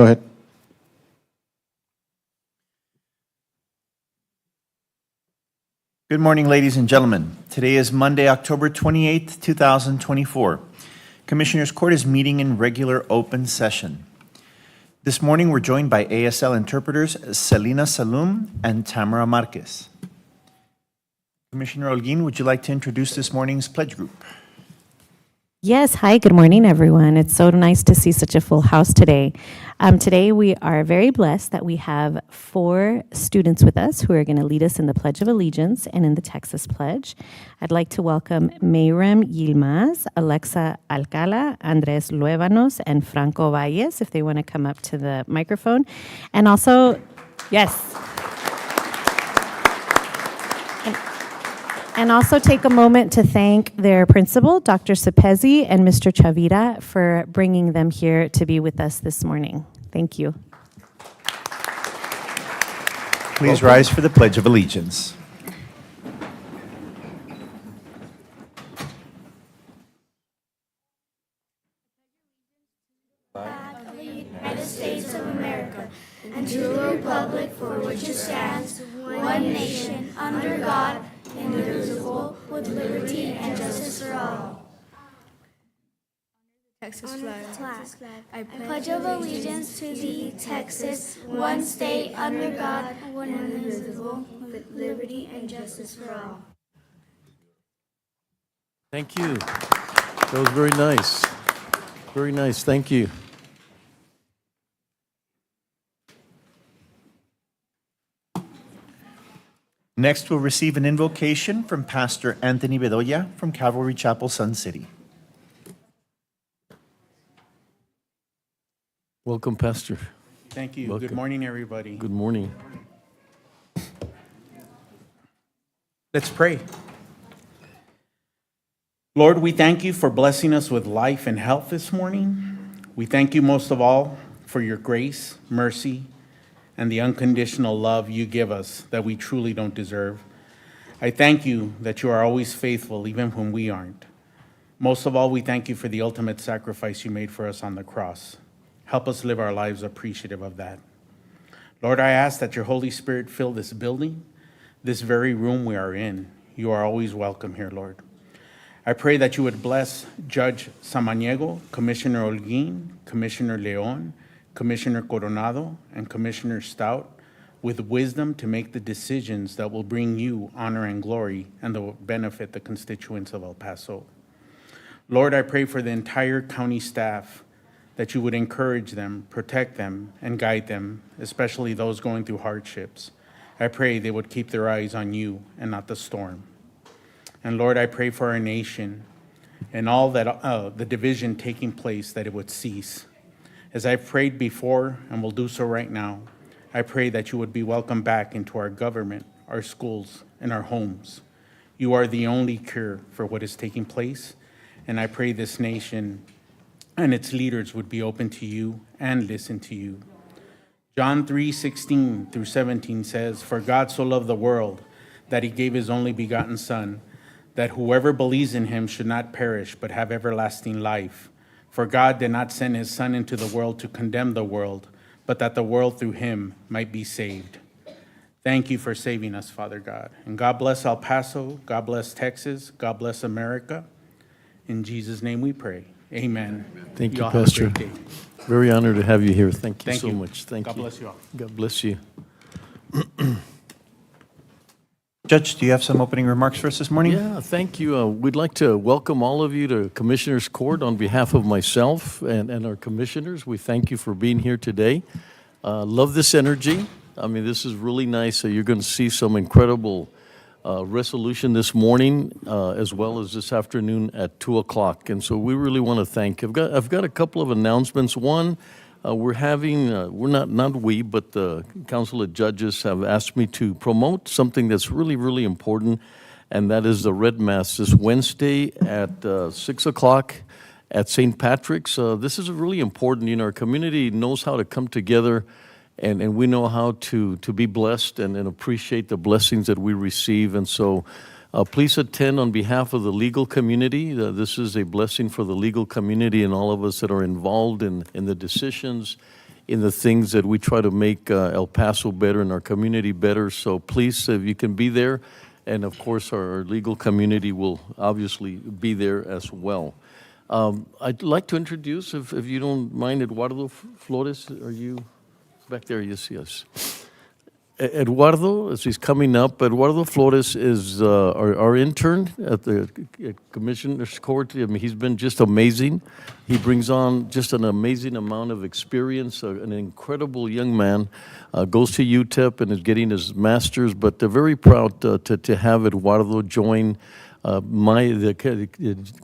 Go ahead. Good morning, ladies and gentlemen. Today is Monday, October 28th, 2024. Commissioners Court is meeting in regular open session. This morning, we're joined by ASL interpreters Selena Salum and Tamara Marquez. Commissioner Holguin, would you like to introduce this morning's pledge group? Yes, hi, good morning, everyone. It's so nice to see such a full house today. Today, we are very blessed that we have 4 students with us who are going to lead us in the Pledge of Allegiance and in the Texas Pledge. I'd like to welcome Mayram Yilmaz, Alexa Alcala, Andres Luevanos, and Franco Valles, if they want to come up to the microphone. And also, yes. And also take a moment to thank their principal, Dr. Cepezi, and Mr. Chavira for bringing them here to be with us this morning. Thank you. Please rise for the Pledge of Allegiance. Of the United States of America, and to the republic for which it stands, one nation, under God, indivisible, with liberty and justice for all. Texas flag. I pledge allegiance to thee, Texas, one state, under God, one indivisible, with liberty and justice for all. Thank you. That was very nice. Very nice. Thank you. Next, we'll receive an invocation from Pastor Anthony Bedoya from Calvary Chapel, Sun City. Welcome, Pastor. Thank you. Welcome. Good morning, everybody. Good morning. Let's pray. Lord, we thank you for blessing us with life and health this morning. We thank you most of all for your grace, mercy, and the unconditional love you give us that we truly don't deserve. I thank you that you are always faithful even when we aren't. Most of all, we thank you for the ultimate sacrifice you made for us on the cross. Help us live our lives appreciative of that. Lord, I ask that your Holy Spirit fill this building, this very room we are in. You are always welcome here, Lord. I pray that you would bless Judge Samaniego, Commissioner Holguin, Commissioner Leon, Commissioner Coronado, and Commissioner Stout with wisdom to make the decisions that will bring you honor and glory and that will benefit the constituents of El Paso. Lord, I pray for the entire county staff that you would encourage them, protect them, and guide them, especially those going through hardships. I pray they would keep their eyes on you and not the storm. And Lord, I pray for our nation and all that the division taking place, that it would cease. As I've prayed before and will do so right now, I pray that you would be welcomed back into our government, our schools, and our homes. You are the only cure for what is taking place, and I pray this nation and its leaders would be open to you and listen to you. John 3:16 through 17 says, "For God so loved the world that he gave his only begotten Son, that whoever believes in him should not perish but have everlasting life. For God did not send his Son into the world to condemn the world, but that the world through him might be saved." Thank you for saving us, Father God. And God bless El Paso, God bless Texas, God bless America. In Jesus' name we pray. Amen. Thank you, all have a Pastor. great day. Very honored to have you here. Thank you Thank so you. much. Thank God you. bless you all. God bless you. Judge, do you have some opening remarks for us this morning? Yeah, thank you. We'd like to welcome all of you to Commissioners Court on behalf of myself and our commissioners. We thank you for being here today. Love this energy. I mean, this is really nice. So you're going to see some incredible resolution this morning as well as this afternoon at 2 o'clock. And so we really want to thank. I've got a couple of announcements. One, we're not we, but the Council of Judges have asked me to promote something that's really, really important, and that is the Red Mass this Wednesday at 6 o'clock at St. Patrick's. This is really important. Our community knows how to come together, and we know how to be blessed and appreciate the blessings that we receive. And so please attend on behalf of the legal community. This is a blessing for the legal community and all of us that are involved in the decisions in the things that we try to make El Paso better and our community better. So please, if you can be there, and of course our legal community will obviously be there as well. I'd like to introduce, if you don't mind, Eduardo Flores. Are you back there? Yes, yes. Eduardo, as he's coming up, Eduardo Flores is our intern at the Commissioner's Court. I mean, he's been just amazing. He brings on just an amazing amount of experience, an incredible young man, goes to UTEP and is getting his master's, but they're very proud to have Eduardo join the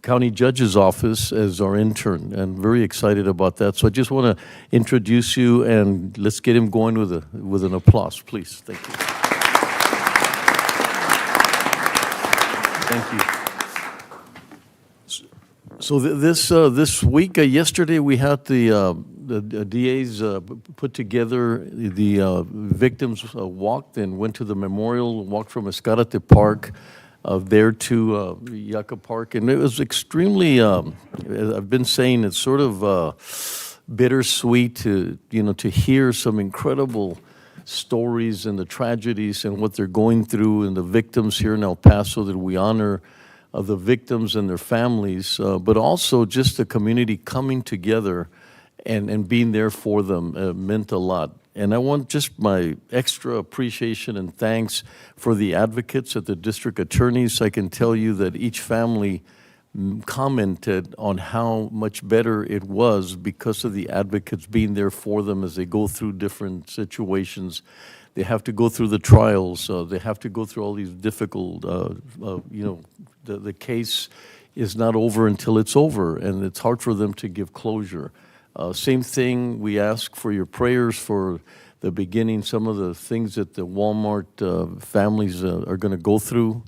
county judge's office as our intern, and very excited about that. So I just want to introduce you, and let's get him going with an applause, please. Thank you. Thank you. So this week, yesterday, we had the DAs put together the victims walked and went to the memorial, walked from Escarate Park there to Yucca Park, and it was extremely, I've been saying, it's sort of bittersweet to hear some incredible stories and the tragedies and what they're going through, and the victims here in El Paso, that we honor the victims and their families, but also just the community coming together and being there for them meant a lot. And I want just my extra appreciation and thanks for the advocates at the district attorneys. I can tell you that each family commented on how much better it was because of the advocates being there for them as they go through different situations. They have to go through the trials. They have to go through all these difficult, the case is not over until it's over, and it's hard for them to give closure. Same thing, we ask for your prayers for the beginning, some of the things that the Walmart families are going to go through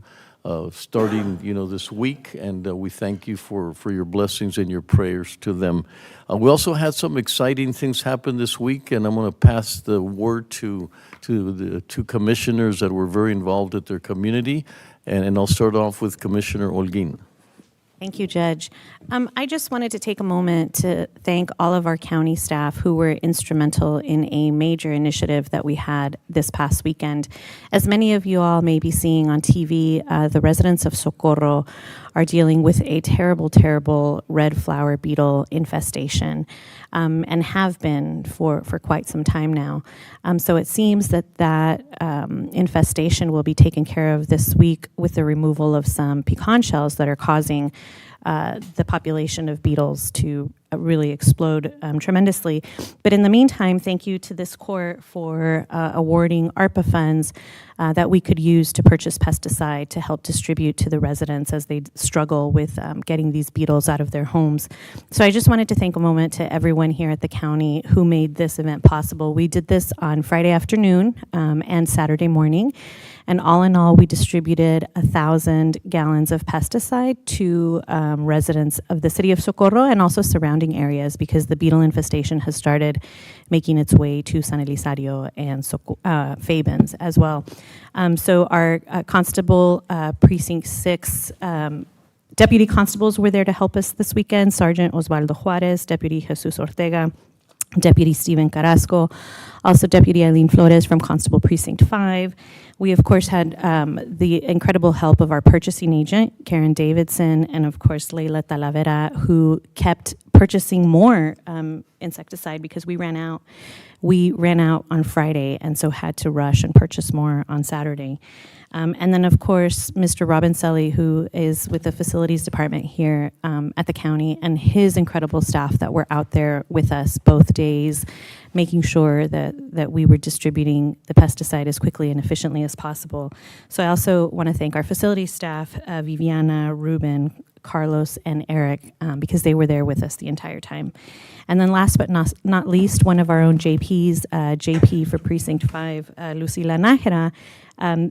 starting this week, and we thank you for your blessings and your prayers to them. We also had some exciting things happen this week, and I'm going to pass the word to the two commissioners that were very involved at their community, and I'll start off with Commissioner Holguin. Thank you, Judge. I just wanted to take a moment to thank all of our county staff who were instrumental in a major initiative that we had this past weekend. As many of you all may be seeing on TV, the residents of Socorro are dealing with a terrible, terrible red flower beetle infestation, and have been for quite some time now. So it seems that infestation will be taken care of this week with the removal of some pecan shells that are causing the population of beetles to really explode tremendously. But in the meantime, thank you to this court for awarding ARPA funds that we could use to purchase pesticide to help distribute to the residents as they struggle with getting these beetles out of their homes. So I just wanted to thank a moment to everyone here at the county who made this event possible. We did this on Friday afternoon and Saturday morning. And all in all, we distributed 1,000 gallons of pesticide to residents of the city of Socorro and also surrounding areas, because the beetle infestation has started making its way to San Elizario and Fabens as well. So our Constable Precinct 6 deputy constables were there to help us this weekend. Sergeant Osvaldo Juarez, Deputy Jesus Ortega, Deputy Steven Carrasco, also Deputy Eileen Flores from Constable Precinct 5. We, of course, had the incredible help of our purchasing agent, Karen Davidson, and, of course, Leila Talavera, who kept purchasing more insecticide because we ran out. We ran out on Friday, and so had to rush and purchase more on Saturday. And then, of course, Mr. Robin Sully, who is with the facilities department here at the county, and his incredible staff that were out there with us both days, making sure that we were distributing the pesticide as quickly and efficiently as possible. So I also want to thank our facilities staff, Viviana, Ruben, Carlos, and Eric, because they were there with us the entire time. And then last but not least, one of our own JPs, JP for Precinct 5, Lucila Nájera,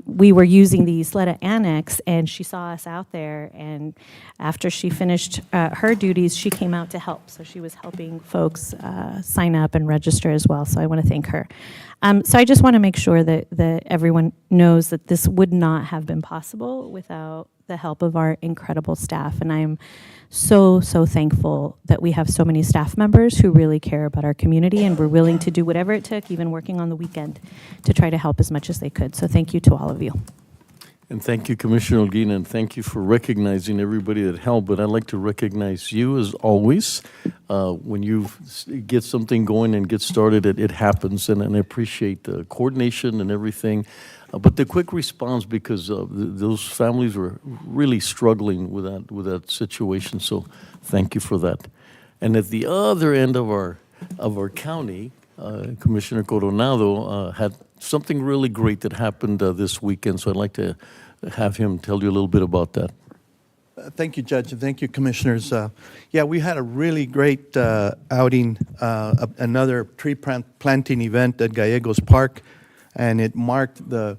we were using the Isleta Annex, and she saw us out there, and after she finished her duties, she came out to help. So she was helping folks sign up and register as well, so I want to thank her. So I just want to make sure that everyone knows that this would not have been possible without the help of our incredible staff, and I am so thankful that we have so many staff members who really care about our community and were willing to do whatever it took, even working on the weekend, to try to help as much as they could. So thank you to all of you. And thank you, Commissioner Holguín, and thank you for recognizing everybody that helped. But I'd like to recognize you as always. When you get something going and get started, it happens, and I appreciate the coordination and everything. But the quick response, because those families were really struggling with that situation. So thank you for that. And at the other end of our county, Commissioner Coronado had something really great that happened this weekend. So I'd like to have him tell you a little bit about that. Thank you, Judge, and thank you, Commissioners. Yeah, we had a really great outing, another tree planting event at Gallegos Park, and it marked the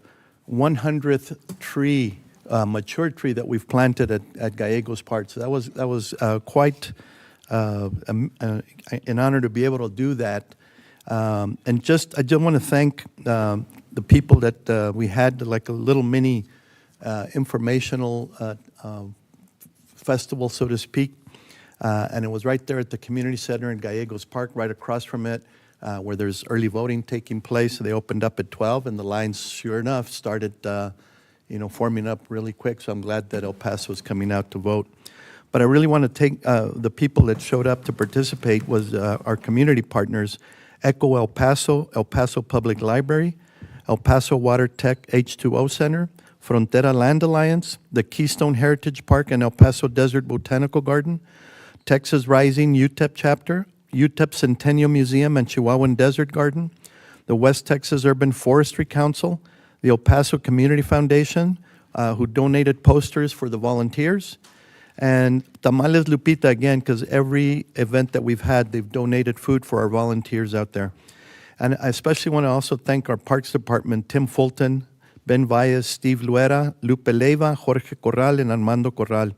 100th tree, mature tree that we've planted at Gallegos Park. So that was quite an honor to be able to do that. And I just want to thank the people that we had, like a little mini informational festival, so to speak. And it was right there at the community center in Gallegos Park, right across from it, where there's early voting taking place. So they opened up at 12, and the lines, sure enough, started forming up really quick. So I'm glad that El Paso is coming out to vote. But I really want to take the people that showed up to participate was our community partners, Echo El Paso Public Library, El Paso Water Tech H2O Center, Frontera Land Alliance, the Keystone Heritage Park and El Paso Desert Botanical Garden, Texas Rising UTEP Chapter, UTEP Centennial Museum and Chihuahuan Desert Garden, the West Texas Urban Forestry Council, the El Paso Community Foundation, who donated posters for the volunteers, and Tamales Lupita again, because every event that we've had, they've donated food for our volunteers out there. And I especially want to also thank our Parks Department, Tim Fulton, Ben Valles, Steve Luera, Lupe Leiva, Jorge Corral, and Armando Corral.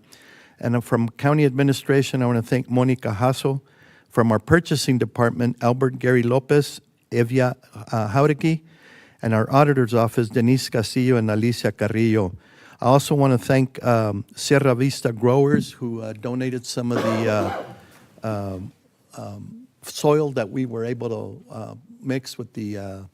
And from County Administration, I want to thank Monica Hasso. From our Purchasing Department, Albert Gary Lopez, Evia Jauregui, and our Auditor's Office, Denise Castillo and Alicia Carrillo. I also want to thank Sierra Vista Growers, who donated some of the soil that we were able to mix with the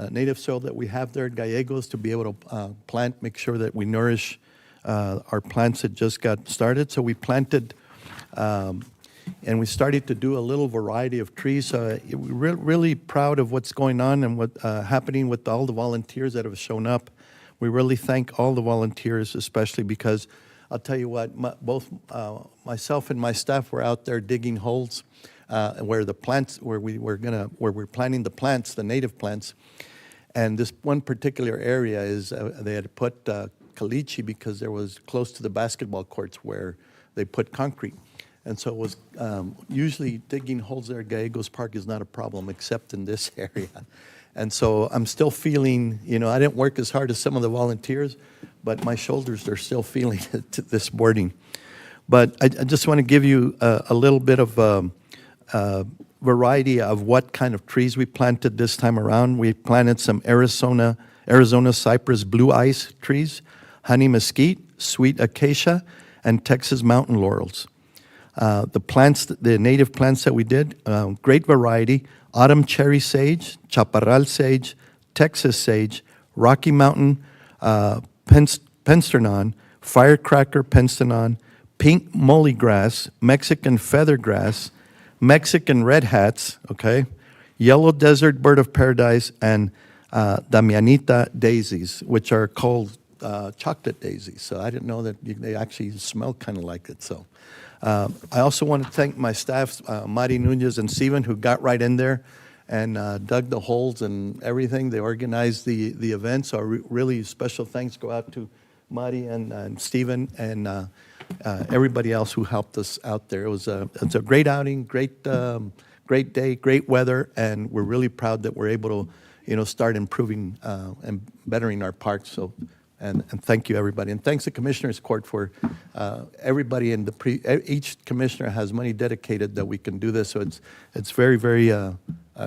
native soil that we have there at Gallegos to be able to plant, make sure that we nourish our plants that just got started. So we planted and we started to do a little variety of trees. We're really proud of what's going on and what's happening with all the volunteers that have shown up. We really thank all the volunteers, especially because I'll tell you what, both myself and my staff were out there digging holes where the plants, where we're planting the plants, the native plants. And this one particular area is they had put caliche because there was close to the basketball courts where they put concrete. And so it was usually digging holes there at Gallegos Park is not a problem, except in this area. And so I'm still feeling, I didn't work as hard as some of the volunteers, but my shoulders are still feeling it this morning. But I just want to give you a little bit of variety of what kind of trees we planted this time around. We planted some Arizona cypress blue ice trees, honey mesquite, sweet acacia, and Texas mountain laurels. The native plants that we did, great variety: autumn cherry sage, chaparral sage, Texas sage, Rocky Mountain pensternon, firecracker pensternon, pink mullygrass, Mexican feathergrass, Mexican red hats, okay, yellow desert bird of paradise, and Damianita daisies, which are called chocolate daisies. So I didn't know that they actually smell kind of like it. So I also want to thank my staff, Mari Nunez and Steven, who got right in there and dug the holes and everything. They organized the event. So really special thanks go out to Mari and Steven and everybody else who helped us out there. It's a great outing, great day, great weather, and we're really proud that we're able to start improving and bettering our parks. So, and thank you, everybody. And thanks to Commissioners Court for everybody in each commissioner has money dedicated that we can do this. So it's very, very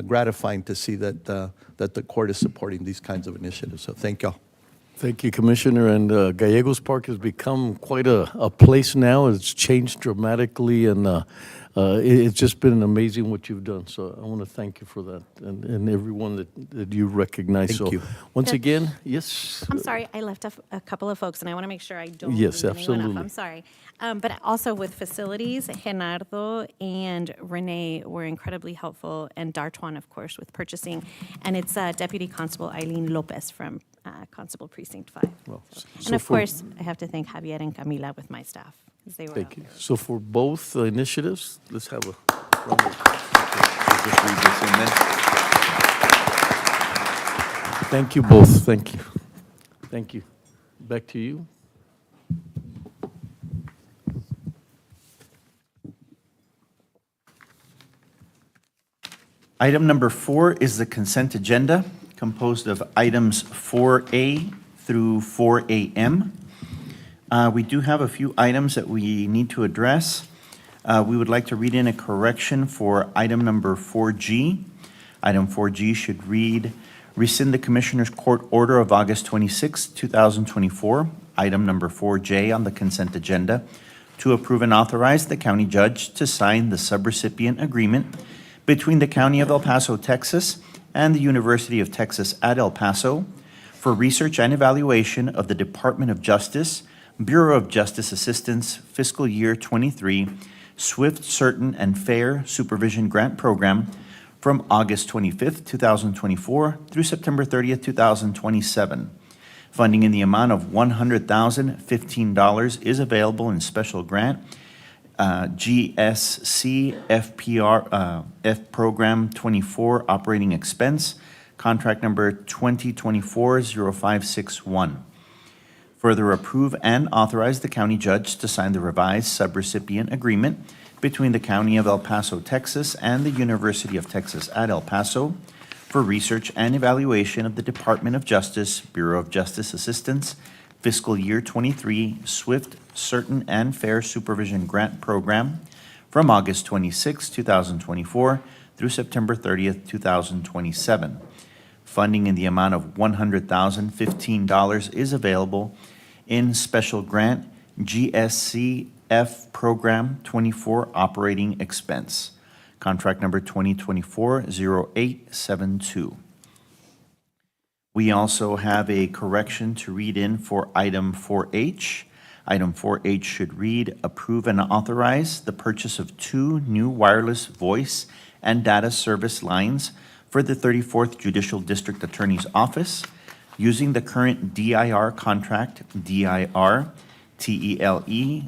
gratifying to see that the court is supporting these kinds of initiatives. So thank y'all. Thank you, Commissioner. And Gallegos Park has become quite a place now. It's changed dramatically, and it's just been amazing what you've done. So I want to thank you for that, and everyone that you recognize. Thank you. Once again, yes? I'm sorry, I left off a couple of folks, and I want to make sure I don't Yes, leave anyone absolutely. off. I'm sorry. But also with facilities, Genardo and Renee were incredibly helpful, and Dartwan, of course, with purchasing. And it's Deputy Constable Eileen Lopez from Constable Precinct 5. Well, And so of for- course, I have to thank Javier and Camila with my staff, because they were out Thank you. there. So for both initiatives, let's have a round of Just read this in then. Thank you both. Thank you. Thank you. Back to you. Item number 4 is the consent agenda, composed of items 4A through 4AM. We do have a few items that we need to address. We would like to read in a correction for item number 4G. Item 4G should read, rescind the Commissioner's Court order of August 26, 2024. Item number 4J on the consent agenda, to approve and authorize the county judge to sign the subrecipient agreement between the County of El Paso, Texas, and the University of Texas at El Paso for research and evaluation of the Department of Justice, Bureau of Justice Assistance Fiscal Year 23 Swift, Certain, and Fair Supervision Grant Program from August 25th, 2024 through September 30th, 2027. Funding in the amount of $100,015 is available in special grant GSC F Program 24 Operating Expense, contract number 2024-0561. Further approve and authorize the county judge to sign the revised subrecipient agreement between the County of El Paso, Texas, and the University of Texas at El Paso for research and evaluation of the Department of Justice, Bureau of Justice Assistance, Fiscal Year 23 Swift, Certain, and Fair Supervision Grant Program from August 26, 2024 through September 30th, 2027. Funding in the amount of $100,015 is available in special grant GSC F Program 24 Operating Expense, contract number 2024-0872. We also have a correction to read in for item 4H. Item 4H should read, approve and authorize the purchase of 2 new wireless voice and data service lines for the 34th Judicial District Attorney's Office using the current DIR contract, DIR TELE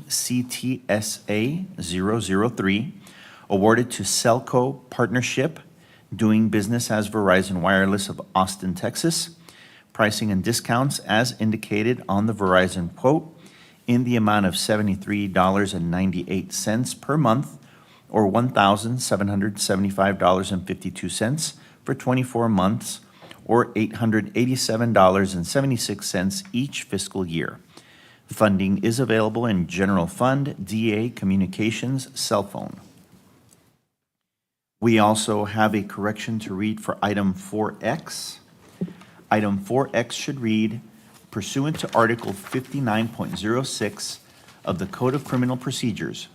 CTSA 003, awarded to Celco Partnership, doing business as Verizon Wireless of Austin, Texas. Pricing and discounts as indicated on the Verizon quote in the amount of $73.98 per month or $1,775.52 for 24 months or $887.76 each fiscal year. Funding is available in General Fund, DA Communications Cell Phone. We also have a correction to read for item 4X. Item 4X should read, pursuant to Article 59.06 of the Code of Criminal Procedures,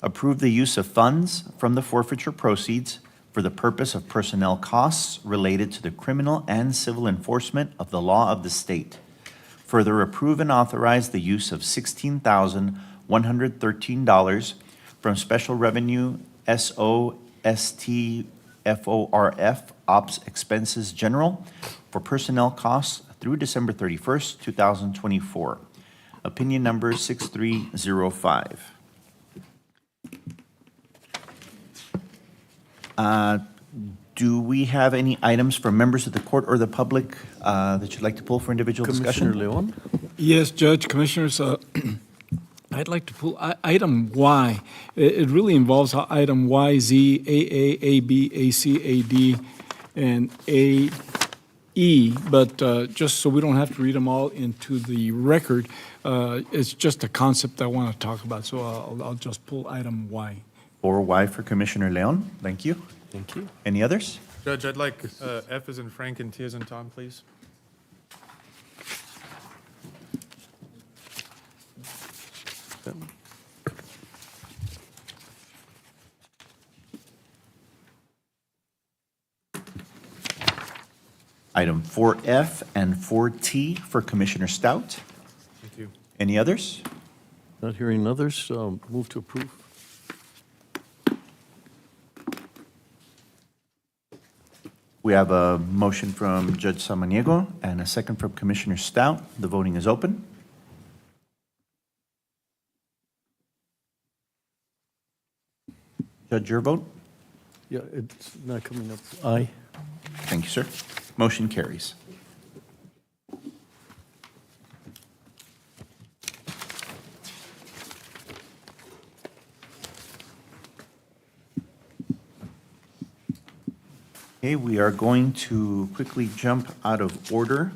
approve the use of funds from the forfeiture proceeds for the purpose of personnel costs related to the criminal and civil enforcement of the law of the state. Further approve and authorize the use of $16,113 from Special Revenue SOSTFORF Ops Expenses General for personnel costs through December 31st, 2024. Opinion number 6305. Do we have any items from members of the court or the public that you'd like to pull for individual discussion? Commissioner Leon? Yes, Judge, Commissioners, I'd like to pull item Y. It really involves item Y, Z, AA, AB, AC, AD, and A, E, but just so we don't have to read them all into the record, it's just a concept I want to talk about, so I'll just pull item Y. 4Y for Commissioner Leon. Thank you. Thank you. Any others? Judge, I'd like F as in Frank and T as in Tom, please. Item 4F and 4T for Commissioner Stout. Thank you. Any others? Not hearing others, move to approve. We have a motion from Judge Samaniego and a second from Commissioner Stout. The voting is open. Judge, your vote? Yeah, it's not coming up. Aye. Thank you, sir. Motion carries. Okay, we are going to quickly jump out of order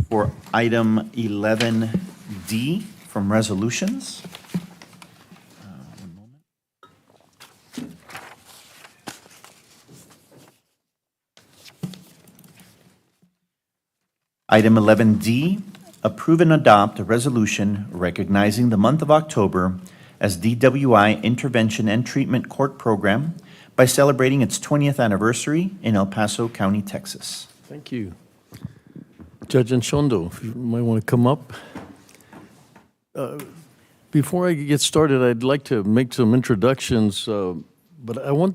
for item 11D from resolutions. One moment. Item 11D, approve and adopt a resolution recognizing the month of October as DWI Intervention and Treatment Court Program by celebrating its 20th anniversary in El Paso County, Texas. Thank you. Judge Anshondo, if you might want to come up. Before I get started, I'd like to make some introductions, but I'm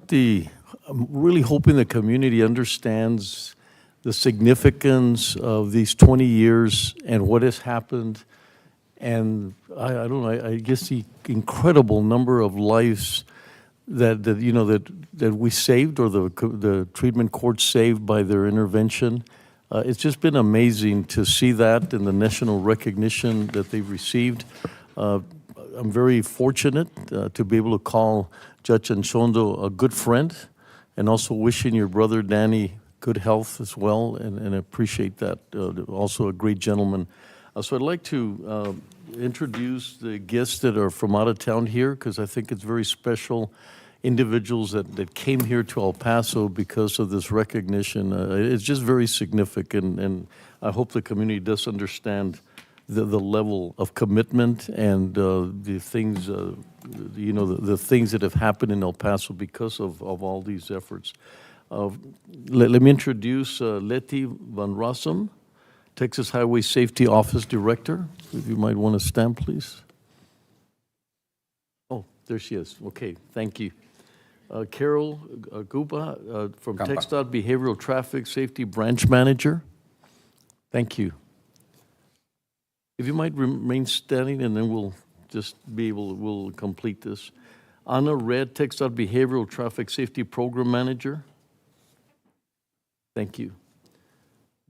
really hoping the community understands the significance of these 20 years and what has happened, and I don't know, I guess the incredible number of lives that we saved, or the treatment court saved by their intervention. It's just been amazing to see that and the national recognition that they've received. I'm very fortunate to be able to call Judge Anshondo a good friend, and also wishing your brother Danny good health as well, and appreciate that. Also a great gentleman. So I'd like to introduce the guests that are from out of town here, because I think it's very special individuals that came here to El Paso because of this recognition. It's just very significant, and I hope the community does understand the level of commitment and the things, the things that have happened in El Paso because of all these efforts. Let me introduce Letty Van Rossum, Texas Highway Safety Office Director. If you might want to stand, please. Oh, there she is. Okay, thank you. Carol Guba from TxDOT Behavioral Traffic Safety Branch Manager. Thank you. If you might remain standing, and then we'll complete this. Anna Red, TxDOT Behavioral Traffic Safety Program Manager. Thank you.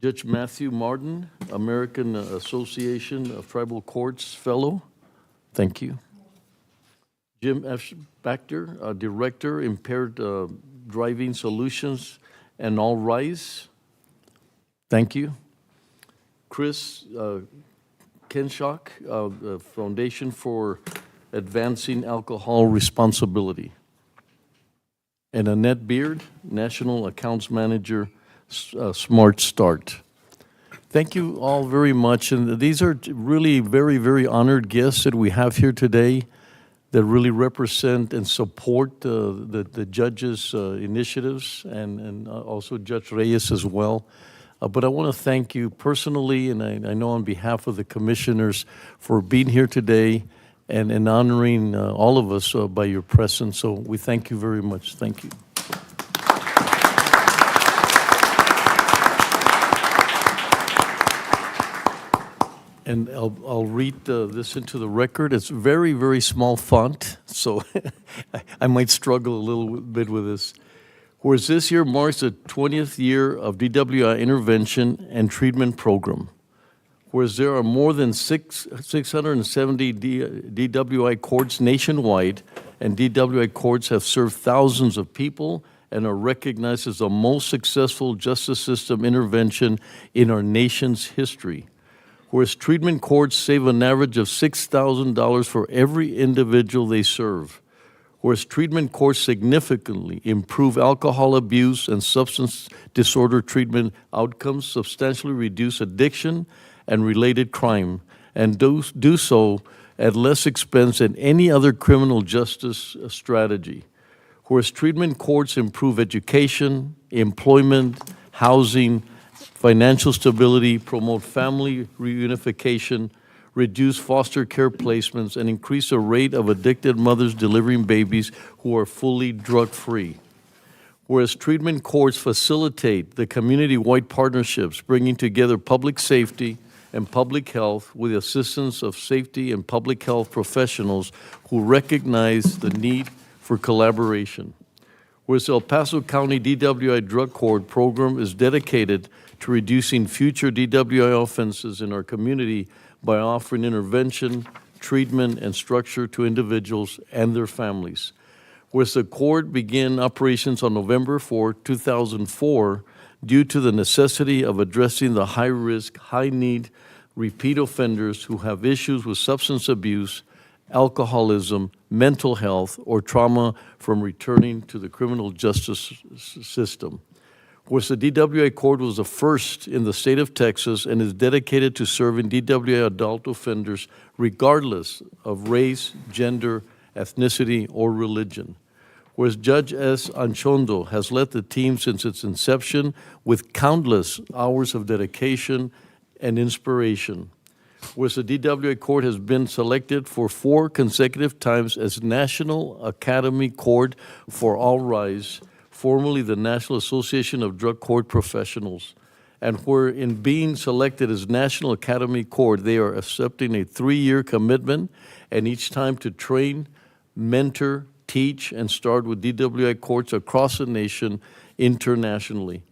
Judge Matthew Martin, American Association of Tribal Courts Fellow. Thank you. Jim F. Bachter, Director, Impaired Driving Solutions and All Rise. Thank you. Chris Kenshock, the Foundation for Advancing Alcohol Responsibility. And Annette Beard, National Accounts Manager, Smart Start. Thank you all very much. And these are really very, very honored guests that we have here today that really represent and support the judges' initiatives, and also Judge Reyes as well. But I want to thank you personally, and I know on behalf of the commissioners, for being here today and honoring all of us by your presence. So we thank you very much. Thank you. And I'll read this into the record. It's very, very small font, so I might struggle a little bit with this. Whereas this year marks the 20th year of DWI intervention and treatment program. Whereas there are more than 670 DWI courts nationwide, and DWI courts have served thousands of people and are recognized as the most successful justice system intervention in our nation's history. Whereas treatment courts save an average of $6,000 for every individual they serve. Whereas treatment courts significantly improve alcohol abuse and substance disorder treatment outcomes, substantially reduce addiction and related crime, and do so at less expense than any other criminal justice strategy. Whereas treatment courts improve education, employment, housing, financial stability, promote family reunification, reduce foster care placements, and increase the rate of addicted mothers delivering babies who are fully drug-free. Whereas treatment courts facilitate the community-wide partnerships, bringing together public safety and public health with the assistance of safety and public health professionals who recognize the need for collaboration. Whereas the El Paso County DWI Drug Court program is dedicated to reducing future DWI offenses in our community by offering intervention, treatment, and structure to individuals and their families. Whereas the court began operations on November 4, 2004, due to the necessity of addressing the high-risk, high-need repeat offenders who have issues with substance abuse, alcoholism, mental health, or trauma from returning to the criminal justice system. Whereas the DWI court was the first in the state of Texas and is dedicated to serving DWI adult offenders regardless of race, gender, ethnicity, or religion. Whereas Judge S. Anchondo has led the team since its inception with countless hours of dedication and inspiration. Whereas the DWI court has been selected for 4 consecutive times as National Academy Court for All Rise, formerly the National Association of Drug Court Professionals, and where in being selected as National Academy Court, they are accepting a 3-year commitment, and each time to train, mentor, teach, and start with DWI courts across the nation internationally.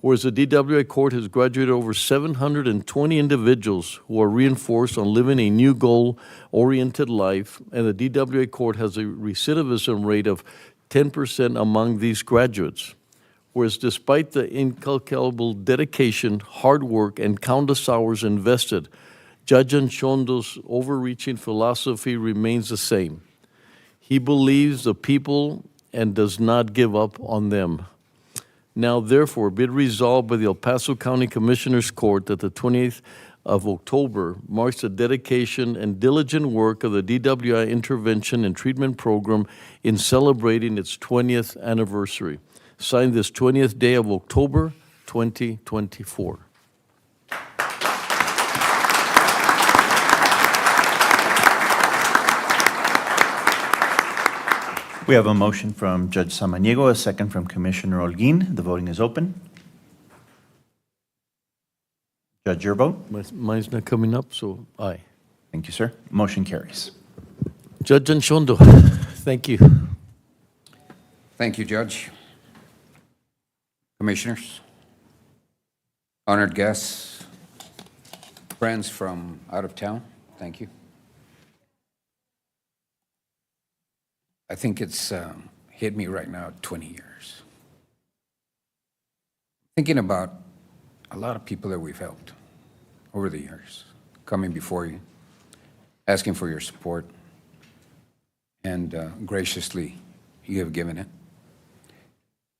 Whereas the DWI court has graduated over 720 individuals who are reinforced on living a new goal-oriented life, and the DWI court has a recidivism rate of 10% among these graduates. Whereas despite the incalculable dedication, hard work, and countless hours invested, Judge Anchondo's overreaching philosophy remains the same. He believes the people and does not give up on them. Now, therefore, be it resolved by the El Paso County Commissioners Court that the 28th of October marks the dedication and diligent work of the DWI Intervention and Treatment Program in celebrating its 20th anniversary. Signed this 20th day of October, 2024. We have a motion from Judge Samaniego, a second from Commissioner Holguin. The voting is open. Judge, your vote? Mine's not coming up, so aye. Thank you, sir. Motion carries. Judge Anchondo, thank you. Thank you, Judge. Commissioners, honored guests, friends from out of town, thank you. I think it's hit me right now, 20 years. Thinking about a lot of people that we've helped over the years, coming before you, asking for your support, and graciously you have given it.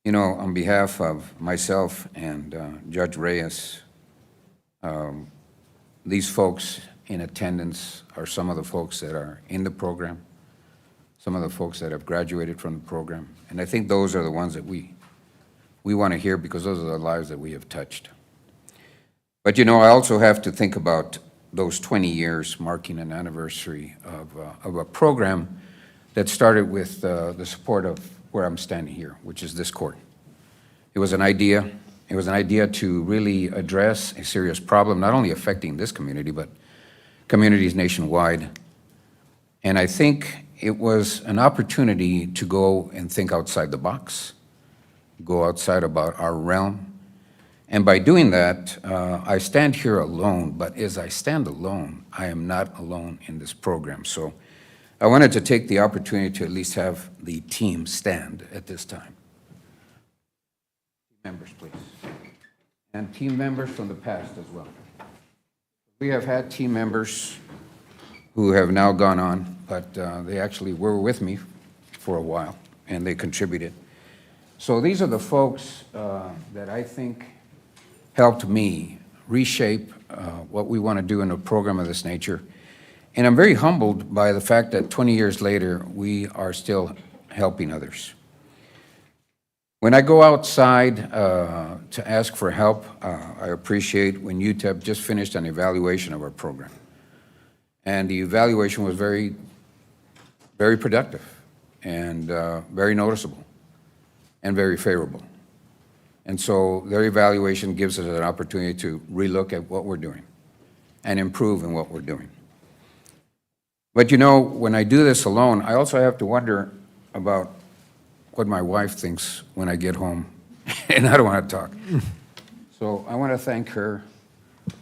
You know, on behalf of myself and Judge Reyes, these folks in attendance are some of the folks that are in the program, some of the folks that have graduated from the program, and I think those are the ones that we want to hear because those are the lives that we have touched. But you know, I also have to think about those 20 years marking an anniversary of a program that started with the support of where I'm standing here, which is this court. It was an idea. It was an idea to really address a serious problem, not only affecting this community, but communities nationwide. And I think it was an opportunity to go and think outside the box, go outside about our realm. And by doing that, I stand here alone, but as I stand alone, I am not alone in this program. So I wanted to take the opportunity to at least have the team stand at this time. Members, please. And team members from the past as well. We have had team members who have now gone on, but they actually were with me for a while, and they contributed. So these are the folks that I think helped me reshape what we want to do in a program of this nature. And I'm very humbled by the fact that 20 years later, we are still helping others. When I go outside to ask for help, I appreciate when UTEP just finished an evaluation of our program. And the evaluation was very, very productive and very noticeable and very favorable. And so their evaluation gives us an opportunity to relook at what we're doing and improve in what we're doing. But you know, when I do this alone, I also have to wonder about what my wife thinks when I get home, and I don't want to talk. So I want to thank her,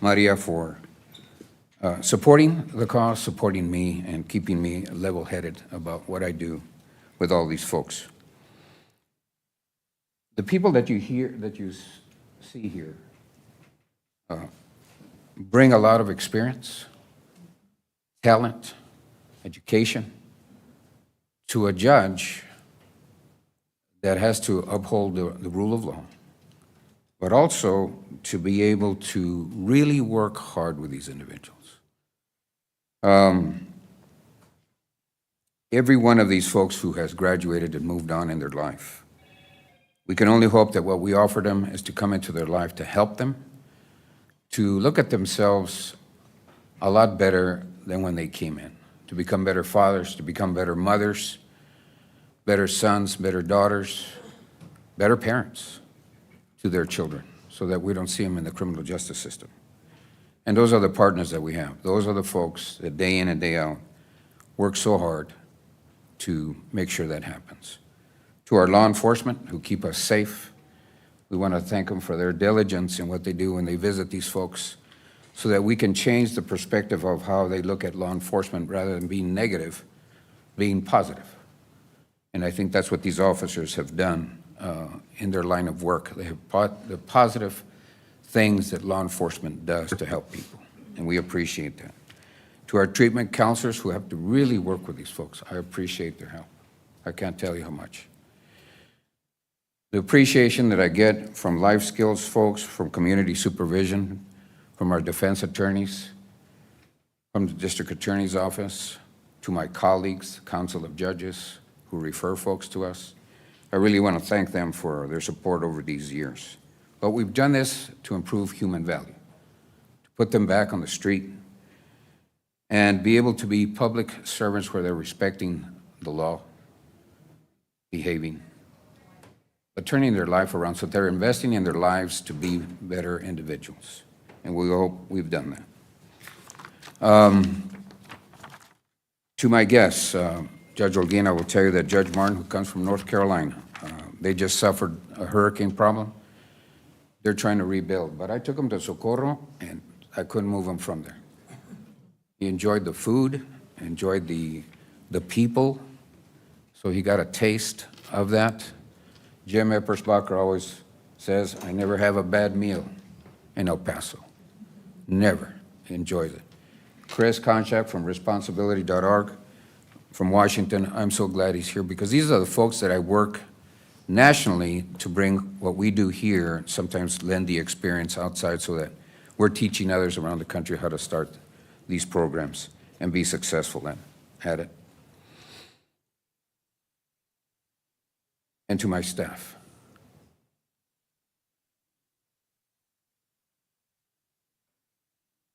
Maria, for supporting the cause, supporting me, and keeping me level-headed about what I do with all these folks. The people that you hear, that you see here, bring a lot of experience, talent, education to a judge that has to uphold the rule of law, but also to be able to really work hard with these individuals. Every one of these folks who has graduated and moved on in their life, we can only hope that what we offer them is to come into their life to help them, to look at themselves a lot better than when they came in, to become better fathers, to become better mothers, better sons, better daughters, better parents to their children, so that we don't see them in the criminal justice system. And those are the partners that we have. Those are the folks that day in and day out work so hard to make sure that happens. To our law enforcement who keep us safe, we want to thank them for their diligence in what they do when they visit these folks, so that we can change the perspective of how they look at law enforcement, rather than being negative, being positive. And I think that's what these officers have done in their line of work. They have brought the positive things that law enforcement does to help people, and we appreciate that. To our treatment counselors who have to really work with these folks, I appreciate their help. I can't tell you how much. The appreciation that I get from life skills folks, from community supervision, from our defense attorneys, from the district attorney's office, to my colleagues, council of judges who refer folks to us. I really want to thank them for their support over these years. But we've done this to improve human value, to put them back on the street, and be able to be public servants where they're respecting the law, behaving, but turning their life around, so they're investing in their lives to be better individuals. And we hope we've done that. To my guests, Judge Holguin, I will tell you that Judge Martin, who comes from North Carolina, they just suffered a hurricane problem. They're trying to rebuild, but I took him to Socorro, and I couldn't move him from there. He enjoyed the food, enjoyed the people, so he got a taste of that. Jim Eppersbacher always says, I never have a bad meal in El Paso. Never. He enjoys it. Chris Konchak from responsibility.org from Washington, I'm so glad he's here, because these are the folks that I work nationally to bring what we do here, sometimes lend the experience outside, so that we're teaching others around the country how to start these programs and be successful at it. And to my staff.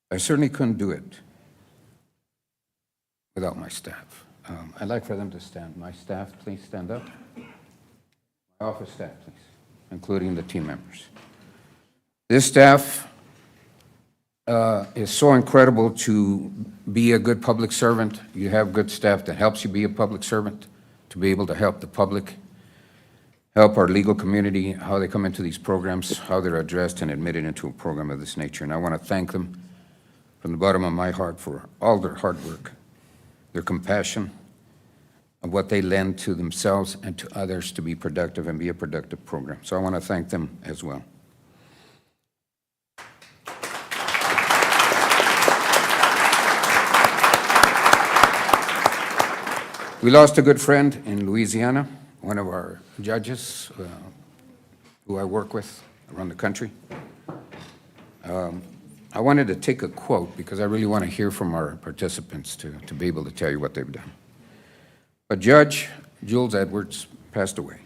I certainly couldn't do it without my staff. I'd like for them to stand. My staff, please stand up. My office staff, please, including the team members. This staff is so incredible to be a good public servant. You have good staff that helps you be a public servant, to be able to help the public, help our legal community, how they come into these programs, how they're addressed and admitted into a program of this nature. And I want to thank them from the bottom of my heart for all their hard work, their compassion, of what they lend to themselves and to others to be productive and be a productive program. So I want to thank them as well. We lost a good friend in Louisiana, one of our judges who I work with around the country. I wanted to take a quote because I really want to hear from our participants to be able to tell you what they've done. But Judge Jules Edwards passed away.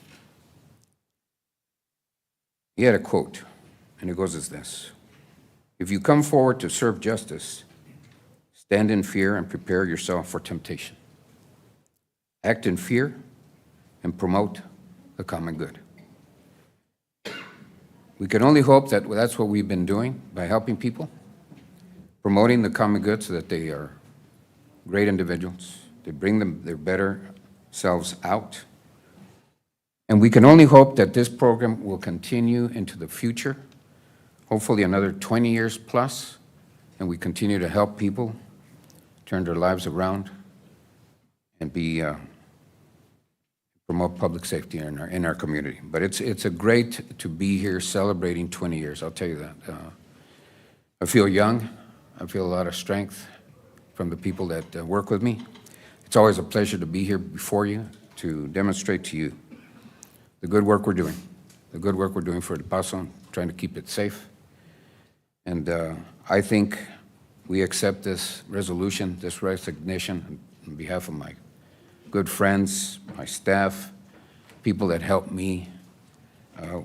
He had a quote, and it goes as this: "If you come forward to serve justice, stand in fear and prepare yourself for temptation. Act in fear and promote the common good." We can only hope that that's what we've been doing by helping people, promoting the common good so that they are great individuals. They bring their better selves out. And we can only hope that this program will continue into the future, hopefully another 20 years plus, and we continue to help people turn their lives around and promote public safety in our community. But it's a great to be here celebrating 20 years, I'll tell you that. I feel young. I feel a lot of strength from the people that work with me. It's always a pleasure to be here before you to demonstrate to you the good work we're doing, for El Paso, trying to keep it safe. And I think we accept this resolution, this recognition on behalf of my good friends, my staff, people that help me.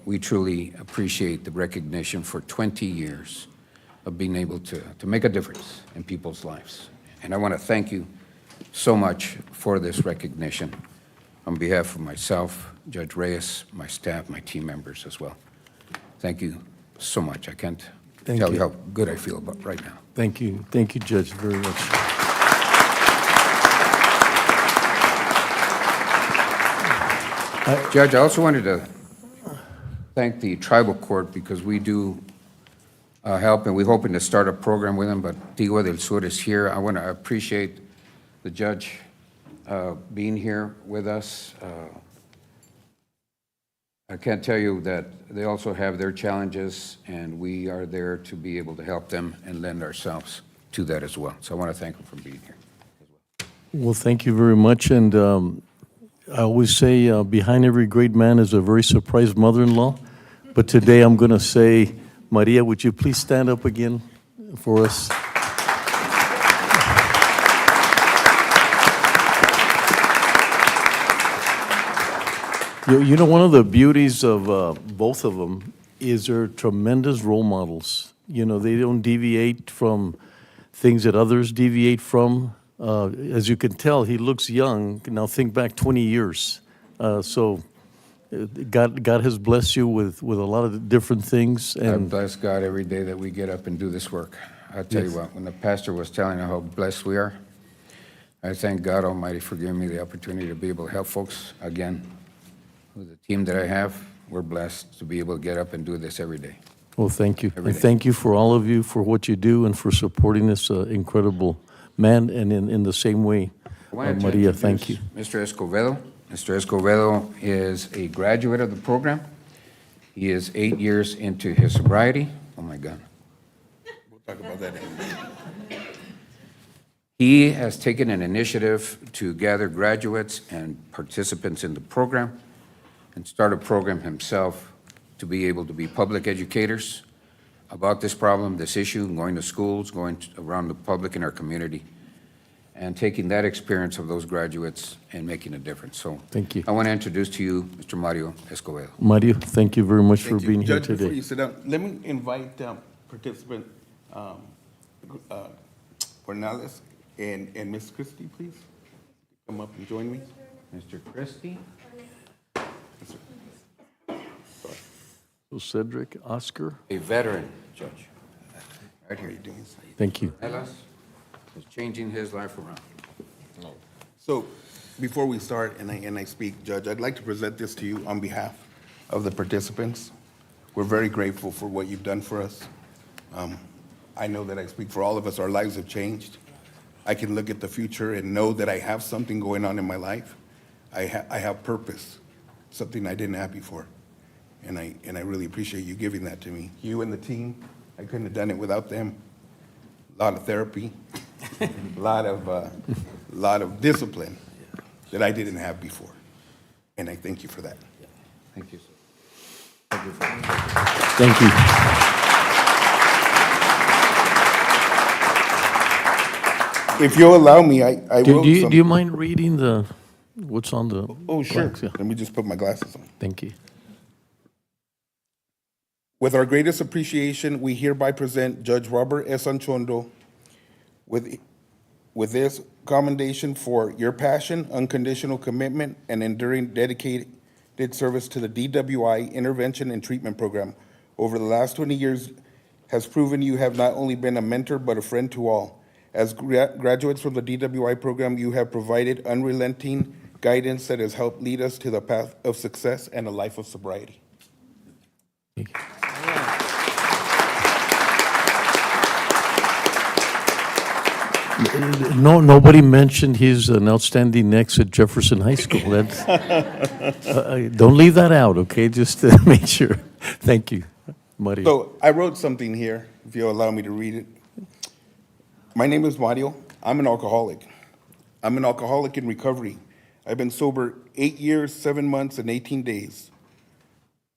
We truly appreciate the recognition for 20 years of being able to make a difference in people's lives. And I want to thank you so much for this recognition on behalf of myself, Judge Reyes, my staff, my team members as well. Thank you so much. I can't tell you how good I feel about right now. Thank you, Judge, very much. Judge, I also wanted to thank the tribal court because we do help, and we're hoping to start a program with them, but Tigua del Sur is here. I want to appreciate the judge being here with us. I can't tell you that they also have their challenges, and we are there to be able to help them and lend ourselves to that as well. So I want to thank them for being here as well. Well, thank you very much. And I always say behind every great man is a very surprised mother-in-law. But today I'm going to say, Maria, would you please stand up again for us? You know, one of the beauties of both of them is they're tremendous role models. You know, they don't deviate from things that others deviate from. As you can tell, he looks young. Now think back 20 years. So God has blessed you with a lot of different things. I And bless God every day that we get up and do this work. I'll tell you what, when the pastor was telling us how blessed we are, I thank God Almighty for giving me the opportunity to be able to help folks again. With the team that I have, we're blessed to be able to get up and do this every day. well, thank you. Every And day. thank you for all of you for what you do and for supporting this incredible man. And in the same way, I wanted to Maria, thank you. introduce Mr. Escobedo. Mr. Escobedo is a graduate of the program. He is 8 years into his sobriety. Oh, my God. We'll talk about that in a minute. He has taken an initiative to gather graduates and participants in the program and start a program himself to be able to be public educators about this problem, this issue, going to schools, going around the public in our community, and taking that experience of those graduates and making a difference. So Thank you. I want to introduce to you Mr. Mario Escobedo. Mario, thank you very much for Thank you. being here Judge, before today. you sit down, let me invite participant Ornales and Ms. Christie, please. Come up and join me. Mr. Christie. So Cedric, Oscar, A veteran, Judge. Right here. thank you. Ellis is changing his life around. So before we start and I speak, Judge, I'd like to present this to you on behalf of the participants. We're very grateful for what you've done for us. I know that I speak for all of us. Our lives have changed. I can look at the future and know that I have something going on in my life I have purpose, something I didn't have before. And I really appreciate you giving that to me. You and the team, I couldn't have done it without them. A lot of therapy, a lot of discipline that I didn't have before. And I thank you for that. Thank you, sir. Thank you. If you'll allow me, I wrote Do you something. mind reading what's on the? Oh, sure. plaques? Yeah. Let me just put my glasses on. Thank you. With our greatest appreciation, we hereby present Judge Robert S. Anchondo with this commendation for your passion, unconditional commitment, and enduring dedicated service to the DWI Intervention and Treatment Program over the last 20 years has proven you have not only been a mentor but a friend to all. As graduates from the DWI program, you have provided unrelenting guidance that has helped lead us to the path of success and a life of sobriety. Thank you. No, nobody mentioned he's an outstanding next at Jefferson High School. That's, don't leave that out, okay? Just to make sure. Thank you, Mario. So I wrote something here, if you'll allow me to read it. My name is Mario. I'm an alcoholic. I'm an alcoholic in recovery. I've been sober 8 years, 7 months, and 18 days.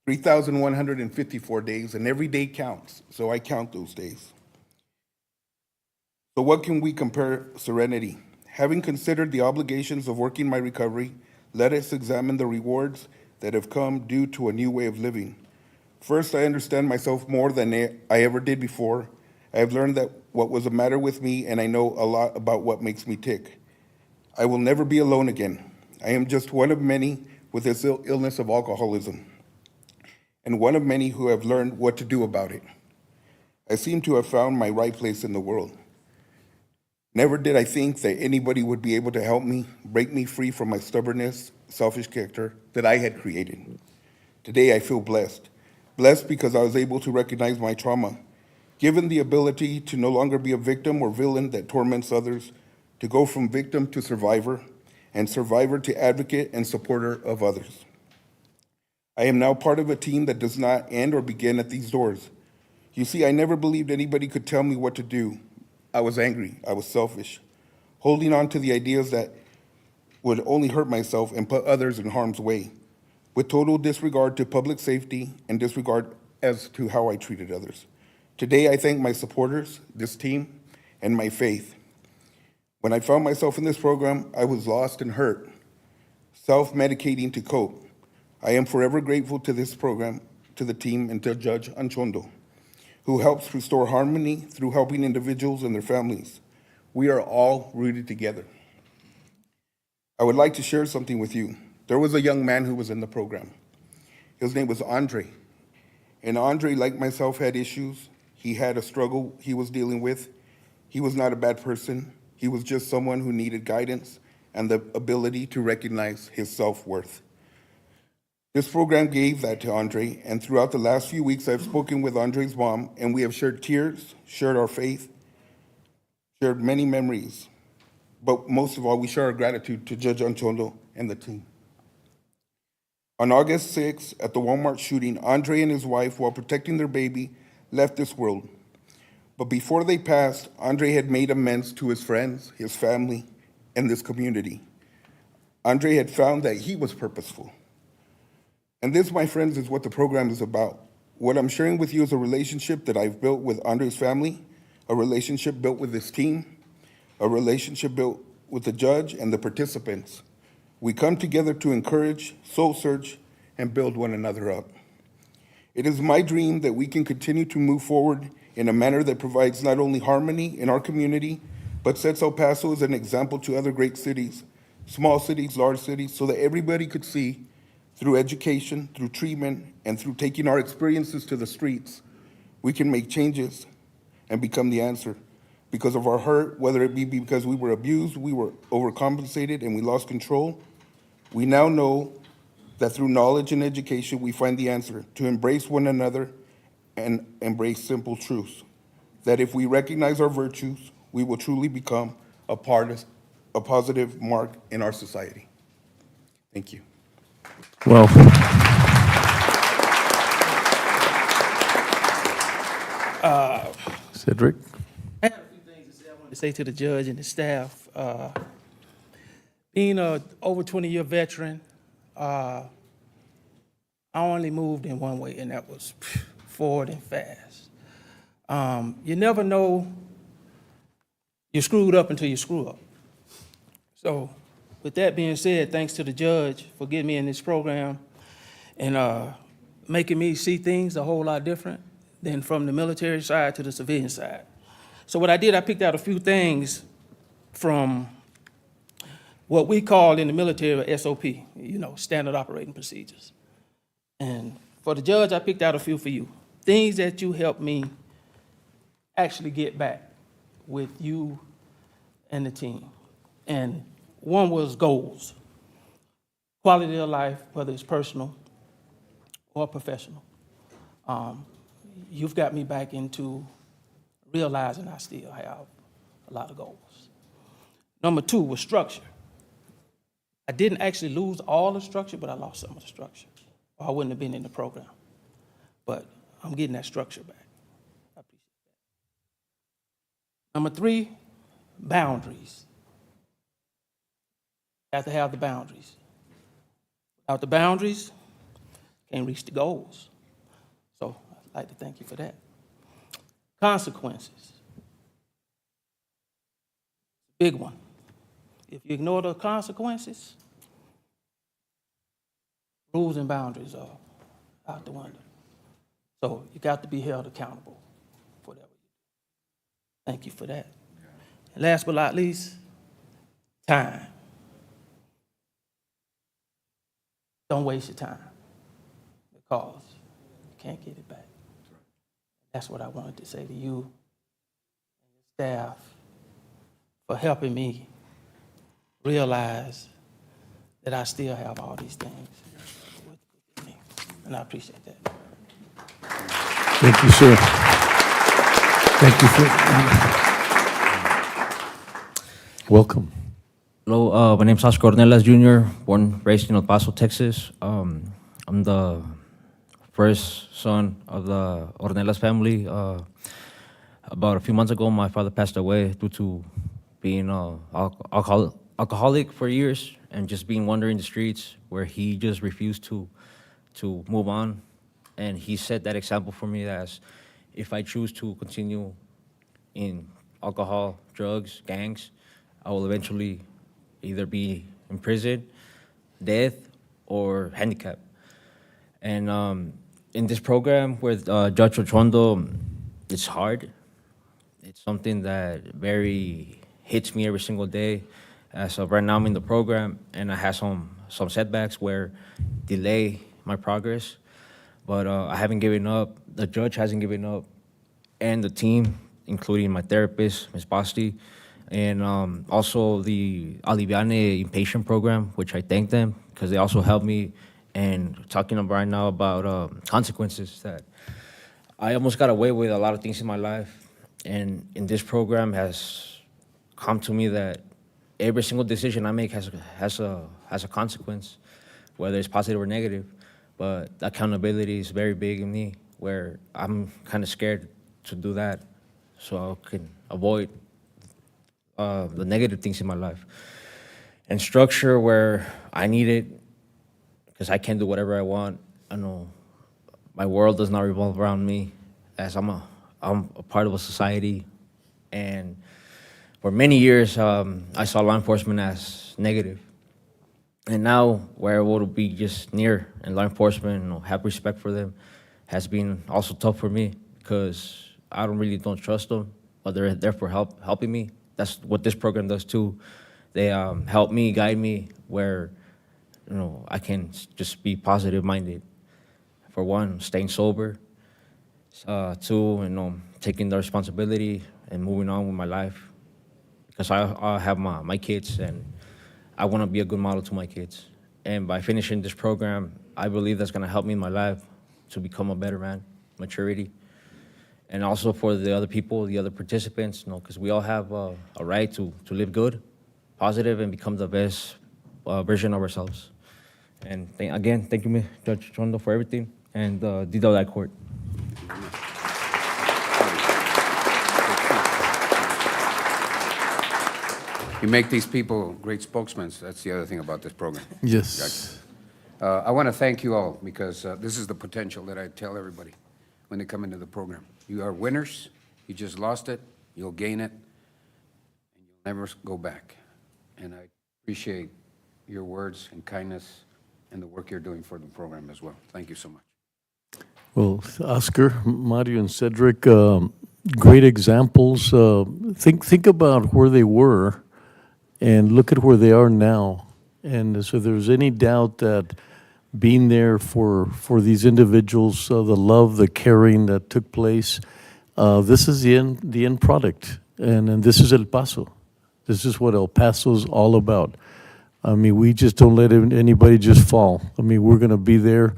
3,154 days, and every day counts, so I count those days. So what can we compare serenity? Having considered the obligations of working my recovery, let us examine the rewards that have come due to a new way of living. First, I understand myself more than I ever did before. I have learned that what was the matter with me, and I know a lot about what makes me tick. I will never be alone again. I am just one of many with this illness of alcoholism, and one of many who have learned what to do about it. I seem to have found my right place in the world. Never did I think that anybody would be able to help me, break me free from my stubbornness, selfish character that I had created. Today I feel blessed. Blessed because I was able to recognize my trauma, given the ability to no longer be a victim or villain that torments others, to go from victim to survivor, and survivor to advocate and supporter of others. I am now part of a team that does not end or begin at these doors. You see, I never believed anybody could tell me what to do. I was angry, I was selfish, holding on to the ideas that would only hurt myself and put others in harm's way, with total disregard to public safety and disregard as to how I treated others. Today, I thank my supporters, this team, and my faith. When I found myself in this program, I was lost and hurt, self-medicating to cope. I am forever grateful to this program, to the team, and to Judge Anchondo, who helps restore harmony through helping individuals and their families. We are all rooted together. I would like to share something with you. There was a young man who was in the program. His name was Andre. And Andre, like myself, had issues. He had a struggle he was dealing with. He was not a bad person. He was just someone who needed guidance and the ability to recognize his self-worth. This program gave that to Andre, and throughout the last few weeks, I've spoken with Andre's mom, and we have shared tears, shared our faith, shared many memories. But most of all, we share our gratitude to Judge Anchondo and the team. On August 6th, at the Walmart shooting, Andre and his wife, while protecting their baby, left this world. But before they passed, Andre had made amends to his friends, his family, and this community. Andre had found that he was purposeful. And this, my friends, is what the program is about. What I'm sharing with you is a relationship that I've built with Andre's family, a relationship built with this team, a relationship built with the judge and the participants. We come together to encourage, soul search, and build one another up. It is my dream that we can continue to move forward in a manner that provides not only harmony in our community, but sets El Paso as an example to other great cities, small cities, large cities, so that everybody could see through education, through treatment, and through taking our experiences to the streets, we can make changes and become the answer. Because of our hurt, whether it be because we were abused, we were overcompensated, and we lost control, we now know that through knowledge and education, we find the answer to embrace one another and embrace simple truths. That if we recognize our virtues, we will truly become a positive mark in our society. Thank you. Well, Cedric? I have a few things to say. I wanted to say to the judge and the staff. Being a over 20-year veteran, I only moved in one way, and that was forward and fast. You never know you're screwed up until you screw up. So with that being said, thanks to the judge for getting me in this program and making me see things a whole lot different than from the military side to the civilian side. So what I did, I picked out a few things from what we call in the military a SOP, standard operating procedures. And for the judge, I picked out a few for you. Things that you helped me actually get back with you and the team. And one was goals. Quality of life, whether it's personal or professional. You've got me back into realizing I still have a lot of goals. Number two was structure. I didn't actually lose all the structure, but I lost some of the structure, or I wouldn't have been in the program. But I'm getting that structure back. I appreciate that. Number three, boundaries. You have to have the boundaries. Without the boundaries, can't reach the goals. So I'd like to thank you for that. Consequences. Big one. If you ignore the consequences, rules and boundaries are out the window. So you got to be held accountable for that. Thank you for that. And last but not least, time. Don't waste your time because you can't get it back. That's what I wanted to say to you and your staff for helping me realize that I still have all these things with me, and I appreciate that. Thank you, sir. Thank you, sir. Welcome. Hello, my name's Oscar Ornelas Jr., born, raised in El Paso, Texas. I'm the first son of the Ornelas family. About a few months ago, my father passed away due to being alcoholic for years and just being wandering the streets where he just refused to move on. And he set that example for me as if I choose to continue in alcohol, drugs, gangs, I will eventually either be in prison, death, or handicapped. And in this program with Judge Ochondo, it's hard. It's something that very hits me every single day. As of right now, I'm in the program, and I have some setbacks where delay my progress. But I haven't given up. The judge hasn't given up, and the team, including my therapist, Ms. Basti, and also the Aliviane inpatient program, which I thank them because they also helped me. And talking right now about consequences, that I almost got away with a lot of things in my life, and in this program has come to me that every single decision I make has a consequence, whether it's positive or negative. But accountability is very big in me, where I'm kind of scared to do that, so I can avoid the negative things in my life. And structure, where I need it, because I can't do whatever I want. I know my world does not revolve around me, as I'm a part of a society. And for many years, I saw law enforcement as negative. And now, we're able to be just near in law enforcement, have respect for them, has been also tough for me, because I don't trust them, but they're there for helping me. That's what this program does too. They help me, guide me, where I can just be positive-minded. For one, staying sober. Two, taking the responsibility and moving on with my life. Because I have my kids, and I want to be a good model to my kids. And by finishing this program, I believe that's going to help me in my life to become a better man, maturity. And also for the other people, the other participants, because we all have a right to live good, positive, and become the best version of ourselves. And again, thank you, Judge Chondo, for everything, and DWI Court. You make these people great spokesmen. That's the other thing about this program. Yes. I want to thank you all because this is the potential that I tell everybody when they come into the program. You are winners. You just lost it. You'll gain it. And you'll never go back. And I appreciate your words and kindness and the work you're doing for the program as well. Thank you so much. Well, Oscar, Mario, and Cedric, great examples. Think about where they were and look at where they are now. And so if there's any doubt that being there for these individuals, the love, the caring that took place, this is the end product. And this is El Paso. This is what El Paso's all about. I mean, we just don't let anybody just fall. I mean, we're going to be there.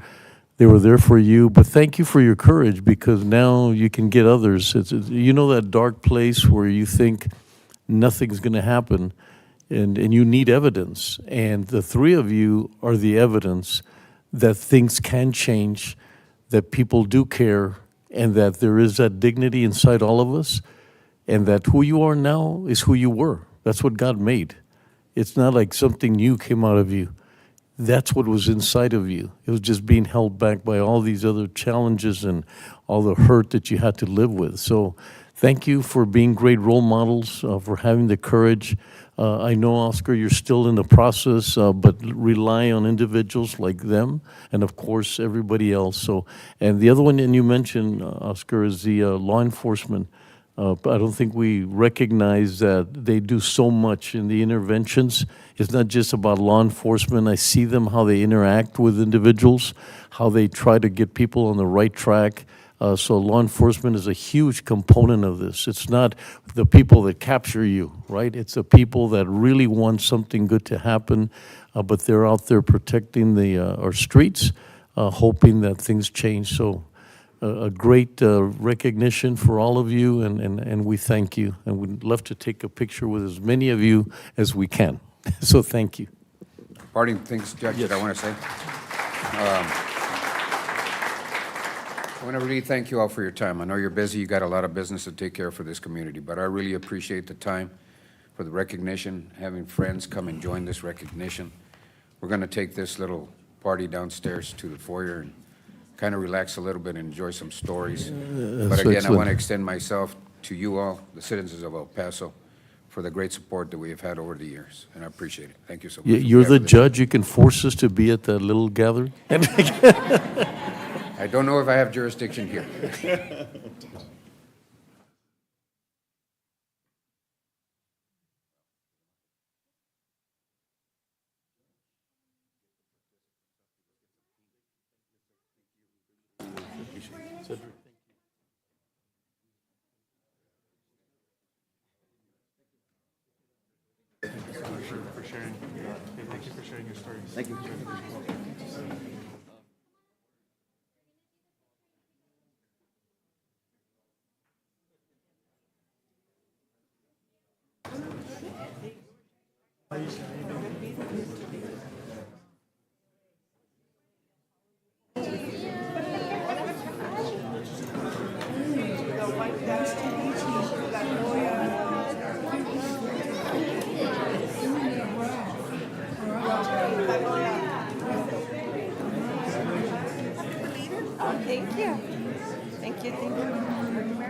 They were there for you, but thank you for your courage because now you can get others. You know that dark place where you think nothing's going to happen and you need evidence. And the three of you are the evidence that things can change, that people do care, and that there is that dignity inside all of us, and that who you are now is who you were. That's what God made. It's not like something new came out of you. That's what was inside of you. It was just being held back by all these other challenges and all the hurt that you had to live with. So thank you for being great role models, for having the courage. I know, Oscar, you're still in the process, but rely on individuals like them and, of course, everybody else. So, and the other one, and you mentioned, Oscar, is the law enforcement. I don't think we recognize that they do so much in the interventions. It's not just about law enforcement. I see them, how they interact with individuals, how they try to get people on the right track. So law enforcement is a huge component of this. It's not the people that capture you, right? It's the people that really want something good to happen, but they're out there protecting our streets, hoping that things change. So a great recognition for all of you, and we thank you. And we'd love to take a picture with as many of you as we can. So thank you. Parting things, Judge, that I want to say. I want to really thank you all for your time. I know you're busy. You got a lot of business to take care of for this community, but I really appreciate the time for the recognition, having friends come and join this recognition. We're going to take this little party downstairs to the foyer and kind of relax a little bit and enjoy some stories. But again, I want to extend myself to you all, the citizens of El Paso, for the great support that we have had over the years, and I appreciate it. Thank you so much. You're the judge. You can force us to be at that little gathering. I don't know if I have jurisdiction here. Thank you for sharing your stories. Thank you. Thank you. Thank you. Thank you.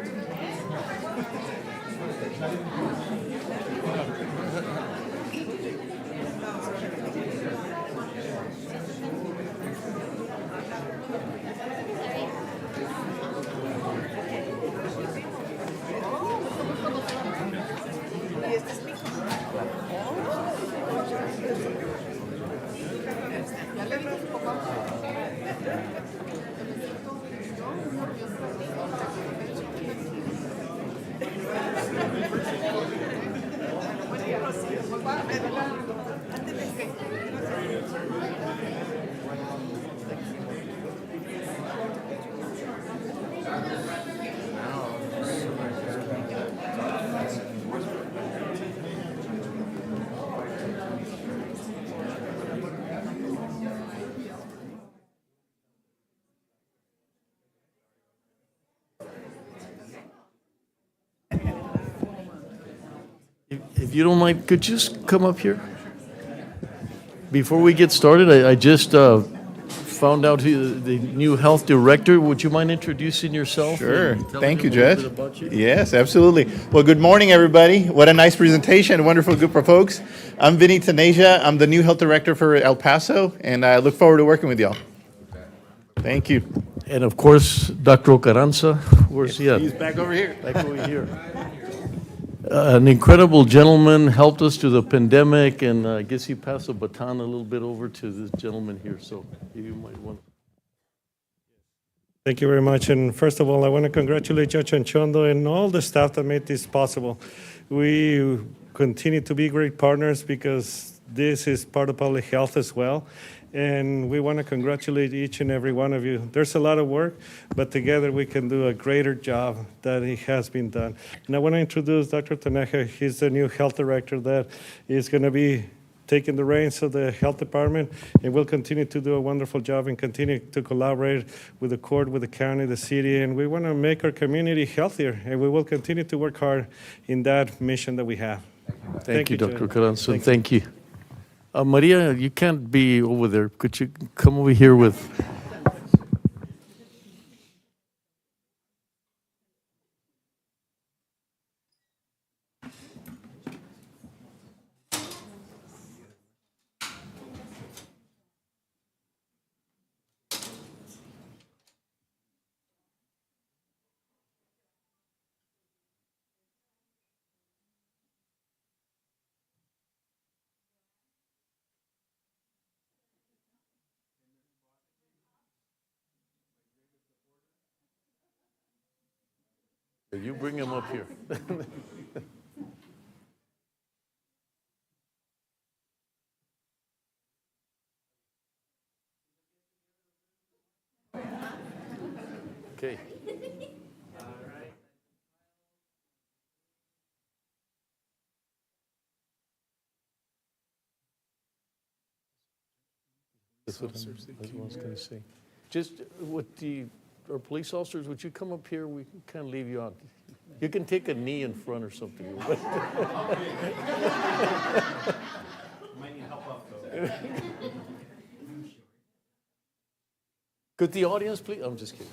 If you don't mind, could you just come up here? Before we get started, I just found out who the new health director. Would you mind introducing yourself? Sure. and telling Thank you, them a Judge. little bit about you? Yes, absolutely. Well, good morning, everybody. What a nice presentation. Wonderful group of folks. I'm Vinny Taneja. I'm the new health director for El Paso, and I look forward to working with y'all. Thank you. And of course, Dr. Ocaranza, where's he at? He's back over here. Back over here. An incredible gentleman, helped us through the pandemic, and I guess he passed the baton a little bit over to this gentleman here, so you might want. Thank you very much. And first of all, I want to congratulate Judge Anchondo and all the staff that made this possible. We continue to be great partners because this is part of public health as well. And we want to congratulate each and every one of you. There's a lot of work, but together we can do a greater job than it has been done. And I want to introduce Dr. Taneja. He's the new health director that is going to be taking the reins of the health department, and we'll continue to do a wonderful job and continue to collaborate with the court, with the county, the city, and we want to make our community healthier, and we will continue to work hard in that mission that we have. Thank you, Dr. Judge. Carranza. Thank you. Maria, you can't be over there. Could you come over here with? You bring him up here. Okay. That's what I was going to say. Just what our police officers, would you come up here? We can kind of leave you out. You can take a knee in front or something. Might need help up, though. Could the audience please? I'm just kidding.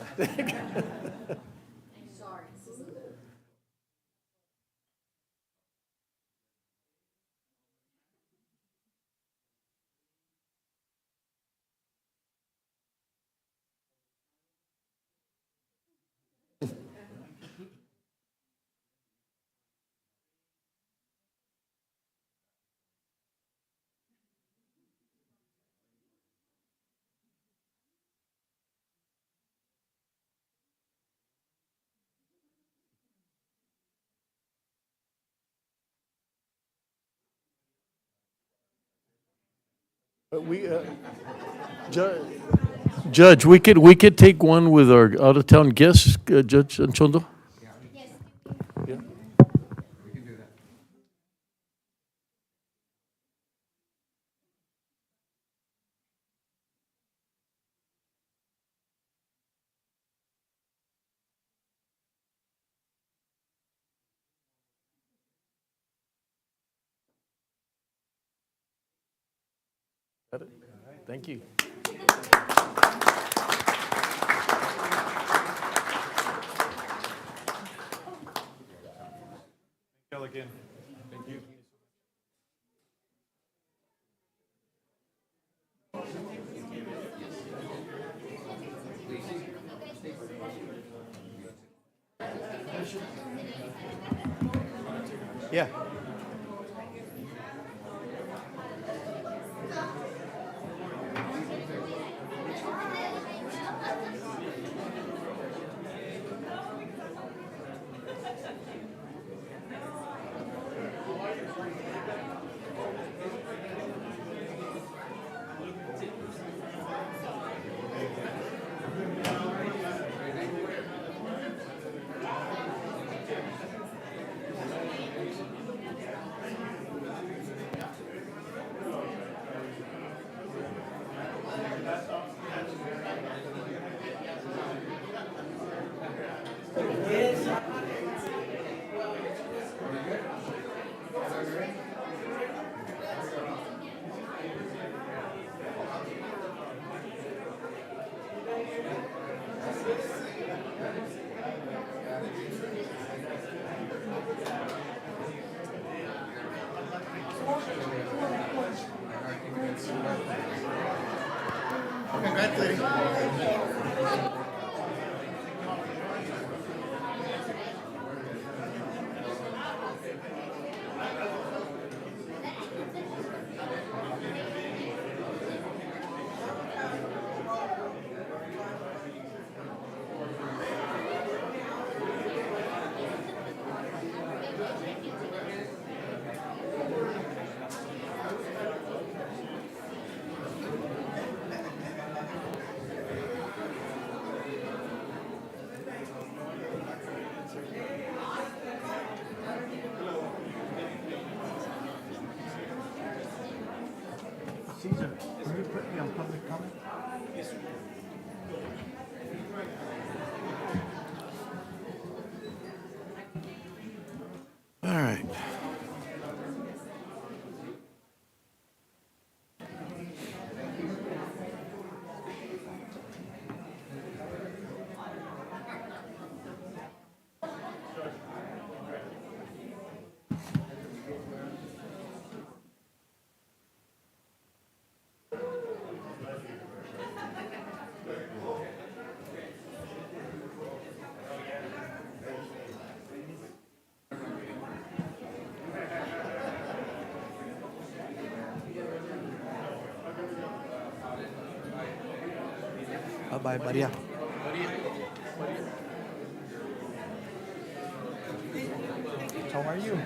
Judge, we could take one with our out-of-town guests, Judge Anchondo? Yes. Yeah. We can do that. Got it? Thank you. Again. Thank you. Yeah. Congrats, lady. Caesar, can you put me on public comment? All right. Bye-bye, Maria. How are you?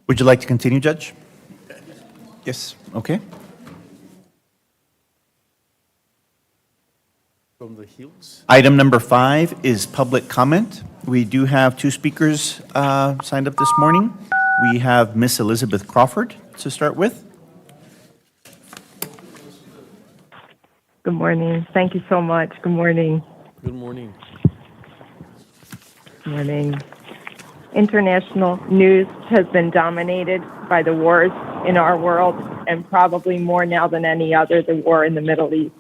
Would you like to continue, Judge? Yes, okay. From the heels. Item number 5 is public comment. We do have 2 speakers signed up this morning. We have Miss Elizabeth Crawford to start with. Good morning. Thank you so much. Good morning. Good morning. Good morning. International news has been dominated by the wars in our world, and probably more now than any other, the war in the Middle East.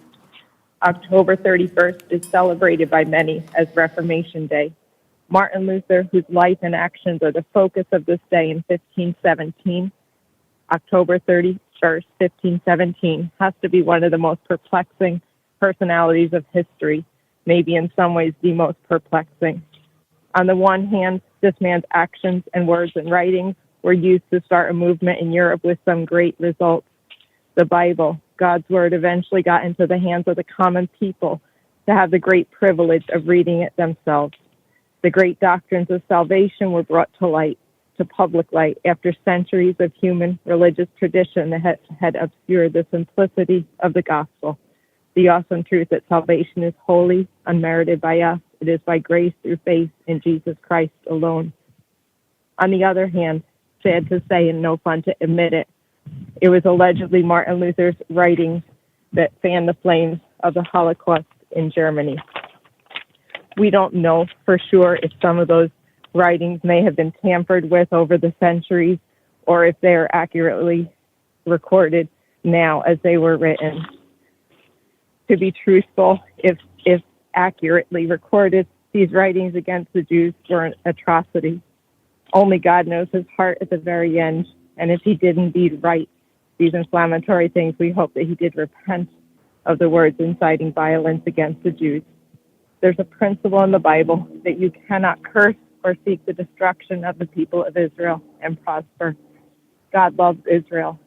October 31st is celebrated by many as Reformation Day. Martin Luther, whose life and actions are the focus of this day in 1517, October 31st, 1517, has to be one of the most perplexing personalities of history, maybe in some ways the most perplexing. On the one hand, this man's actions and words and writings were used to start a movement in Europe with some great results. The Bible, God's Word, eventually got into the hands of the common people to have the great privilege of reading it themselves. The great doctrines of salvation were brought to light, to public light, after centuries of human religious tradition that had obscured the simplicity of the gospel. The awesome truth that salvation is holy, unmerited by us. It is by grace through faith in Jesus Christ alone. On the other hand, sad to say and no fun to admit it, it was allegedly Martin Luther's writings that fanned the flames of the Holocaust in Germany. We don't know for sure if some of those writings may have been tampered with over the centuries or if they are accurately recorded now as they were written. To be truthful, if accurately recorded, these writings against the Jews were an atrocity. Only God knows his heart at the very end, and if he did indeed write these inflammatory things, we hope that he did repent of the words inciting violence against the Jews. There's a principle in the Bible that you cannot curse or seek the destruction of the people of Israel and prosper. God loves Israel.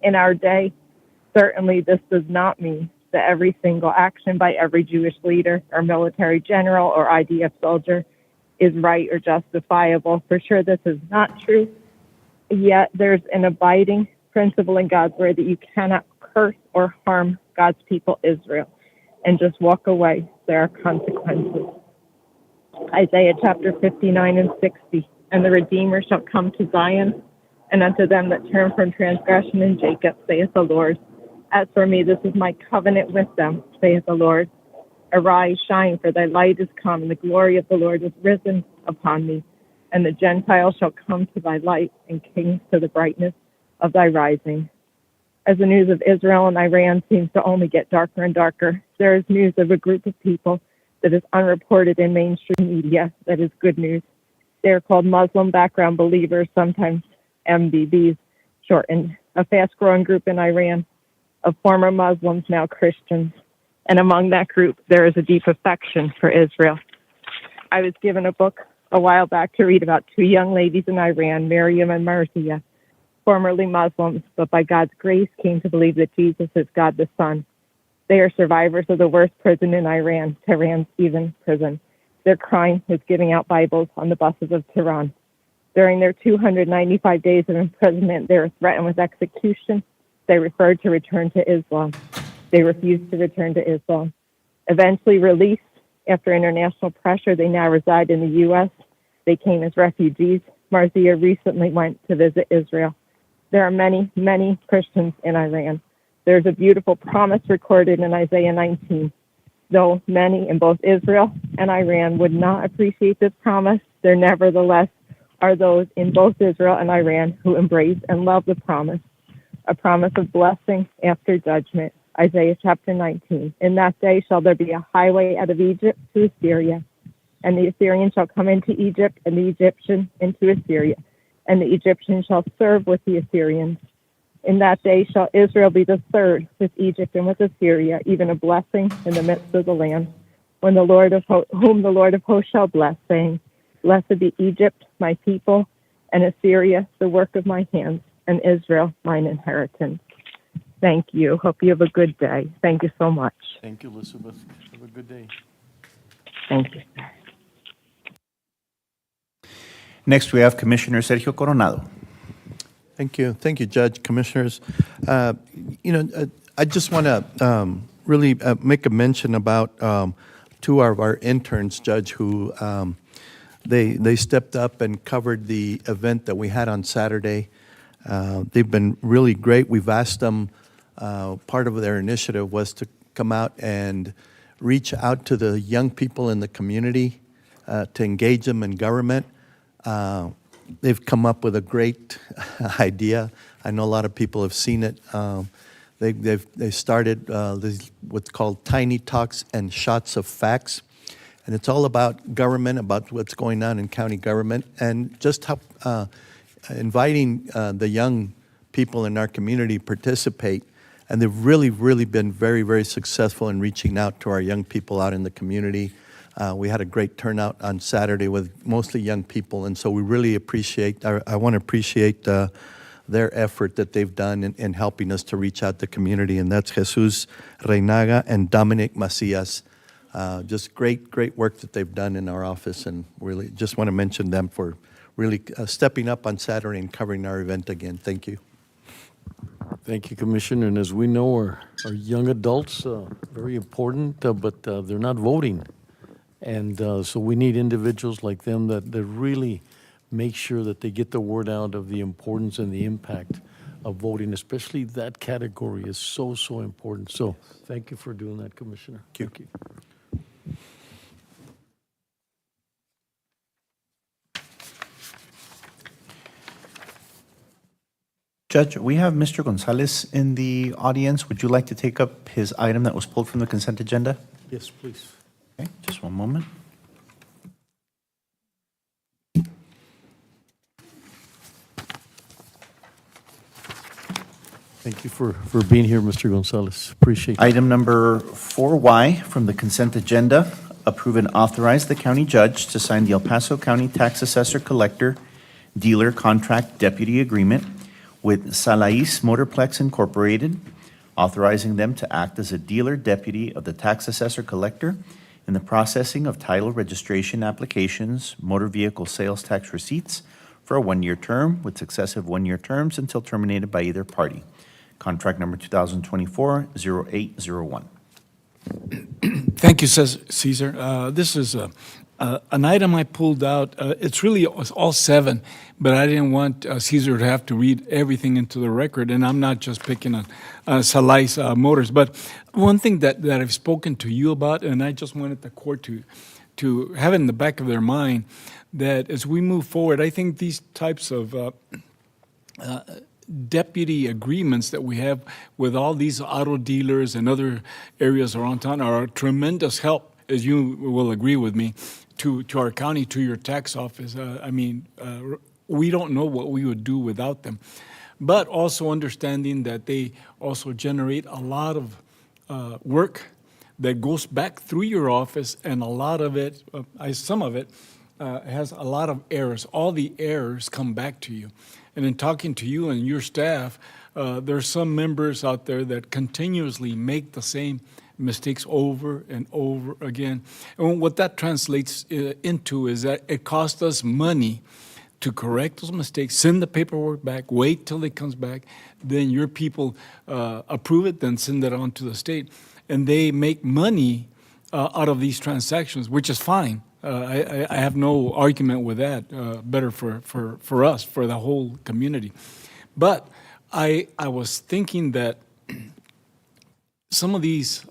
In our day, certainly this does not mean that every single action by every Jewish leader or military general or IDF soldier is right or justifiable. For sure, this is not true. Yet there's an abiding principle in God's word that you cannot curse or harm God's people, Israel, and just walk away. There are consequences. Isaiah chapter 59 and 60, and the Redeemer shall come to Zion, and unto them that turn from transgression in Jacob, saith the Lord. As for me, this is my covenant with them, saith the Lord. Arise, shine, for thy light is come, and the glory of the Lord is risen upon thee. And the Gentiles shall come to thy light, and kings to the brightness of thy rising. As the news of Israel and Iran seems to only get darker and darker, there is news of a group of people that is unreported in mainstream media that is good news. They are called Muslim background believers, sometimes MBBs shortened, a fast-growing group in Iran of former Muslims, now Christians. And among that group, there is a deep affection for Israel. I was given a book a while back to read about two young ladies in Iran, Miriam and Marziah, formerly Muslims, but by God's grace came to believe that Jesus is God the Son. They are survivors of the worst prison in Iran, Tehran's Evin prison. Their crime was giving out Bibles on the buses of Tehran. During their 295 days of imprisonment, they were threatened with execution. They referred to return to Islam. They refused to return to Islam. Eventually released after international pressure, they now reside in the U.S. They came as refugees. Marziah recently went to visit Israel. There are many, many Christians in Iran. There's a beautiful promise recorded in Isaiah 19. Though many in both Israel and Iran would not appreciate this promise, there nevertheless are those in both Israel and Iran who embrace and love the promise, a promise of blessing after judgment. Isaiah chapter 19. In that day shall there be a highway out of Egypt to Assyria, and the Assyrian shall come into Egypt, and the Egyptian into Assyria, and the Egyptian shall serve with the Assyrians. In that day shall Israel be the third with Egypt and with Assyria, even a blessing in the midst of the land, when the Lord of whom the Lord of hosts shall bless, saying, Blessed be Egypt, my people, and Assyria, the work of my hands, and Israel, mine inheritance. Thank you. Hope you have a good day. Thank you so much. Thank you, Elizabeth. Have a good day. Thank you. Next, we have Commissioner Sergio Coronado. Thank you. Thank you, Judge, Commissioners. I just want to really make a mention about two of our interns, Judge, who they stepped up and covered the event that we had on Saturday. They've been really great. We've asked them, part of their initiative was to come out and reach out to the young people in the community to engage them in government. They've come up with a great idea. I know a lot of people have seen it. They started what's called Tiny Talks and Shots of Facts. And it's all about government, about what's going on in county government, and just how inviting the young people in our community participate. And they've really, really been very, very successful in reaching out to our young people out in the community. We had a great turnout on Saturday with mostly young people, and so we really appreciate, I want to appreciate their effort that they've done in helping us to reach out the community, and that's Jesus Reynaga and Dominic Macias. Just great work that they've done in our office, and really just want to mention them for really stepping up on Saturday and covering our event again. Thank you. Thank you, Commissioner. And as we know, our young adults, very important, but they're not voting. And so we need individuals like them that really make sure that they get the word out of the importance and the impact of voting, especially that category is so important. So thank you for doing that, Commissioner. Thank you. Judge, we have Mr. Gonzalez in the audience. Would you like to take up his item that was pulled from the consent agenda? Yes, please. Okay, just one moment. Thank you for being here, Mr. Gonzalez. Appreciate it. Item number 4Y from the consent agenda, approve and authorize the county judge to sign the El Paso County Tax Assessor Collector Dealer Contract Deputy Agreement with Salais Motorplex Incorporated, authorizing them to act as a dealer deputy of the Tax Assessor Collector in the processing of title registration applications, motor vehicle sales tax receipts for a one-year term with successive one-year terms until terminated by either party. Contract number 2024-0801. Thank you, Cesar. This is an item I pulled out. It's really all seven, but I didn't want Cesar to have to read everything into the record, and I'm not just picking on Salais Motors. But one thing that I've spoken to you about, and I just wanted the court to have it in the back of their mind, that as we move forward, I think these types of deputy agreements that we have with all these auto dealers and other areas around town are a tremendous help, as you will agree with me, to our county, to your tax office. We don't know what we would do without them. But also understanding that they also generate a lot of work that goes back through your office, and a lot of it, some of it, has a lot of errors. All the errors come back to you. And in talking to you and your staff, there's some members out there that continuously make the same mistakes over and over again. And what that translates into is that it costs us money to correct those mistakes, send the paperwork back, wait till it comes back, then your people approve it, then send it on to the state. And they make money out of these transactions, which is fine. I have no argument with that. Better for us, for the whole community. But I was thinking that some of these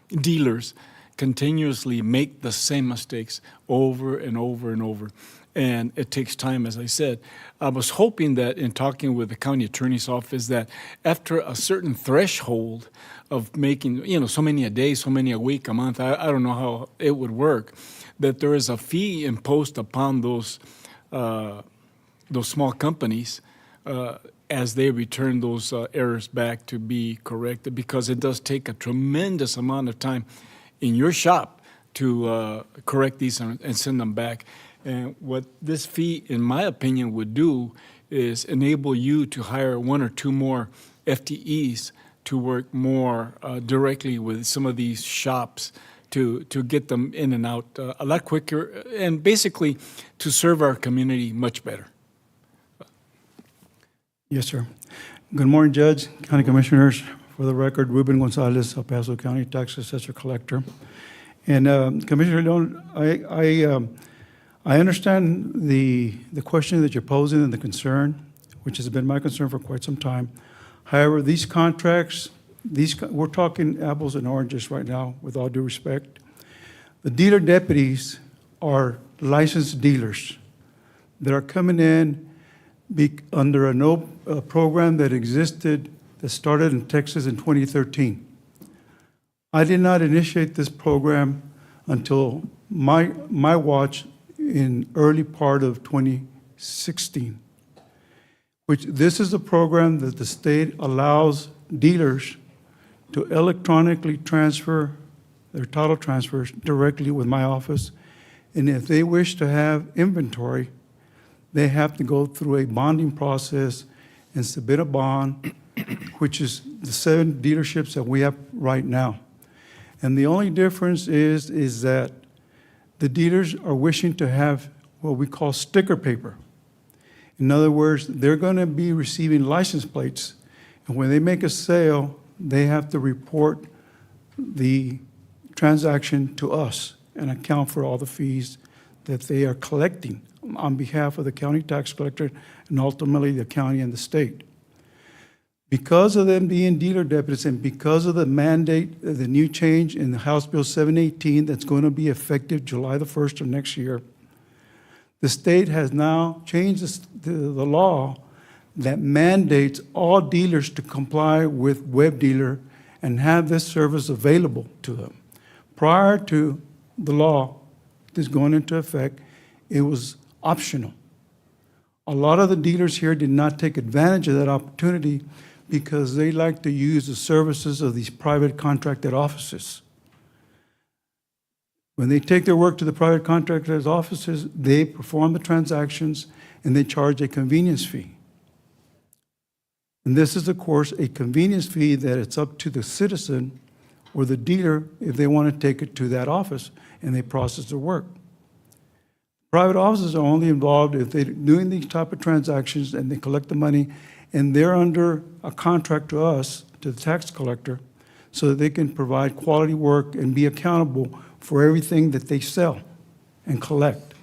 dealers continuously make the same mistakes over and over and over. And it takes time, as I said. I was hoping that in talking with the county attorney's office that after a certain threshold of making, so many a day, so many a week, a month, I don't know how it would work, that there is a fee imposed upon those small companies as they return those errors back to be corrected, because it does take a tremendous amount of time in your shop to correct these and send them back. And what this fee, in my opinion, would do is enable you to hire one or two more FTEs to work more directly with some of these shops to get them in and out a lot quicker, and basically to serve our community much better. Yes, sir. Good morning, Judge, County Commissioners. For the record, Ruben Gonzalez, El Paso County Tax Assessor Collector. And Commissioner Leon, I understand the question that you're posing and the concern, which has been my concern for quite some time. However, these contracts we're talking apples and oranges right now, with all due respect. The dealer deputies are licensed dealers that are coming in under a program that existed, that started in Texas in 2013. I did not initiate this program until my watch in early part of 2016, which this is a program that the state allows dealers to electronically transfer their title transfers directly with my office. And if they wish to have inventory, they have to go through a bonding process and submit a bond, which is the 7 dealerships that we have right now. And the only difference is that the dealers are wishing to have what we call sticker paper. In other words, they're going to be receiving license plates, and when they make a sale, they have to report the transaction to us and account for all the fees that they are collecting on behalf of the county tax collector and ultimately the county and the state. Because of them being dealer deputies and because of the mandate, the new change in the House Bill 718 that's going to be effective July the 1st of next year, the state has now changed the law that mandates all dealers to comply with web dealer and have this service available to them. Prior to the law that's going into effect, it was optional. A lot of the dealers here did not take advantage of that opportunity because they like to use the services of these private contracted offices. When they take their work to the private contractors' offices, they perform the transactions and they charge a convenience fee. And this is, of course, a convenience fee that it's up to the citizen or the dealer if they want to take it to that office and they process the work. Private offices are only involved if they're doing these type of transactions and they collect the money and they're under a contract to us, to the tax collector, so that they can provide quality work and be accountable for everything that they sell and collect.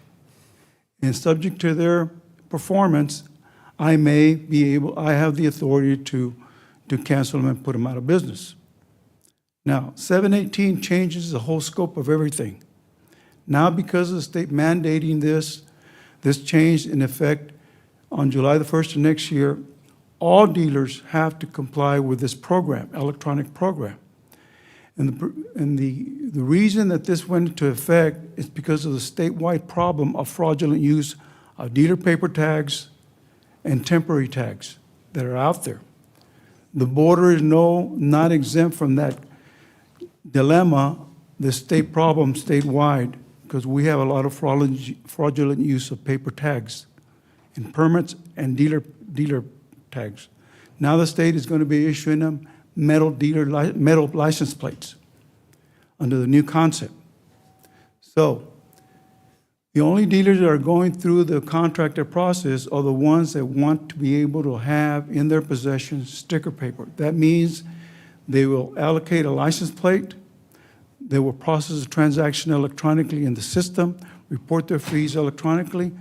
And subject to their performance, I have the authority to cancel them and put them out of business. Now, 718 changes the whole scope of everything. Now, because of the state mandating this change in effect on July the 1st of next year, all dealers have to comply with this program, electronic program. And the reason that this went into effect is because of the statewide problem of fraudulent use of dealer paper tags and temporary tags that are out there. The border is not exempt from that dilemma, the state problem statewide, because we have a lot of fraudulent use of paper tags and permits and dealer tags. Now the state is going to be issuing them metal license plates under the new concept. So the only dealers that are going through the contractor process are the ones that want to be able to have in their possession sticker paper. That means they will allocate a license plate, they will process the transaction electronically in the system, report their fees electronically.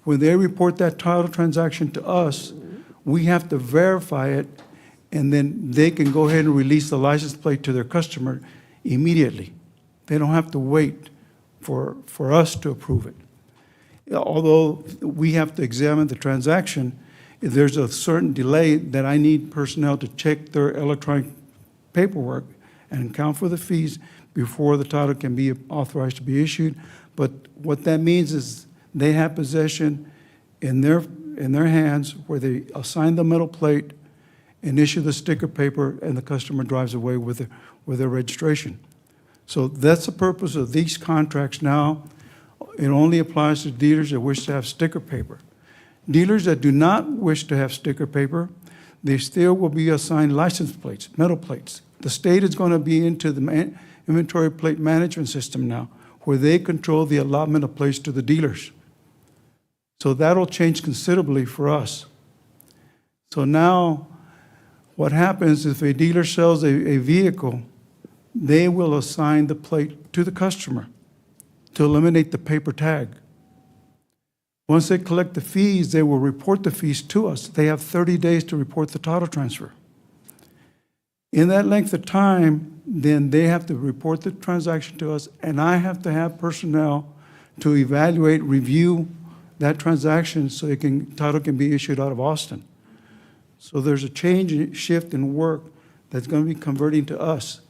When they report that title transaction to us, we have to verify it, and then they can go ahead and release the license plate to their customer immediately. They don't have to wait for us to approve it. Although we have to examine the transaction, if there's a certain delay that I need personnel to check their electronic paperwork and account for the fees before the title can be authorized to be issued. But what that means is they have possession in their hands where they assign the metal plate and issue the sticker paper, and the customer drives away with their registration. So that's the purpose of these contracts now. It only applies to dealers that wish to have sticker paper. Dealers that do not wish to have sticker paper, they still will be assigned license plates, metal plates. The state is going to be into the inventory plate management system now, where they control the allotment of plates to the dealers. So that'll change considerably for us. So now what happens if a dealer sells a vehicle, they will assign the plate to the customer to eliminate the paper tag. Once they collect the fees, they will report the fees to us. They have 30 days to report the title transfer. In that length of time, then they have to report the transaction to us, and I have to have personnel to evaluate, review that transaction so title can be issued out of Austin. So there's a shift in work that's going to be converting to us.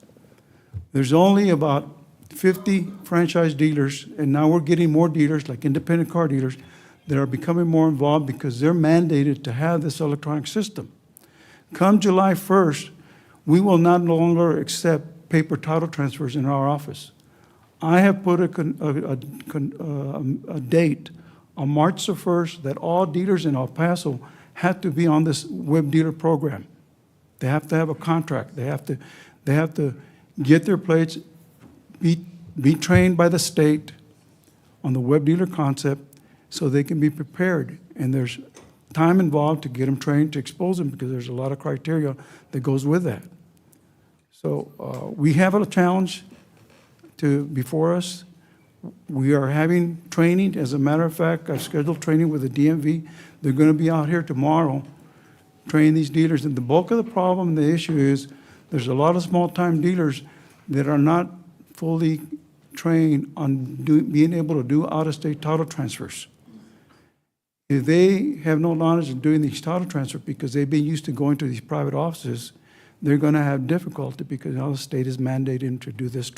There's only about 50 franchise dealers, and now we're getting more dealers, like independent car dealers, that are becoming more involved because they're mandated to have this electronic system. Come July 1st, we will no longer accept paper title transfers in our office. I have put a date on March the 1st that all dealers in El Paso have to be on this web dealer program. They have to have a contract. They have to get their plates, be trained by the state on the web dealer concept so they can be prepared. And there's time involved to get them trained, to expose them, because there's a lot of criteria that goes with that. So we have a challenge before us. We are having training. As a matter of fact, I've scheduled training with the DMV. They're going to be out here tomorrow training these dealers. And the bulk of the problem and the issue is there's a lot of small-time dealers that are not fully trained on being able to do out-of-state title transfers. If they have no knowledge of doing these title transfers because they've been used to going to these private offices, they're going to have difficulty because now the state is mandating to do this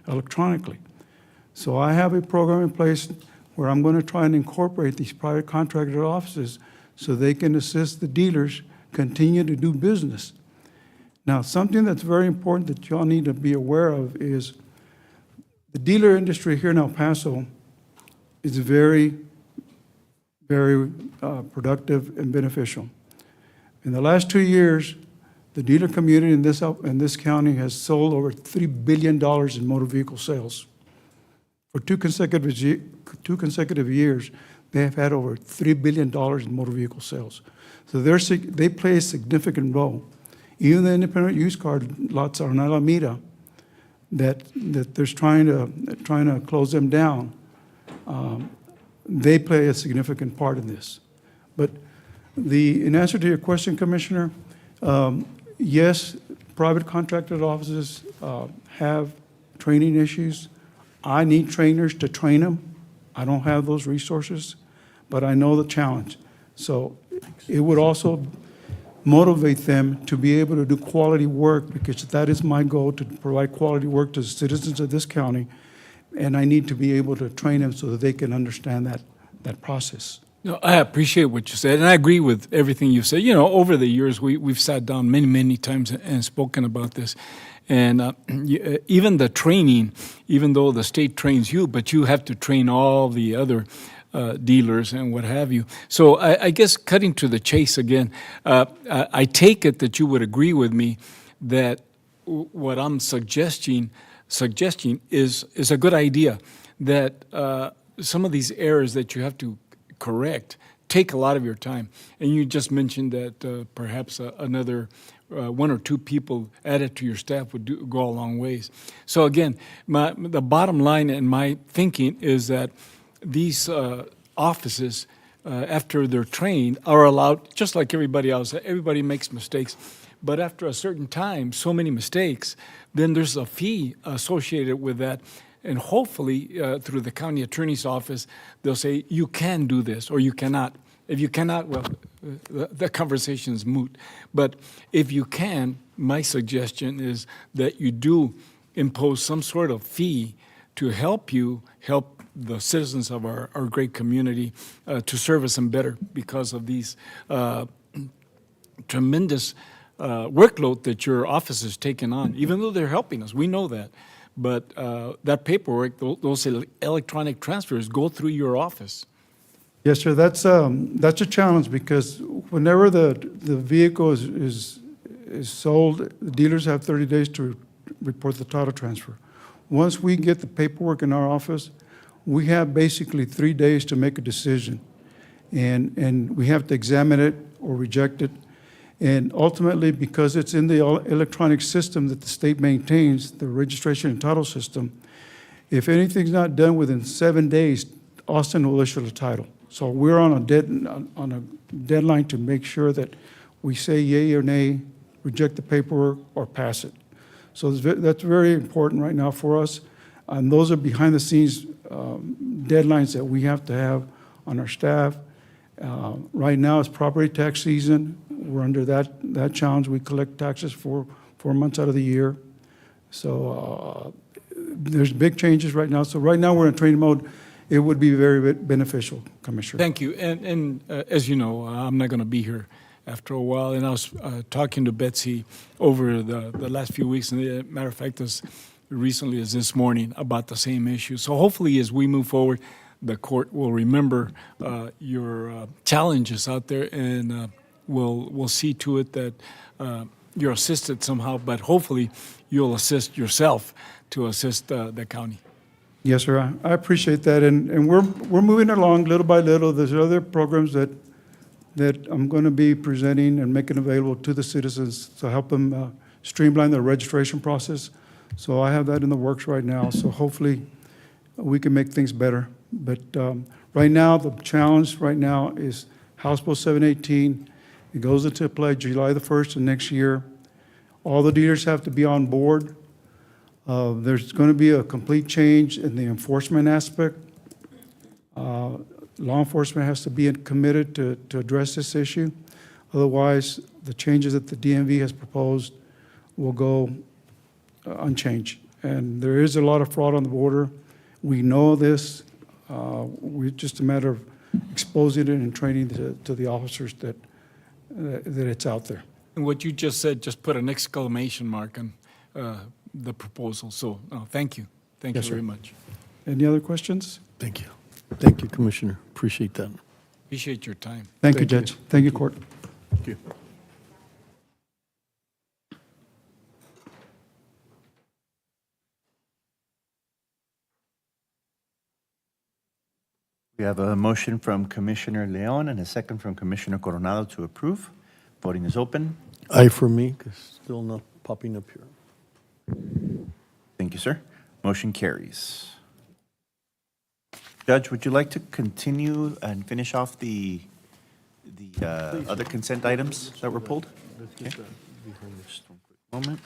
electronically. So I have a program in place where I'm going to try and incorporate these private contracted offices so they can assist the dealers continue to do business. Now, something that's very important that y'all need to be aware of is the dealer industry here in El Paso is very, very productive and beneficial. In the last 2 years, the dealer community in this county has sold over $3 billion in motor vehicle sales. For two consecutive years, they have had over $3 billion in motor vehicle sales. So they play a significant role. Even the independent used car lots on Alameda that there's trying to close them down, they play a significant part in this. But in answer to your question, Commissioner, yes, private contracted offices have training issues. I need trainers to train them. I don't have those resources, but I know the challenge. So it would also motivate them to be able to do quality work, because that is my goal, to provide quality work to the citizens of this county, and I need to be able to train them so that they can understand that process. No, I appreciate what you said, and I agree with everything you said. You know, over the years, we've sat down many, many times and spoken about this. And even the training, even though the state trains you, but you have to train all the other dealers and what have you. So I guess cutting to the chase again, I take it that you would agree with me that what I'm suggesting is a good idea, that some of these errors that you have to correct take a lot of your time. And you just mentioned that perhaps another one or two people added to your staff would go a long ways. So again, the bottom line in my thinking is that these offices, after they're trained, are allowed, just like everybody else, everybody makes mistakes, but after a certain time, so many mistakes, then there's a fee associated with that. And hopefully, through the county attorney's office, they'll say, you can do this, or you cannot. If you cannot, well, the conversation is moot. But if you can, my suggestion is that you do impose some sort of fee to help the citizens of our great community to service them better because of these tremendous workload that your office has taken on, even though they're helping us. We know that. But that paperwork, those electronic transfers go through your office. Yes, sir. That's a challenge, because whenever the vehicle is sold, the dealers have 30 days to report the title transfer. Once we get the paperwork in our office, we have basically 3 days to make a decision, and we have to examine it or reject it. And ultimately, because it's in the electronic system that the state maintains, the registration and title system, if anything's not done within 7 days, Austin will issue the title. So we're on a deadline to make sure that we say yay or nay reject the paperwork or pass it. So that's very important right now for us. And those are behind the scenes deadlines that we have to have on our staff. Right now, it's property tax season. We're under that challenge. We collect taxes for 4 months out of the year. So there's big changes right now. So right now, we're in training mode. It would be very beneficial, Commissioner. Thank you. And as you know, I'm not going to be here after a while. And I was talking to Betsy over the last few weeks, and as a matter of fact, as recently as this morning, about the same issue. So hopefully, as we move forward, the court will remember your challenges out there, and we'll see to it that you're assisted somehow. But hopefully, you'll assist yourself to assist the county. Yes, sir. I appreciate that, and we're moving along little by little. There's other programs that I'm going to be presenting and making available to the citizens to help them streamline their registration process. So I have that in the works right now. So hopefully we can make things better. But right now, the challenge right now is House Bill 718. It goes into play July the 1st of next year. All the dealers have to be on board. There's going to be a complete change in the enforcement aspect. Law enforcement has to be committed to address this issue. Otherwise, the changes that the DMV has proposed will go unchanged. And there is a lot of fraud on the border. We know this. We're just a matter of exposing it and training to the officers that it's out there. And what you just said, just put an exclamation mark on the proposal. So thank you. Thank Yes, you sir. very much. Any other questions? Thank you. Thank you, Commissioner. Appreciate that. Appreciate your time. Thank you, Judge. Thank you, Court. Thank you. We have a motion from Commissioner Leon and a second from Commissioner Coronado to approve. Voting is open. Aye for me, because still not popping up here. Thank you, sir. Motion carries. Judge, would you like to continue and finish off the other consent items that were pulled? Let's get that behind this one quick moment.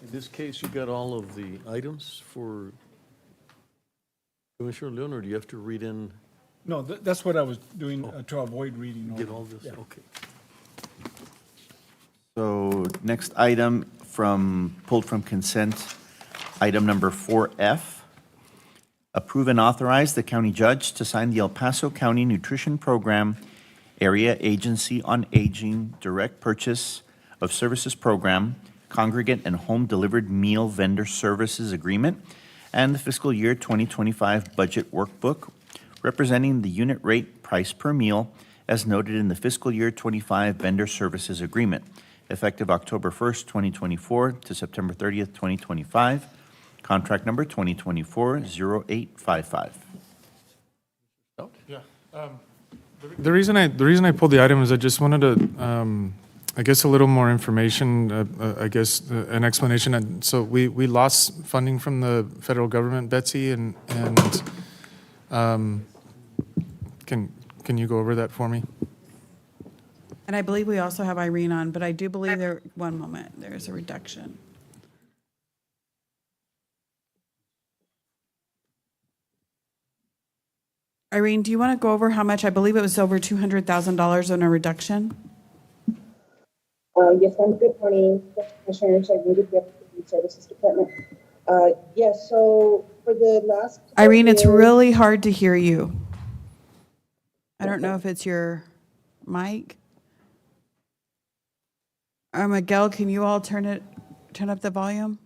In this case, you got all of the items for Commissioner Leon, or do you have to read in, No, that's what I was doing to avoid reading all get of all it. this? Yeah. Okay. So next item pulled from consent, item number 4F. Approve and authorize the county judge to sign the El Paso County Nutrition Program Area Agency on Aging Direct Purchase of Services Program, Congregate and Home Delivered Meal Vendor Services Agreement, and the fiscal year 2025 budget workbook, representing the unit rate price per meal as noted in the fiscal year 25 vendor services agreement, effective October 1st, 2024 to September 30th, 2025. Contract number 2024-0855. Yeah. The reason I pulled the item is I just wanted to, I guess, a little more information, an explanation. And so we lost funding from the federal government, Betsy, and can you go over that for me? And I believe we also have Irene on, but I do believe one moment, there's a reduction. Irene, do you want to go over how much? I believe it was over $200,000 on a reduction. Yes, ma'am. Good morning, Commissioners. I'm with the Human Services Department. Yes, so for the last... Irene, it's really hard to hear you. I don't know if it's your mic. Miguel, can you all turn up the volume?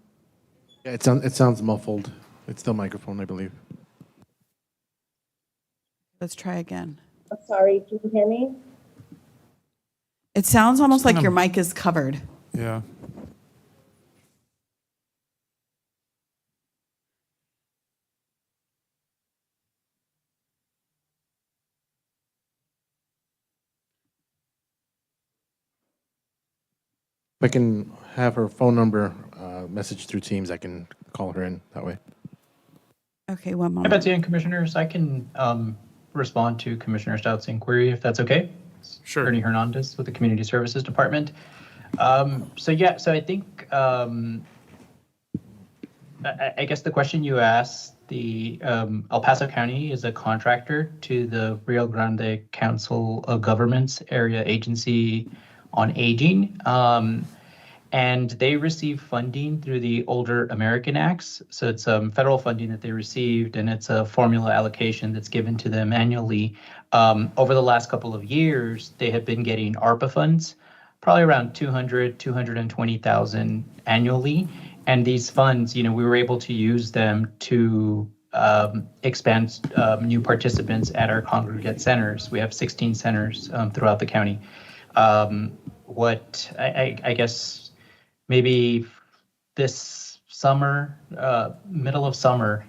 Yeah, it sounds muffled. It's the microphone, I believe. Let's try again. I'm sorry, can you hear me? It sounds almost like your mic is covered. Yeah. If I can have her phone number message through Teams, I can call her in that way. Okay, one Hi, moment. Betsy and Commissioners. I can respond to Commissioner Stout's inquiry if that's okay. Sure. Ernie Hernandez with the Community Services Department. So I think, I guess the question you asked, the El Paso County is a contractor to the Rio Grande Council of Governments Area Agency on Aging. And they receive funding through the Older American Acts. So it's federal funding that they received, and it's a formula allocation that's given to them annually. Over the last couple of years, they have been getting ARPA funds, probably around 220,000 annually. And these funds, we were able to use them to expand new participants at our congregate centers. We have 16 centers throughout the county. What I guess maybe this summer, middle of summer,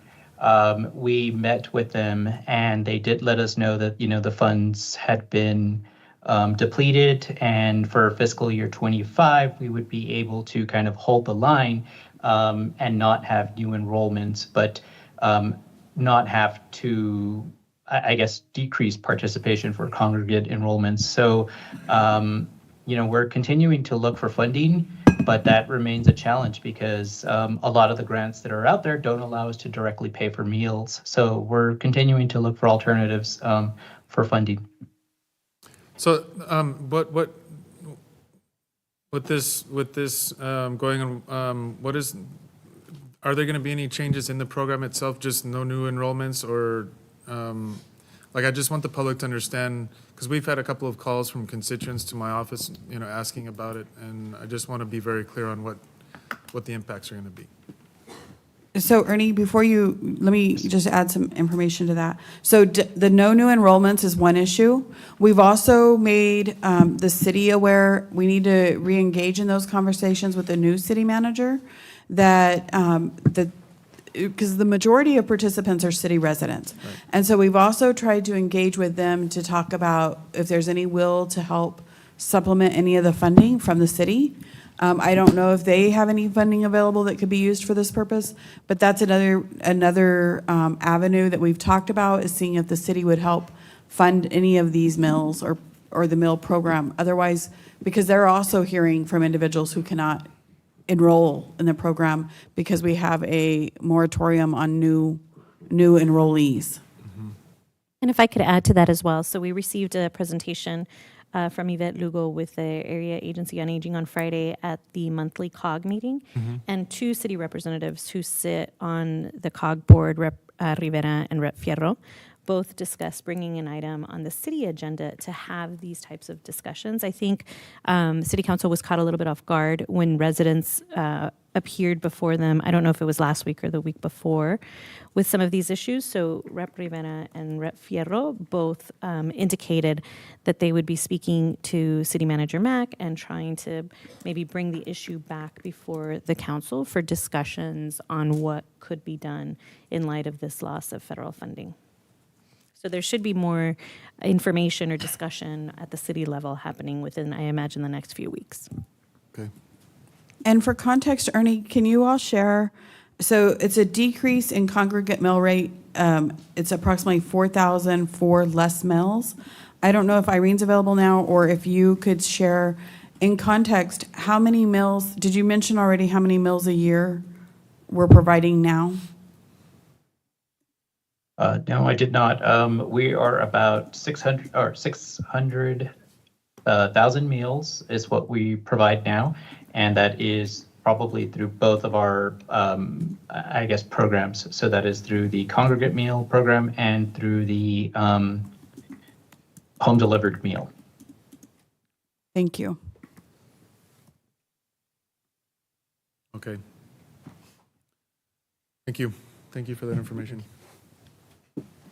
we met with them and they did let us know that, the funds had been depleted, and for fiscal year 25, we would be able to kind of hold the line and not have new enrollments, but not have to, I guess, decrease participation for congregate enrollments. So, we're continuing to look for funding, but that remains a challenge because a lot of the grants that are out there don't allow us to directly pay for meals. So we're continuing to look for alternatives for funding. So, with this going on, are there going to be any changes in the program itself? Just no new enrollments, or I just want the public to understand, because we've had a couple of calls from constituents to my office, asking about it, and I just want to be very clear on what the impacts are going to be. So Ernie, let me just add some information to that. So the no new enrollments is one issue. We've also made the city aware. We need to re-engage in those conversations with the new city manager, because the majority of participants are city residents. Right. And so we've also tried to engage with them to talk about if there's any will to help supplement any of the funding from the city. I don't know if they have any funding available that could be used for this purpose, but that's another avenue that we've talked about, is seeing if the city would help fund any of these meals or the meal program. Otherwise, because they're also hearing from individuals who cannot enroll in the program because we have a moratorium on new enrollees. And if I could add to that as well, so we received a presentation from Yvette Lugo with the Area Agency on Aging on Friday at the monthly COG meeting, and two city representatives who sit on the COG board, Rep. Rivera and Rep. Fierro, both discussed bringing an item on the city agenda to have these types of discussions. I think City Council was caught a little bit off guard when residents appeared before them. I don't know if it was last week or the week before with some of these issues. So Rep. Rivera and Rep. Fierro both indicated that they would be speaking to City Manager Mack and trying to maybe bring the issue back before the council for discussions on what could be done in light of this loss of federal funding. So there should be more information or discussion at the city level happening within, I imagine, the next few weeks. Okay. And for context, Ernie, can you all share, so it's a decrease in congregate mill rate. It's approximately 4,000 for less mills. I don't know if Irene's available now, or if you could share in context, how many mills, did you mention already how many mills a year we're providing now? No, I did not. We are about 600,000 meals is what we provide now, and that is probably through both of our, I guess, programs. So that is through the congregate meal program and through the home delivered meal. Thank you. Okay. Thank you. Thank you for that information.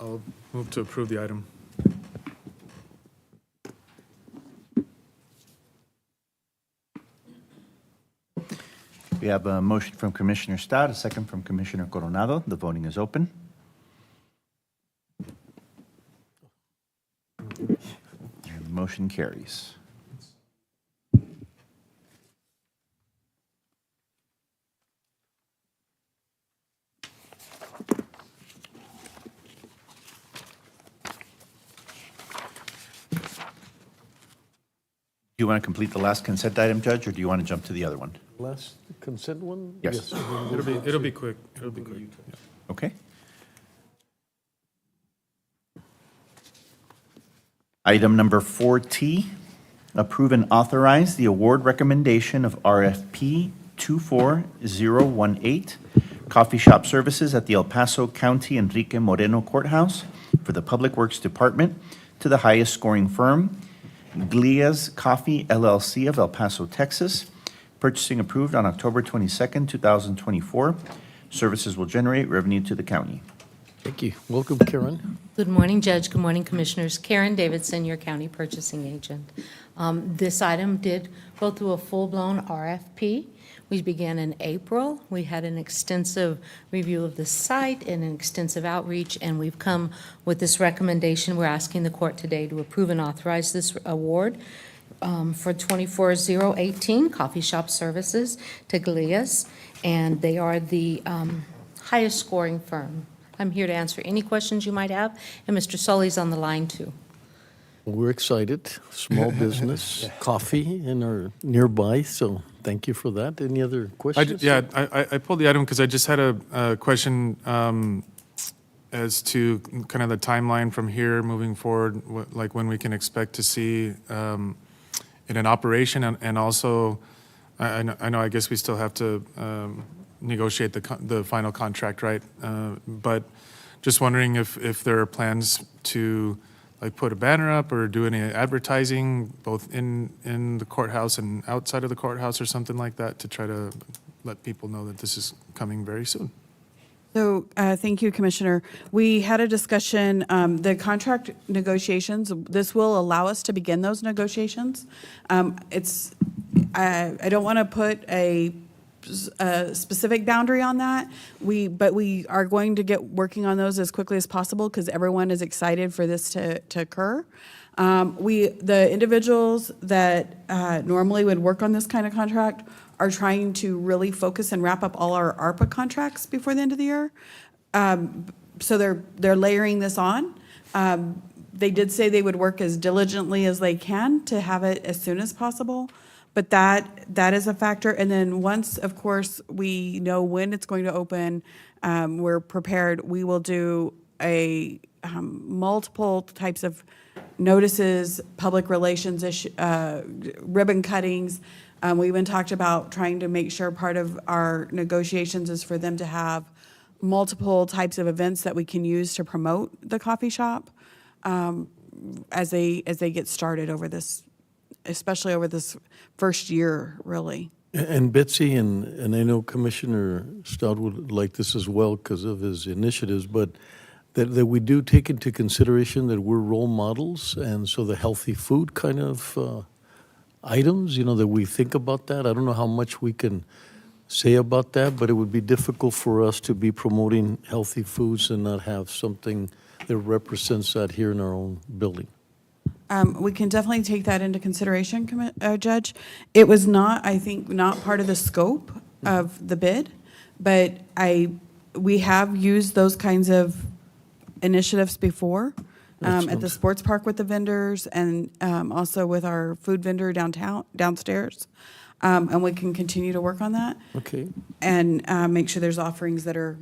I'll move to approve the item. We have a motion from Commissioner Stott, a second from Commissioner Coronado. The voting is open. And the motion carries. Do you want to complete the last consent item, Judge, or do you want to jump to the other one? Last consent one? Yes. It'll be quick. It'll be quick. Yeah. Okay. Item number 4T, approve and authorize the award recommendation of RFP 24018, coffee shop services at the El Paso County Enrique Moreno Courthouse for the Public Works Department to the highest scoring firm, Glia's Coffee LLC of El Paso, Texas. Purchasing approved on October 22nd, 2024. Services will generate revenue to the county. Thank you. Welcome, Karen. Good morning, Judge. Good morning, Commissioners. Karen Davidson, your county purchasing agent. This item did go through a full-blown RFP. We began in April. We had an extensive review of the site and an extensive outreach, and we've come with this recommendation. We're asking the court today to approve and authorize this award for 24018 coffee shop services to Glia's, and they are the highest scoring firm. I'm here to answer any questions you might have, and Mr. Sully's on the line too. We're excited. Small business, coffee in our nearby, so thank you for that. Any other questions? I pulled the item because I just had a question as to kind of the timeline from here moving forward, like when we can expect to see it in operation, and also, I know, I guess we still have to negotiate the final contract, right? But just wondering if there are plans to like put a banner up or do any advertising both in the courthouse and outside of the courthouse or something like that to try to let people know that this is coming very soon. So, thank you, Commissioner. We had a discussion, the contract negotiations, this will allow us to begin those negotiations. I don't want to put a specific boundary on that. But we are going to get working on those as quickly as possible because everyone is excited for this to occur. The individuals that normally would work on this kind of contract are trying to really focus and wrap up all our ARPA contracts before the end of the year. So they're layering this on. They did say they would work as diligently as they can to have it as soon as possible. But that is a factor. And then once, of course, we know when it's going to open, we're prepared. We will do multiple types of notices, public relations ribbon cuttings. We even talked about trying to make sure part of our negotiations is for them to have multiple types of events that we can use to promote the coffee shop as they get started over this, especially over this first year, really. And Betsy, and I know Commissioner Stout would like this as well because of his initiatives, but that we do take into consideration that we're role models, and so the healthy food kind of items, that we think about that. I don't know how much we can say about that, but it would be difficult for us to be promoting healthy foods and not have something that represents that here in our own building. We can definitely take that into consideration, Judge. It was not, I think, not part of the scope of the bid, but we have used those kinds of initiatives before at the sports park with the vendors and also with our food vendor downstairs. And we can continue to work on that. Okay. And make sure there's offerings that are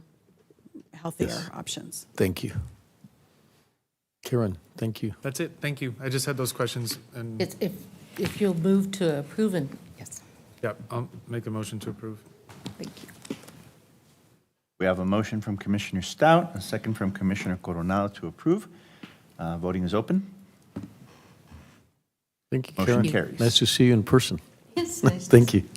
healthier options. Thank you. Karen, thank you. That's it. Thank you. I just had those questions. And If you'll move to approve and, yes. yeah, I'll make a motion to approve. Thank you. We have a motion from Commissioner Stout, a second from Commissioner Coronado to approve. Voting is open. Thank you, Motion Karen. carries. Nice to see you in person. Yes, nice to Thank see you.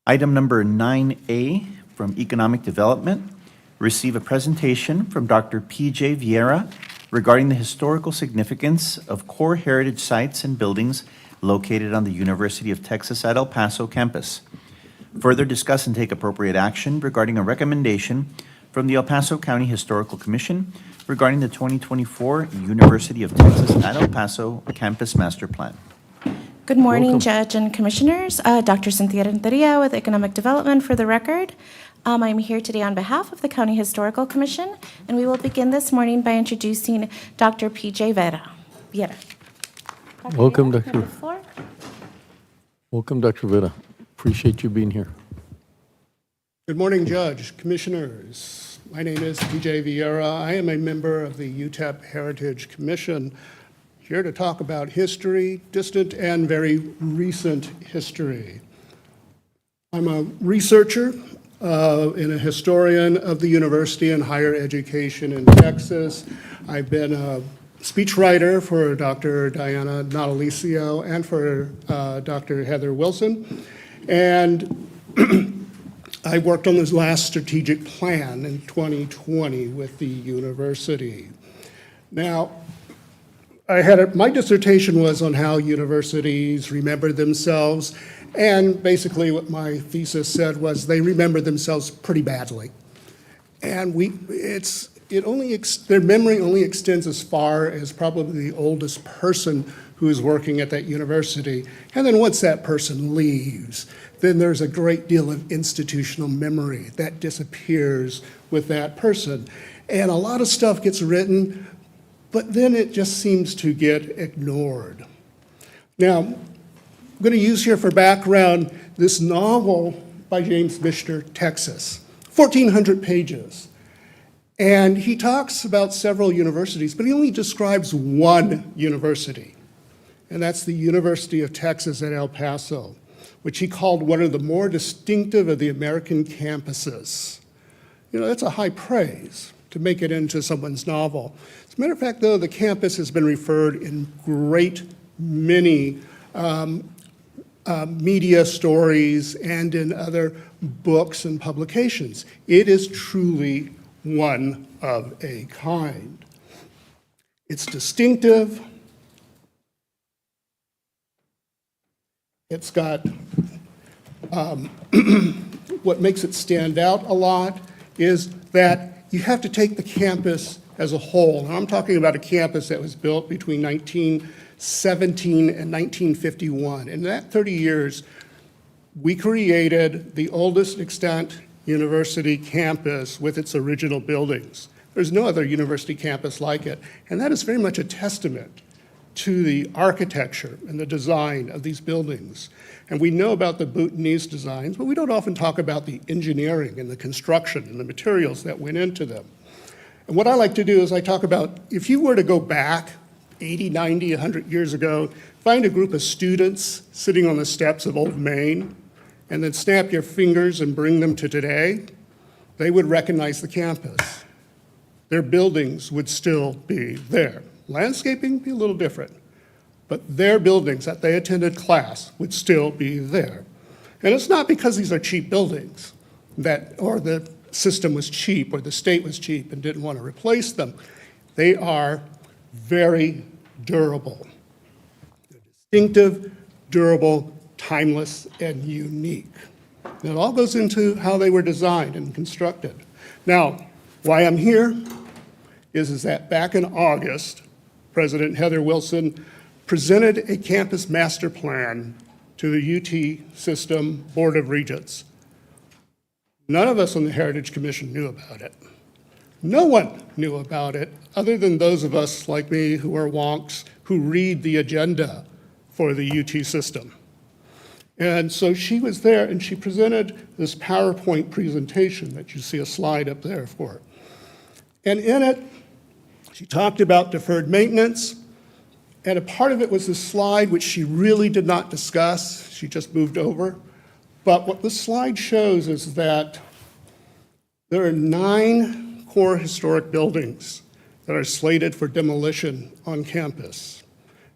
Item number 9A from Economic Development, receive a presentation from Dr. P.J. Vieira regarding the historical significance of core heritage sites and buildings located on the University of Texas at El Paso campus. Further discuss and take appropriate action regarding a recommendation from the El Paso County Historical Commission regarding the 2024 University of Texas at El Paso Campus Master Plan. Good morning, Welcome. Judge and Commissioners. Dr. Cynthia Renteria with Economic Development for the record. I'm here today on behalf of the County Historical Commission, and we will begin this morning by introducing Dr. P.J. Viera. Welcome, Viera, you have Dr. the floor. Welcome, Dr. Vera. Appreciate you being here. Good morning, Judge, Commissioners. My name is P.J. Vieira. I am a member of the UTEP Heritage Commission, here to talk about history, distant and very recent history. I'm a researcher and a historian of the university and higher education in Texas. I've been a speechwriter for Dr. Diana Natalicio and for Dr. Heather Wilson. And I worked on this last strategic plan in 2020 with the university. Now, my dissertation was on how universities remember themselves, and basically what my thesis said was they remember themselves pretty badly. And their memory only extends as far as probably the oldest person who is working at that university. And then once that person leaves, then there's a great deal of institutional memory that disappears with that person. And a lot of stuff gets written, but then it just seems to get ignored. Now, I'm going to use here for background this novel by James Michener, Texas, 1,400 pages. And he talks about several universities, but he only describes one university, and that's the University of Texas at El Paso, which he called one of the more distinctive of the American campuses. You know, that's a high praise to make it into someone's novel. As a matter of fact, though, the campus has been referred in great many media stories and in other books and publications. It is truly one of a kind. It's distinctive. It's got, what makes it stand out a lot is that you have to take the campus as a whole. And I'm talking about a campus that was built between 1917 and 1951. In that 30 years, we created the oldest extant university campus with its original buildings. There's no other university campus like it. And that is very much a testament to the architecture and the design of these buildings. And we know about the Bhutanese designs, but we don't often talk about the engineering and the construction and the materials that went into them. And what I like to do is I talk about, if you were to go back 80, 90, 100 years ago, find a group of students sitting on the steps of Old Main, and then snap your fingers and bring them to today, they would recognize the campus. Their buildings would still be there. Landscaping would be a little different, but their buildings that they attended class would still be there. And it's not because these are cheap buildings or the system was cheap or the state was cheap and didn't want to replace them. They are very durable. They're distinctive, durable, timeless, and unique. And it all goes into how they were designed and constructed. Now, why I'm here is that back in August, President Heather Wilson presented a campus master plan to the UT System Board of Regents. None of us on the Heritage Commission knew about it. No one knew about it other than those of us like me who are wonks who read the agenda for the UT system. And so she was there and she presented this PowerPoint presentation that you see a slide up there for. And in it, she talked about deferred maintenance, and a part of it was this slide which she really did not discuss. She just moved over. But what the slide shows is that there are 9 core historic buildings that are slated for demolition on campus.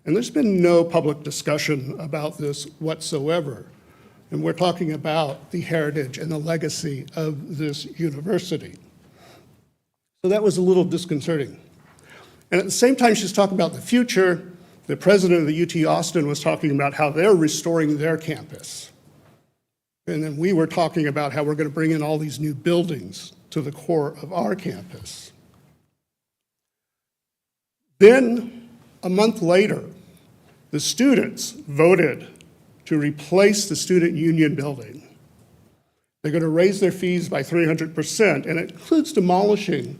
And there's been no public discussion about this whatsoever. And we're talking about the heritage and the legacy of this university. So that was a little disconcerting. And at the same time she's talking about the future, the president of the UT Austin was talking about how they're restoring their campus. And then we were talking about how we're going to bring in all these new buildings to the core of our campus. Then, a month later, the students voted to replace the student union building. They're going to raise their fees by 300%, and it includes demolishing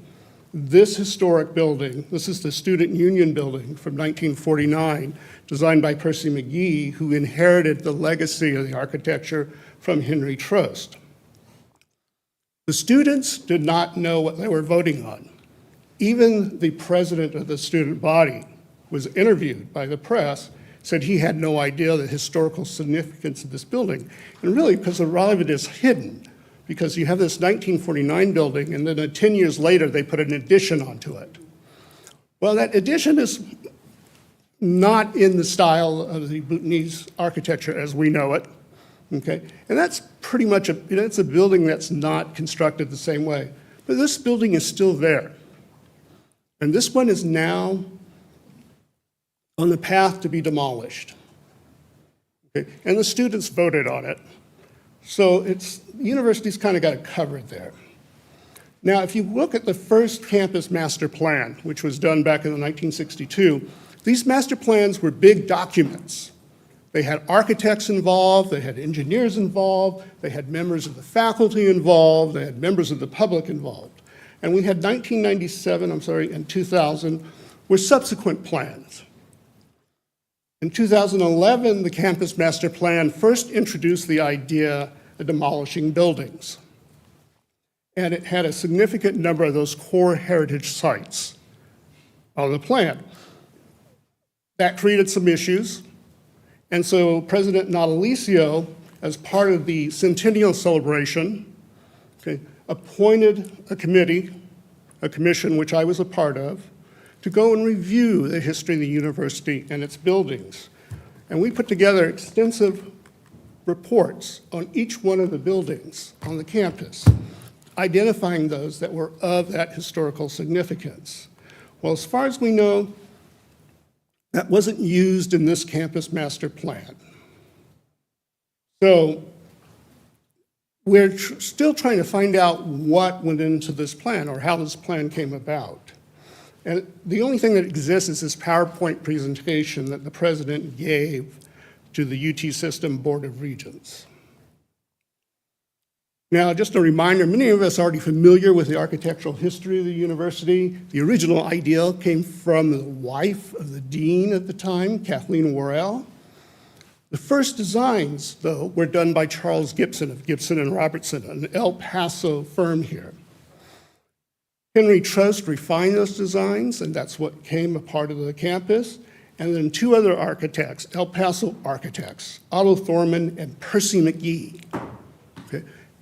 this historic building. This is the student union building from 1949, designed by Percy McGee, who inherited the legacy of the architecture from Henry Trust. The students did not know what they were voting on. Even the president of the student body was interviewed by the press, said he had no idea the historical significance of this building. And really, because a lot of it is hidden, because you have this 1949 building, and then 10 years later, they put an addition onto it. Well, that addition is not in the style of the Bhutanese architecture as we know it, okay? And that's pretty much it's a building that's not constructed the same way. But this building is still there. And this one is now on the path to be demolished. Okay? And the students voted on it. So the university's kind of got it covered there. Now, if you look at the first campus master plan, which was done back in 1962, these master plans were big documents. They had architects involved, they had engineers involved, they had members of the faculty involved, they had members of the public involved. And we had 1997, and 2000 were subsequent plans. In 2011, the campus master plan first introduced the idea of demolishing buildings. And it had a significant number of those core heritage sites on the plan. That created some issues. And so President Alicia, as part of the centennial celebration, appointed a commission, which I was a part of, to go and review the history of the university and its buildings. And we put together extensive reports on each one of the buildings on the campus, identifying those that were of that historical significance. Well, as far as we know, that wasn't used in this campus master plan. So we're still trying to find out what went into this plan or how this plan came about. And the only thing that exists is this PowerPoint presentation that the president gave to the UT System Board of Regents. Now, just a reminder, many of us are already familiar with the architectural history of the university. The original idea came from the wife of the dean at the time, Kathleen Worrell. The first designs, though, were done by Charles Gibson of Gibson and Robertson, an El Paso firm here. Henry Trust refined those designs, and that's what came a part of the campus. And then two other architects, El Paso architects, Otto Thorman and Percy McGee,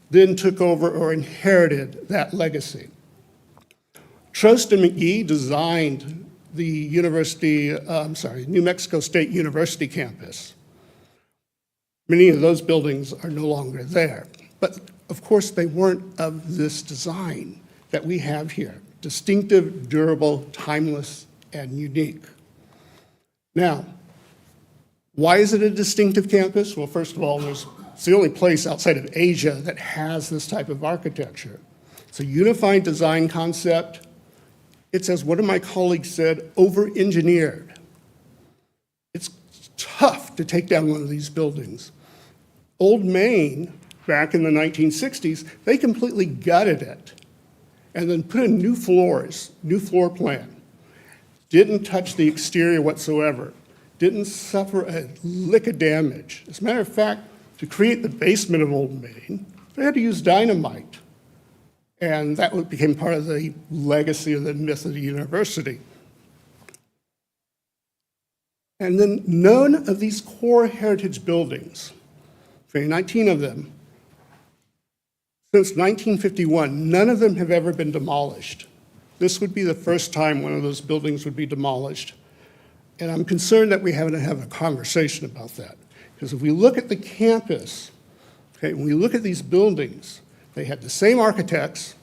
then took over or inherited that legacy. Trust and McGee designed the New Mexico State University campus. Many of those buildings are no longer there. But of course, they weren't of this design that we have here. Distinctive, durable, timeless, and unique. Now, why is it a distinctive campus? Well, first of all, it's the only place outside of Asia that has this type of architecture. It's a unified design concept. It's, as one of my colleagues said, over-engineered. It's tough to take down one of these buildings. Old Main, back in the 1960s, they completely gutted it and then put in new floors, new floor plan. Didn't touch the exterior whatsoever. Didn't suffer a lick of damage. As a matter of fact, to create the basement of Old Main, they had to use dynamite. And that became part of the legacy of the myth of the university. And then none of these core heritage buildings, 19 of them, since 1951, none of them have ever been demolished. This would be the first time one of those buildings would be demolished. And I'm concerned that we haven't had a conversation about that. Because if we look at the campus, when we look at these buildings, they had the same architects,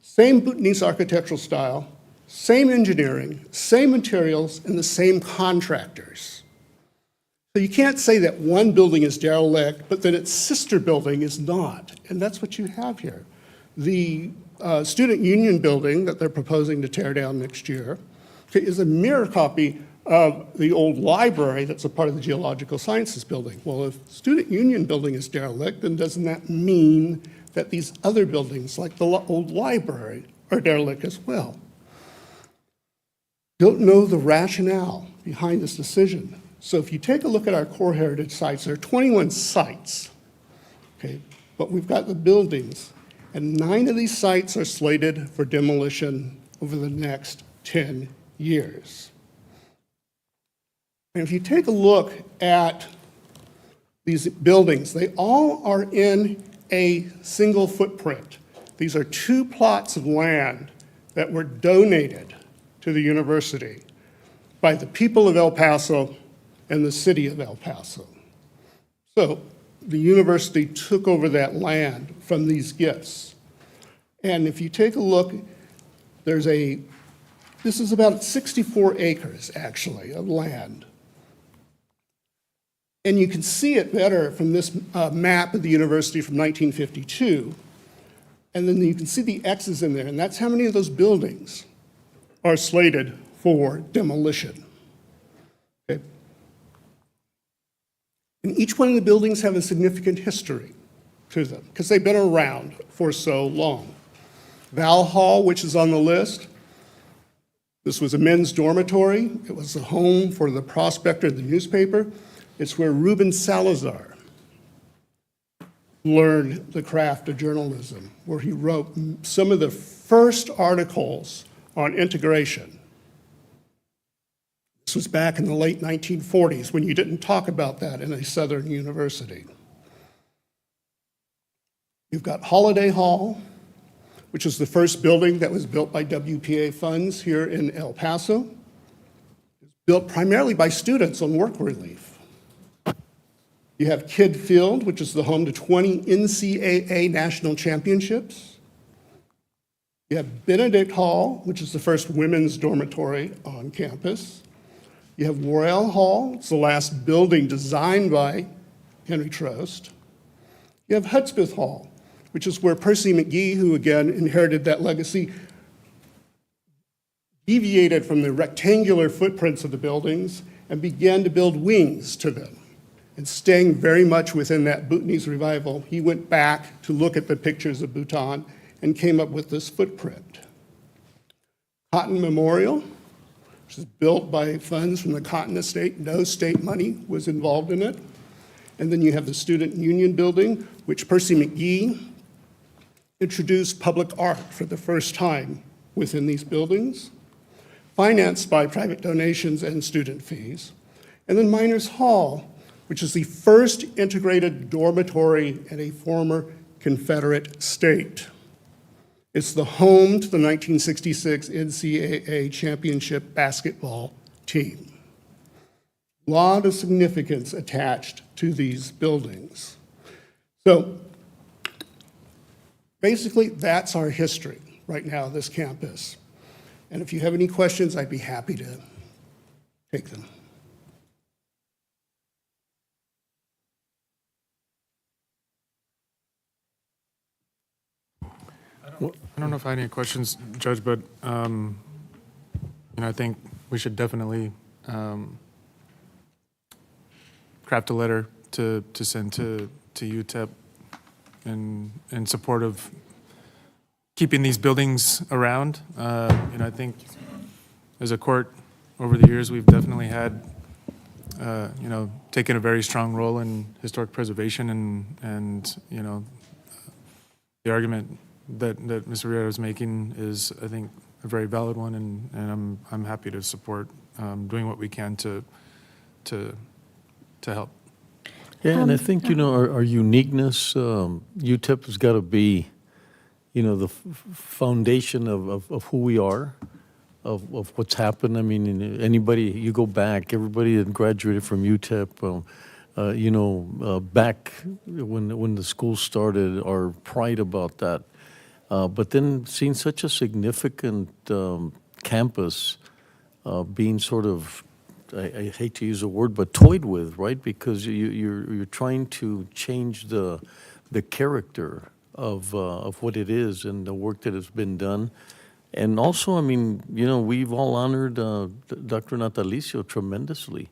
same Bhutanese architectural style, same engineering, same materials, and the same contractors. So you can't say that one building is derelict, but that its sister building is not. And that's what you have here. The student union building that they're proposing to tear down next year is a mirror copy of the old library that's a part of the Geological Sciences building. Well, if Student Union building is derelict, then doesn't that mean that these other buildings, like the old library, are derelict as well? Don't know the rationale behind this decision. So if you take a look at our core heritage sites, there are 21 sites, okay? But we've got the buildings, and 9 of these sites are slated for demolition over the next 10 years. And if you take a look at these buildings, they all are in a single footprint. These are 2 plots of land that were donated to the university by the people of El Paso and the city of El Paso. So the university took over that land from these gifts. And if you take a look, this is about 64 acres, actually, of land. And you can see it better from this map of the university from 1952. And then you can see the X's in there, and that's how many of those buildings are slated for demolition. Okay? And each one of the buildings have a significant history to them, because they've been around for so long. Val Hall, which is on the list, this was a men's dormitory. It was a home for the Prospector, the newspaper. It's where Ruben Salazar learned the craft of journalism, where he wrote some of the first articles on integration. This was back in the late 1940s when you didn't talk about that in a Southern university. You've got Holiday Hall, which is the first building that was built by WPA funds here in El Paso. It was built primarily by students on work relief. You have Kidd Field, which is the home to 20 NCAA national championships. You have Benedict Hall, which is the first women's dormitory on campus. You have Worrell Hall, it's the last building designed by Henry Trost. You have Hudspeth Hall, which is where Percy McGee, who again inherited that legacy, deviated from the rectangular footprints of the buildings and began to build wings to them. And staying very much within that Bhutanese revival, he went back to look at the pictures of Bhutan and came up with this footprint. Cotton Memorial, which is built by funds from the Cotton Estate. No state money was involved in it. And then you have the Student Union building, which Percy McGee introduced public art for the first time within these buildings, financed by private donations and student fees. And then Miners Hall, which is the first integrated dormitory in a former Confederate state. It's the home to the 1966 NCAA championship basketball team. A lot of significance attached to these buildings. So basically, that's our history right now, this campus. And if you have any questions, I'd be happy to take them. I don't know if I have any questions, Judge, but I think we should definitely craft a letter to send to UTEP in support of keeping these buildings around. I think as a court over the years, we've definitely had taken a very strong role in historic preservation, and the argument that Mr. Rivera is making is, I think, a very valid one, and I'm happy to support doing what we can to help. Yeah, and I think, our uniqueness, UTEP has got to be, the foundation of who we are, of what's happened. I mean, anybody, you go back, everybody that graduated from UTEP, back when the school started, our pride about that. But then seeing such a significant campus being sort of, I hate to use a word, but toyed with, right? Because you're trying to change the character of what it is and the work that has been done. And also, I mean, you know, we've all honored Dr. Natalicio tremendously.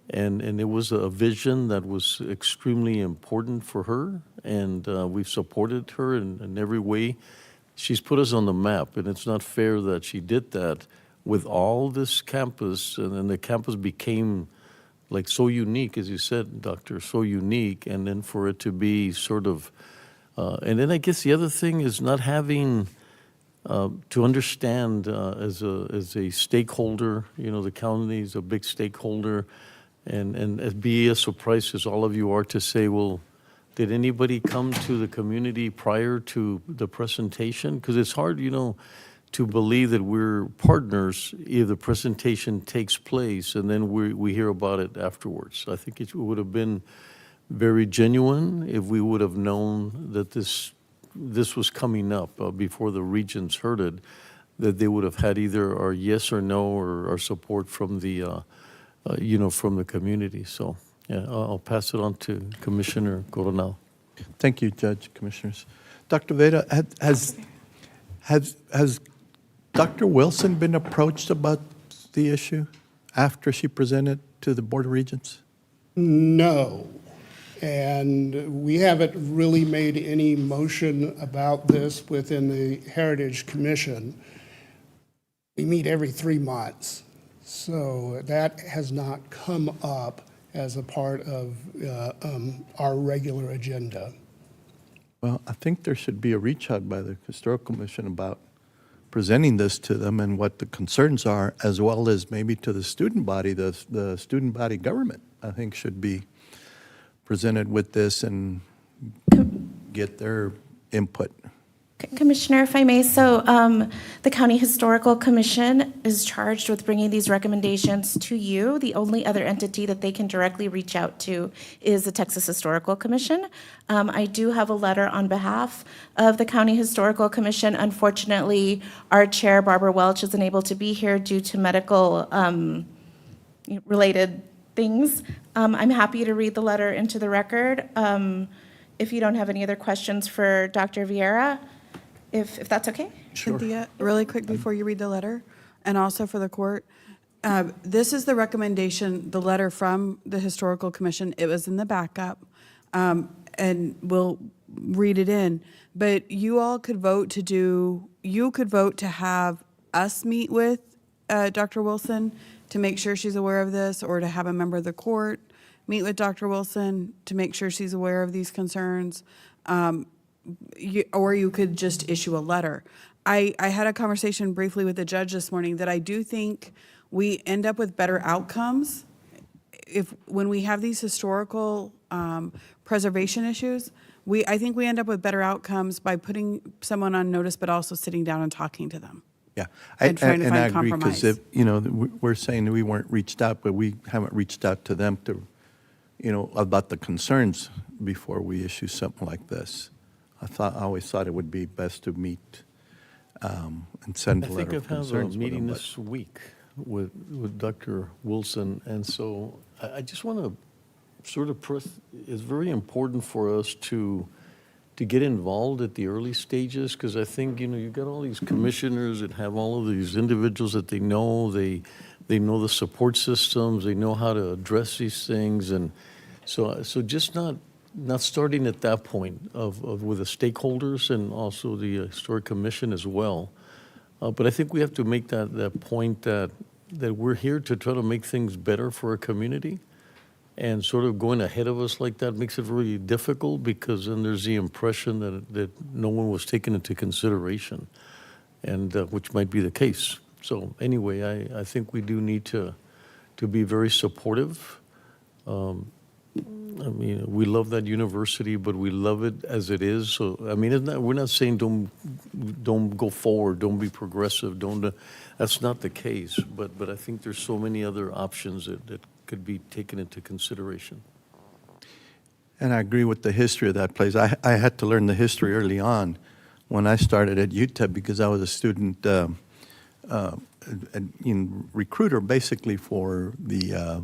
And it was a vision that was extremely important for her, and we've supported her in every way. She's put us on the map, and it's not fair that she did that with all this campus, and then the campus became like so unique, as you said, Doctor, so unique, and then for it to be sort of, and then I guess the other thing is not having to understand as a stakeholder, you know, the county is a big stakeholder, and as be as surprised as all of you are to say, well, did anybody come to the community prior to the presentation? Because it's hard, you know, to believe that we're partners if the presentation takes place and then we hear about it afterwards. I think it would have been very genuine if we would have known that this was coming up before the regents heard it, that they would have had either our yes or no or our support from the you know, from the community. So, yeah, I'll pass it on to Commissioner Coronel. Thank you, Judge, Commissioners. Dr. Vera, has Dr. Wilson been approached about the issue after she presented to the Board of Regents? No. And we haven't really made any motion about this within the Heritage Commission. We meet every 3 months. So that has not come up as a part of our regular agenda. Well, I think there should be a reach out by the Historical Commission about presenting this to them and what the concerns are, as well as maybe to the student body. The student body government, I think, should be presented with this and get their input. Commissioner, if I may, so the County Historical Commission is charged with bringing these recommendations to you. The only other entity that they can directly reach out to is the Texas Historical Commission. I do have a letter on behalf of the County Historical Commission. Unfortunately, our chair, Barbara Welch, isn't able to be here due to medical related things. I'm happy to read the letter into the record. If you don't have any other questions for Dr. Vieira, if that's okay? Sure. Cynthia, really quick before you read the letter, and also for the court, this is the recommendation, the letter from the Historical Commission. It was in the backup, and we'll read it in. But you all could vote to have us meet with Dr. Wilson to make sure she's aware of this, or to have a member of the court meet with Dr. Wilson to make sure she's aware of these concerns. Or you could just issue a letter. I had a conversation briefly with the judge this morning that I do think we end up with better outcomes when we have these historical preservation issues. I think we end up with better outcomes by putting someone on notice, but also sitting down and talking to them. Yeah, And trying to and I find agree, because compromise. you know, we're saying that we weren't reached out, but we haven't reached out to them to, you know, about the concerns before we issue something like this. I always thought it would be best to meet and send a letter of I think I have concerns a with meeting them, this week with Dr. Wilson, and so I just want to sort of press, it's very important for us to get involved at the early stages, because I think, you know, you've got all these commissioners that have all of these individuals that they know know the support systems, they know how to address these things, and so just not starting at that point of with the stakeholders and also the Historic Commission as well. But I think we have to make that point that we're here to try to make things better for our community, and sort of going ahead of us like that makes it really difficult, because then there's the impression that no one was taken into consideration, and which might be the case. So anyway, I think we do need to be very supportive. I mean, we love that university, but we love it as it is. So, I mean, we're not saying don't go forward, don't be progressive, that's not the case. But I think there's so many other options that could be taken into consideration. And I agree with the history of that place. I had to learn the history early on when I started at UTEP, because I was a student recruiter basically for the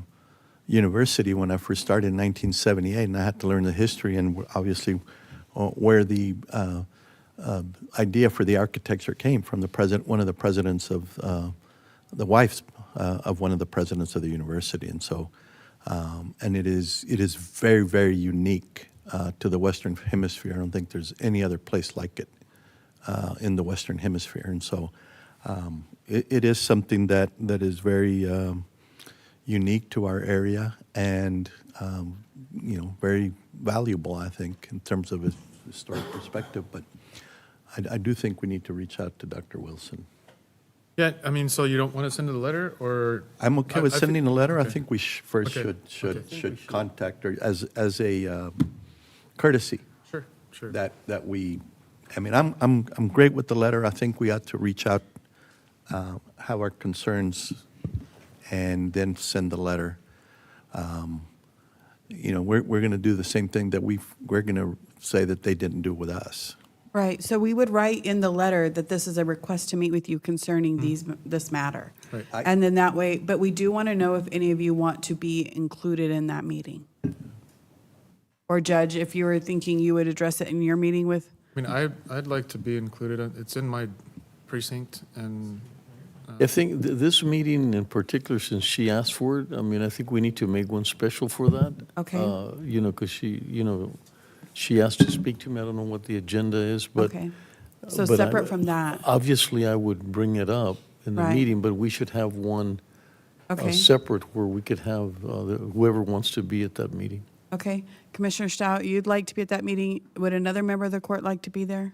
university when I first started in 1978, and I had to learn the history and obviously where the idea for the architecture came from one of the presidents of the wives of one of the presidents of the university, and so and it is very, very unique to the Western Hemisphere. I don't think there's any other place like it in the Western Hemisphere, and so it is something that is very unique to our area and very valuable, I think, in terms of a historic perspective. But I do think we need to reach out to Dr. Wilson. Yeah, I mean, so you don't want to send a letter, or? I'm okay with sending a letter. okay. I think we first Okay. should contact her as a courtesy. Sure. That we, I mean, I'm great with the letter. I think we ought to reach out, have our concerns, and then send the letter. We're going to do the same thing that we're going to say that they didn't do with us. Right, so we would write in the letter that this is a request to meet with you concerning this matter. Right. And then that way, but we do want to know if any of you want to be included in that meeting. Or Judge, if you were thinking you would address it in your meeting with, I mean, I'd like to be included. It's in my precinct, and I think this meeting in particular, since she asked for it, I mean, I think we need to make one special for that. Okay. Because she asked to speak to me. I don't know what the agenda is, but. okay. So but separate from that, Obviously, I would bring it up in the Right. meeting, but we should have one okay, separate where we could have whoever wants to be at that meeting. okay. Commissioner Stout, you'd like to be at that meeting. Would another member of the court like to be there?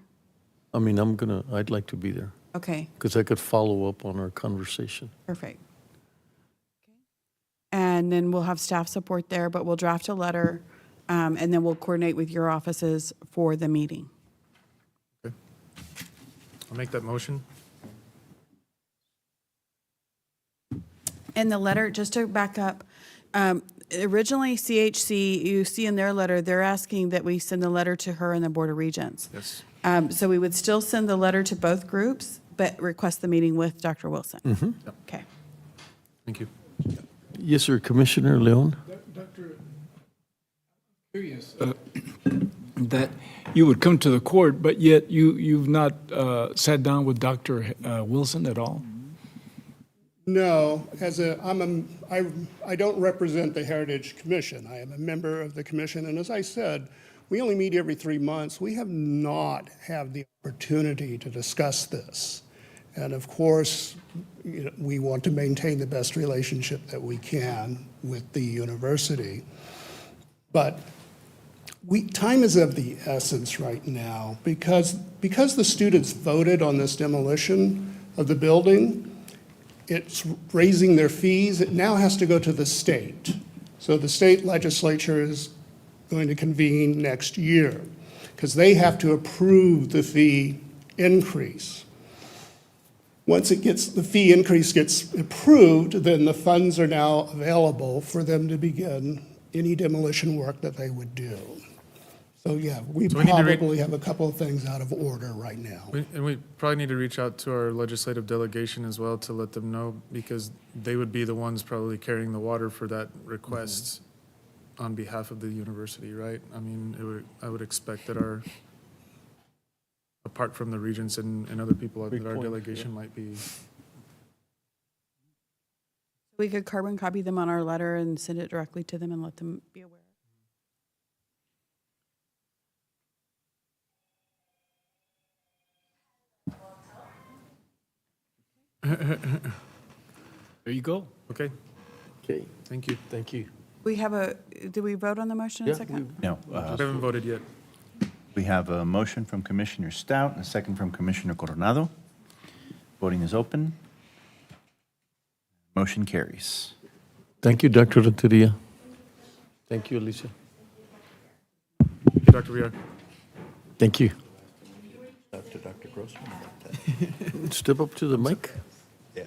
I mean, I'd like to be there Okay, because I could follow up on our conversation. perfect. And then we'll have staff support there, but we'll draft a letter, and then we'll coordinate with your offices for the meeting. I'll make that motion. And the letter, just to back up, originally CHC, you see in their letter, they're asking that we send the letter to her and the Board of Regents. Yes. So we would still send the letter to both groups, but request the meeting with Dr. Wilson. Okay. Thank you. Yes, sir, Commissioner Leon. Doctor, curious that you would come to the court, but yet you've not sat down with Dr. Wilson at all? No, I don't represent the Heritage Commission. I am a member of the commission, and as I said, we only meet every 3 months. We have not had the opportunity to discuss this. And of course, we want to maintain the best relationship that we can with the university. But time is of the essence right now because the students voted on this demolition of the building. It's raising their fees. It now has to go to the state. So the state legislature is going to convene next year because they have to approve the fee increase. Once the fee increase gets approved, then the funds are now available for them to begin any demolition work that they would do. So yeah, we So we need to probably have a couple of things out of order right now. We probably need to reach out to our legislative delegation as well to let them know, because they would be the ones probably carrying the water for that request on behalf of the university, right? I mean, I would expect that apart from the regents and other people, that our delegation might be. We could carbon copy them on our letter and send it directly to them and let them be aware. There you go. Okay. Okay, Thank you. thank you. Did we vote on the motion in a Yeah, second? No. We haven't voted yet. We have a motion from Commissioner Stout and a second from Commissioner Coronado. Voting is open. Motion carries. Thank you, Dr. Renteria. Thank you, Alicia. Thank you, Dr. Villar. Thank you. To Dr. Grossman about that. Step up to the mic. Yeah.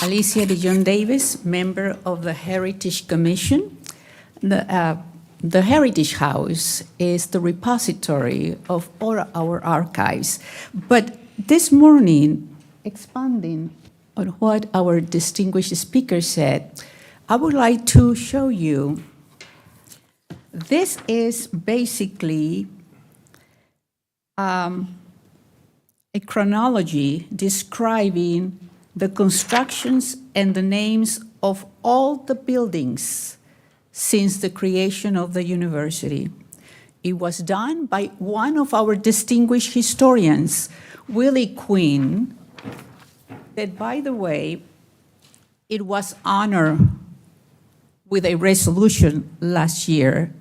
Alicia de John Davis, member of the Heritage Commission. The Heritage House is the repository of all our archives. But this morning, expanding on what our distinguished speaker said, I would like to show you This is basically a chronology describing the constructions and the names of all the buildings since the creation of the university. It was done by one of our distinguished historians, Willie Quinn, that, by the way, it was honored with a resolution last year.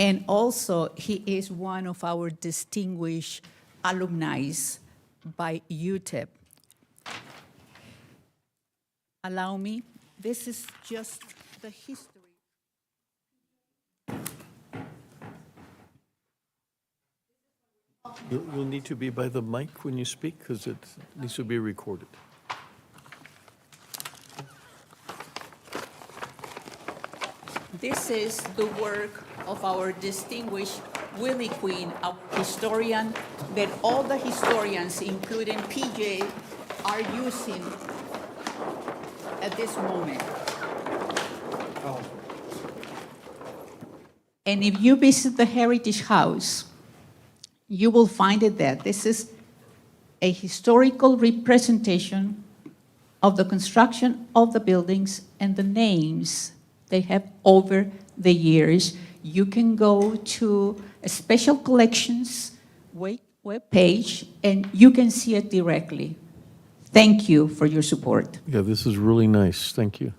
And also, he is one of our distinguished alumni by UTEP. Allow me, this is just the history. You'll need to be by the mic when you speak because it needs to be recorded. This is the work of our distinguished Willie Quinn, our historian, that all the historians, including PJ, are using at this moment. And if you visit the Heritage House, you will find it there. This is a historical representation of the construction of the buildings and the names they have over the years. You can go to a special collections web page and you can see it directly. Thank you for your support. Yeah, this is really nice. Thank you.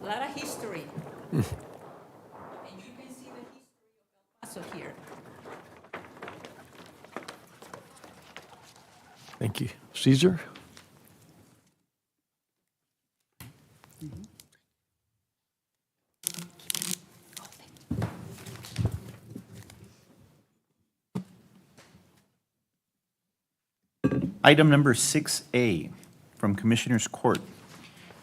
A lot of history. And you can see the history of El Paso here. Thank you. Caesar? Item number 6A from Commissioners Court.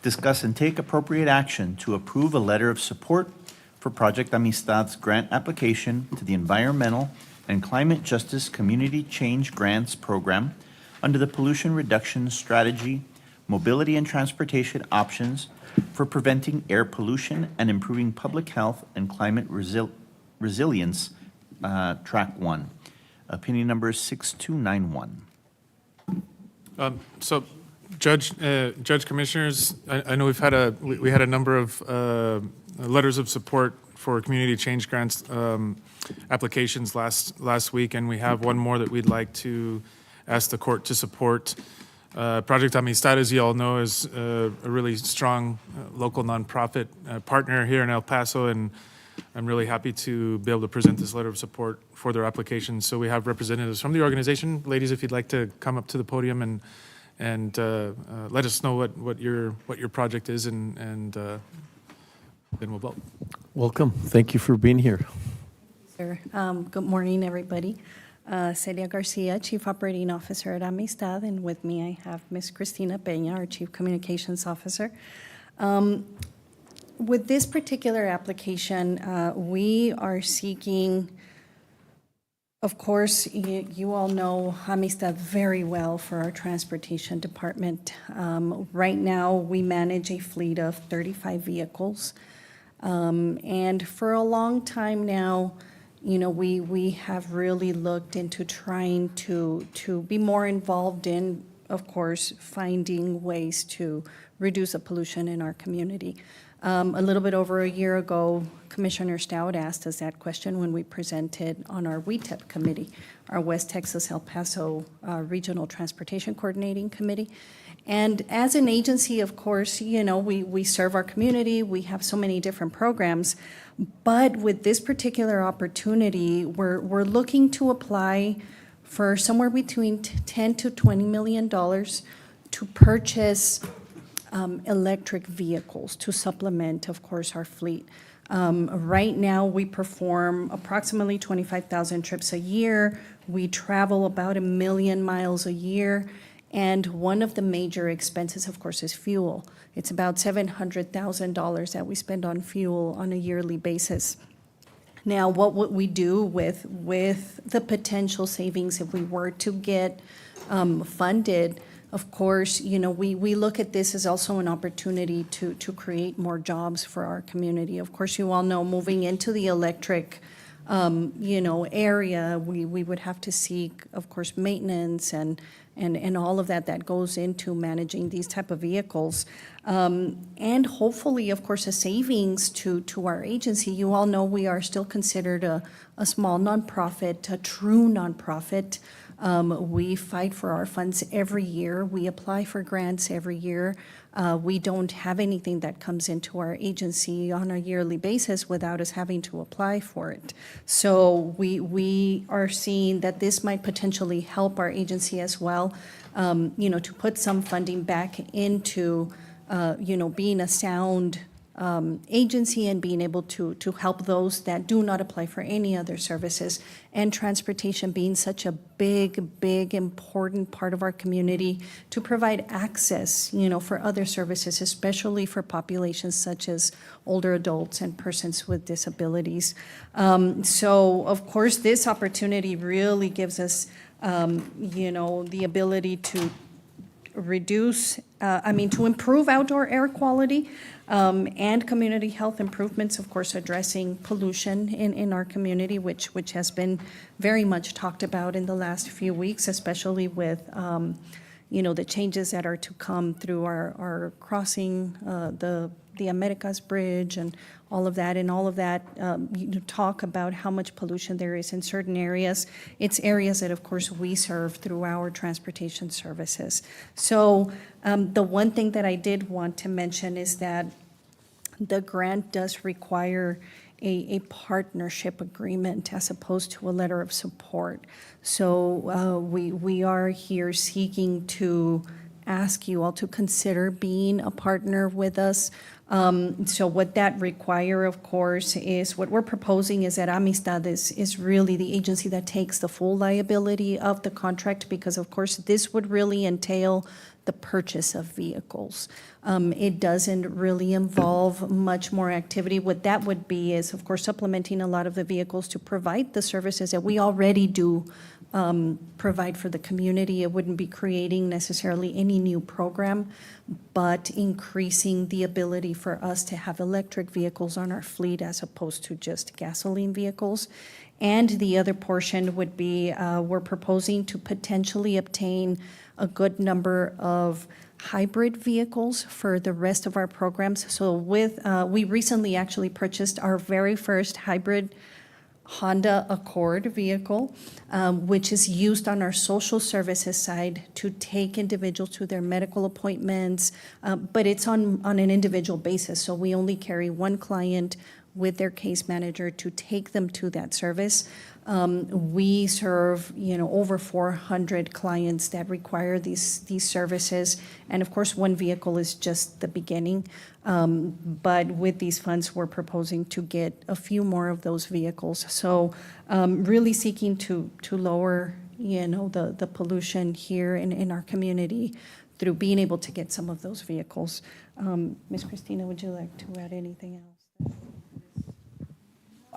Discuss and take appropriate action to approve a letter of support for Project Amistad's grant application to the Environmental and Climate Justice Community Change Grants Program under the Pollution Reduction Strategy, Mobility and Transportation Options for Preventing Air Pollution and Improving Public Health and Climate Resilience, Track 1. Opinion number 6291. So, Judge, Commissioners, I know we had a number of letters of support for community change grants applications last week, and we have one more that we'd like to ask the court to support. Project Amistad, as you all know, is a really strong local nonprofit partner here in El Paso, and I'm really happy to be able to present this letter of support for their application. So we have representatives from the organization. Ladies, if you'd like to come up to the podium and let us know what your project is, and then we'll vote. Welcome. Thank you for being here. Sir. Good morning, everybody. Celia Garcia, Chief Operating Officer at Amistad, and with me I have Ms. Cristina Peña, our Chief Communications Officer. With this particular application, we are seeking, of course, you all know Amistad very well for our transportation department. Right now, we manage a fleet of 35 vehicles. And for a long time now, you know, we have really looked into trying to be more involved in, of course, finding ways to reduce the pollution in our community. A little bit over a year ago, Commissioner Stout asked us that question when we presented on our WETEP committee, our West Texas El Paso Regional Transportation Coordinating Committee. And as an agency, of course, you know, we serve our community, we have so many different programs, but with this particular opportunity, we're looking to apply for somewhere between $10 to $20 million to purchase electric vehicles to supplement, of course, our fleet. Right now, we perform approximately 25,000 trips a year. We travel about 1 million miles a year. And one of the major expenses, of course, is fuel. It's about $700,000 that we spend on fuel on a yearly basis. Now, what would we do with the potential savings if we were to get funded? Of course, we look at this as also an opportunity to create more jobs for our community. Of course, you all know, moving into the electric area, we would have to seek, of course, maintenance and all of that goes into managing these type of vehicles. And hopefully, of course, a savings to our agency. You all know we are still considered a small nonprofit, a true nonprofit. We fight for our funds every year. We apply for grants every year. We don't have anything that comes into our agency on a yearly basis without us having to apply for it. So we are seeing that this might potentially help our agency as well, to put some funding back into, being a sound agency and being able to help those that do not apply for any other services, and transportation being such a big, important part of our community to provide access, for other services, especially for populations such as older adults and persons with disabilities. So, of course, this opportunity really gives us, the ability to to improve outdoor air quality, and community health improvements, of course, addressing pollution in our community, which has been very much talked about in the last few weeks, especially with, the changes that are to come through our crossing, the Americas Bridge and all of that, talk about how much pollution there is in certain areas. It's areas that, of course, we serve through our transportation services. So the one thing that I did want to mention is that the grant does require a partnership agreement as opposed to a letter of support. So we are here seeking to ask you all to consider being a partner with us. So what that require, of course, is what we're proposing is that Amistad is really the agency that takes the full liability of the contract, because, of course, this would really entail the purchase of vehicles. It doesn't really involve much more activity. What that would be is, of course, supplementing a lot of the vehicles to provide the services that we already do provide for the community. It wouldn't be creating necessarily any new program, but increasing the ability for us to have electric vehicles on our fleet as opposed to just gasoline vehicles. And the other portion would be, we're proposing to potentially obtain a good number of hybrid vehicles for the rest of our programs. So we recently actually purchased our very first hybrid Honda Accord vehicle, which is used on our social services side to take individuals to their medical appointments, but it's on an individual basis. So we only carry one client with their case manager to take them to that service. We serve, over 400 clients that require these services. And of course, one vehicle is just the beginning. But with these funds, we're proposing to get a few more of those vehicles. So really seeking to lower, the pollution here in our community through being able to get some of those vehicles. Ms. Christina, would you like to add anything else?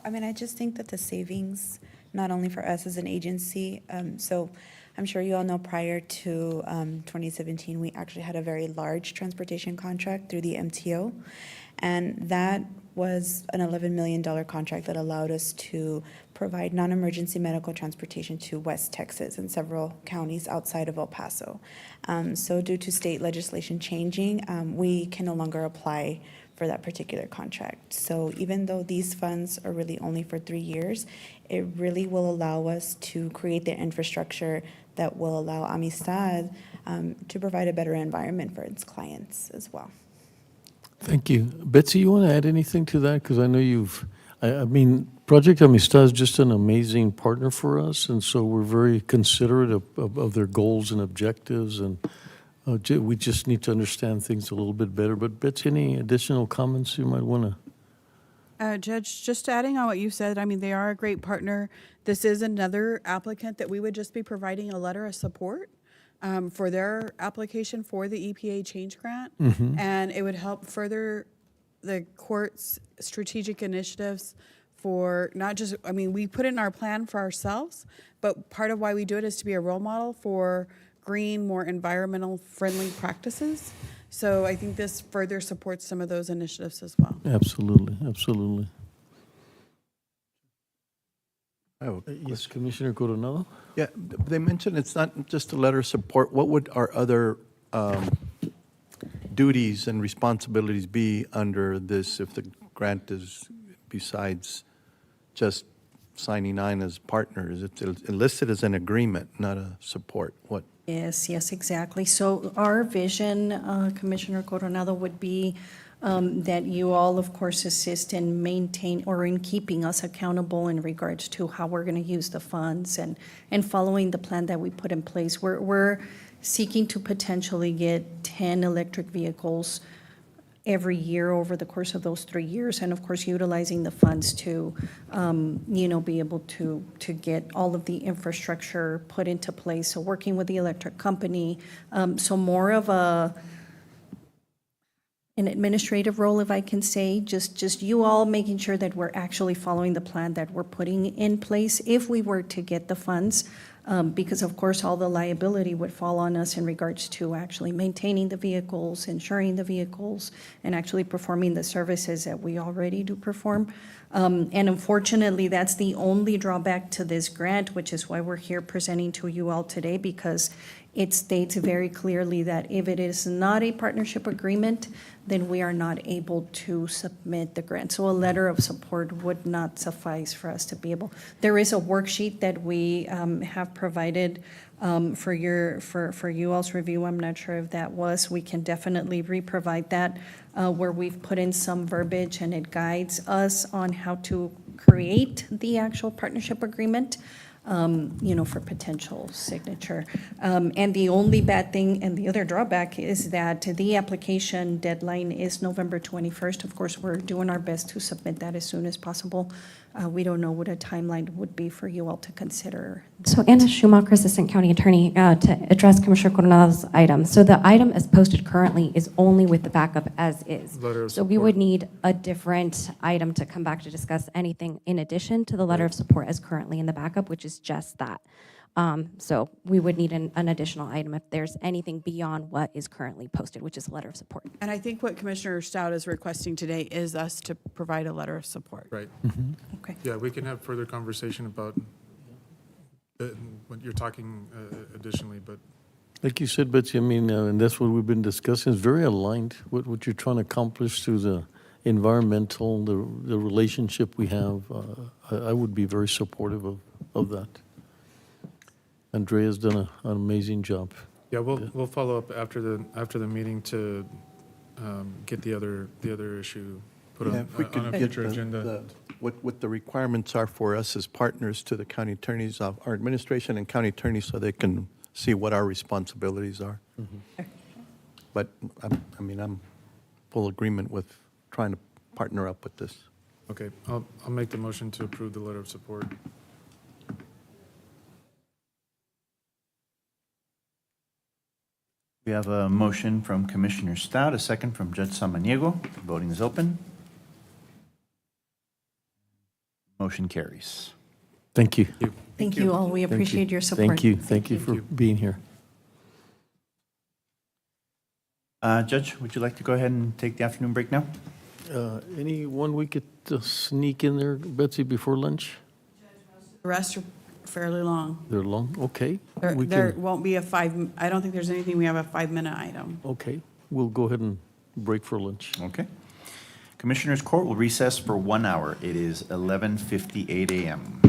I just think that the savings, not only for us as an agency, so I'm sure you all know prior to 2017, we actually had a very large transportation contract through the MTO, and that was an $11 million contract that allowed us to provide non-emergency medical transportation to West Texas and several counties outside of El Paso. So due to state legislation changing, we can no longer apply for that particular contract. So even though these funds are really only for 3 years, it really will allow us to create the infrastructure that will allow Amistad to provide a better environment for its clients as well. Thank you. Betsy, you want to add anything to that? Because I know Project Amistad is just an amazing partner for us, and so we're very considerate of their goals and objectives, and we just need to understand things a little bit better. But Betsy, any additional comments you might want to? Judge, just adding on what you said, they are a great partner. This is another applicant that we would just be providing a letter of support. for their application for the EPA change grant. And it would help further the court's strategic initiatives for not just, I mean, we put it in our plan for ourselves, but part of why we do it is to be a role model for green, more environmental friendly practices. So I think this further supports some of those initiatives as well. Absolutely, absolutely. Yes, Commissioner Coronado? Yeah, they mentioned it's not just a letter of support. What would our other duties and responsibilities be under this if the grant is besides just signing on as partners? It's listed as an agreement, not a support. What? Yes, yes, exactly. So our vision, Commissioner Coronado, would be that you all, of course, assist in maintain or in keeping us accountable in regards to how we're going to use the funds and following the plan that we put in place. We're seeking to potentially get 10 electric vehicles every year over the course of those 3 years, and of course, utilizing the funds to, be able to get all of the infrastructure put into place. So working with the electric company, so more of an administrative role, if I can say, just you all making sure that we're actually following the plan that we're putting in place if we were to get the funds. Because of course, all the liability would fall on us in regards to actually maintaining the vehicles, insuring the vehicles, and actually performing the services that we already do perform. And unfortunately, that's the only drawback to this grant, which is why we're here presenting to you all today, because it states very clearly that if it is not a partnership agreement, then we are not able to submit the grant. So a letter of support would not suffice for us to be able. There is a worksheet that we have provided for you all's review. I'm not sure if that was. We can definitely re-provide that where we've put in some verbiage and it guides us on how to create the actual partnership agreement. For potential signature. And the only bad thing and the other drawback is that the application deadline is November 21st. Of course, we're doing our best to submit that as soon as possible. We don't know what a timeline would be for you all to consider. So Anna Schumacher, Assistant County Attorney, to address Commissioner Coronado's item. So the item as posted currently is only with the backup as is. Letter of So we would need a different item to come back to discuss anything in addition to the letter of support as currently in the backup, which is just that. So we would need an additional item if there's anything beyond what is currently posted, which is a letter of support. And I think what Commissioner Stout is requesting today is us to provide a letter of support. Right. Okay. Yeah, we can have further conversation about what you're talking additionally, but Like you said, Betsy, I mean, and that's what we've been discussing, it's very aligned with what you're trying to accomplish through the environmental, the relationship we have. I would be very supportive of that. Andrea's done an amazing job. yeah, we'll follow up after the meeting to get the other issue put Yeah, on if we could a get future agenda. what the requirements are for us as partners to the county attorneys, our administration and county attorneys, so they can see what our responsibilities are. But, I'm full agreement with trying to partner up with this. Okay, I'll make the motion to approve the letter of support. We have a motion from Commissioner Stout, a second from Judge Samaniego. Voting is open. Motion carries. Thank you. Thank you all. We Thank you. appreciate your support. Thank you. Thank you for being here. Judge, would you like to go ahead and take the afternoon break now? Anyone we could sneak in there, Betsy, before lunch? The rest are fairly long. They're long? Okay. There won't be I don't think there's anything we have a 5-minute item. Okay, we'll go ahead and break for lunch. Okay. Commissioners Court will recess for 1 hour. It is 11:58 a.m.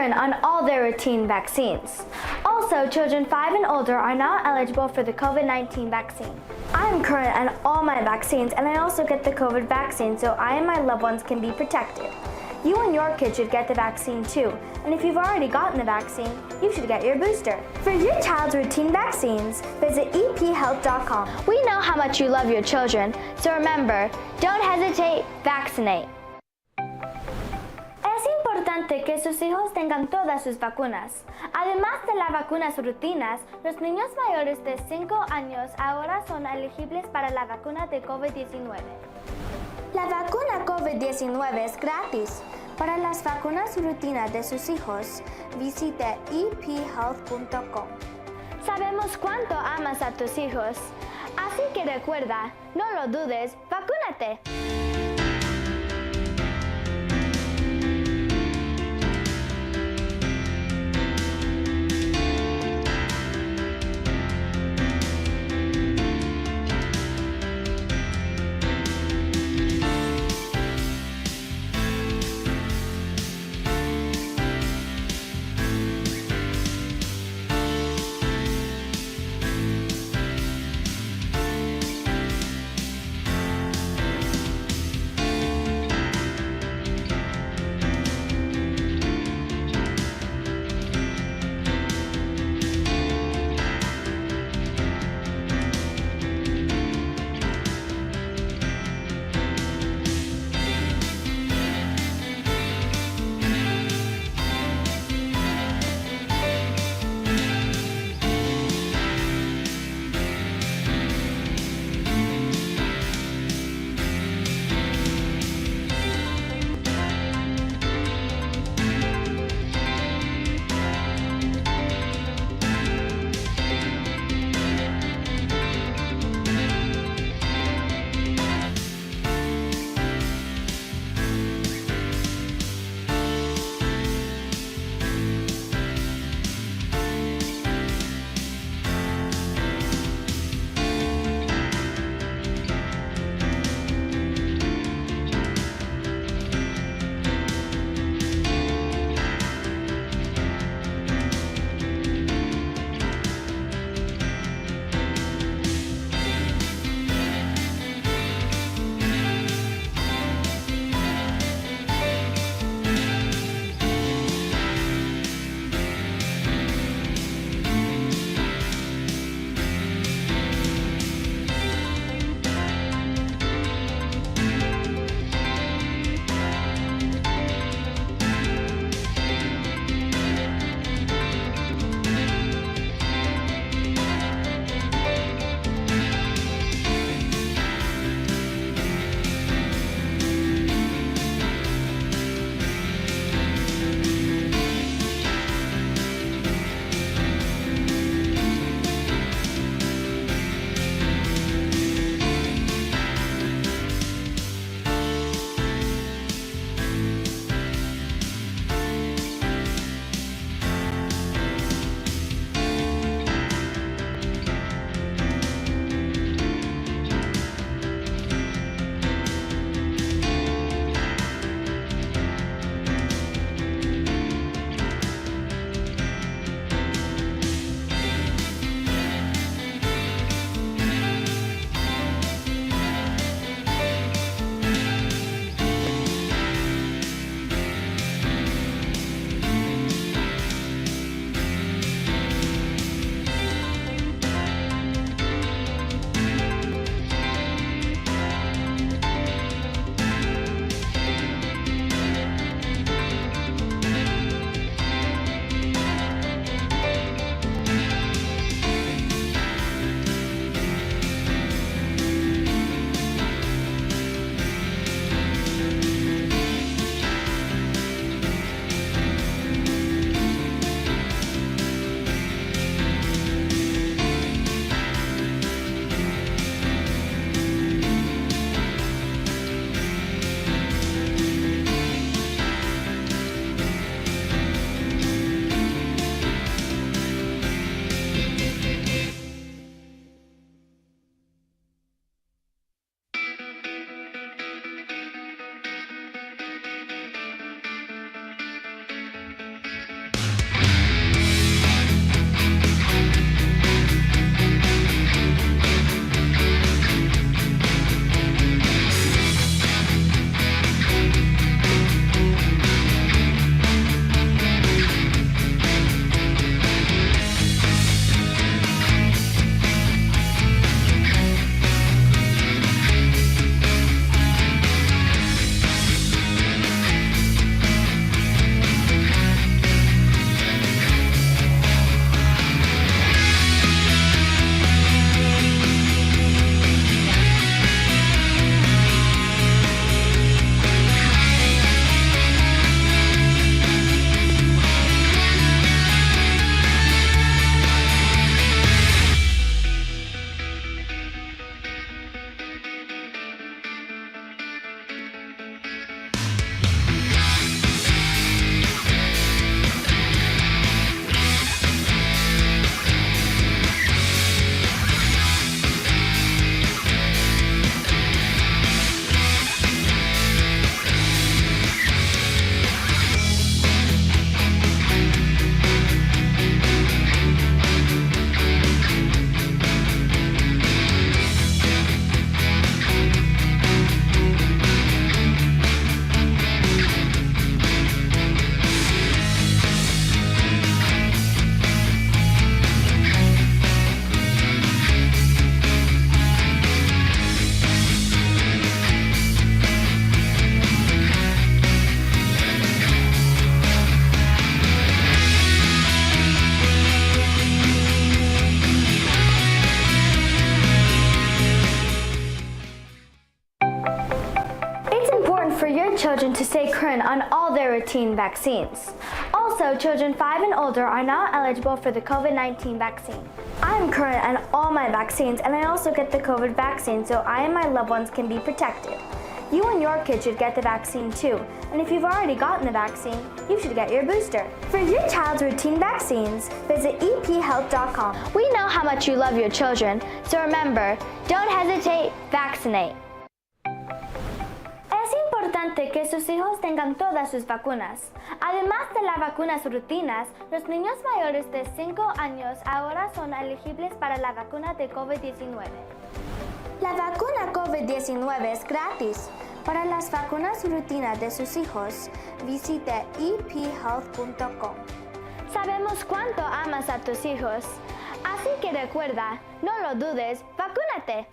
current on all their routine vaccines. Also, children 5 and older are now eligible for the COVID-19 vaccine. I'm current on all my vaccines, and I also get the COVID vaccine so I and my loved ones can be protected. You and your kid should get the vaccine too, and if you've already gotten the vaccine, you should get your booster. For your child's routine vaccines, visit ephealth.com. We know how much you love your children, so remember, don't hesitate, vaccinate. Es importante que sus hijos tengan todas sus vacunas. Además de las vacunas rutinas, los niños mayores de 5 años ahora son elegibles para la vacuna de COVID-19. La vacuna COVID-19 es gratis. Para las vacunas rutinas de sus hijos, visite ephealth.com. Sabemos cuánto amas a tus hijos, así que recuerda, no lo dudes, vacúnate. current on all their routine vaccines. Also, children 5 and older are now eligible for the COVID-19 vaccine. I am current on all my vaccines, and I also get the COVID vaccine so I and my loved ones can be protected. You and your kid should get the vaccine too, and if you've already gotten the vaccine, you should get your booster. For your child's routine vaccines, visit ephealth.com. We know how much you love your children, so remember, don't hesitate, vaccinate. Es importante que sus hijos tengan todas sus vacunas. Además de las vacunas rutinas, los niños mayores de 5 años ahora son elegibles para la vacuna de COVID-19. La vacuna COVID-19 es gratis. Para las vacunas rutinas de sus hijos, visite ephealth.com. Sabemos cuánto amas a tus hijos, así que recuerda, no lo dudes, vacúnate.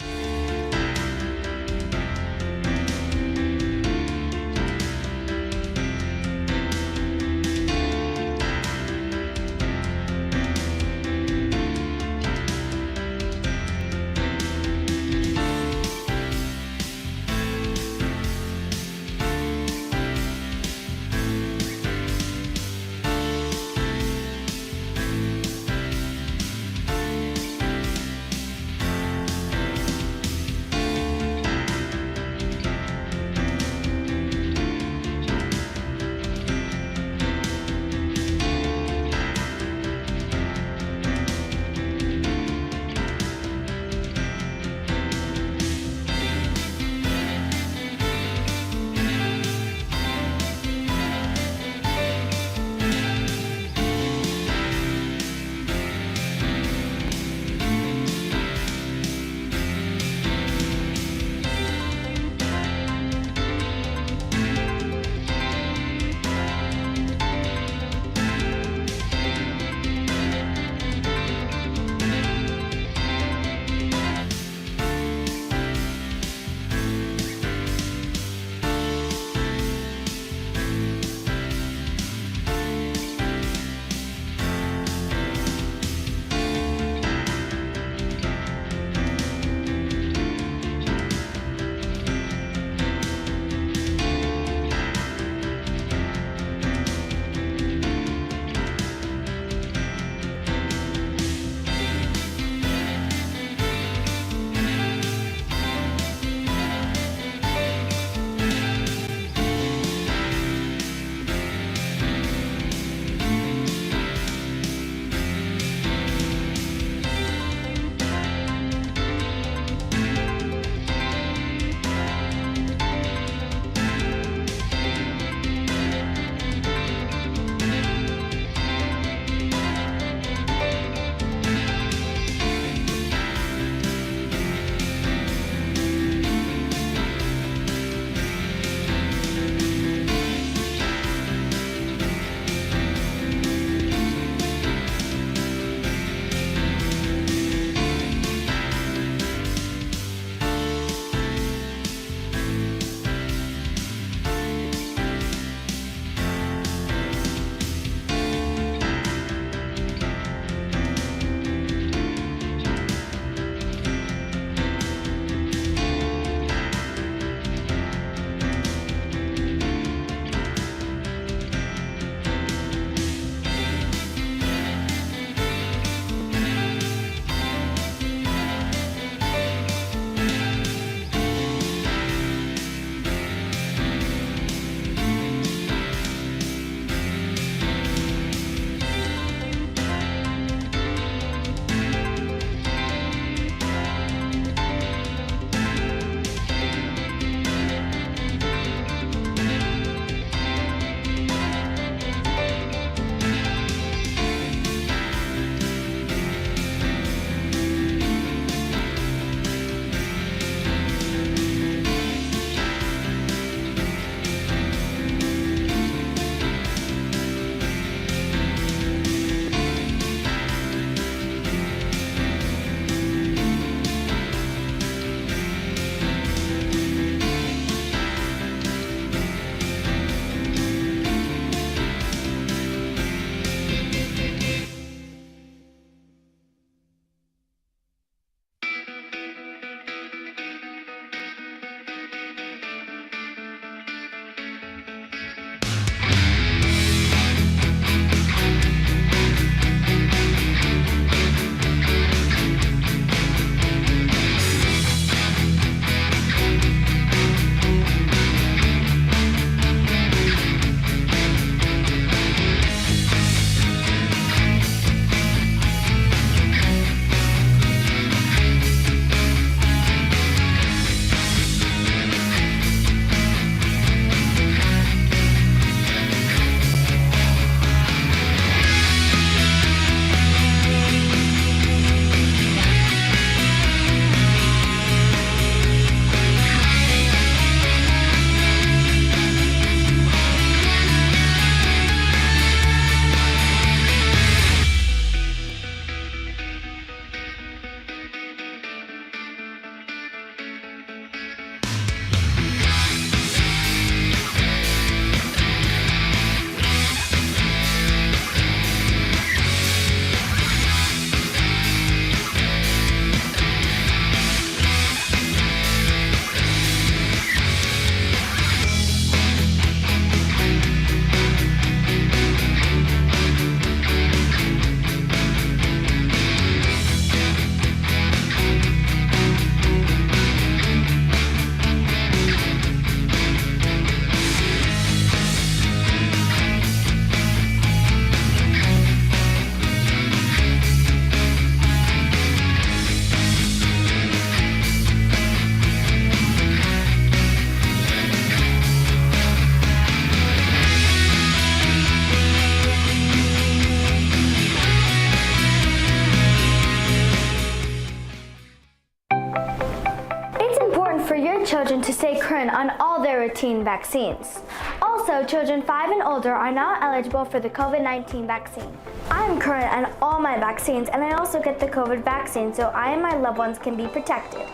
children to stay current on all their routine vaccines. Also, children 5 and older are now eligible for the COVID-19 vaccine. I'm current on all my vaccines, and I also get the COVID vaccine so I and my loved ones can be protected.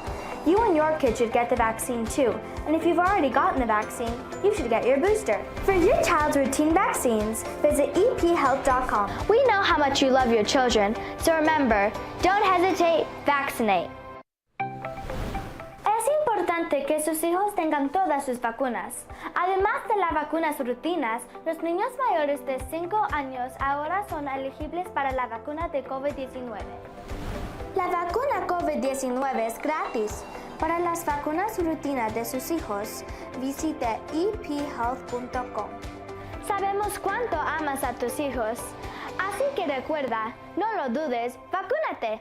You and your kid should get the vaccine too, and if you've already gotten the vaccine, you should get your booster. For your child's routine vaccines, visit ephealth.com. We know how much you love your children, so remember, don't hesitate, vaccinate. Es importante que sus hijos tengan todas sus vacunas. Además de las vacunas rutinas, los niños mayores de 5 años ahora son elegibles para la vacuna de COVID-19. La vacuna COVID-19 es gratis. Para las vacunas rutinas de sus hijos, visite ephealth.com. Sabemos cuánto amas a tus hijos, así que recuerda, no lo dudes, vacúnate.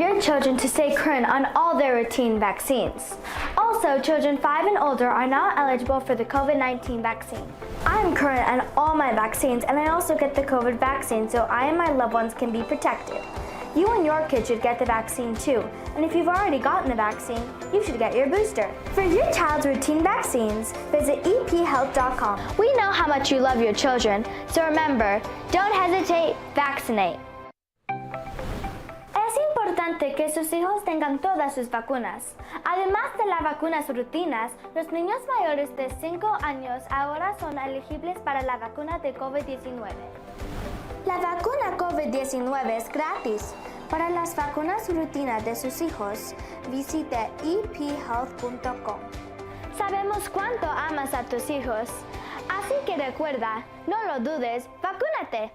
your children to stay current on all their routine vaccines. Also, children 5 and older are now eligible for the COVID-19 vaccine. I'm current on all my vaccines, and I also get the COVID vaccine so I and my loved ones can be protected. You and your kids should get the vaccine too, and if you've already gotten the vaccine, you should get your booster. For your child's routine vaccines, visit ephealth.com. We know how much you love your children, so remember, don't hesitate, vaccinate. Es importante que sus hijos tengan todas sus vacunas. Además de las vacunas rutinas, los niños mayores de 5 años ahora son elegibles para la vacuna de COVID-19. La vacuna COVID-19 es gratis. Para las vacunas rutinas de sus hijos, visite ephealth.com. Sabemos cuánto amas a tus hijos, así que recuerda, no lo dudes, vacúnate.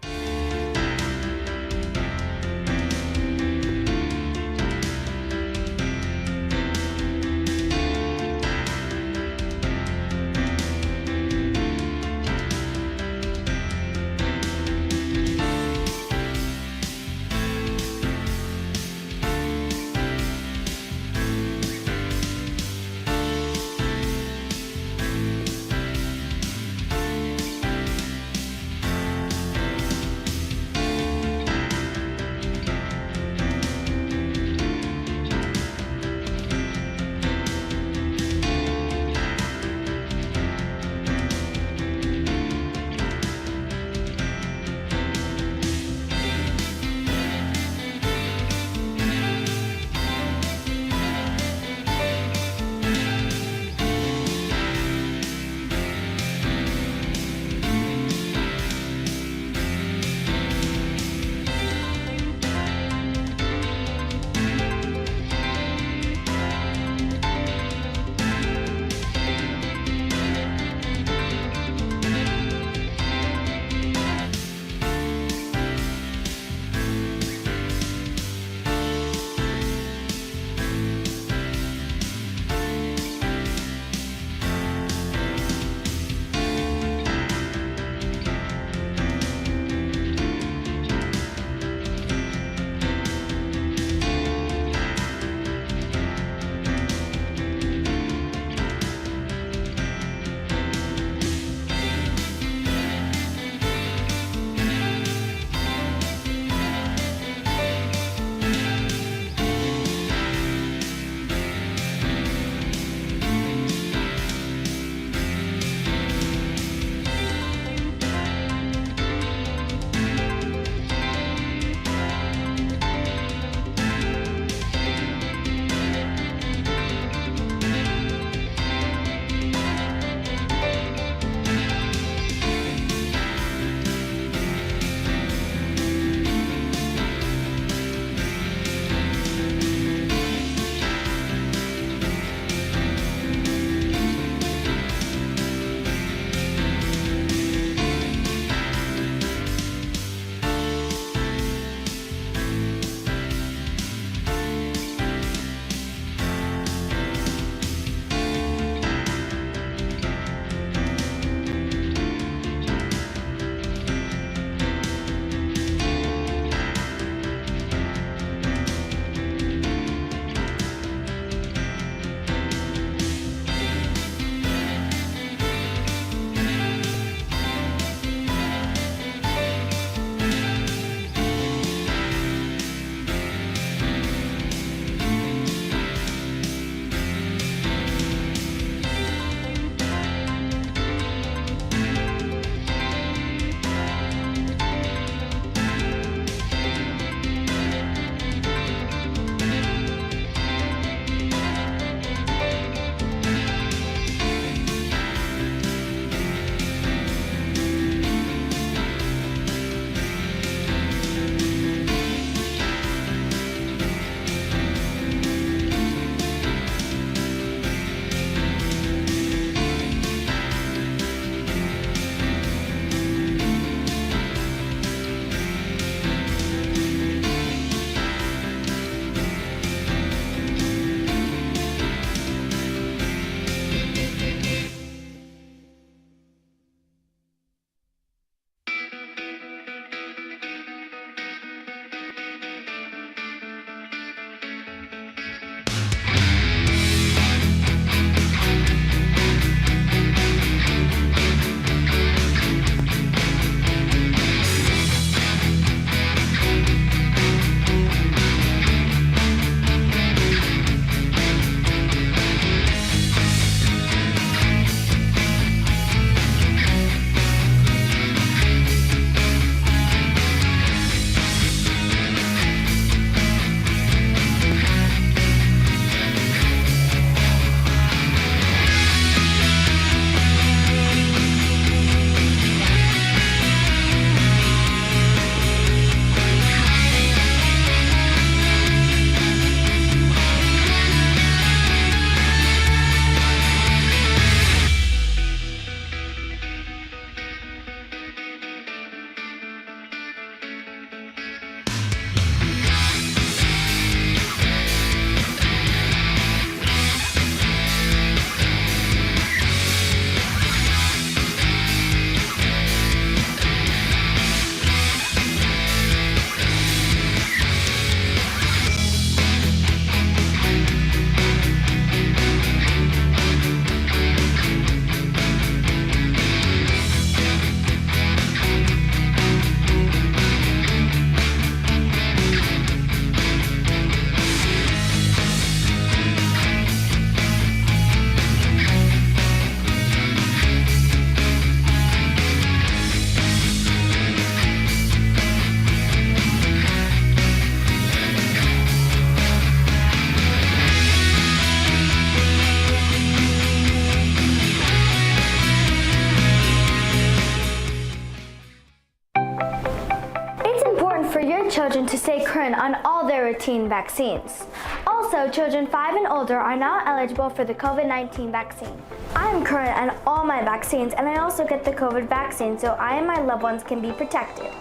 on all their routine vaccines. Also, children 5 and older are now eligible for the COVID-19 vaccine. I am current on all my vaccines, and I also get the COVID vaccine so I and my loved ones can be protected.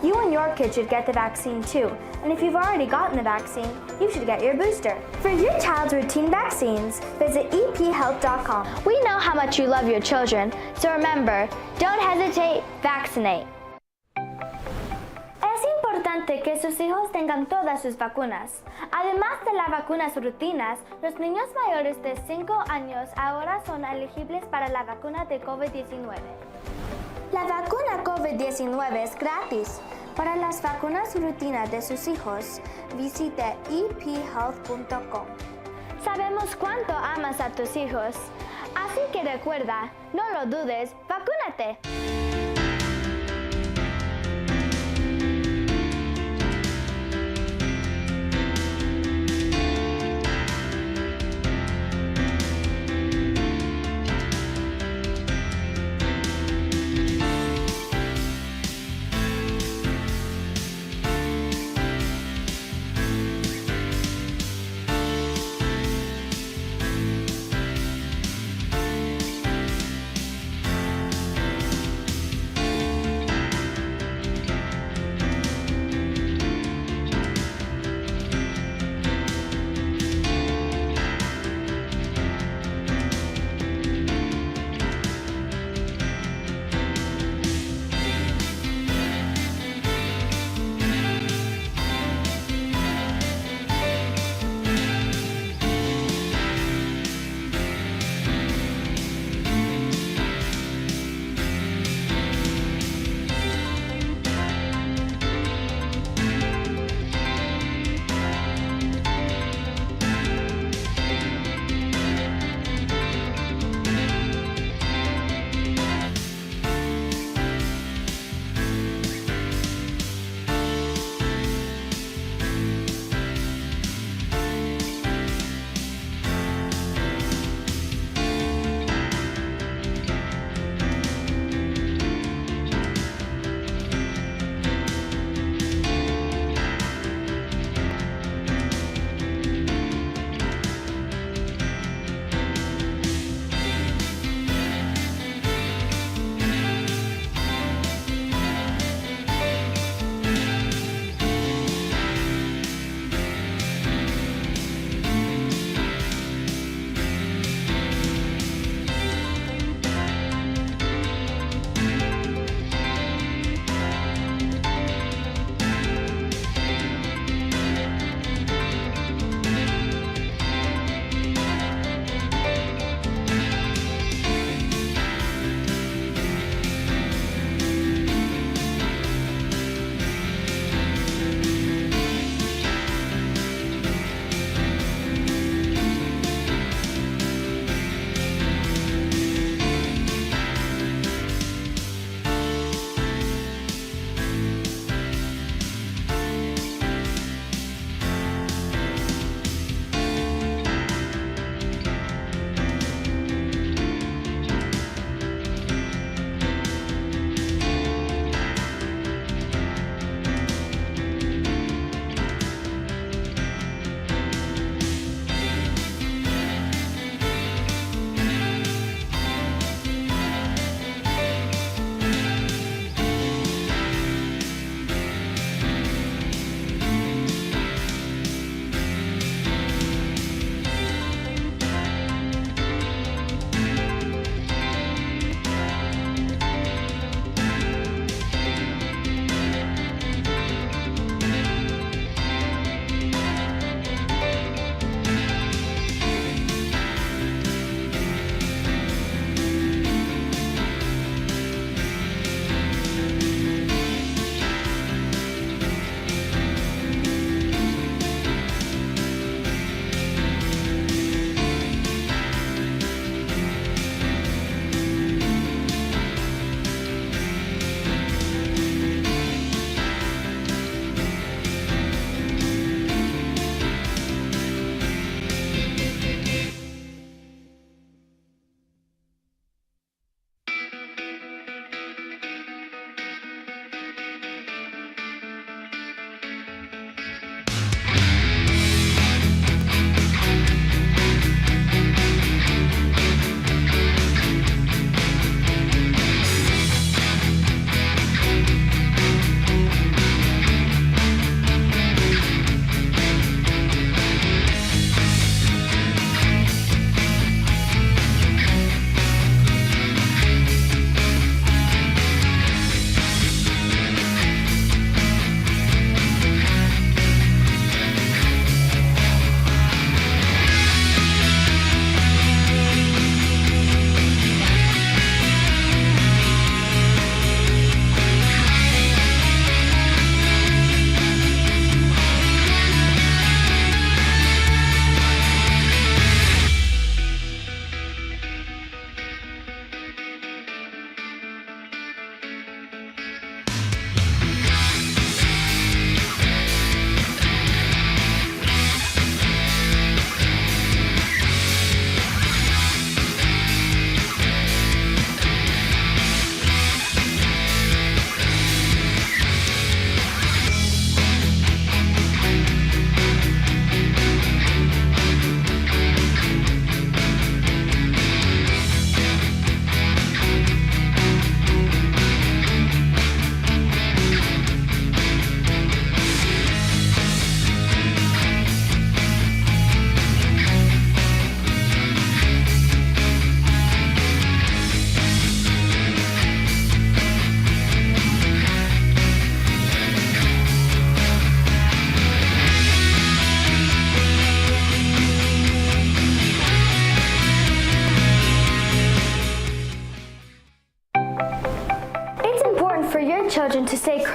You and your kid should get the vaccine too, and if you've already gotten the vaccine, you should get your booster. For your child's routine vaccines, visit ephealth.com. We know how much you love your children, so remember, don't hesitate, vaccinate. Es importante que sus hijos tengan todas sus vacunas. Además de las vacunas rutinas, los niños mayores de 5 años ahora son elegibles para la vacuna de COVID-19. La vacuna COVID-19 es gratis. Para las vacunas rutinas de sus hijos, visite ephealth.com. Sabemos cuánto amas a tus hijos, así que recuerda, no lo dudes, vacúnate.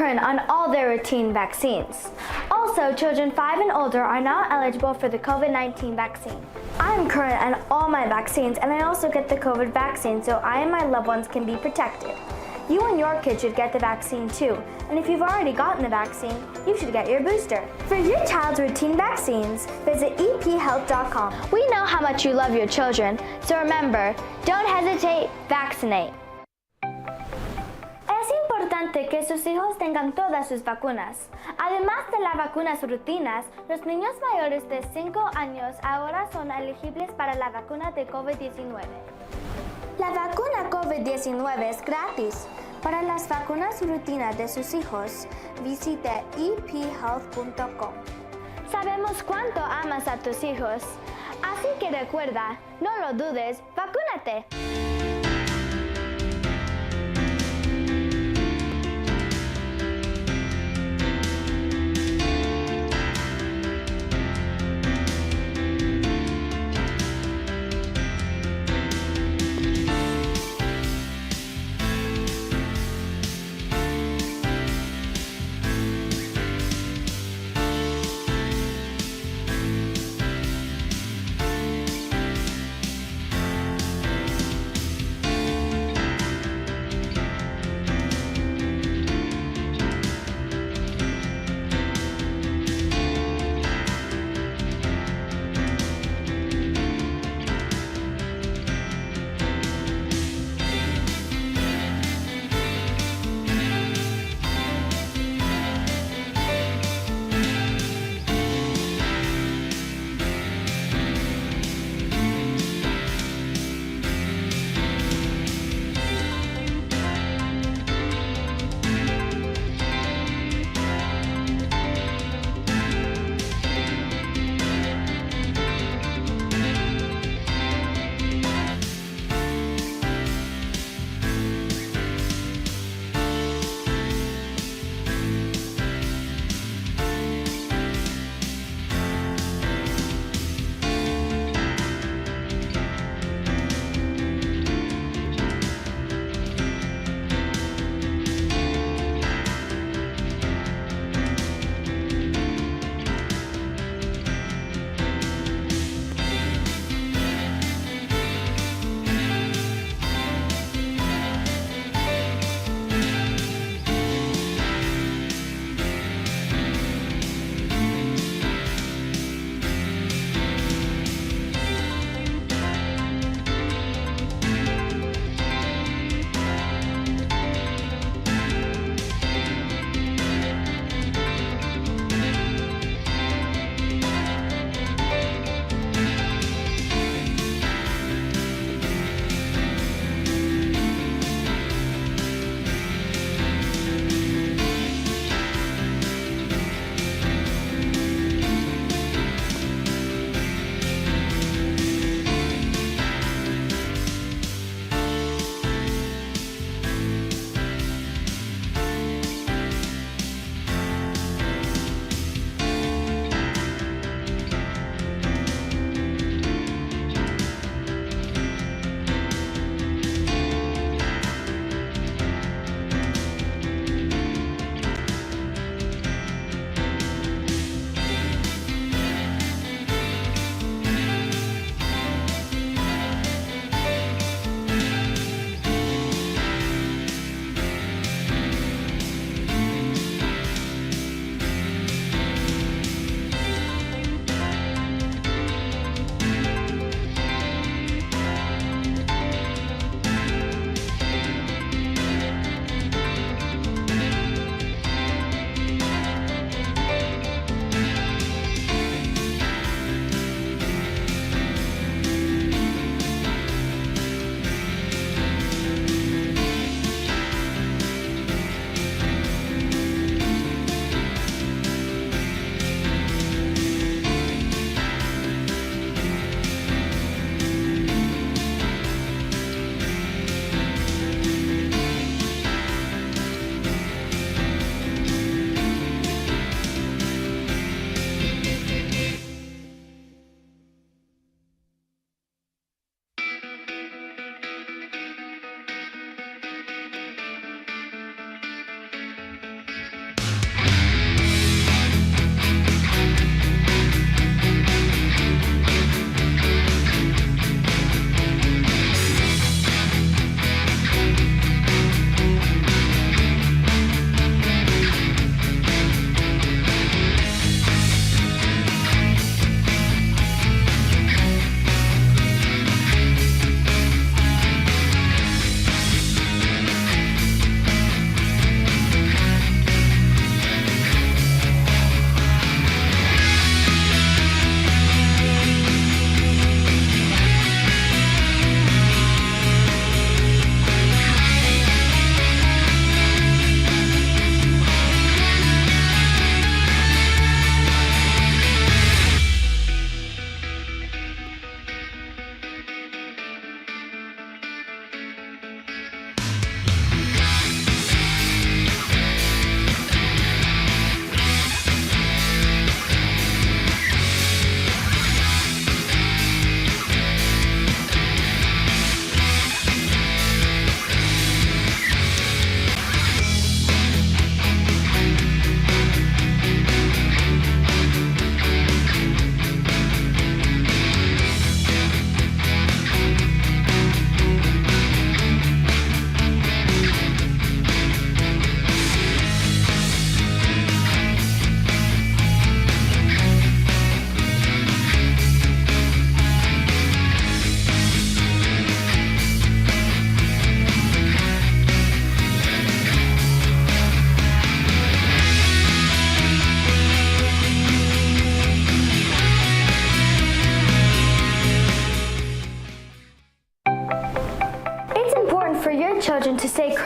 current on all their routine vaccines. Also, children 5 and older are now eligible for the COVID-19 vaccine. I am current on all my vaccines, and I also get the COVID vaccine so I and my loved ones can be protected. You and your kid should get the vaccine too, and if you've already gotten the vaccine, you should get your booster. For your child's routine vaccines, visit ephealth.com. We know how much you love your children, so remember, don't hesitate, vaccinate. Es importante que sus hijos tengan todas sus vacunas. Además de las vacunas rutinas, los niños mayores de 5 años ahora son elegibles para la vacuna de COVID-19. La vacuna COVID-19 es gratis. Para las vacunas rutinas de sus hijos, visite ephealth.com. Sabemos cuánto amas a tus hijos, así que recuerda, no lo dudes, vacúnate.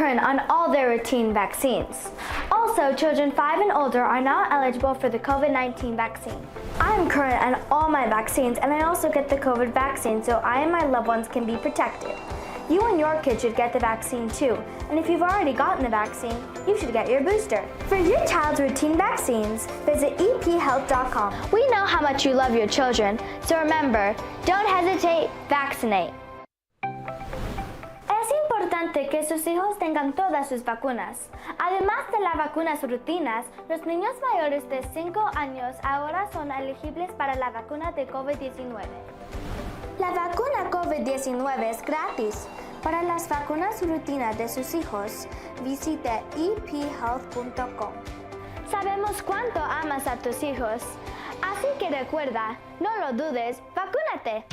current on all their routine vaccines. Also, children 5 and older are now eligible for the COVID-19 vaccine. I am current on all my vaccines, and I also get the COVID vaccine so I and my loved ones can be protected. You and your kid should get the vaccine too, and if you've already gotten the vaccine, you should get your booster. For your child's routine vaccines, visit ephealth.com. We know how much you love your children, so remember, don't hesitate, vaccinate. Es importante que sus hijos tengan todas sus vacunas. Además de las vacunas rutinas, los niños mayores de 5 años ahora son elegibles para la vacuna de COVID-19. La vacuna COVID-19 es gratis. Para las vacunas rutinas de sus hijos, visite ephealth.com. Sabemos cuánto amas a tus hijos, así que recuerda, no lo dudes, vacúnate.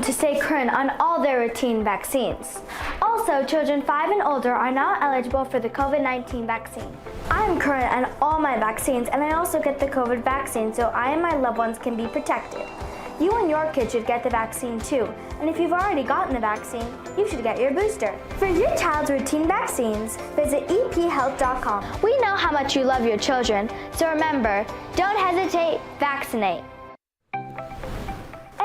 important to stay current on all their routine vaccines. Also, children 5 and older are now eligible for the COVID-19 vaccine. I am current on all my vaccines, and I also get the COVID vaccine so I and my loved ones can be protected. You and your kid should get the vaccine too, and if you've already gotten the vaccine, you should get your booster. For your child's routine vaccines, visit ephealth.com. We know how much you love your children, so remember, don't hesitate, vaccinate.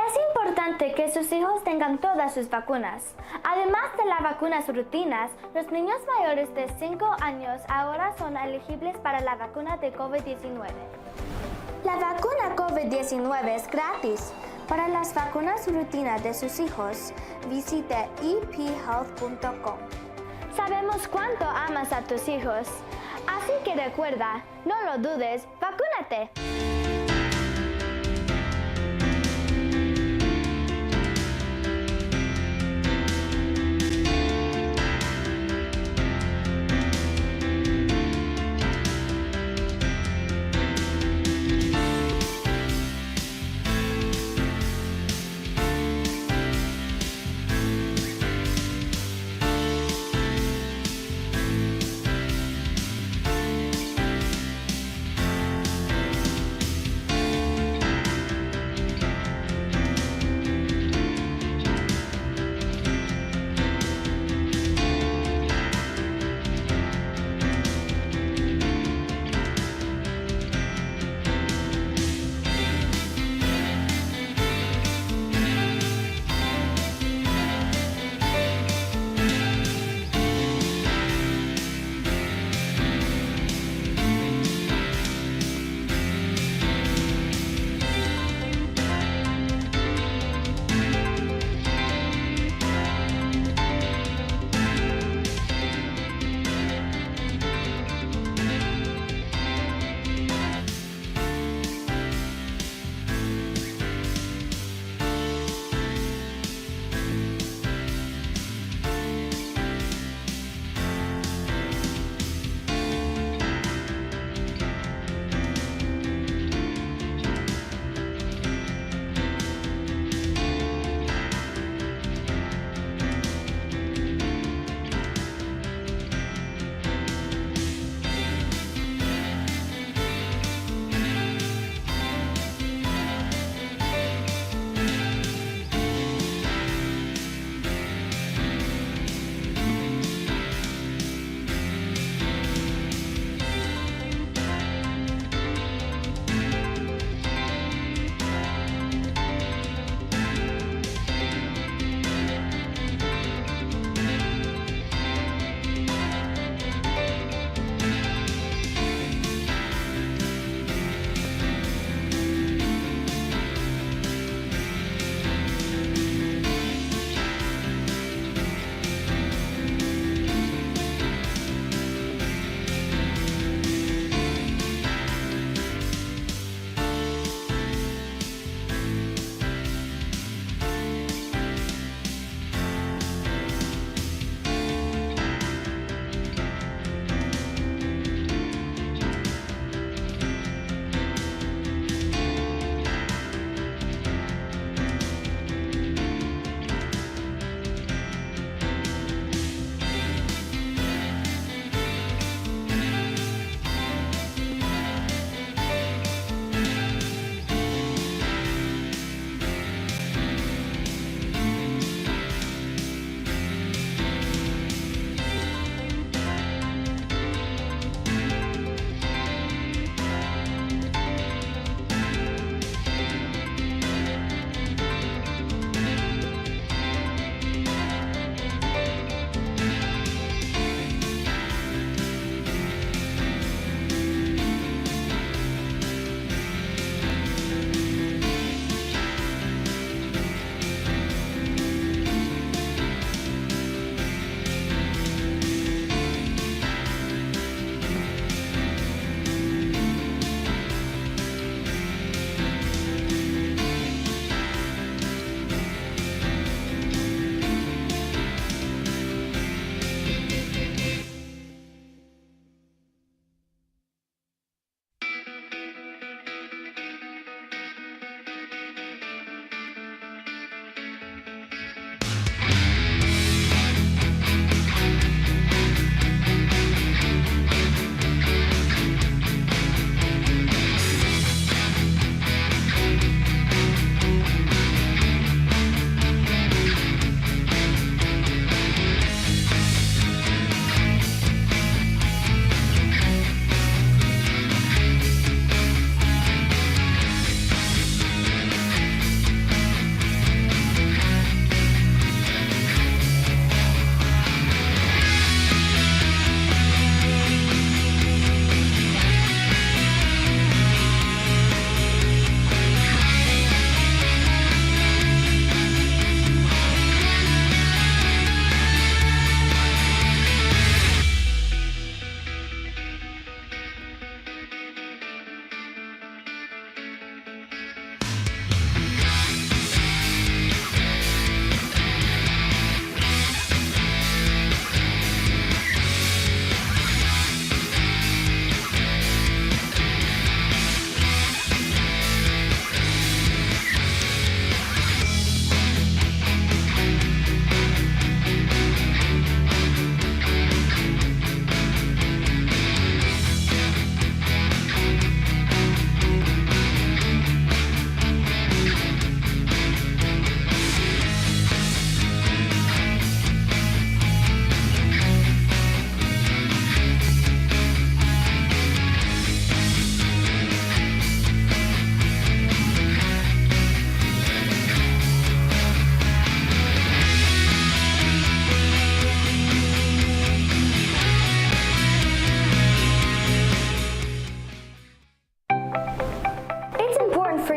Es importante que sus hijos tengan todas sus vacunas. Además de las vacunas rutinas, los niños mayores de 5 años ahora son elegibles para la vacuna de COVID-19. La vacuna COVID-19 es gratis. Para las vacunas rutinas de sus hijos, visite ephealth.com. Sabemos cuánto amas a tus hijos, así que recuerda, no lo dudes, vacúnate.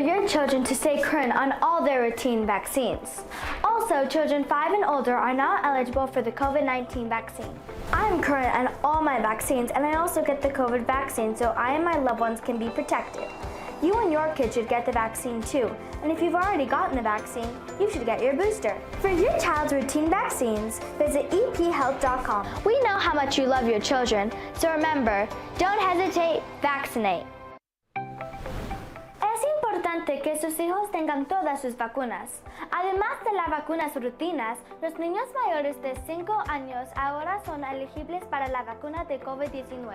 your children to stay current on all their routine vaccines. Also, children 5 and older are now eligible for the COVID-19 vaccine. I'm current on all my vaccines, and I also get the COVID vaccine so I and my loved ones can be protected. You and your kids should get the vaccine too, and if you've already gotten the vaccine, you should get your booster. For your child's routine vaccines, visit ephealth.com. We know how much you love your children, so remember, don't hesitate, vaccinate. Es importante que sus hijos tengan todas sus vacunas. Además de las vacunas rutinas, los niños mayores de 5 años ahora son elegibles para la vacuna de COVID-19.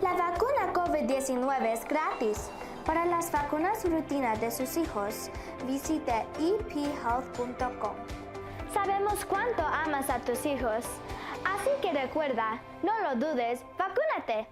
La vacuna COVID-19 es gratis. Para las vacunas rutinas de sus hijos, visite ephealth.com. Sabemos cuánto amas a tus hijos, así que recuerda, no lo dudes, vacúnate.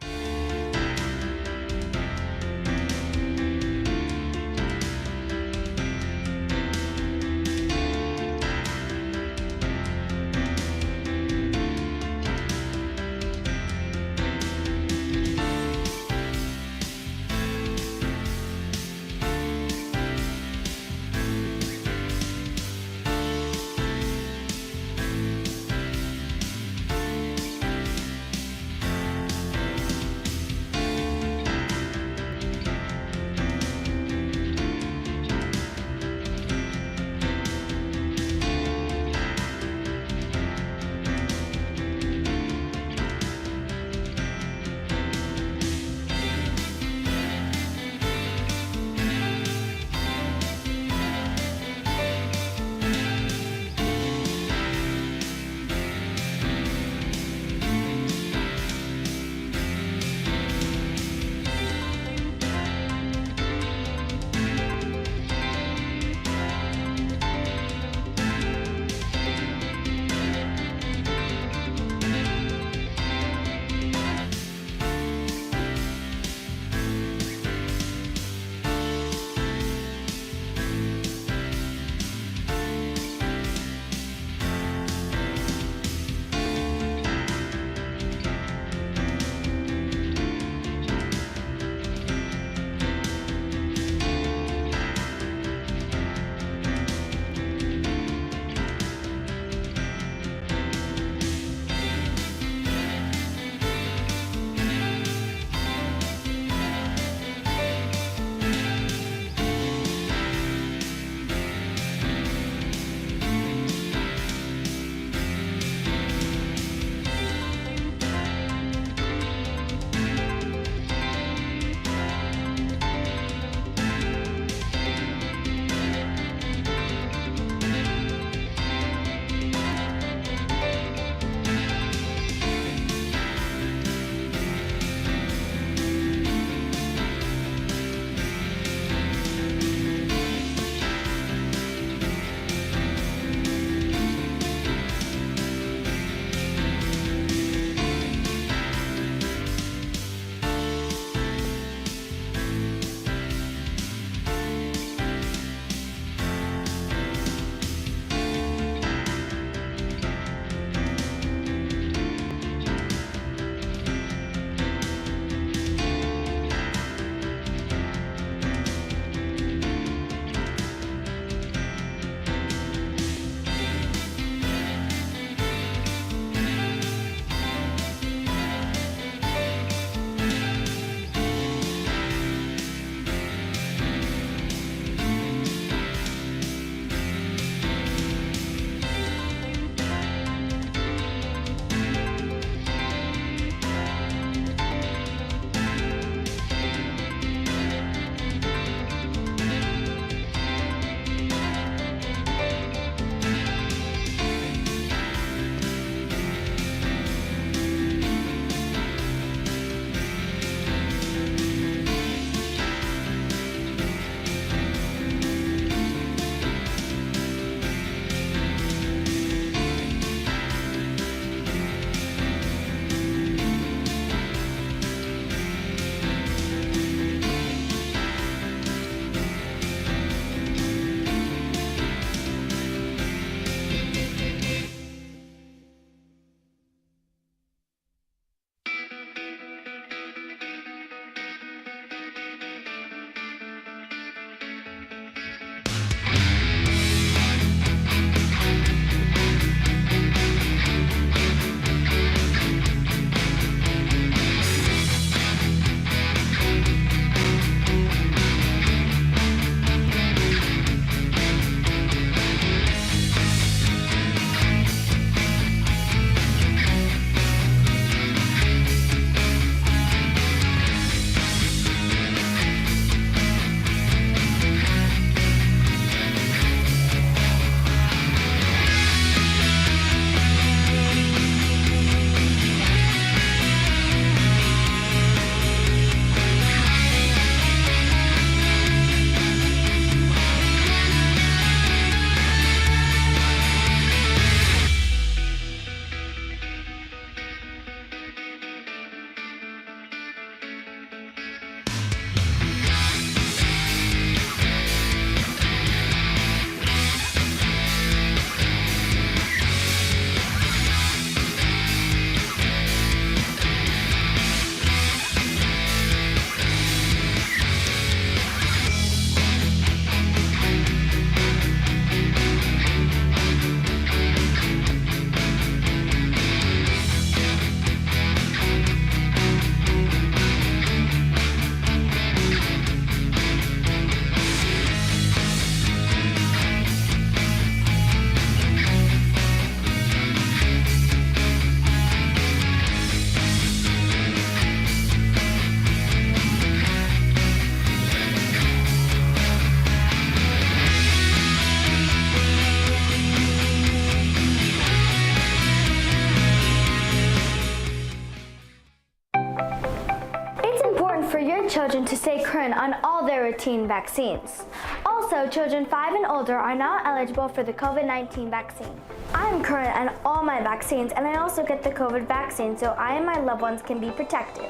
stay current on all their routine vaccines. Also, children 5 and older are not eligible for the COVID-19 vaccine. I'm current on all my vaccines, and I also get the COVID vaccine so I and my loved ones can be protected.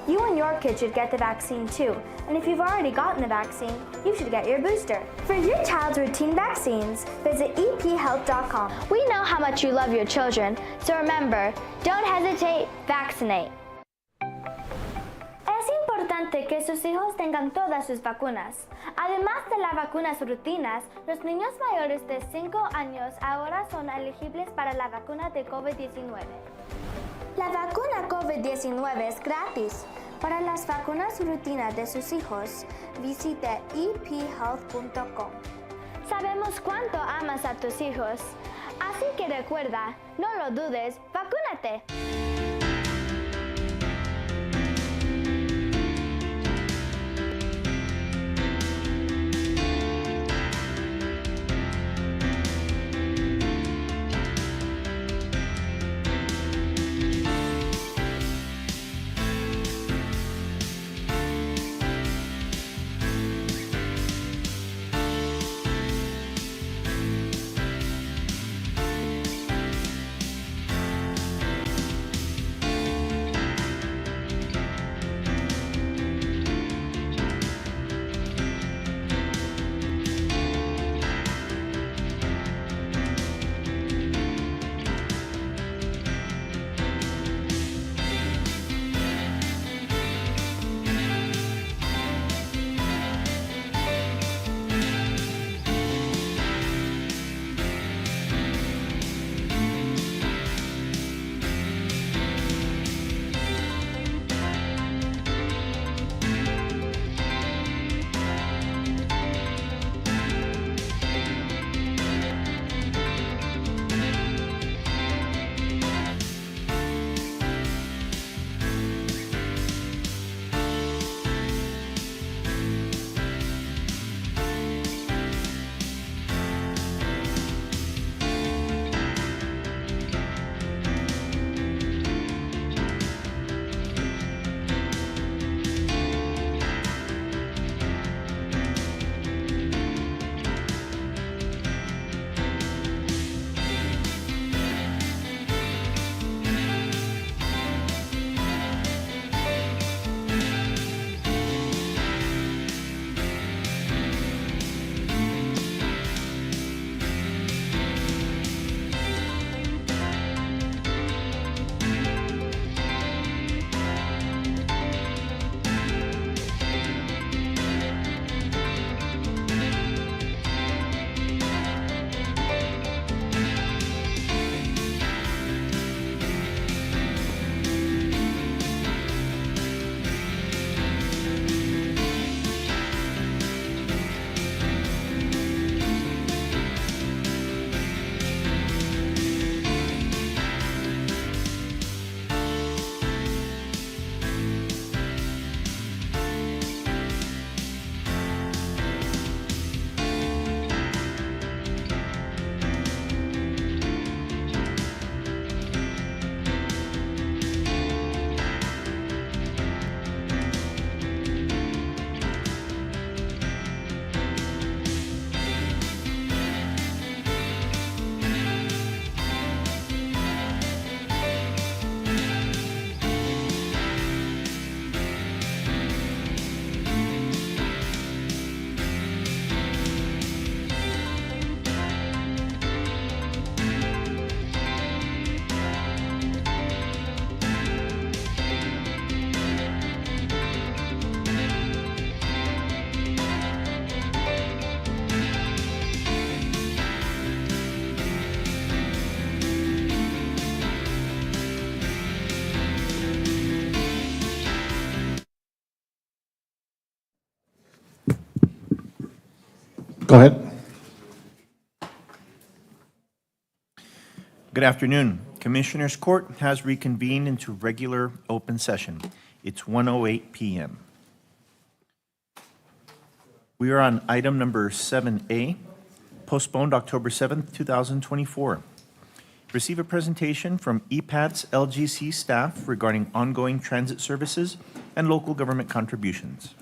You and your kid should get the vaccine too, and if you've already gotten the vaccine, you should get your booster. For your child's routine vaccines, visit ephealth.com. We know how much you love your children, so remember, don't hesitate, vaccinate. Es importante que sus hijos tengan todas sus vacunas. Además de las vacunas rutinas, los niños mayores de 5 años ahora son elegibles para la vacuna de COVID-19. La vacuna COVID-19 es gratis. Para las vacunas rutinas de sus hijos, visite ephealth.com. Sabemos cuánto amas a tus hijos, así que recuerda, no lo dudes, vacúnate. Go ahead. Good afternoon. Commissioners Court has reconvened into regular open session. It's 1:08 p.m. We are on item number 7A, postponed October 7th, 2024. Receive a presentation from EPAT's LGC staff regarding ongoing transit services and local government contributions.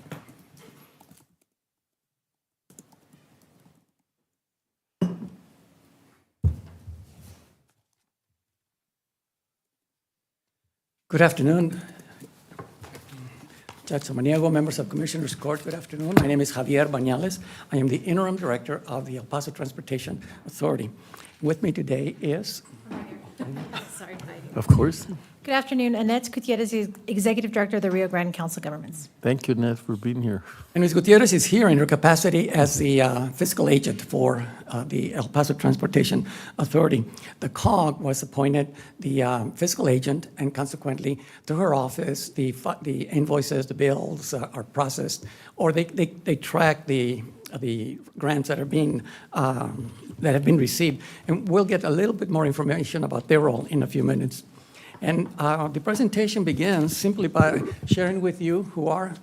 Good afternoon. Judge Samaniego, members of Commissioners Court, good afternoon. My name is Javier Bañales. I am the interim director of the El Paso Transportation Authority. With me today is... Sorry, Heidi. Of course. Good afternoon. Annette Gutierrez, Executive Director of the Rio Grande Council of Governments. Thank you, Ned, for being here. And Ms. Gutierrez is here in her capacity as the fiscal agent for the El Paso Transportation Authority. The COG was appointed the fiscal agent, and consequently, through her office, the invoices, the bills are processed, or they track the grants that have been received. And we'll get a little bit more information about their role in a few minutes. And the presentation begins simply by sharing with you who are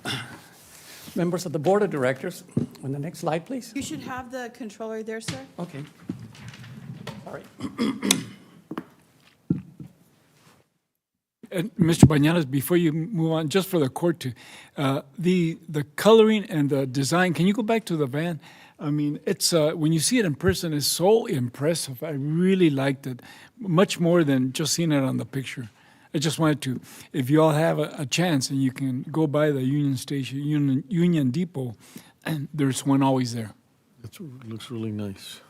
members of the board of directors. On the next slide, please. You should have the controller there, sir. Okay. Sorry. And Mr. Bañales, before you move on, just for the court to, the coloring and the design, can you go back to the van? I mean, it's when you see it in person, it's so impressive. I really liked it, much more than just seeing it on the picture. I just wanted to, if you all have a chance and you can go by the Union Station, Union Depot, and there's one always there. It looks really nice.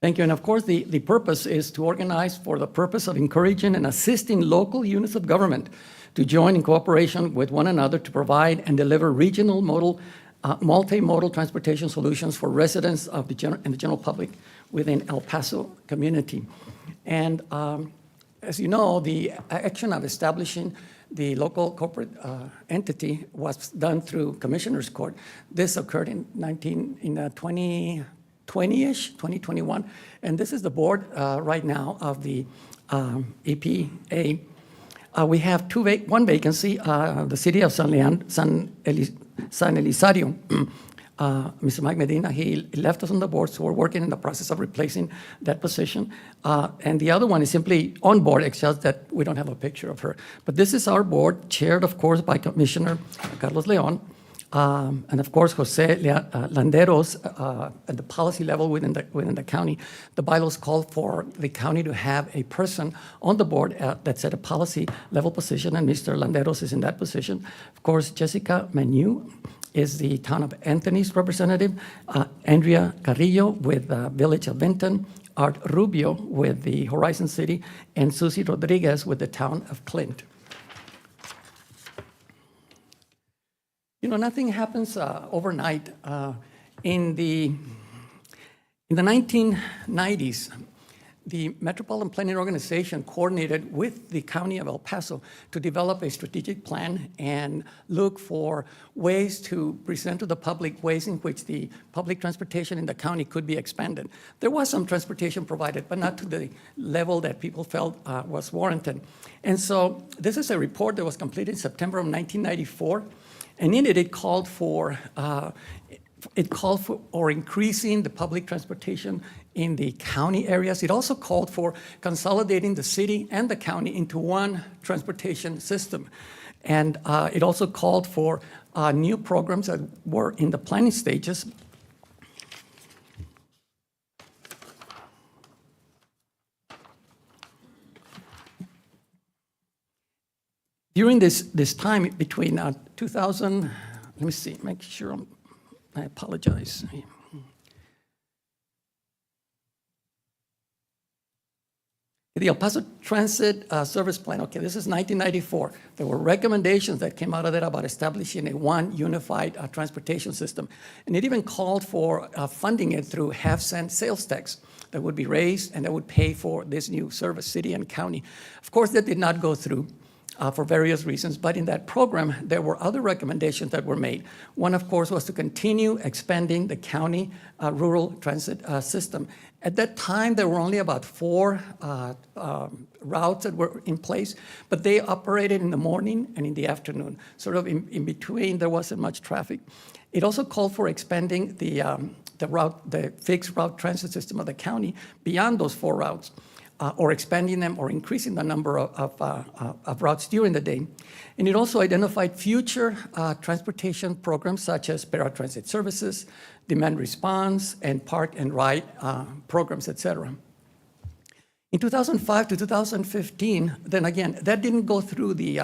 Thank you. And of course, the purpose is to organize for the purpose of encouraging and assisting local units of government to join in cooperation with one another to provide and deliver regional multimodal transportation solutions for residents of the general public within El Paso community. And as you know, the action of establishing the local corporate entity was done through Commissioners Court. This occurred in 2020-ish, 2021. And this is the board right now of the EPA. We have one vacancy, the city of San Elizario. Mr. Mike Medina, he left us on the board, so we're working in the process of replacing that position. And the other one is simply on board, except that we don't have a picture of her. But this is our board, chaired, of course, by Commissioner Carlos Leon, and of course, Jose Landeros at the policy level within the county. The bylaws call for the county to have a person on the board that's at a policy level position, and Mr. Landeros is in that position. Of course, Jessica Manu is the town of Anthony's representative, Andrea Carrillo with Village of Benton, Art Rubio with the Horizon City, and Susie Rodriguez with the town of Clint. You know, nothing happens overnight. In the 1990s, the Metropolitan Planning Organization coordinated with the County of El Paso to develop a strategic plan and look for ways to present to the public ways in which the public transportation in the county could be expanded. There was some transportation provided, but not to the level that people felt was warranted. And so this is a report that was completed in September of 1994, and in it, it called for increasing the public transportation in the county areas. It also called for consolidating the city and the county into one transportation system. And it also called for new programs that were in the planning stages. During this time between 2000, let me see, make sure I apologize. The El Paso Transit Service Plan, okay, this is 1994. There were recommendations that came out of that about establishing a one unified transportation system. And it even called for funding it through half-cent sales tax that would be raised and that would pay for this new service, city and county. Of course, that did not go through. For various reasons, but in that program, there were other recommendations that were made. One, of course, was to continue expanding the county rural transit system. At that time, there were only about 4 routes that were in place, but they operated in the morning and in the afternoon. Sort of in between, there wasn't much traffic. It also called for expanding the fixed route transit system of the county beyond those 4 routes. Or expanding them or increasing the number of routes during the day. And it also identified future transportation programs such as paratransit services, demand response, and park and ride programs, et cetera. In 2005 to 2015, then again, that didn't go through the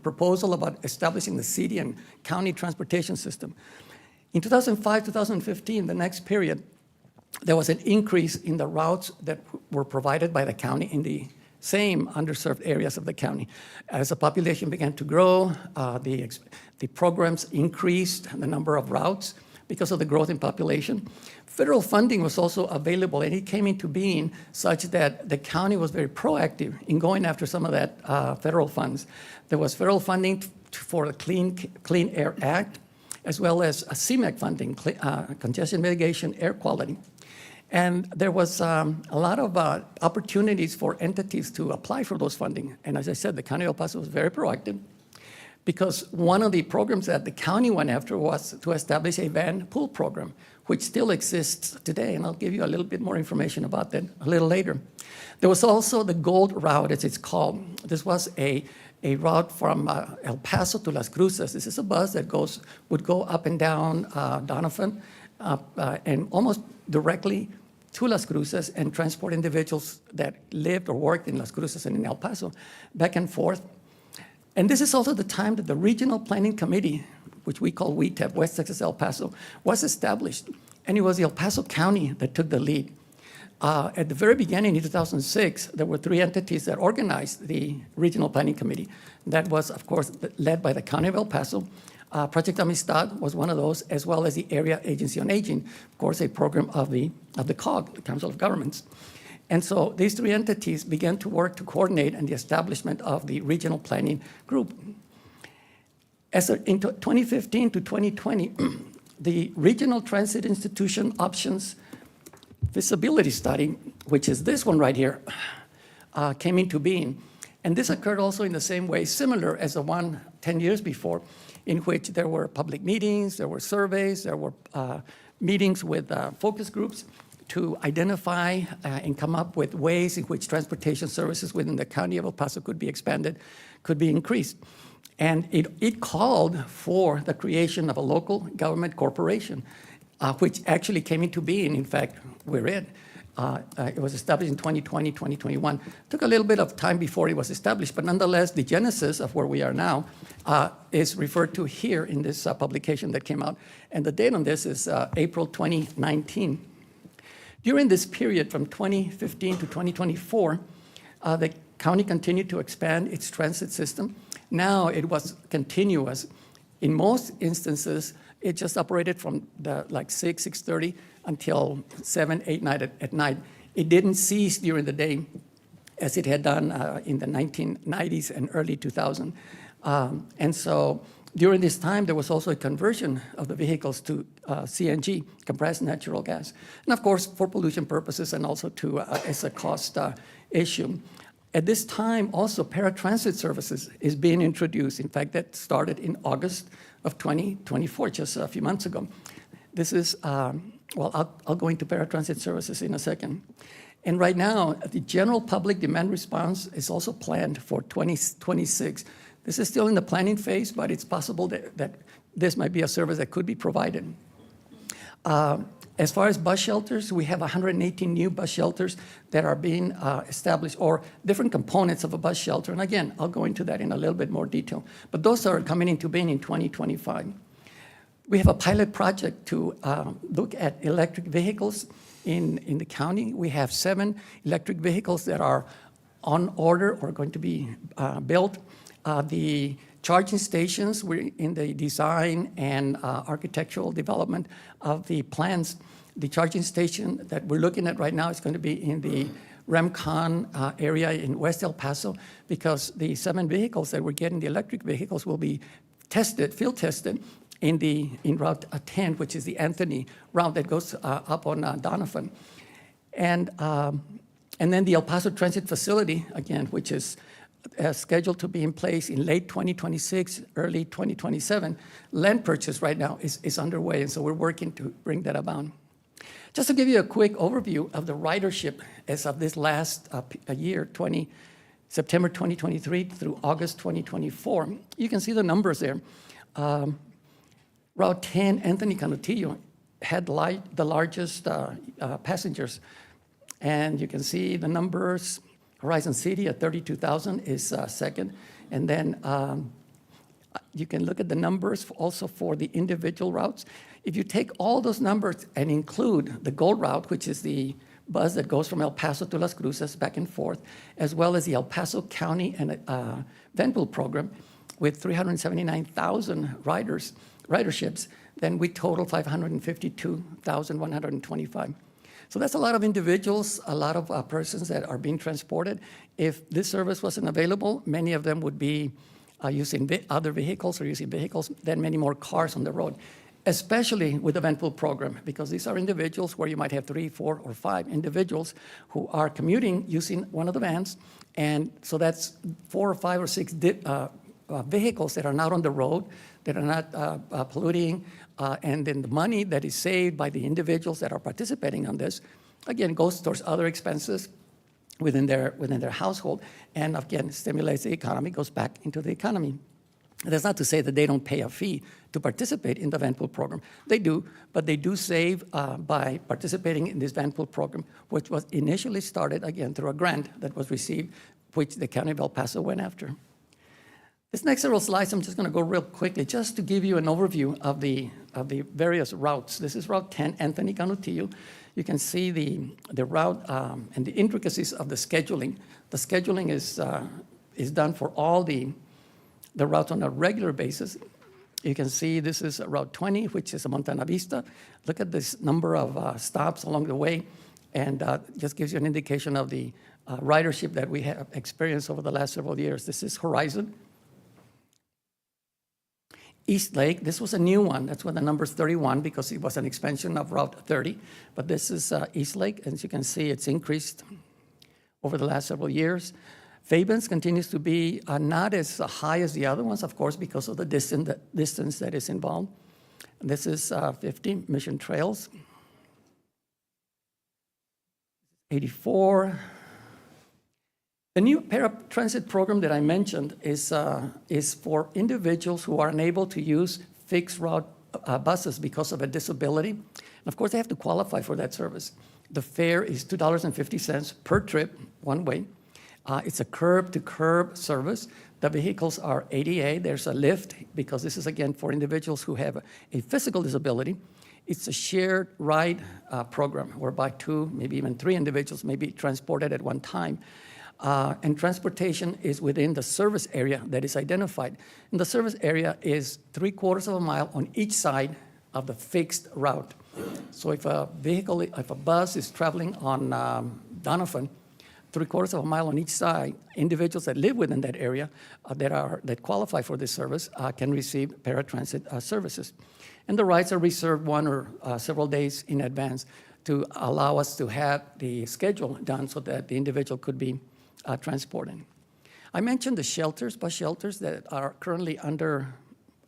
proposal about establishing the city and county transportation system. In 2005, 2015, the next period, there was an increase in the routes that were provided by the county in the same underserved areas of the county. As the population began to grow, the programs increased the number of routes because of the growth in population. Federal funding was also available, and it came into being such that the county was very proactive in going after some of that federal funds. There was federal funding for the Clean Air Act, as well as a CMAQ funding, congestion mitigation, air quality. And there was a lot of opportunities for entities to apply for those funding. And as I said, the County of El Paso was very proactive, because one of the programs that the county went after was to establish a van pool program, which still exists today. And I'll give you a little bit more information about that a little later. There was also the Gold Route, as it's called. This was a route from El Paso to Las Cruces. This is a bus that would go up and down Donovan and almost directly to Las Cruces and transport individuals that lived or worked in Las Cruces and in El Paso back and forth. And this is also the time that the Regional Planning Committee, which we call WETEP, West Texas El Paso, was established. And it was the El Paso County that took the lead. At the very beginning in 2006, there were 3 entities that organized the Regional Planning Committee. That was, of course, led by the County of El Paso. Project Amistad was one of those, as well as the Area Agency on Aging, of course, a program of the COG, the Council of Governments. And so these 3 entities began to work to coordinate in the establishment of the Regional Planning Group. In 2015 to 2020, the Regional Transit Institution Options Feasibility Study, which is this one right here, came into being. And this occurred also in the same way, similar as the one 10 years before, in which there were public meetings, there were surveys, there were meetings with focus groups to identify and come up with ways in which transportation services within the County of El Paso could be expanded, could be increased. And it called for the creation of a local government corporation, which actually came into being. In fact, we're in. It was established in 2020, 2021. Took a little bit of time before it was established, but nonetheless, the genesis of where we are now is referred to here in this publication that came out. And the date on this is April 2019. During this period from 2015 to 2024, the county continued to expand its transit system. Now it was continuous. In most instances, it just operated from like 6:30 until 7, 8 at night. It didn't cease during the day as it had done in the 1990s and early 2000. And so during this time, there was also a conversion of the vehicles to CNG, compressed natural gas. And of course, for pollution purposes and also as a cost issue. At this time, also, paratransit services is being introduced. In fact, that started in August of 2024, just a few months ago. This is, well, I'll go into paratransit services in a second. And right now, the general public demand response is also planned for 2026. This is still in the planning phase, but it's possible that this might be a service that could be provided. As far as bus shelters, we have 118 new bus shelters that are being established, or different components of a bus shelter. And again, I'll go into that in a little bit more detail. But those are coming into being in 2025. We have a pilot project to look at electric vehicles in the county. We have 7 electric vehicles that are on order or going to be built. The charging stations, we're in the design and architectural development of the plans. The charging station that we're looking at right now is going to be in the Remcon area in West El Paso, because the 7 vehicles that we're getting, the electric vehicles, will be tested, field tested, in Route 10, which is the Anthony route that goes up on Donovan. And then the El Paso Transit Facility, again, which is scheduled to be in place in late 2026, early 2027. Land purchase right now is underway, and so we're working to bring that about. Just to give you a quick overview of the ridership as of this last year, September 2023 through August 2024, you can see the numbers there. Route 10, Anthony Canutillo, had the largest passengers. And you can see the numbers. Horizon City at 32,000 is second. And then you can look at the numbers also for the individual routes. If you take all those numbers and include the Gold Route, which is the bus that goes from El Paso to Las Cruces back and forth, as well as the El Paso County and Ventville program with 379,000 riderships, then we total 552,125. So that's a lot of individuals, a lot of persons that are being transported. If this service wasn't available, many of them would be using other vehicles or using vehicles, then many more cars on the road, especially with the Ventville program, because these are individuals where you might have 3, 4, or 5 individuals who are commuting using one of the vans. And so that's 4 or 5 or 6 vehicles that are not on the road, that are not polluting, and then the money that is saved by the individuals that are participating on this, again, goes towards other expenses within their household, and again, stimulates the economy, goes back into the economy. That's not to say that they don't pay a fee to participate in the Ventville program. They do, but they do save by participating in this Ventville program, which was initially started, again, through a grant that was received, which the County of El Paso went after. This next several slides, I'm just going to go real quickly, just to give you an overview of the various routes. This is Route 10, Anthony Canutillo. You can see the route and the intricacies of the scheduling. The scheduling is done for all the routes on a regular basis. You can see this is Route 20, which is Montana Vista. Look at this number of stops along the way, and just gives you an indication of the ridership that we have experienced over the last several years. This is Horizon. East Lake, this was a new one. That's why the number's 31, because it was an expansion of Route 30. But this is East Lake, and as you can see, it's increased over the last several years. Fabens continues to be not as high as the other ones, of course, because of the distance that is involved. And this is 50, Mission Trails. 84. The new paratransit program that I mentioned is for individuals who are unable to use fixed route buses because of a disability. And of course, they have to qualify for that service. The fare is $2.50 per trip, one way. It's a curb-to-curb service. The vehicles are ADA. There's a lift, because this is, again, for individuals who have a physical disability. It's a shared ride program whereby 2, maybe even 3 individuals may be transported at one time. And transportation is within the service area that is identified. And the service area is 3/4 of a mile on each side of the fixed route. So if a bus is traveling on Donovan, 3/4 of a mile on each side, individuals that live within that area that qualify for this service can receive paratransit services. And the rides are reserved 1 or several days in advance to allow us to have the schedule done so that the individual could be transported. I mentioned the shelters, bus shelters that are currently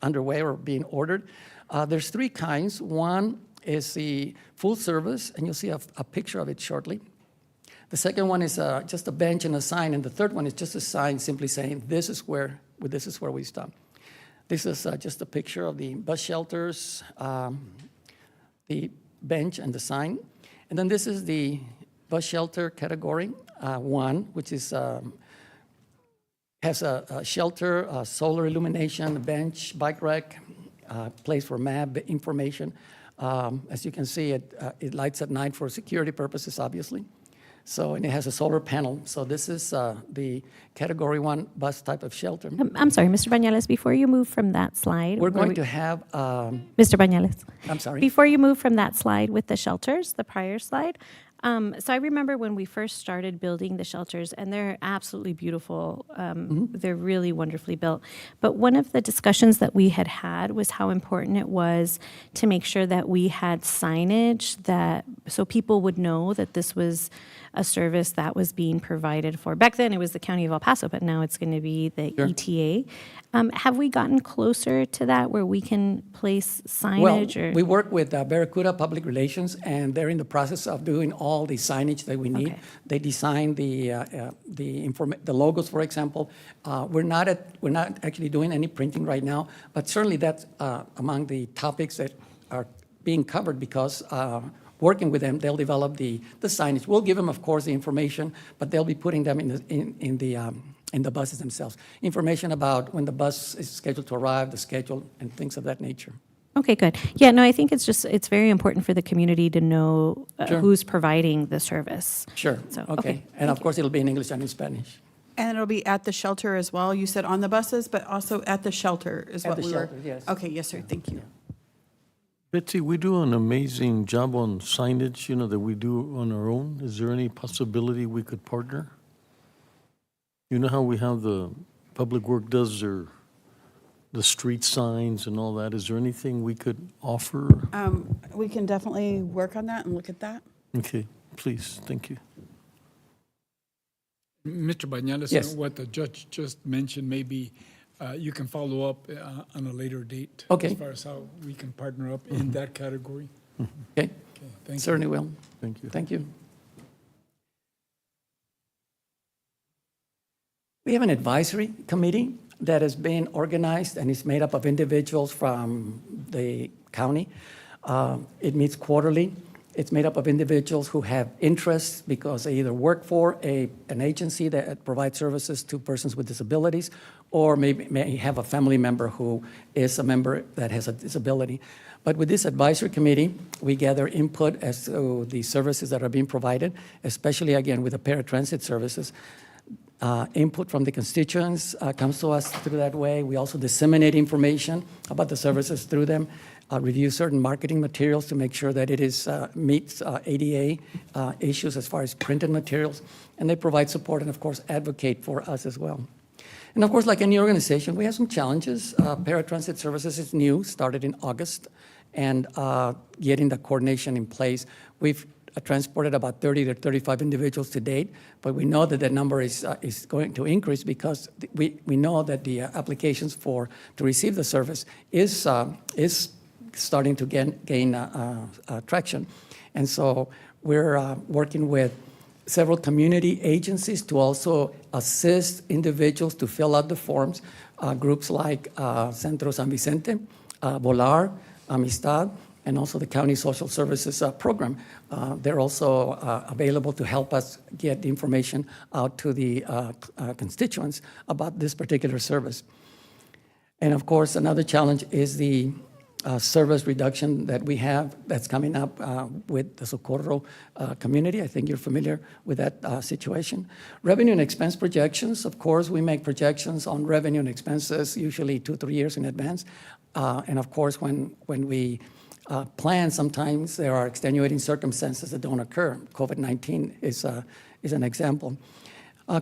underway or being ordered. There's 3 kinds. One is the full service, and you'll see a picture of it shortly. The second one is just a bench and a sign, and the third one is just a sign simply saying, this is where we stop. This is just a picture of the bus shelters, the bench and the sign. And then this is the bus shelter category 1, which is has a shelter, solar illumination, a bench, bike rack, place for map information. As you can see, it lights at night for security purposes, obviously. So, and it has a solar panel. So this is the category 1 bus type of shelter. I'm sorry, Mr. Bañales, before you move from that slide. We're going to have... Mr. Bañales. I'm sorry. Before you move from that slide with the shelters, the prior slide, so I remember when we first started building the shelters, and they're absolutely beautiful. They're really wonderfully built. But one of the discussions that we had was how important it was to make sure that we had signage so people would know that this was a service that was being provided for. Back then, it was the County of El Paso, but now it's going to be the ETA. Have we gotten closer to that where we can place signage? Well, we work with Barracuda Public Relations, and they're in the process of doing all the signage that we need. Okay. They design the logos, for example. We're not actually doing any printing right now, but certainly that's among the topics that are being covered, because working with them, they'll develop the signage. We'll give them, of course, the information, but they'll be putting them in the buses themselves. Information about when the bus is scheduled to arrive, the schedule, and things of that nature. Okay, good. Yeah, no, I think it's very important for the community to know Sure. who's providing the service. Sure. So, Okay. And of course, it'll be in English and in Spanish. And it'll be at the shelter as well? You said on the buses, but also at the shelter is At what the we were? shelter, yes. Okay, yes, sir, thank you. Betsy, we do an amazing job on signage, that we do on our own. Is there any possibility we could partner? You know how we have the Public Work does the street signs and all that? Is there anything we could offer? We can definitely work on that and look at that. Okay, please, thank you. Mr. Bañales, Yes. what the judge just mentioned, maybe you can follow up on a later date. Okay. As far as how we can partner up in that category. Okay? Thank you. Certainly will. Thank you. Thank you. We have an advisory committee that has been organized and is made up of individuals from the county. It meets quarterly. It's made up of individuals who have interests because they either work for an agency that provides services to persons with disabilities, or may have a family member who is a member that has a disability. But with this advisory committee, we gather input as to the services that are being provided, especially, again, with the paratransit services. Input from the constituents comes to us through that way. We also disseminate information about the services through them, review certain marketing materials to make sure that it meets ADA issues as far as printed materials, and they provide support and, of course, advocate for us as well. And, of course, like any organization, we have some challenges. Paratransit services is new, started in August, and getting the coordination in place. We've transported about 30 to 35 individuals to date, but we know that number is going to increase because we know that the applications to receive the service is starting to gain traction. And so we're working with several community agencies to also assist individuals to fill out the forms, groups like Centro San Vicente, Volar, Amistad, and also the County Social Services Program. They're also available to help us get the information out to the constituents about this particular service. And of course, another challenge is the service reduction that we have that's coming up with the Socorro community. I think you're familiar with that situation. Revenue and expense projections, of course, we make projections on revenue and expenses usually 2-3 years in advance. And of course, when we plan, sometimes there are extenuating circumstances that don't occur. COVID-19 is an example.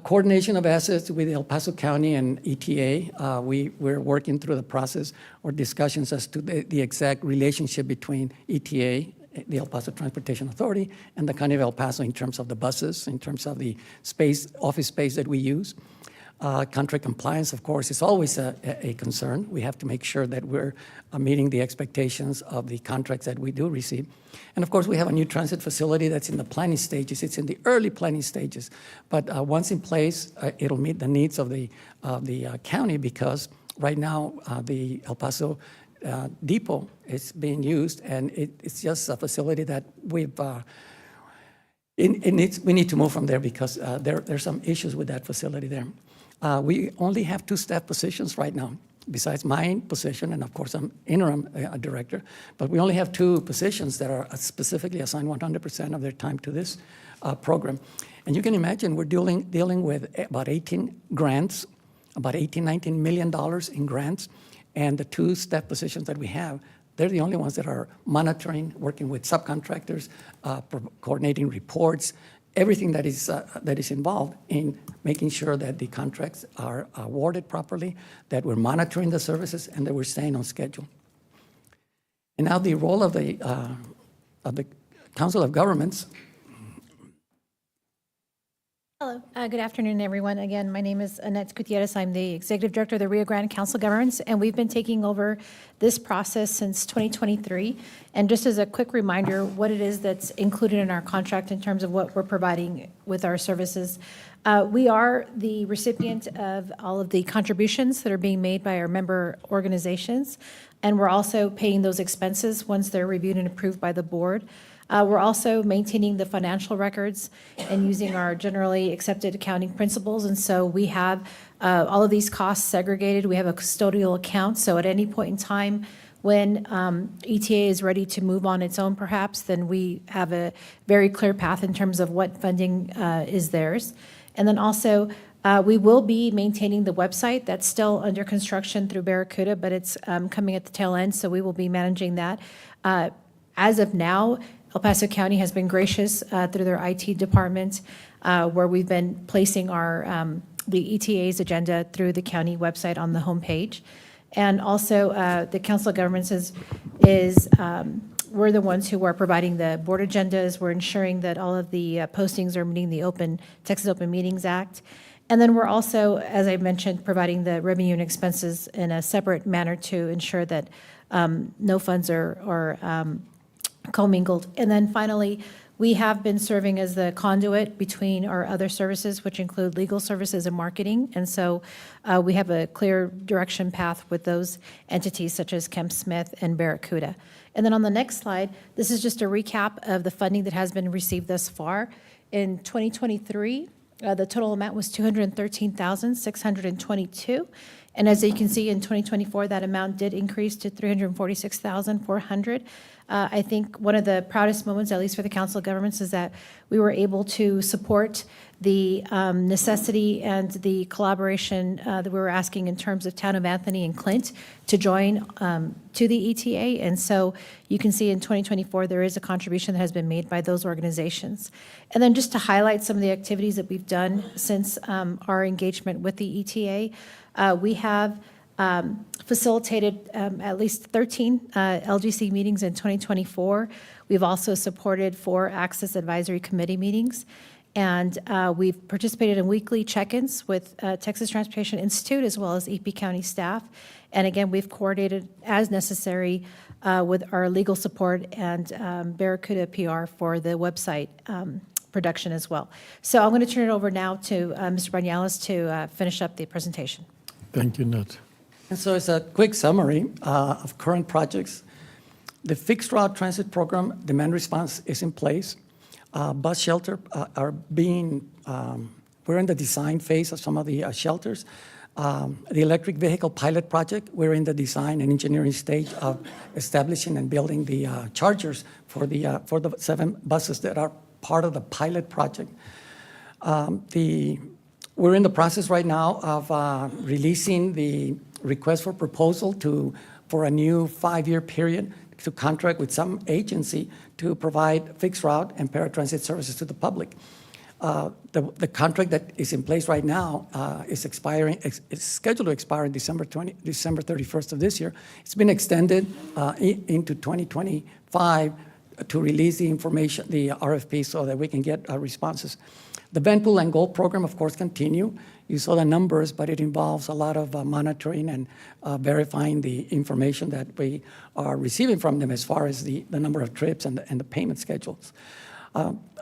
Coordination of assets with El Paso County and ETA. We're working through the process or discussions as to the exact relationship between ETA, the El Paso Transportation Authority, and the County of El Paso in terms of the buses, in terms of the office space that we use. Contract compliance, of course, is always a concern. We have to make sure that we're meeting the expectations of the contracts that we do receive. And of course, we have a new transit facility that's in the planning stages. It's in the early planning stages. But once in place, it'll meet the needs of the county because right now, the El Paso depot is being used, and it's just a facility that we need to move from there because there's some issues with that facility there. We only have 2 staff positions right now, besides my position, and of course I'm interim director, but we only have 2 positions that are specifically assigned 100% of their time to this program. And you can imagine we're dealing with about 18 grants, about $19 million in grants, and the 2 staff positions that we have, they're the only ones that are monitoring, working with subcontractors, coordinating reports, everything that is involved in making sure that the contracts are awarded properly, that we're monitoring the services, and that we're staying on schedule. And now the role of the Council of Governments. Hello, good afternoon, everyone. Again, my name is Annette Gutierrez. I'm the Executive Director of the Rio Grande Council of Governments, and we've been taking over this process since 2023. And just as a quick reminder, what it is that's included in our contract in terms of what we're providing with our services. We are the recipient of all of the contributions that are being made by our member organizations, and we're also paying those expenses once they're reviewed and approved by the board. We're also maintaining the financial records and using our generally accepted accounting principles, and so we have all of these costs segregated. We have a custodial account, so at any point in time when ETA is ready to move on its own perhaps, then we have a very clear path in terms of what funding is theirs. And then also, we will be maintaining the website. That's still under construction through Barracuda, but it's coming at the tail end, so we will be managing that. As of now, El Paso County has been gracious through their IT department, where we've been placing our the ETA's agenda through the county website on the homepage. And also, the Council of Governments we're the ones who are providing the board agendas. We're ensuring that all of the postings are meeting the Texas Open Meetings Act. And then we're also, as I mentioned, providing the revenue and expenses in a separate manner to ensure that no funds are commingled. And then finally, we have been serving as the conduit between our other services, which include legal services and marketing. And so we have a clear direction path with those entities such as Kemp Smith and Barracuda. And then on the next slide, this is just a recap of the funding that has been received thus far. In 2023, the total amount was $213,622. And as you can see, in 2024, that amount did increase to $346,400. I think one of the proudest moments, at least for the Council of Governments, is that we were able to support the necessity and the collaboration that we were asking in terms of Town of Anthony and Clint to join to the ETA. And so you can see in 2024, there is a contribution that has been made by those organizations. And then just to highlight some of the activities that we've done since our engagement with the ETA, we have facilitated at least 13 LGC meetings in 2024. We've also supported 4 Access Advisory Committee meetings. And we've participated in weekly check-ins with Texas Transportation Institute as well as EP County staff. And again, we've coordinated as necessary with our legal support and Barracuda PR for the website production as well. So I'm going to turn it over now to Mr. Bañales to finish up the presentation. Thank you, Nat. And so it's a quick summary of current projects. The fixed route transit program demand response is in place. Bus shelter are being, we're in the design phase of some of the shelters. The electric vehicle pilot project, we're in the design and engineering stage of establishing and building the chargers for the 7 buses that are part of the pilot project. We're in the process right now of releasing the request for proposal for a new 5-year period to contract with some agency to provide fixed route and paratransit services to the public. The contract that is in place right now is scheduled to expire in December 31st of this year. It's been extended into 2025 to release the information, the RFP, so that we can get responses. The Venpool and Gold program, of course, continue. You saw the numbers, but it involves a lot of monitoring and verifying the information that we are receiving from them as far as the number of trips and the payment schedules.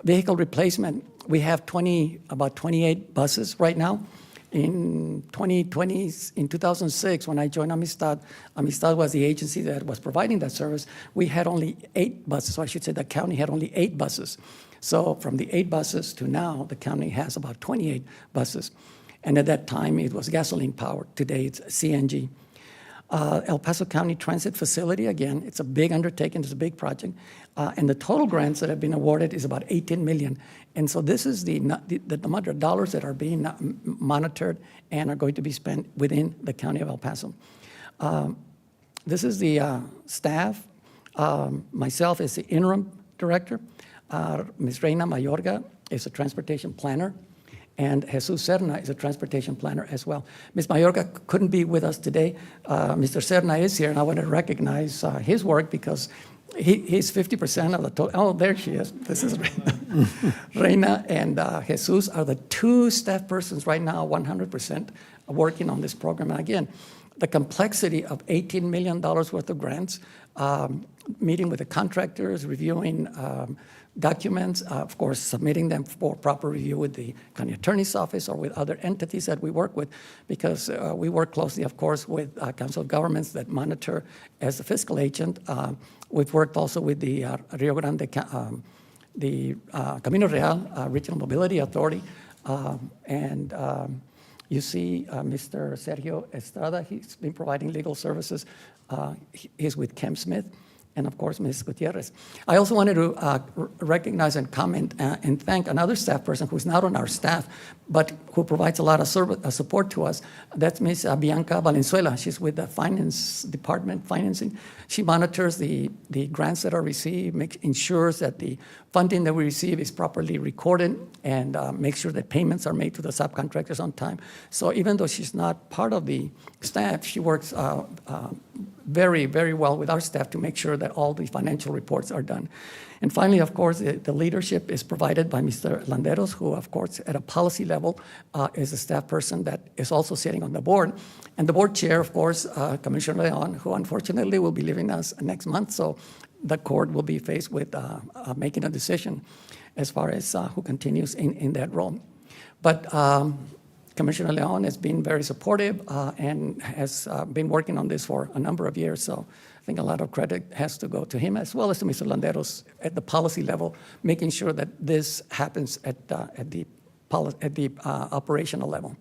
Vehicle replacement, we have about 28 buses right now. In 2006, when I joined Amistad was the agency that was providing that service. We had only 8 buses, so I should say the county had only 8 buses. So from the 8 buses to now, the county has about 28 buses. And at that time, it was gasoline powered. Today, it's CNG. El Paso County Transit Facility, again, it's a big undertaking, it's a big project. And the total grants that have been awarded is about $18 million. And so this is the amount of dollars that are being monitored and are going to be spent within the county of El Paso. This is the staff. Myself is the interim director. Ms. Reina Mayorga is a transportation planner, and Jesus Serna is a transportation planner as well. Ms. Mayorga couldn't be with us today. Mr. Serna is here, and I want to recognize his work because he's 50% of the total. Oh, there she is. This is Reina. Reina and Jesus are the 2 staff persons right now, 100% working on this program. And again, the complexity of $18 million worth of grants meeting with the contractors, reviewing documents, of course, submitting them for proper review with the county attorney's office or with other entities that we work with, because we work closely, of course, with Council of Governments that monitor as the fiscal agent. We've worked also with the Rio Grande, the Camino Real Regional Mobility Authority, and you see Mr. Sergio Estrada, he's been providing legal services. He's with Kemp Smith, and of course, Ms. Gutierrez. I also wanted to recognize and comment and thank another staff person who's not on our staff, but who provides a lot of support to us. That's Ms. Bianca Valenzuela. She's with the Finance Department, Financing. She monitors the grants that are received, ensures that the funding that we receive is properly recorded, and makes sure that payments are made to the subcontractors on time. So even though she's not part of the staff, she works very, very well with our staff to make sure that all the financial reports are done. And finally, of course, the leadership is provided by Mr. Landeros, who, of course, at a policy level, is a staff person that is also sitting on the board. And the board chair, of course, Commissioner Leon, who unfortunately will be leaving us next month. So the court will be faced with making a decision as far as who continues in that role. But Commissioner Leon has been very supportive and has been working on this for a number of years. So I think a lot of credit has to go to him, as well as to Mr. Landeros at the policy level, making sure that this happens at the operational level.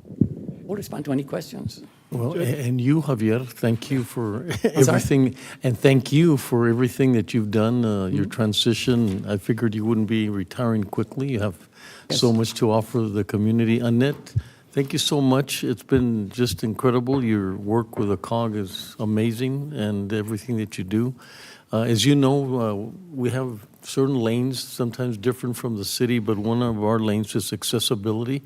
We'll respond to any questions. Well, and you, Javier, thank you for everything, and thank you for everything that you've done, your transition. I figured you wouldn't be retiring quickly. You have so much to offer the community. Annette, thank you so much. It's been just incredible. Your work with the COG is amazing, and everything that you do. As you know, we have certain lanes, sometimes different from the city, but one of our lanes is accessibility.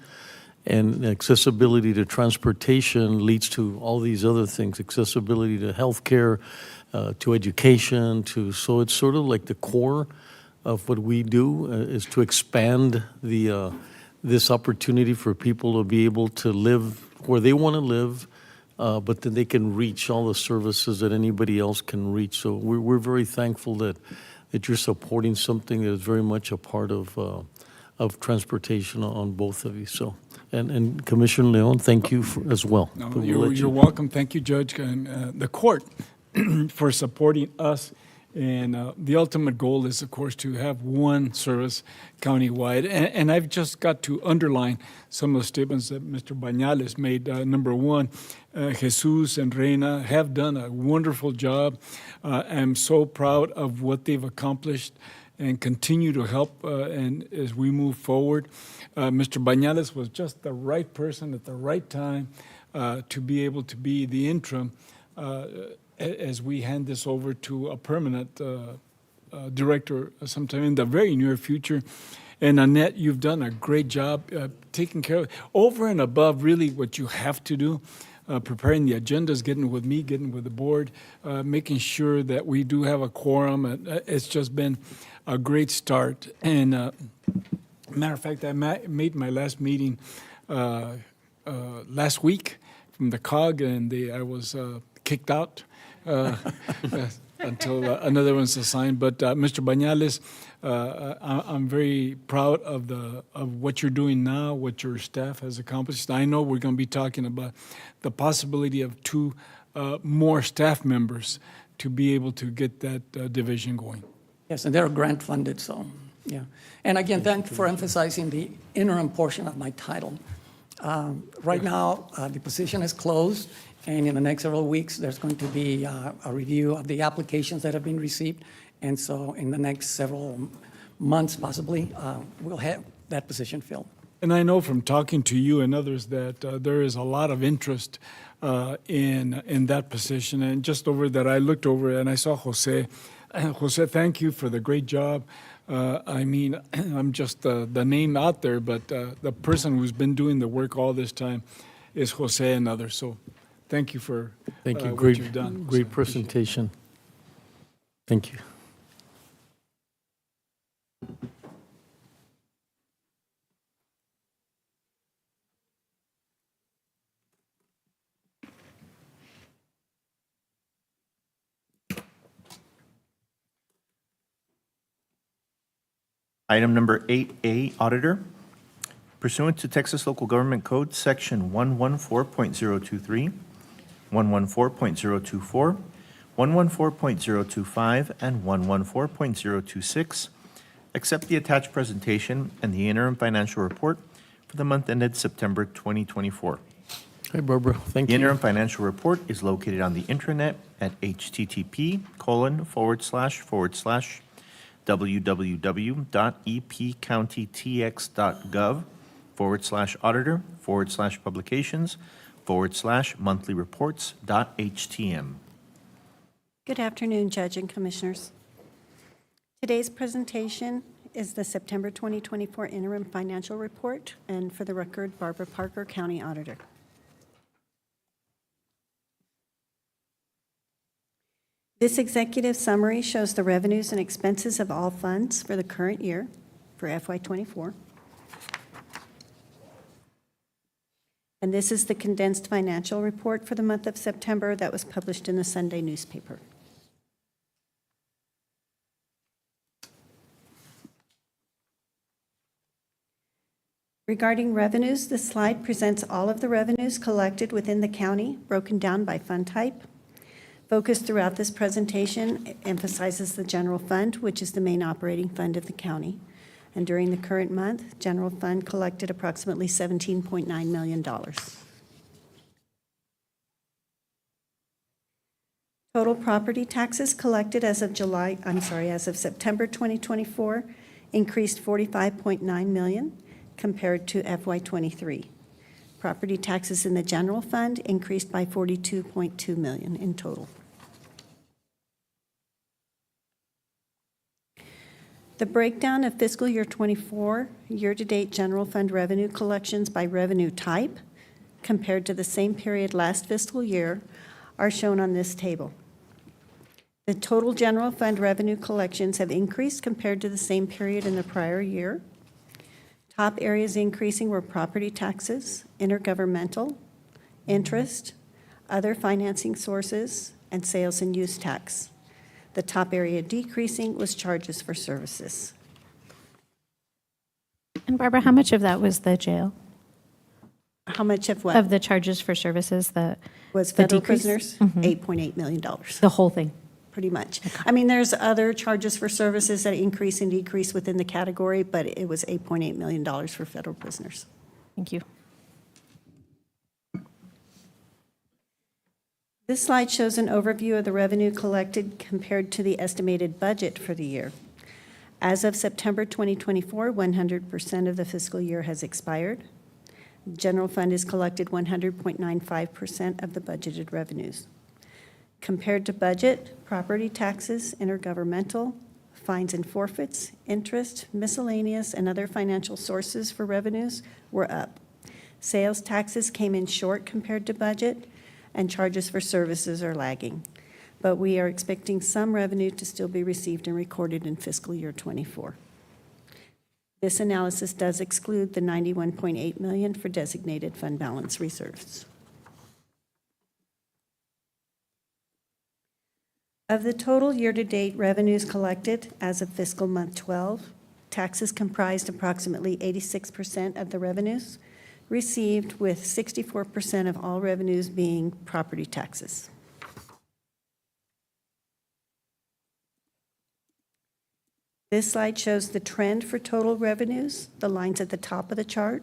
And accessibility to transportation leads to all these other things, accessibility to healthcare, to education, so it's sort of like the core of what we do is to expand this opportunity for people to be able to live where they want to live, but then they can reach all the services that anybody else can reach. So we're very thankful that you're supporting something that is very much a part of transportation on both of you. So. And Commissioner Leon, thank you as well. No, you're welcome. Thank you, Judge, and the court for supporting us. And the ultimate goal is, of course, to have one service countywide. And I've just got to underline some of the statements that Mr. Bañales made. Number one, Jesus and Reina have done a wonderful job. I'm so proud of what they've accomplished and continue to help and as we move forward. Mr. Bañales was just the right person at the right time to be able to be the interim as we hand this over to a permanent director sometime in the very near future. And Annette, you've done a great job taking care of, over and above really what you have to do, preparing the agendas, getting with me, getting with the board, making sure that we do have a quorum. It's just been a great start. And matter of fact, I made my last meeting last week from the COG, and I was kicked out until another one's assigned. But Mr. Bañales, I'm very proud of what you're doing now, what your staff has accomplished. I know we're going to be talking about the possibility of 2 more staff members to be able to get that division going. Yes, and they're grant funded, so yeah. And again, thanks for emphasizing the interim portion of my title. Right now, the position is closed, and in the next several weeks, there's going to be a review of the applications that have been received. And so in the next several months, possibly, we'll have that position filled. And I know from talking to you and others that there is a lot of interest in that position. And just over that, I looked over and I saw Jose. Jose, thank you for the great job. I mean, I'm just the name out there, but the person who's been doing the work all this time is Jose and others. So thank you for Thank you. what you've done. Great presentation. Thank you. Item number 8A, Auditor. Pursuant to Texas Local Government Code, Section 114.023, 114.024, 114.025, and 114.026, accept the attached presentation and the interim financial report for the month ended September 2024. Hey, Barbara, thank The you. interim financial report is located on the intranet at http://www.epcountytx.gov/auditor/monthly-reports.htm. Good afternoon, Judge and Commissioners. Today's presentation is the September 2024 Interim Financial Report, and for the record, Barbara Parker, County Auditor. This executive summary shows the revenues and expenses of all funds for the current year for FY24. And this is the condensed financial report for the month of September that was published in the Sunday newspaper. Regarding revenues, this slide presents all of the revenues collected within the county, broken down by fund type. Focus throughout this presentation emphasizes the general fund, which is the main operating fund of the county. And during the current month, general fund collected approximately $17.9 million. Total property taxes collected as of September 2024 increased $45.9 million compared to FY23. Property taxes in the general fund increased by $42.2 million in total. The breakdown of fiscal year 24 year-to-date general fund revenue collections by revenue type compared to the same period last fiscal year are shown on this table. The total general fund revenue collections have increased compared to the same period in the prior year. Top areas increasing were property taxes, intergovernmental, interest, other financing sources, and sales and use tax. The top area decreasing was charges for services. And Barbara, how much of that was the jail? How much of what? Of the charges for services that was the federal decrease? prisoners? Mhm. $8.8 million. The whole thing? Pretty much. I mean, there's other charges for services that increase and decrease within the category, but it was $8.8 million for federal prisoners. Thank you. This slide shows an overview of the revenue collected compared to the estimated budget for the year. As of September 2024, 100% of the fiscal year has expired. General fund has collected 100.95% of the budgeted revenues. Compared to budget, property taxes, intergovernmental, fines and forfeits, interest, miscellaneous, and other financial sources for revenues were up. Sales taxes came in short compared to budget, and charges for services are lagging. But we are expecting some revenue to still be received and recorded in fiscal year 24. This analysis does exclude the $91.8 million for designated fund balance reserves. Of the total year-to-date revenues collected as of fiscal month 12, taxes comprised approximately 86% of the revenues received, with 64% of all revenues being property taxes. This slide shows the trend for total revenues, the lines at the top of the chart,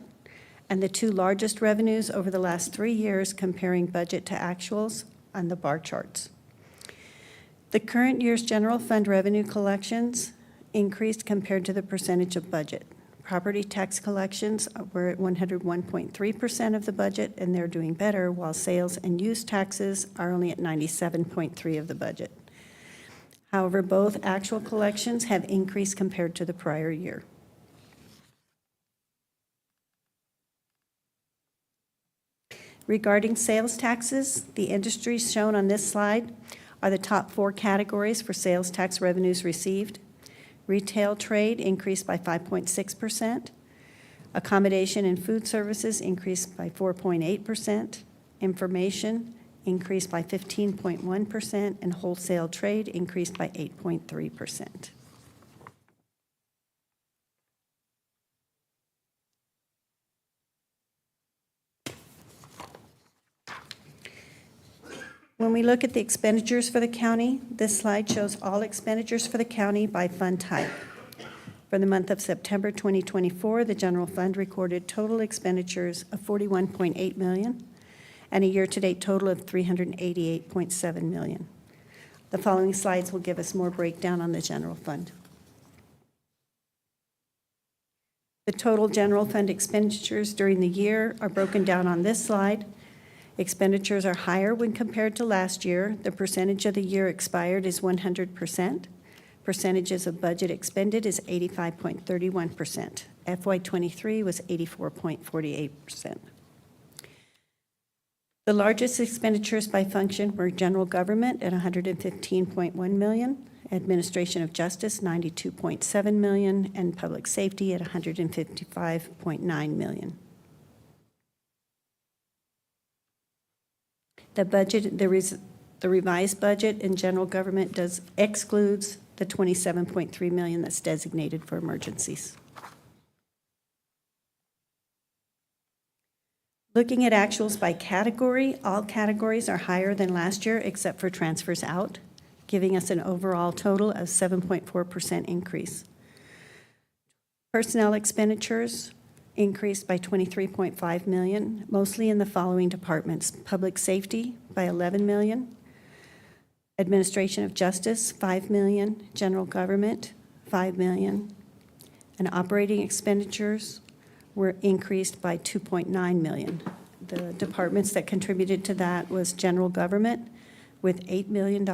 and the two largest revenues over the last 3 years comparing budget to actuals on the bar charts. The current year's general fund revenue collections increased compared to the percentage of budget. Property tax collections were at 101.3% of the budget, and they're doing better, while sales and use taxes are only at 97.3% of the budget. However, both actual collections have increased compared to the prior year. Regarding sales taxes, the industries shown on this slide are the top 4 categories for sales tax revenues received. Retail trade increased by 5.6%. Accommodation and food services increased by 4.8%. Information increased by 15.1%, and wholesale trade increased by 8.3%. When we look at the expenditures for the county, this slide shows all expenditures for the county by fund type. For the month of September 2024, the general fund recorded total expenditures of $41.8 million and a year-to-date total of $388.7 million. The following slides will give us more breakdown on the general fund. The total general fund expenditures during the year are broken down on this slide. Expenditures are higher when compared to last year. The percentage of the year expired is 100%. Percentages of budget expended is 85.31%. FY23 was 84.48%. The largest expenditures by function were general government at $115.1 million, administration of justice $92.7 million, and public safety at $155.9 million. The revised budget in general government excludes the $27.3 million that's designated for emergencies. Looking at actuals by category, all categories are higher than last year except for transfers out, giving us an overall total of 7.4% increase. Personnel expenditures increased by $23.5 million, mostly in the following departments: public safety by $11 million, administration of justice $5 million, general government $5 million, and operating expenditures were increased by $2.9 million. The departments that contributed to that was general government with $8 million.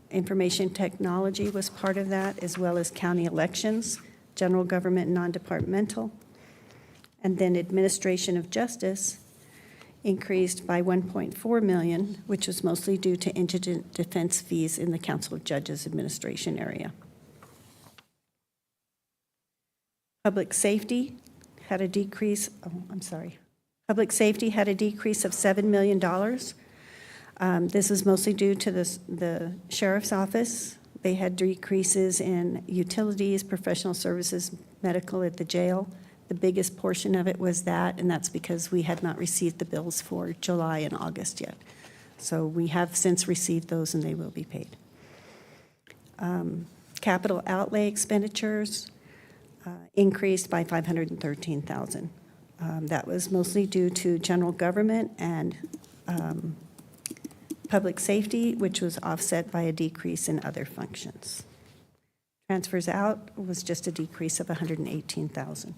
Information technology was part of that, as well as county elections, general government and non-departmental. And then administration of justice increased by $1.4 million, which was mostly due to indigent defense fees in the Council of Judges administration area. Public safety had a decrease, Public safety had a decrease of $7 million. This is mostly due to the sheriff's office. They had decreases in utilities, professional services, medical at the jail. The biggest portion of it was that, and that's because we had not received the bills for July and August yet. So we have since received those, and they will be paid. Capital outlay expenditures increased by $513,000. That was mostly due to general government and public safety, which was offset by a decrease in other functions. Transfers out was just a decrease of $118,000.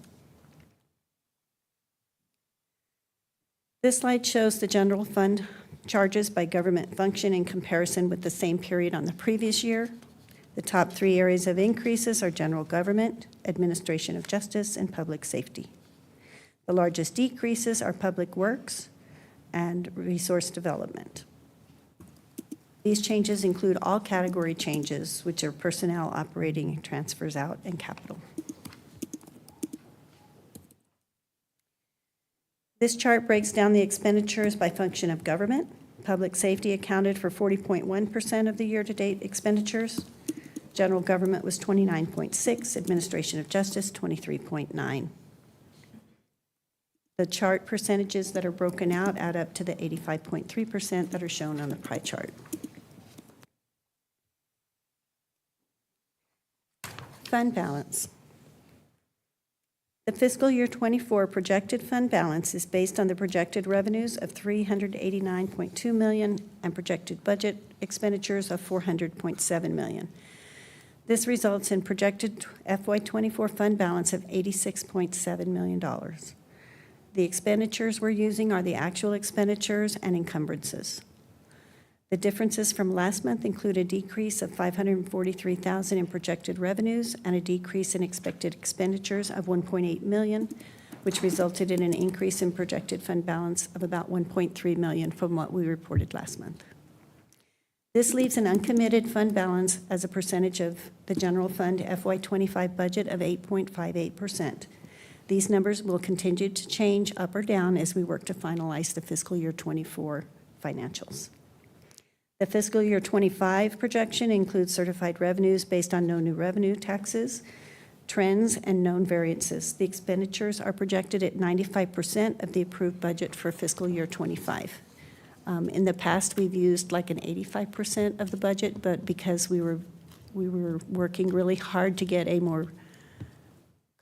This slide shows the general fund charges by government function in comparison with the same period on the previous year. The top three areas of increases are general government, administration of justice, and public safety. The largest decreases are public works and resource development. These changes include all category changes, which are personnel, operating, transfers out, and capital. This chart breaks down the expenditures by function of government. Public safety accounted for 40.1% of the year-to-date expenditures. General government was 29.6%, administration of justice 23.9%. The chart percentages that are broken out add up to the 85.3% that are shown on the pie chart. Fund balance. The fiscal year 24 projected fund balance is based on the projected revenues of $389.2 million and projected budget expenditures of $400.7 million. This results in projected FY24 fund balance of $86.7 million. The expenditures we're using are the actual expenditures and encumbrances. The differences from last month include a decrease of $543,000 in projected revenues and a decrease in expected expenditures of $1.8 million, which resulted in an increase in projected fund balance of about $1.3 million from what we reported last month. This leaves an uncommitted fund balance as a percentage of the general fund FY25 budget of 8.58%. These numbers will continue to change up or down as we work to finalize the fiscal year 24 financials. The fiscal year 25 projection includes certified revenues based on no new revenue taxes, trends, and known variances. The expenditures are projected at 95% of the approved budget for fiscal year 25. In the past, we've used like an 85% of the budget, but because we were working really hard to get a more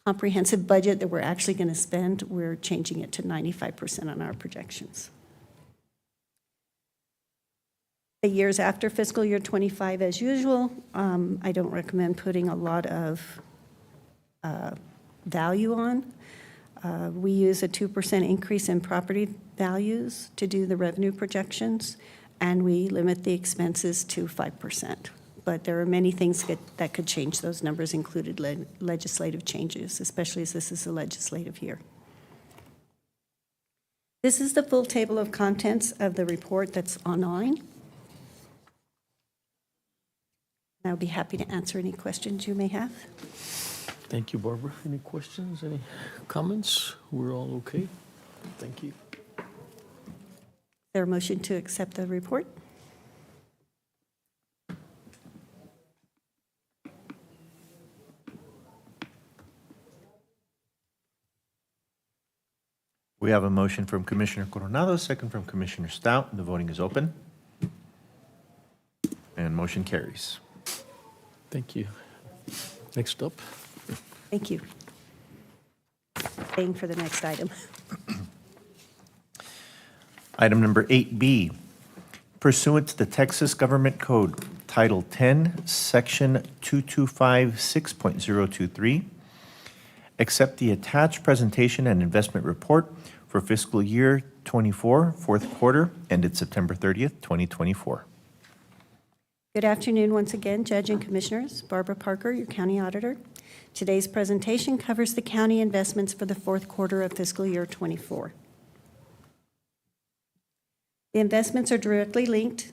comprehensive budget that we're actually going to spend, we're changing it to 95% on our projections. The years after fiscal year 25, as usual, I don't recommend putting a lot of value on. We use a 2% increase in property values to do the revenue projections, and we limit the expenses to 5%. But there are many things that could change those numbers, included legislative changes, especially as this is a legislative year. This is the full table of contents of the report that's online. I'll be happy to answer any questions you may have. Thank you, Barbara. Any questions, any comments? We're all okay? Thank you. Is there a motion to accept the report? We have a motion from Commissioner Coronado, second from Commissioner Stout. The voting is open. And motion carries. Thank you. Next up. Thank you. Staying for the next item. Item number 8B, pursuant to the Texas Government Code, Title 10, Section 2256.023, accept the attached presentation and investment report for fiscal year 24, fourth quarter, ended September 30th, 2024. Good afternoon once again, Judge and Commissioners. Barbara Parker, your County Auditor. Today's presentation covers the county investments for the fourth quarter of fiscal year 24. The investments are directly linked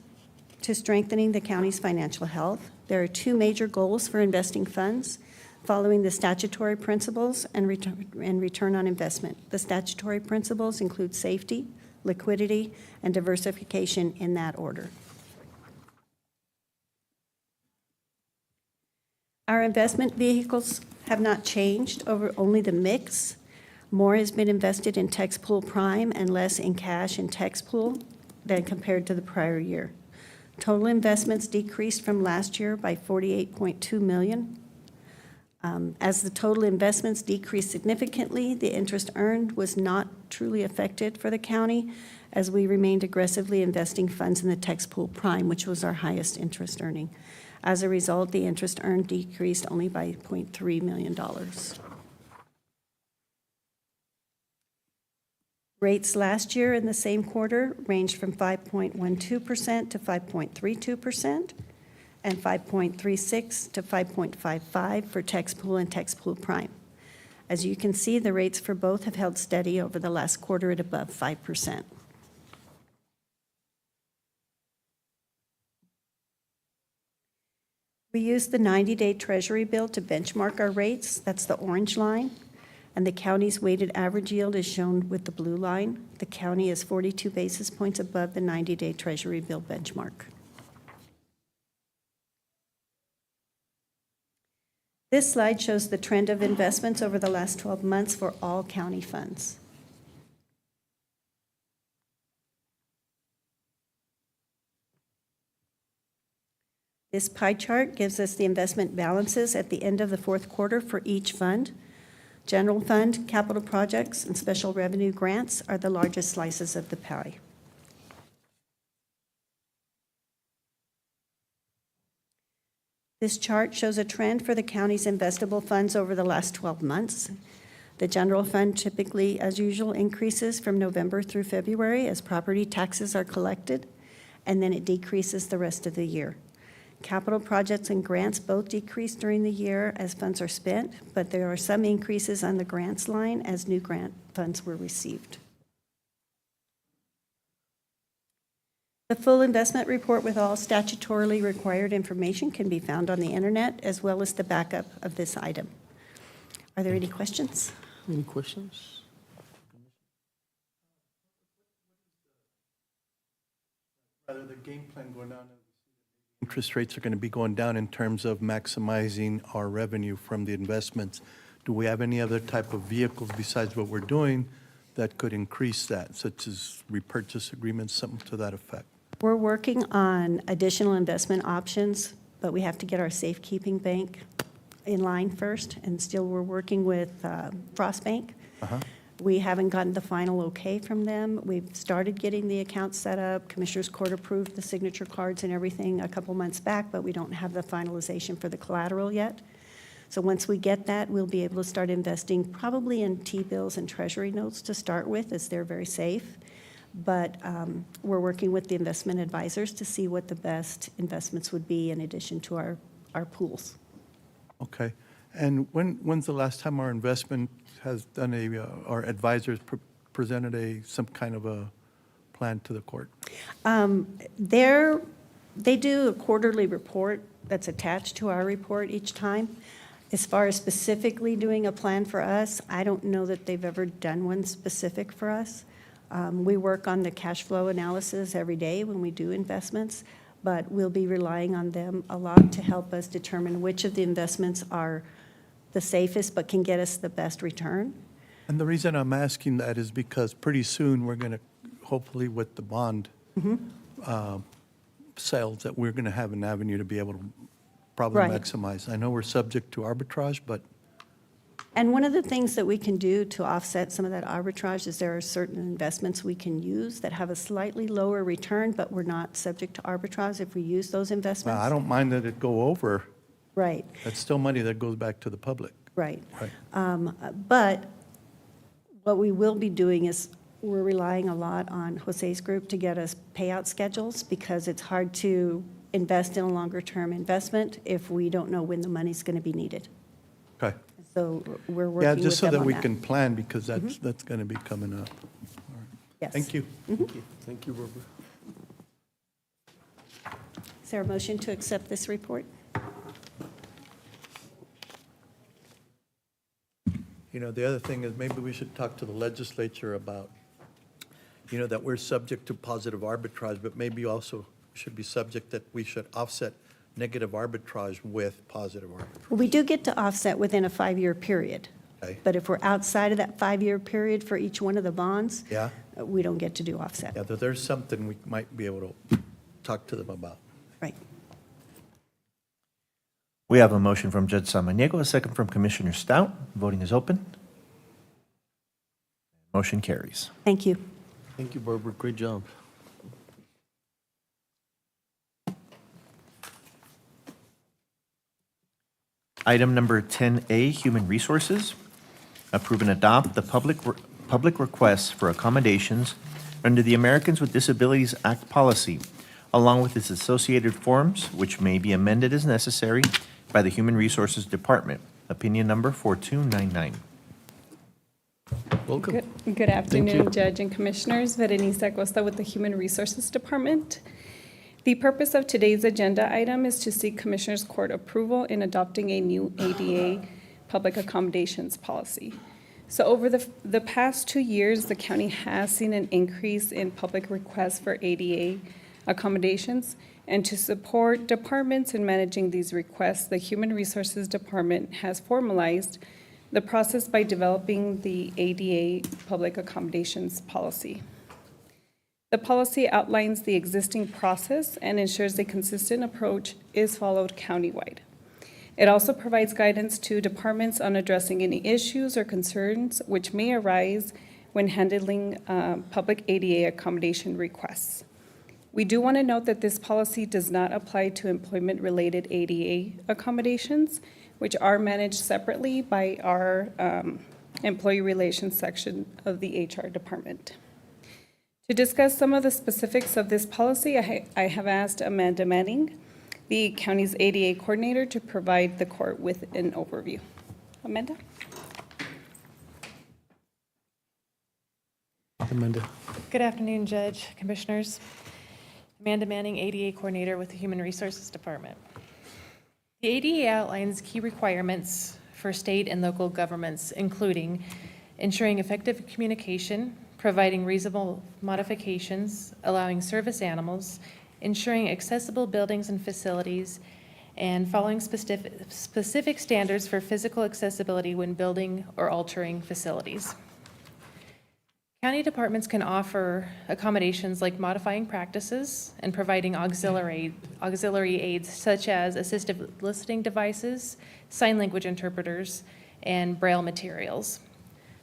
to strengthening the county's financial health. There are two major goals for investing funds, following the statutory principles and return on investment. The statutory principles include safety, liquidity, and diversification in that order. Our investment vehicles have not changed, over only the mix. More has been invested in tax pool prime and less in cash and tax pool than compared to the prior year. Total investments decreased from last year by $48.2 million. As the total investments decreased significantly, the interest earned was not truly affected for the county, as we remained aggressively investing funds in the tax pool prime, which was our highest interest earning. As a result, the interest earned decreased only by $0.3 million. Rates last year in the same quarter ranged from 5.12% to 5.32%, and 5.36 to 5.55 for tax pool and tax pool prime. As you can see, the rates for both have held steady over the last quarter at above 5%. We used the 90-day Treasury bill to benchmark our rates. That's the orange line. And the county's weighted average yield is shown with the blue line. The county is 42 basis points above the 90-day Treasury bill benchmark. This slide shows the trend of investments over the last 12 months for all county funds. This pie chart gives us the investment balances at the end of the fourth quarter for each fund. General fund, capital projects, and special revenue grants are the largest slices of the pie. This chart shows a trend for the county's investable funds over the last 12 months. The general fund typically, as usual, increases from November through February as property taxes are collected, and then it decreases the rest of the year. Capital projects and grants both decrease during the year as funds are spent, but there are some increases on the grants line as new grant funds were received. The full investment report with all statutorily required information can be found on the internet, as well as the backup of this item. Are there any questions? Any questions? Rather, the game plan going down, interest rates are going to be going down in terms of maximizing our revenue from the investments. Do we have any other type of vehicles besides what we're doing that could increase that, such as repurchase agreements, something to that effect? We're working on additional investment options, but we have to get our safekeeping bank in line first, and still we're working with Frost Bank. We haven't gotten the final okay from them. We've started getting the accounts set up. Commissioners Court approved the signature cards and everything a couple months back, but we don't have the finalization for the collateral yet. So once we get that, we'll be able to start investing probably in T-bills and treasury notes to start with, as they're very safe. But we're working with the investment advisors to see what the best investments would be in addition to our pools. Okay. And when's the last time our investment has done our advisors presented some kind of a plan to the court? They do a quarterly report that's attached to our report each time. As far as specifically doing a plan for us, I don't know that they've ever done one specific for us. We work on the cash flow analysis every day when we do investments, but we'll be relying on them a lot to help us determine which of the investments are the safest but can get us the best return. And the reason I'm asking that is because pretty soon we're going to, hopefully with the bond sales, that we're going to have an avenue to be able to probably Right. maximize. I know we're subject to arbitrage, but And one of the things that we can do to offset some of that arbitrage is there are certain investments we can use that have a slightly lower return, but we're not subject to arbitrage if we use those investments. I don't mind that it go over. Right, That's still money that goes back to the public. right. Right. But what we will be doing is we're relying a lot on Jose's group to get us payout schedules, because it's hard to invest in a longer-term investment if we don't know when the money's going to be needed. Okay. So we're Yeah, working with just so them that on we that. can plan, because that's going to be coming up. All right. Yes. Thank you. Thank you, Barbara. Is there a motion to accept this report? You know, the other thing is maybe we should talk to the legislature about, that we're subject to positive arbitrage, but maybe also should be subject that we should offset negative arbitrage with positive arbitrage. Well, we do get to offset within a 5-year period. Okay. But if we're outside of that 5-year period for each one of the bonds, Yeah? we don't get to do offset. Yeah, there's something we might be able to talk to them about. Right. We have a motion from Judge Samaniego, a second from Commissioner Stout. Voting is open. Motion carries. Thank you. Thank you, Barbara. Great job. Item number 10A, Human Resources. Approve and adopt the public requests for accommodations under the Americans with Disabilities Act policy, along with its associated forms, which may be amended as necessary by the Human Resources Department. Opinion number 4299. Welcome. Good afternoon, you. Judge and Commissioners. Berenice Acosta with the Human Resources Department. The purpose of today's agenda item is to seek Commissioners Court approval in adopting a new ADA public accommodations policy. So over the past 2 years, the county has seen an increase in public requests for ADA accommodations. And to support departments in managing these requests, the Human Resources Department has formalized the process by developing the ADA public accommodations policy. The policy outlines the existing process and ensures a consistent approach is followed countywide. It also provides guidance to departments on addressing any issues or concerns which may arise when handling public ADA accommodation requests. We do want to note that this policy does not apply to employment-related ADA accommodations, which are managed separately by our employee relations section of the HR department. To discuss some of the specifics of this policy, I have asked Amanda Manning, the county's ADA coordinator, to provide the court with an overview. Amanda? Amanda. Good afternoon, Judge, Commissioners. Amanda Manning, ADA Coordinator with the Human Resources Department. The ADA outlines key requirements for state and local governments, including ensuring effective communication, providing reasonable modifications, allowing service animals, ensuring accessible buildings and facilities, and following specific standards for physical accessibility when building or altering facilities. County departments can offer accommodations like modifying practices and providing auxiliary aids such as assistive listening devices, sign language interpreters, and Braille materials.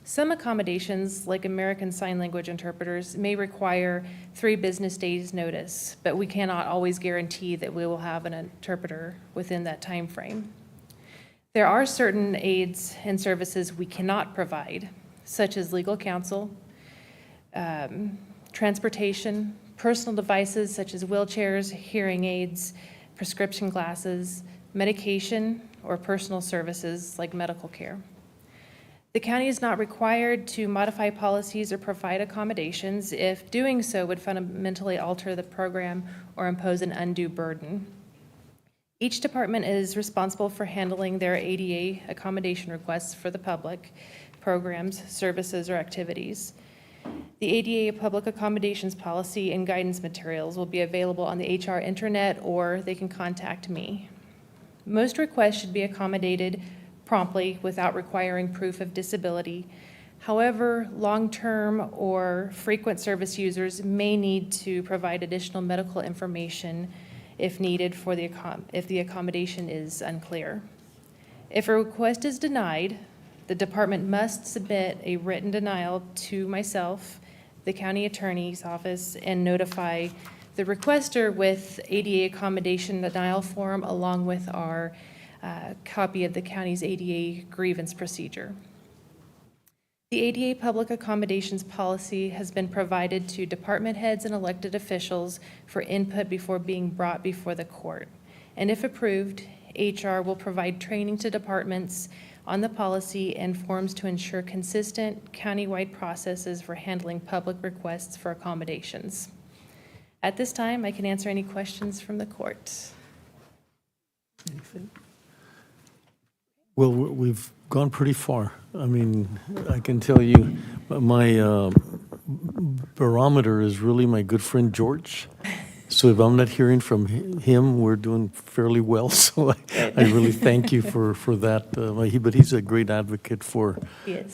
Some accommodations, like American Sign Language interpreters, may require 3 business days' notice, but we cannot always guarantee that we will have an interpreter within that time frame. There are certain aids and services we cannot provide, such as legal counsel, transportation, personal devices such as wheelchairs, hearing aids, prescription glasses, medication, or personal services like medical care. The county is not required to modify policies or provide accommodations if doing so would fundamentally alter the program or impose an undue burden. Each department is responsible for handling their ADA accommodation requests for the public, programs, services, or activities. The ADA Public Accommodations Policy and guidance materials will be available on the HR intranet, or they can contact me. Most requests should be accommodated promptly without requiring proof of disability. However, long-term or frequent service users may need to provide additional medical information if needed if the accommodation is unclear. If a request is denied, the department must submit a written denial to myself, the county attorney's office, and notify the requester with ADA accommodation denial form along with our copy of the county's ADA grievance procedure. The ADA Public Accommodations Policy has been provided to department heads and elected officials for input before being brought before the court. And if approved, HR will provide training to departments on the policy and forms to ensure consistent countywide processes for handling public requests for accommodations. At this time, I can answer any questions from the court. Anything? Well, we've gone pretty far. I mean, I can tell you, my barometer is really my good friend George. So if I'm not hearing from him, we're doing fairly well. So I really thank you for that. But he's a great advocate for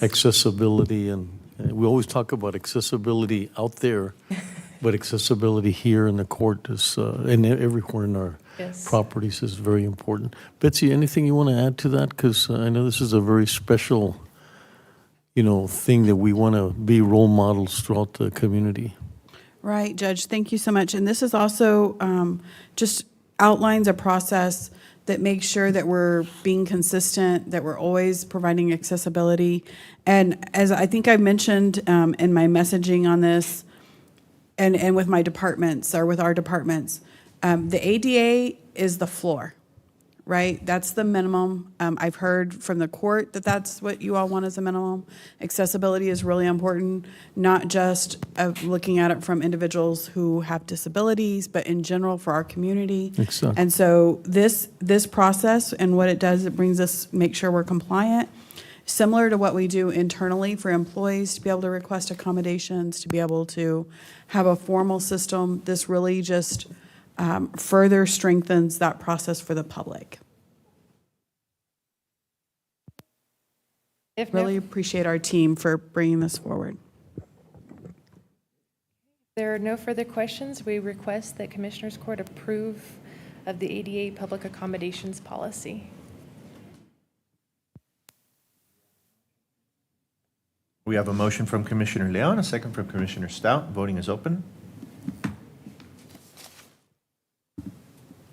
accessibility, and we always talk about accessibility out there, but accessibility here in the court is, and everywhere in our properties is very important. Betsy, anything you want to add to that? Because I know this is a very special, thing that we want to be role models throughout the community. Right, Judge, thank you so much. And this is also just outlines a process that makes sure that we're being consistent, that we're always providing accessibility. And as I think I mentioned in my messaging on this, and with my departments, or with our departments, the ADA is the floor, right? That's the minimum. I've heard from the court that that's what you all want as a minimum. Accessibility is really important, not just looking at it from individuals who have disabilities, but in general for our community. Exactly. And so this process and what it does, it brings us, make sure we're compliant, similar to what we do internally for employees to be able to request accommodations, to be able to have a formal system. This really just further strengthens that process for the public. Really appreciate our team for bringing this forward. If there are no further questions, we request that Commissioners Court approve of the ADA Public Accommodations Policy. We have a motion from Commissioner Leon, a second from Commissioner Stout. Voting is open.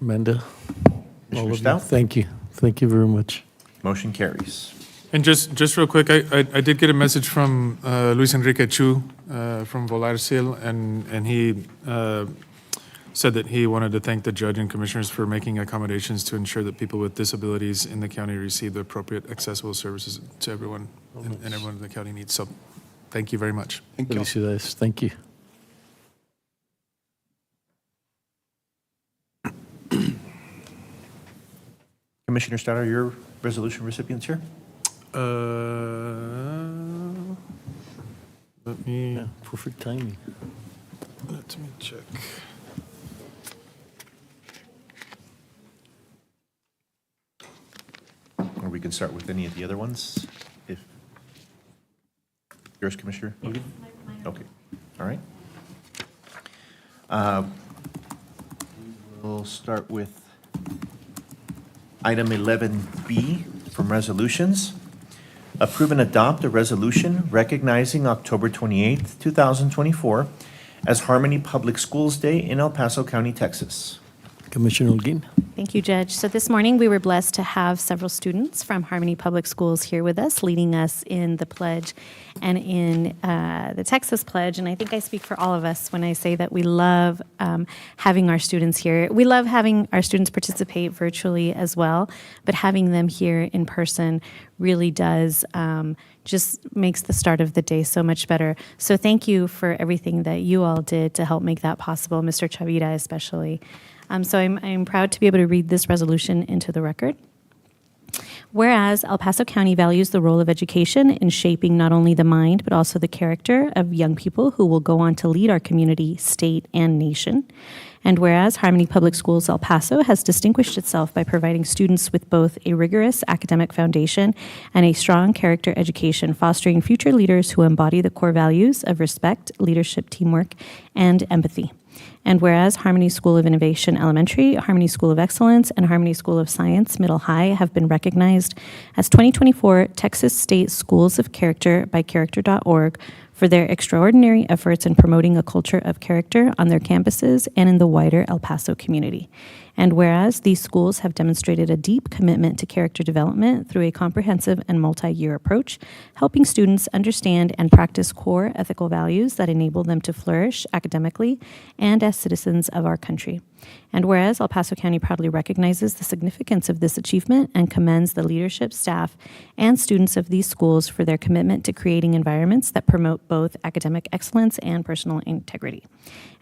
Amanda, all of you, Stout? thank you. Thank you very much. Motion carries. And just real quick, I did get a message from Luis Enrique Chu from Volarsil, and he said that he wanted to thank the judge and commissioners for making accommodations to ensure that people with disabilities in the county receive the appropriate accessible services to everyone and everyone in the county needs. So thank you very much. Thank you. Felicidades. Thank you. Commissioner Stout, are your resolution recipients here? Let me perfect timing. Let me check. Or we can start with any of the other ones. If yours, Commissioner Egan? Okay, all right. We'll start with item 11B from resolutions. Approve and adopt a resolution recognizing October 28th, 2024 as Harmony Public Schools Day in El Paso County, Texas. Commissioner Holguin. Thank you, Judge. So this morning, we were blessed to have several students from Harmony Public Schools here with us, leading us in the pledge and in the Texas Pledge. And I think I speak for all of us when I say that we love having our students here. We love having our students participate virtually as well, but having them here in person really does just makes the start of the day so much better. So thank you for everything that you all did to help make that possible, Mr. Chavira especially. So I'm proud to be able to read this resolution into the record. Whereas El Paso County values the role of education in shaping not only the mind, but also the character of young people who will go on to lead our community, state, and nation. And whereas Harmony Public Schools El Paso has distinguished itself by providing students with both a rigorous academic foundation and a strong character education, fostering future leaders who embody the core values of respect, leadership, teamwork, and empathy. And whereas Harmony School of Innovation Elementary, Harmony School of Excellence, and Harmony School of Science Middle High have been recognized as 2024 Texas State Schools of Character by Character.org for their extraordinary efforts in promoting a culture of character on their campuses and in the wider El Paso community. And whereas these schools have demonstrated a deep commitment to character development through a comprehensive and multi-year approach, helping students understand and practice core ethical values that enable them to flourish academically and as citizens of our country. And whereas El Paso County proudly recognizes the significance of this achievement and commends the leadership, staff, and students of these schools for their commitment to creating environments that promote both academic excellence and personal integrity.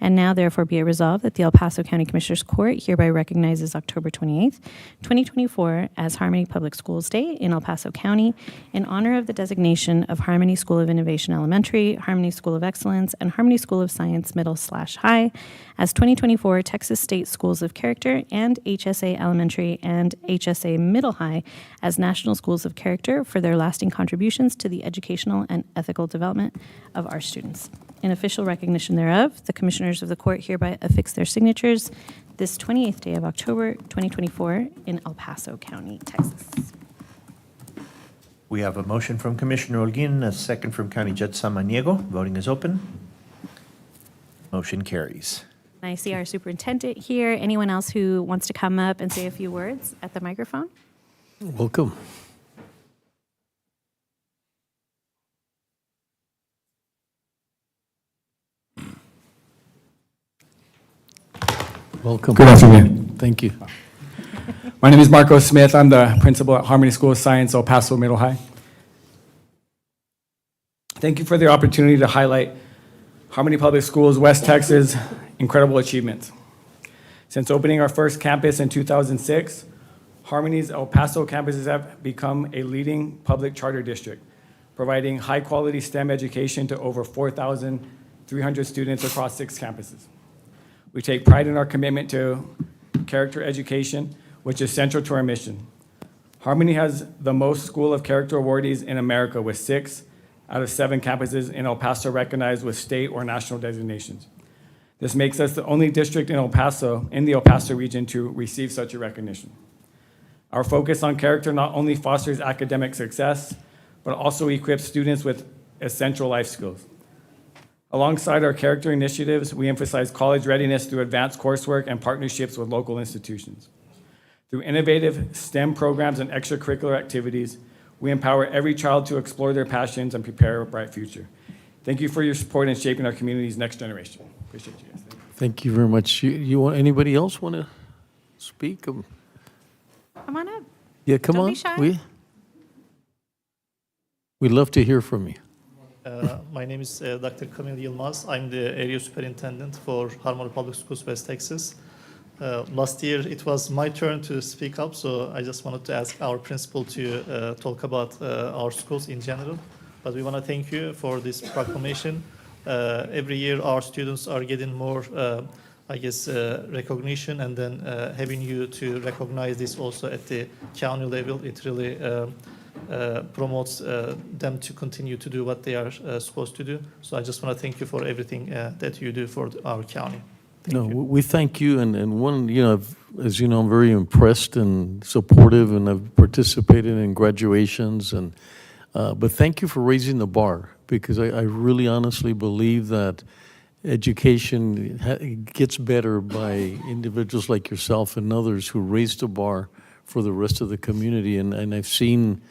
And now, therefore, be it resolved that the El Paso County Commissioners Court hereby recognizes October 28th, 2024 as Harmony Public Schools Day in El Paso County in honor of the designation of Harmony School of Innovation Elementary, Harmony School of Excellence, and Harmony School of Science Middle/High as 2024 Texas State Schools of Character and HSA Elementary and HSA Middle High as National Schools of Character for their lasting contributions to the educational and ethical development of our students. In official recognition thereof, the Commissioners of the Court hereby affix their signatures this 28th day of October, 2024 in El Paso County, Texas. We have a motion from Commissioner Holguin, a second from County Judge Samaniego. Voting is open. Motion carries. And I see our superintendent here. Anyone else who wants to come up and say a few words at the microphone? Welcome. Welcome. Good afternoon. Thank you. My name is Marco Smith. I'm the principal at Harmony School of Science, El Paso Middle High. Thank you for the opportunity to highlight Harmony Public Schools, West Texas' incredible achievements. Since opening our first campus in 2006, Harmony's El Paso campuses have become a leading public charter district, providing high-quality STEM education to over 4,300 students across 6 campuses. We take pride in our commitment to character education, which is central to our mission. Harmony has the most School of Character awardees in America, with 6 out of 7 campuses in El Paso recognized with state or national designations. This makes us the only district in the El Paso region to receive such a recognition. Our focus on character not only fosters academic success, but also equips students with essential life skills. Alongside our character initiatives, we emphasize college readiness through advanced coursework and partnerships with local institutions. Through innovative STEM programs and extracurricular activities, we empower every child to explore their passions and prepare a bright future. Thank you for your support in shaping our community's next generation. Appreciate you guys. Thank you very much. You want anybody else want to speak? Come on up. Yeah, come Don't on. be shy. We'd love to hear from you. My name is Dr. Camille Yilmaz. I'm the area superintendent for Harmony Public Schools, West Texas. Last year, it was my turn to speak up, so I just wanted to ask our principal to talk about our schools in general. But we want to thank you for this proclamation. Every year, our students are getting more, recognition, and then having you to recognize this also at the county level, it really promotes them to continue to do what they are supposed to do. So I just want to thank you for everything that you do for our county. We thank you, and one, as you know, I'm very impressed and supportive, and I've participated in graduations, but thank you for raising the bar, because I really honestly believe that education gets better by individuals like yourself and others who raise the bar for the rest of the community, and I've seen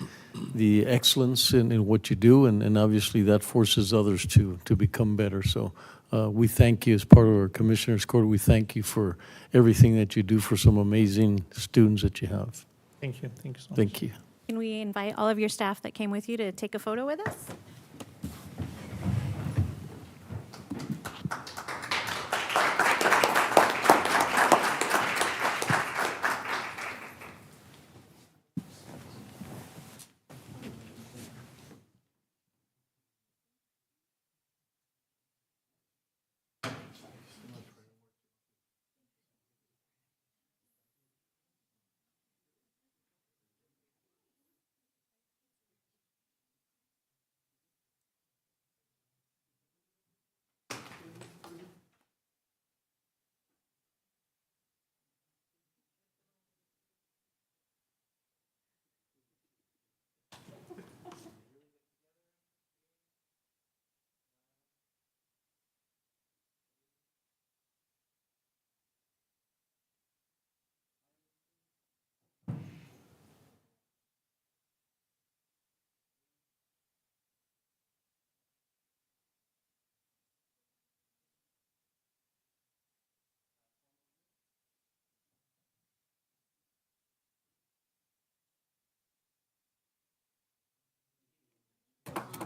the excellence in what you do, and obviously that forces others to become better. So we thank you as part of our Commissioners Court. We thank you for everything that you do for some amazing students that you have. Thank you. Thank you so much. Thank you. Can we invite all of your staff that came with you to take a photo with us?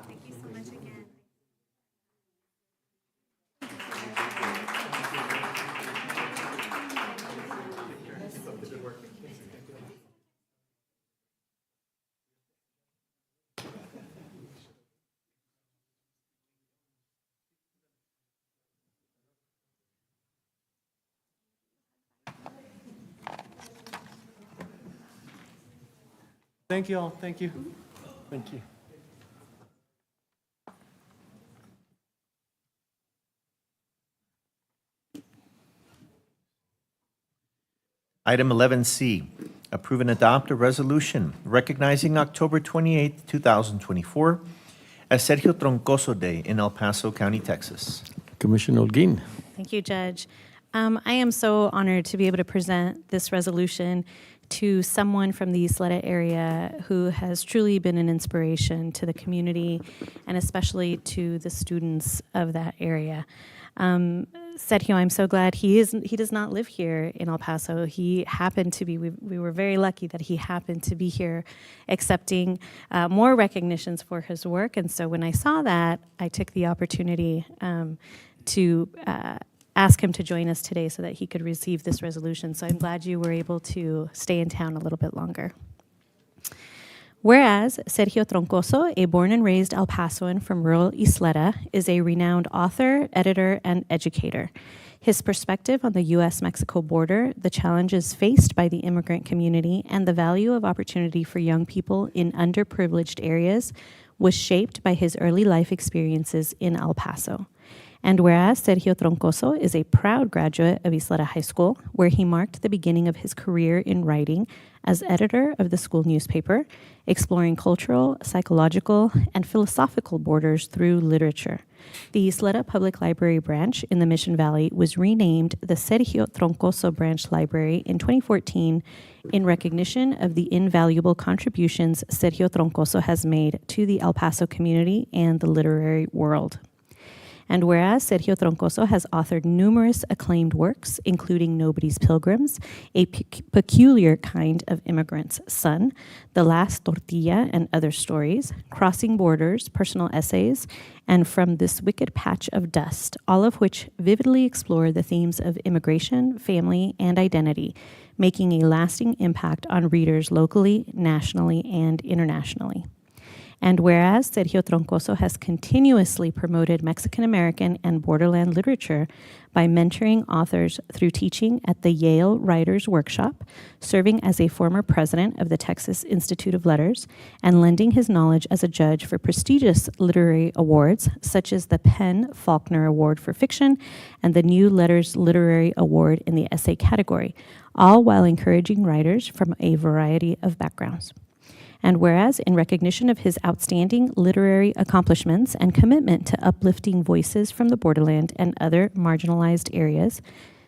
Thank you so much again. Thank you all. Thank you. Thank you. Item 11C, approve and adopt a resolution recognizing October 28, 2024 as Sergio Troncoso Day in El Paso County, Texas. Commissioner Holguín. Thank you, Judge. I am so honored to be able to present this resolution to someone from the Isleta area who has truly been an inspiration to the community and especially to the students of that area. Sergio, I'm so glad he does not live here in El Paso. He happened to be, we were very lucky that he happened to be here accepting more recognitions for his work. And so when I saw that, I took the opportunity to ask him to join us today so that he could receive this resolution. So I'm glad you were able to stay in town a little bit longer. Whereas Sergio Troncoso, a born and raised El Pasoan from rural Isleta, is a renowned author, editor, and educator. His perspective on the U.S.-Mexico border, the challenges faced by the immigrant community, and the value of opportunity for young people in underprivileged areas was shaped by his early life experiences in El Paso. And whereas Sergio Troncoso is a proud graduate of Isleta High School, where he marked the beginning of his career in writing as editor of the school newspaper, exploring cultural, psychological, and philosophical borders through literature. The Isleta Public Library branch in the Mission Valley was renamed the Sergio Troncoso Branch Library in 2014 in recognition of the invaluable contributions Sergio Troncoso has made to the El Paso community and the literary world. And whereas Sergio Troncoso has authored numerous acclaimed works, including Nobody's Pilgrims, A Peculiar Kind of Immigrant's Son, The Last Tortilla and Other Stories, Crossing Borders, Personal Essays, and From This Wicked Patch of Dust, all of which vividly explore the themes of immigration, family, and identity, making a lasting impact on readers locally, nationally, and internationally. And whereas Sergio Troncoso has continuously promoted Mexican American and borderland literature by mentoring authors through teaching at the Yale Writers Workshop, serving as a former president of the Texas Institute of Letters, and lending his knowledge as a judge for prestigious literary awards such as the Penn Faulkner Award for Fiction and the New Letters Literary Award in the essay category, all while encouraging writers from a variety of backgrounds. And whereas, in recognition of his outstanding literary accomplishments and commitment to uplifting voices from the borderland and other marginalized areas,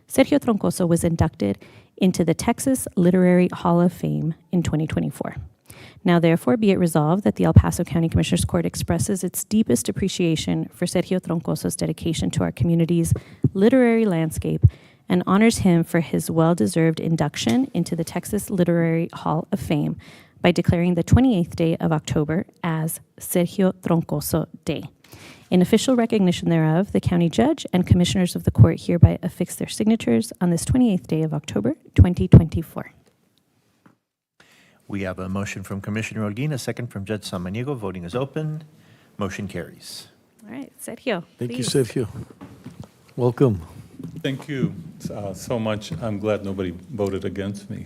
Sergio Troncoso was inducted into the Texas Literary Hall of Fame in 2024. Now, therefore, be it resolved that the El Paso County Commissioners Court expresses its deepest appreciation for Sergio Troncoso's dedication to our community's literary landscape and honors him for his well-deserved induction into the Texas Literary Hall of Fame by declaring the 28th day of October as Sergio Troncoso Day. In official recognition thereof, the county judge and commissioners of the court hereby affix their signatures on this 28th day of October, 2024. We have a motion from Commissioner Holguin, a second from Judge Samaniego. Voting is open. Motion carries. All right, Sergio, Thank you, please. Sergio. Welcome. Thank you so much. I'm glad nobody voted against me.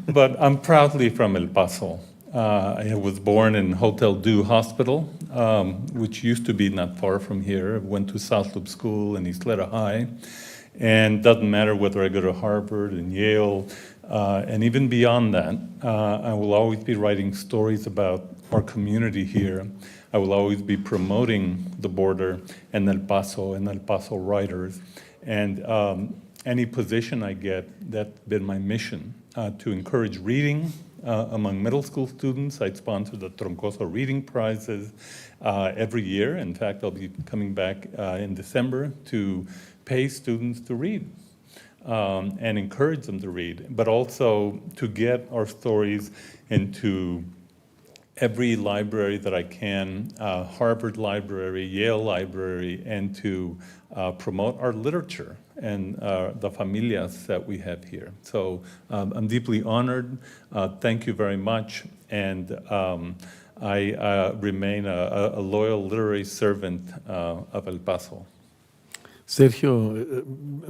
But I'm proudly from El Paso. I was born in Hotel Du Hospital, which used to be not far from here. Went to South Loop School and Isleta High. And doesn't matter whether I go to Harvard and Yale, and even beyond that, I will always be writing stories about our community here. I will always be promoting the border and El Paso writers. And any position I get, that's been my mission, to encourage reading among middle school students. I sponsor the Troncoso Reading Prizes every year. In fact, I'll be coming back in December to pay students to read and encourage them to read, but also to get our stories into every library that I can, Harvard Library, Yale Library, and to promote our literature and the familias that we have here. So I'm deeply honored. Thank you very much. And I remain a loyal literary servant of El Paso. Sergio,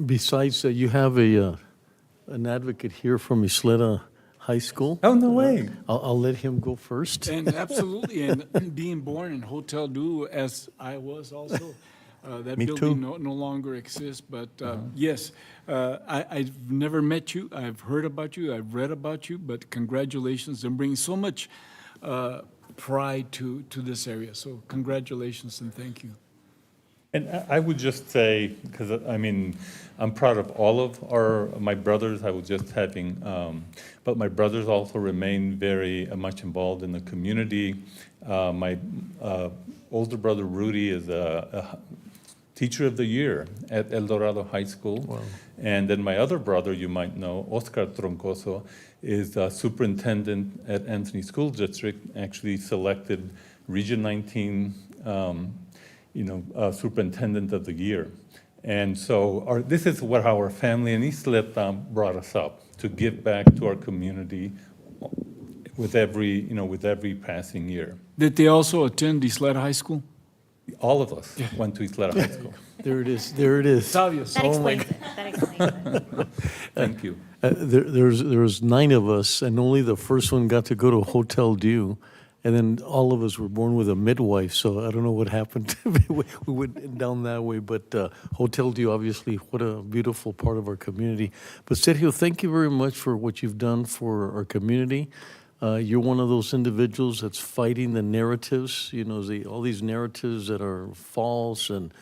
besides, you have an advocate here from Isleta High School. Oh, no way. I'll let him go first. And absolutely, and being born in Hotel Du, as I was also, that Me building too. no longer exists. But yes, I've never met you. I've heard about you. I've read about you. But congratulations on bringing so much pride to this area. So congratulations and thank you. And I would just say, because I mean, I'm proud of all of my brothers. I was just having, but my brothers also remain very much involved in the community. My older brother Rudy is a teacher of the year at El Dorado High School. Wow. And then my other brother, you might know, Oscar Troncoso, is superintendent at Anthony School District, actually selected Region 19 superintendent of the year. And so this is what our family in Isleta brought us up, to give back to our community with every passing year. Did they also attend Isleta High School? All of us went to Isleta High School. There it is. There it is. It's obvious. That explains it. That explains it. Thank you. There was 9 of us, and only the first one got to go to Hotel Du. And then all of us were born with a midwife, so I don't know what happened. We went down that way, but Hotel Du, obviously, what a beautiful part of our community. But Sergio, thank you very much for what you've done for our community. You're one of those individuals that's fighting the narratives, all these narratives that are false, and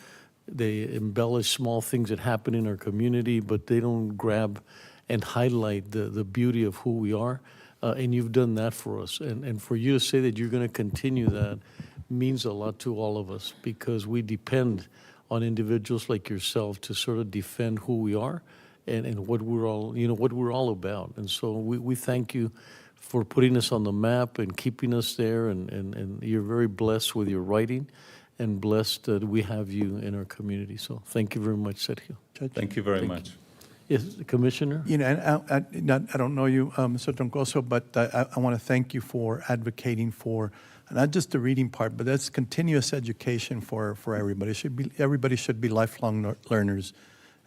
they embellish small things that happen in our community, but they don't grab and highlight the beauty of who we are. And you've done that for us. And for you to say that you're going to continue that means a lot to all of us, because we depend on individuals like yourself to sort of defend who we are and what we're all about. And so we thank you for putting us on the map and keeping us there. And you're very blessed with your writing, and blessed that we have you in our community. So thank you very much, Sergio. Thank you very much. Is Commissioner? You know, and I don't know you, Mr. Troncoso, but I want to thank you for advocating for not just the reading part, but that's continuous education for everybody. Everybody should be lifelong learners.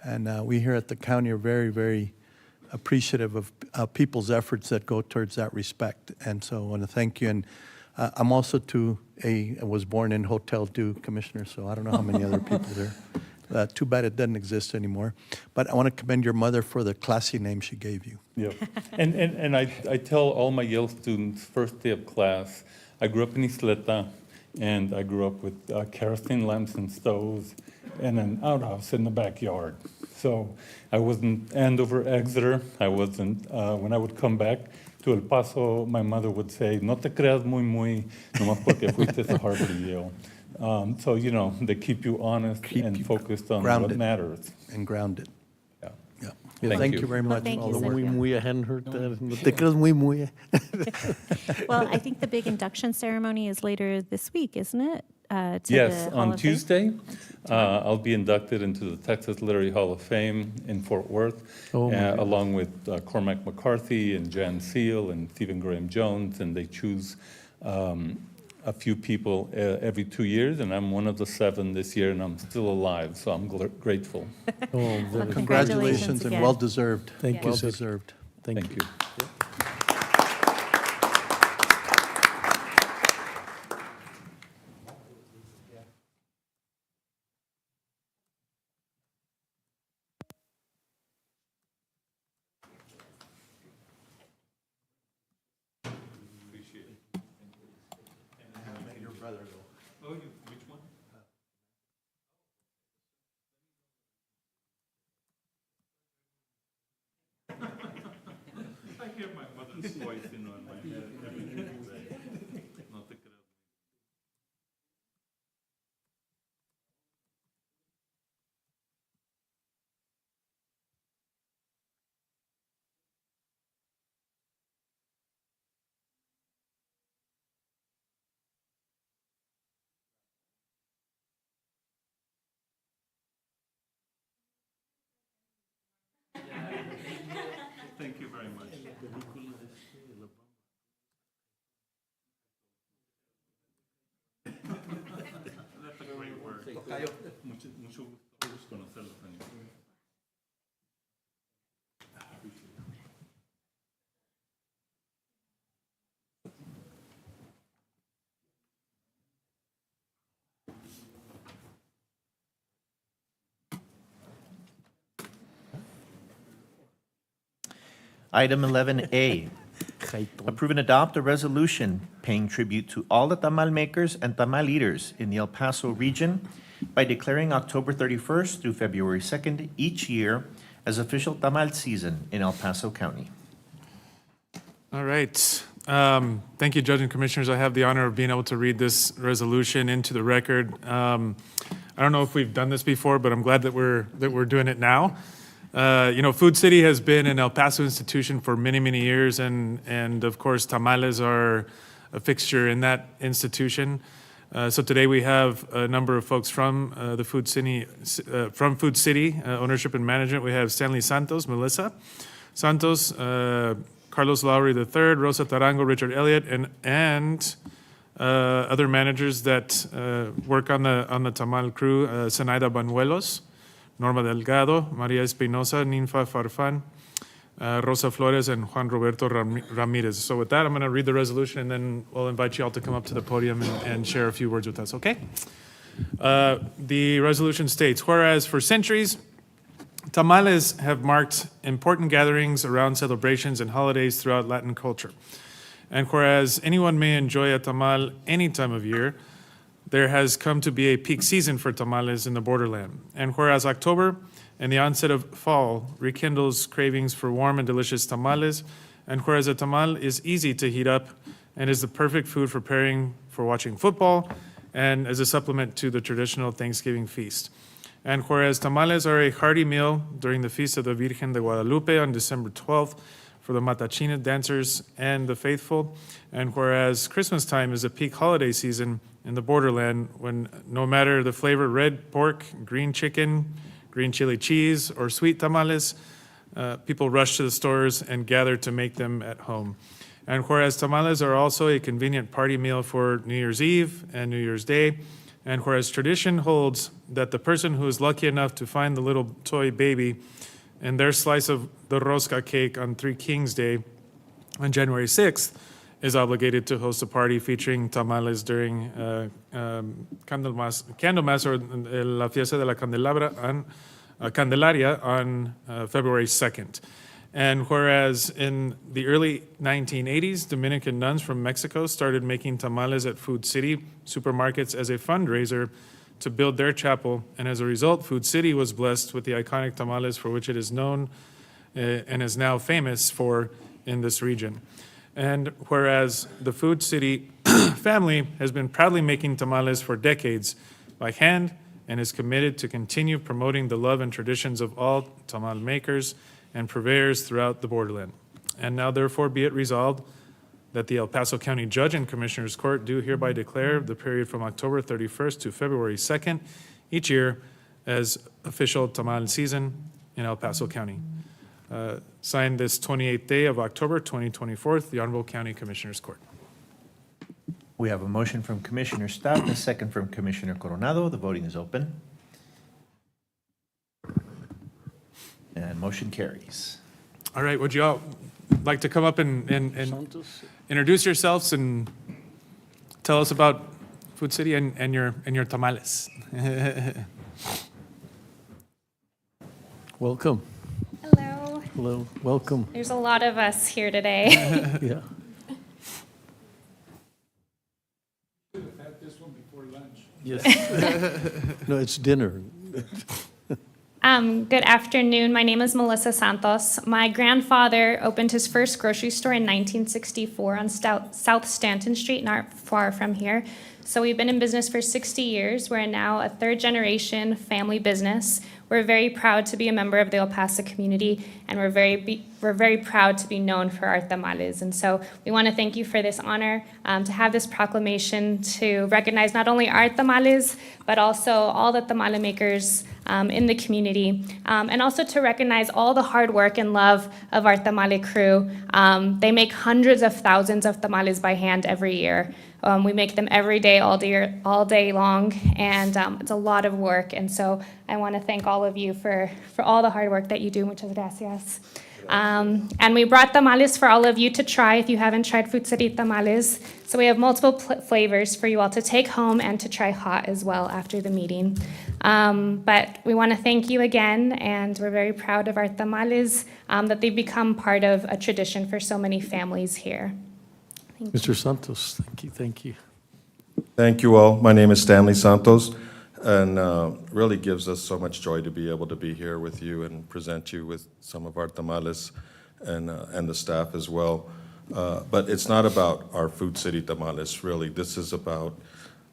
And we here at the county are very, very appreciative of people's efforts that go towards that respect. And so I want to thank you. And I'm also I was born in Hotel Du, Commissioner, so I don't know how many other people there. Too bad it doesn't exist anymore. But I want to commend your mother for the classy name she gave you. Yeah, and I tell all my Yale students, first day of class, I grew up in Isleta, and I grew up with kerosene lamps and stoves, and an outhouse in the backyard. So I wasn't Andover, Exeter. I wasn't, when I would come back to El Paso, my mother would say, no te creas muy, nomás porque fuiste a Harvard or Yale. So, you know, they keep you honest and focused on what matters. And grounded. Yeah. Yeah. Thank you very much. Thank for all you, the work. Muy, I hadn't heard that. No te creas muy. Well, I think the big induction ceremony is later this week, isn't it? To Yes, the Hall on of Fame? Tuesday, I'll be inducted into the Texas Literary Hall of Fame in Fort Worth, Oh, my goodness. along with Cormac McCarthy and Jan Seal and Stephen Graham Jones, and they choose a few people every 2 years, and I'm one of the 7 this year, and I'm still alive, so I'm grateful. Oh, Well, Congratulations and again. well deserved. Thank you, Well sir. deserved. Thank you. I hear my mother's voice in my head every day. No te creas. Thank you very much. That's a great word. Mucho gusto conocerlo, señor. Item 11A, approve and adopt a resolution paying tribute to all the tamal makers and tamal eaters in the El Paso region by declaring October 31st through February 2nd each year as official tamal season in El Paso County. All right. Thank you, Judge and Commissioners. I have the honor of being able to read this resolution into the record. I don't know if we've done this before, but I'm glad that we're doing it now. You know, Food City has been an El Paso institution for many, many years, and of course, tamales are a fixture in that institution. So today we have a number of folks from the Food City, ownership and management. We have Stanley Santos, Melissa Santos, Carlos Lowry III, Rosa Tarango, Richard Elliott, and other managers that work on the tamal crew, Zenaida Banuelos, Norma Delgado, Maria Espinosa, Ninfa Farfan, Rosa Flores, and Juan Roberto Ramirez. So with that, I'm going to read the resolution, and then we'll invite you all to come up to the podium and share a few words with us, okay? The resolution states, whereas for centuries, tamales have marked important gatherings around celebrations and holidays throughout Latin culture. And whereas anyone may enjoy a tamal any time of year, there has come to be a peak season for tamales in the borderland. And whereas October and the onset of fall rekindles cravings for warm and delicious tamales, and whereas a tamal is easy to heat up and is the perfect food for preparing for watching football and as a supplement to the traditional Thanksgiving feast. And whereas tamales are a hearty meal during the Feast of the Virgen de Guadalupe on December 12th for the Matachina dancers and the faithful, and whereas Christmas time is a peak holiday season in the borderland when no matter the flavor, red pork, green chicken, green chili cheese, or sweet tamales, people rush to the stores and gather to make them at home. And whereas tamales are also a convenient party meal for New Year's Eve and New Year's Day, and whereas tradition holds that the person who is lucky enough to find the little toy baby and their slice of the rosca cake on Three Kings Day on January 6th is obligated to host a party featuring tamales during Candlemas or La Fiesta de la Candelaria on February 2nd. And whereas in the early 1980s, Dominican nuns from Mexico started making tamales at Food City supermarkets as a fundraiser to build their chapel, and as a result, Food City was blessed with the iconic tamales for which it is known and is now famous for in this region. And whereas the Food City family has been proudly making tamales for decades by hand and is committed to continue promoting the love and traditions of all tamal makers and purveyors throughout the borderland. And now therefore be it resolved that the El Paso County Judge and Commissioners Court do hereby declare the period from October 31st to February 2nd each year as official tamal season in El Paso County. Signed this 28th day of October 2024, the Honorable County Commissioners Court. We have a motion from Commissioner Stott and a second from Commissioner Coronado. The voting is open. And motion carries. All right, would you all like to come up and introduce yourselves and tell us about Food City and your tamales? Welcome. Hello. Hello, welcome. There's a lot of us here today. Yeah. Yes. No, it's dinner. Good afternoon. My name is Melissa Santos. My grandfather opened his first grocery store in 1964 on South Stanton Street, not far from here. So we've been in business for 60 years. We're now a third-generation family business. We're very proud to be a member of the El Paso community, and we're very proud to be known for our tamales. And so we want to thank you for this honor to have this proclamation to recognize not only our tamales, but also all the tamale makers in the community, and also to recognize all the hard work and love of our tamale crew. They make hundreds of thousands of tamales by hand every year. We make them every day, all day long, and it's a lot of work. And so I want to thank all of you for all the hard work that you do. Muchas gracias. And we brought tamales for all of you to try if you haven't tried Food City tamales. So we have multiple flavors for you all to take home and to try hot as well after the meeting. But we want to thank you again, and we're very proud of our tamales, that they've become part of a tradition for so many families here. Mr. Santos, thank you. Thank you all. My name is Stanley Santos, and really gives us so much joy to be able to be here with you and present you with some of our tamales and the staff as well. But it's not about our Food City tamales, really. This is about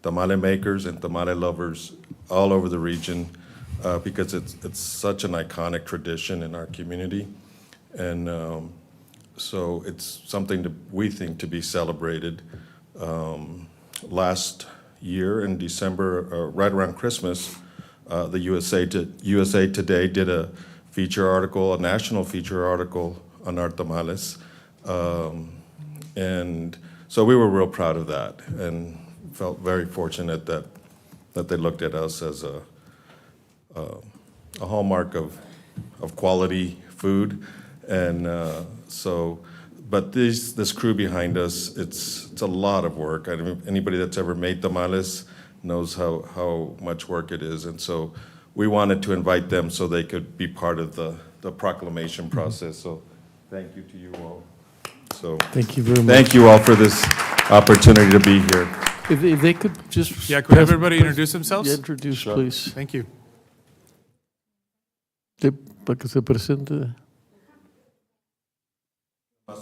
tamale makers and tamale lovers all over the region, because it's such an iconic tradition in our community. And so it's something we think to be celebrated. Last year in December, right around Christmas, the USA Today did a feature article, a national feature article on our tamales. And so we were real proud of that and felt very fortunate that they looked at us as a hallmark of quality food. And but this crew behind us, it's a lot of work. I mean, anybody that's ever made tamales knows how much work it is. And so we wanted to invite them so they could be part of the proclamation process. So thank you to you all. So thank you very much. Thank you all for this opportunity to be here. If they could just... Yeah, could everybody introduce themselves? Yeah, introduce, please. Thank you. Para que se presente.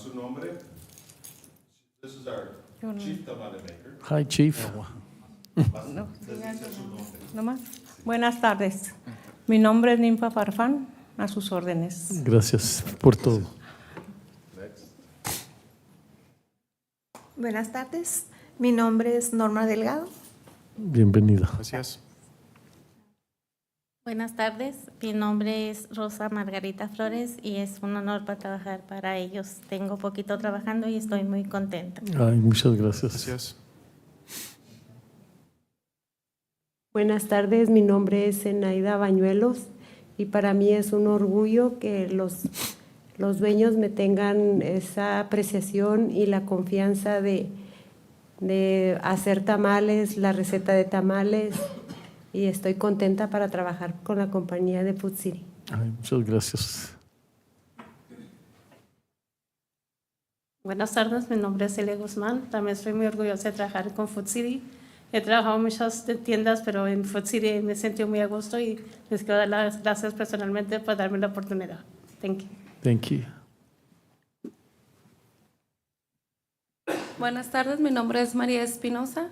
Su nombre? This is our chief tamale maker. Hi, Chief. Buenas tardes. Mi nombre es Ninfa Farfán, a sus órdenes. Gracias por todo. Buenas tardes. Mi nombre es Norma Delgado. Bienvenida. Gracias. Buenas tardes, mi nombre es Rosa Margarita Flores y es un honor para trabajar para ellos. Tengo poquito trabajando y estoy muy contenta. Ay, muchas gracias. Gracias. Buenas tardes, mi nombre es Zenaida Bañuelos y para mí es un orgullo que los dueños me tengan esa apreciación y la confianza de hacer tamales, la receta de tamales, y estoy contenta para trabajar con la compañía de Food City. Ay, muchas gracias. Buenas tardes, mi nombre es Celia Guzmán. También estoy muy orgullosa de trabajar con Food City. He trabajado en muchas tiendas, pero en Food City me he sentido muy a gusto y les quiero dar las gracias personalmente por darme la oportunidad. Thank you. Thank you. Buenas tardes, mi nombre es María Espinosa.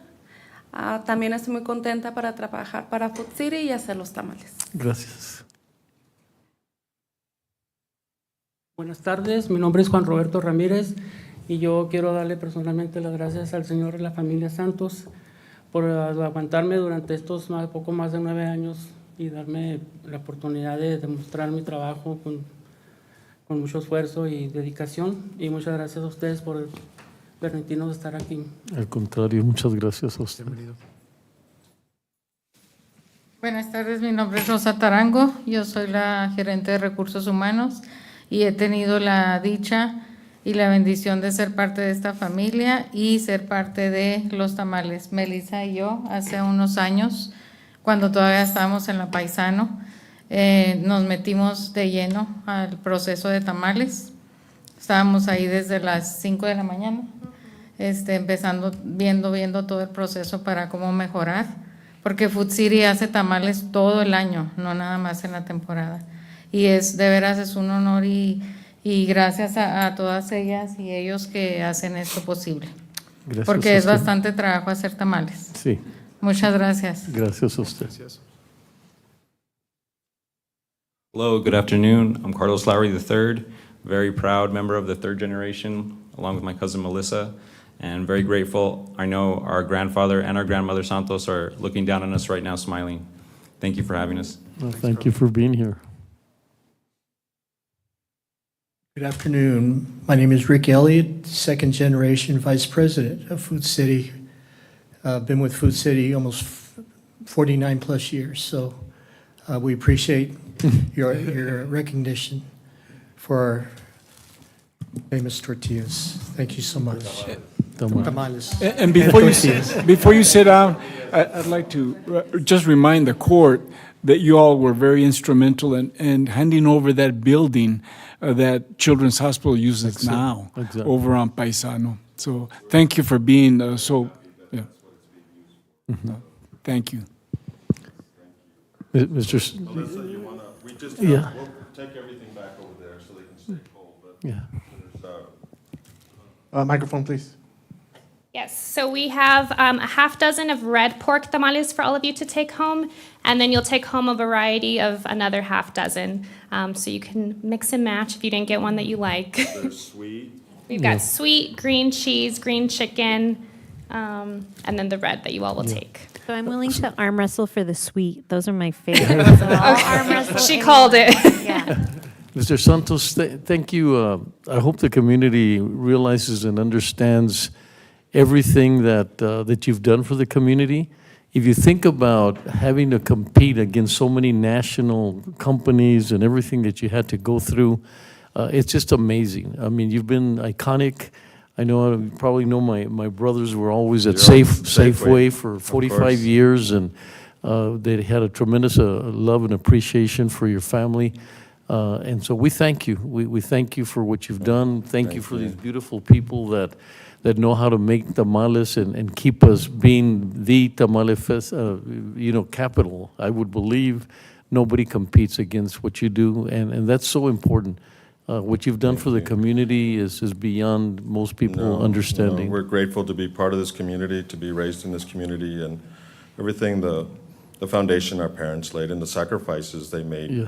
También estoy muy contenta para trabajar para Food City y hacer los tamales. Gracias. Buenas tardes, mi nombre es Juan Roberto Ramírez y yo quiero darle personalmente las gracias al Señor y la familia Santos por aguantarme durante estos poco más de 9 años y darme la oportunidad de demostrar mi trabajo con mucho esfuerzo y dedicación. Y muchas gracias a ustedes por permitirnos estar aquí. Al contrario, muchas gracias a usted. Buenas tardes, mi nombre es Rosa Tarango, yo soy la gerente de recursos humanos y he tenido la dicha y la bendición de ser parte de esta familia y ser parte de los tamales. Melissa y yo, hace unos años, cuando todavía estábamos en la Paisano, nos metimos de lleno al proceso de tamales. Estábamos ahí desde las 5 de la mañana, empezando, viendo todo el proceso para cómo mejorar, porque Food City hace tamales todo el año, no nada más en la temporada. Y de veras es un honor y gracias a todas ellas y ellos que hacen esto posible. Gracias porque a es usted. bastante trabajo hacer tamales. Sí. Muchas gracias. Gracias a usted. Hello, good afternoon. I'm Carlos Lowry III, very proud member of the third generation, along with my cousin Melissa, and very grateful. I know our grandfather and our grandmother Santos are looking down on us right now, smiling. Thank you for having us. Well, thank you for being here. Good afternoon. My name is Rick Elliott, second generation vice president of Food City. Been with Food City almost 49 plus years, so we appreciate your recognition for our famous tortillas. Thank you so much. Tamales. And before you sit down, I'd like to just remind the court that you all were very instrumental in handing over that building that Children's Hospital uses now over on Paisano. So thank you for being yeah. Thank you. Mr. Melissa, you want to, we just, Yeah. we'll take everything back over there so they can stay cold, but Yeah. there's, Microphone, please. Yes, so we have a half dozen of red pork tamales for all of you to take home, and then you'll take home a variety of another half dozen. So you can mix and match if you didn't get one that you like. They're sweet. We've got sweet, green cheese, green chicken, and then the red that you all will take. So I'm willing to arm wrestle for the sweet. Those are my favorites. So I'll arm wrestle She any called one. it. Yeah. Mr. Santos, thank you. I hope the community realizes and understands everything that you've done for the community. If you think about having to compete against so many national companies and everything that you had to go through, it's just amazing. I mean, you've been iconic. I know, you probably know my brothers were always at Safeway for 45 years, and they had a tremendous love and appreciation for your family. And so we thank you. We thank you for what you've done. Thank you for these beautiful people that know how to make tamales and keep us being the tamale capital. I would believe nobody competes against what you do, and that's so important. What you've done for the community is beyond most people understanding. We're grateful to be part of this community, to be raised in this community, and everything the foundation our parents laid and the sacrifices they made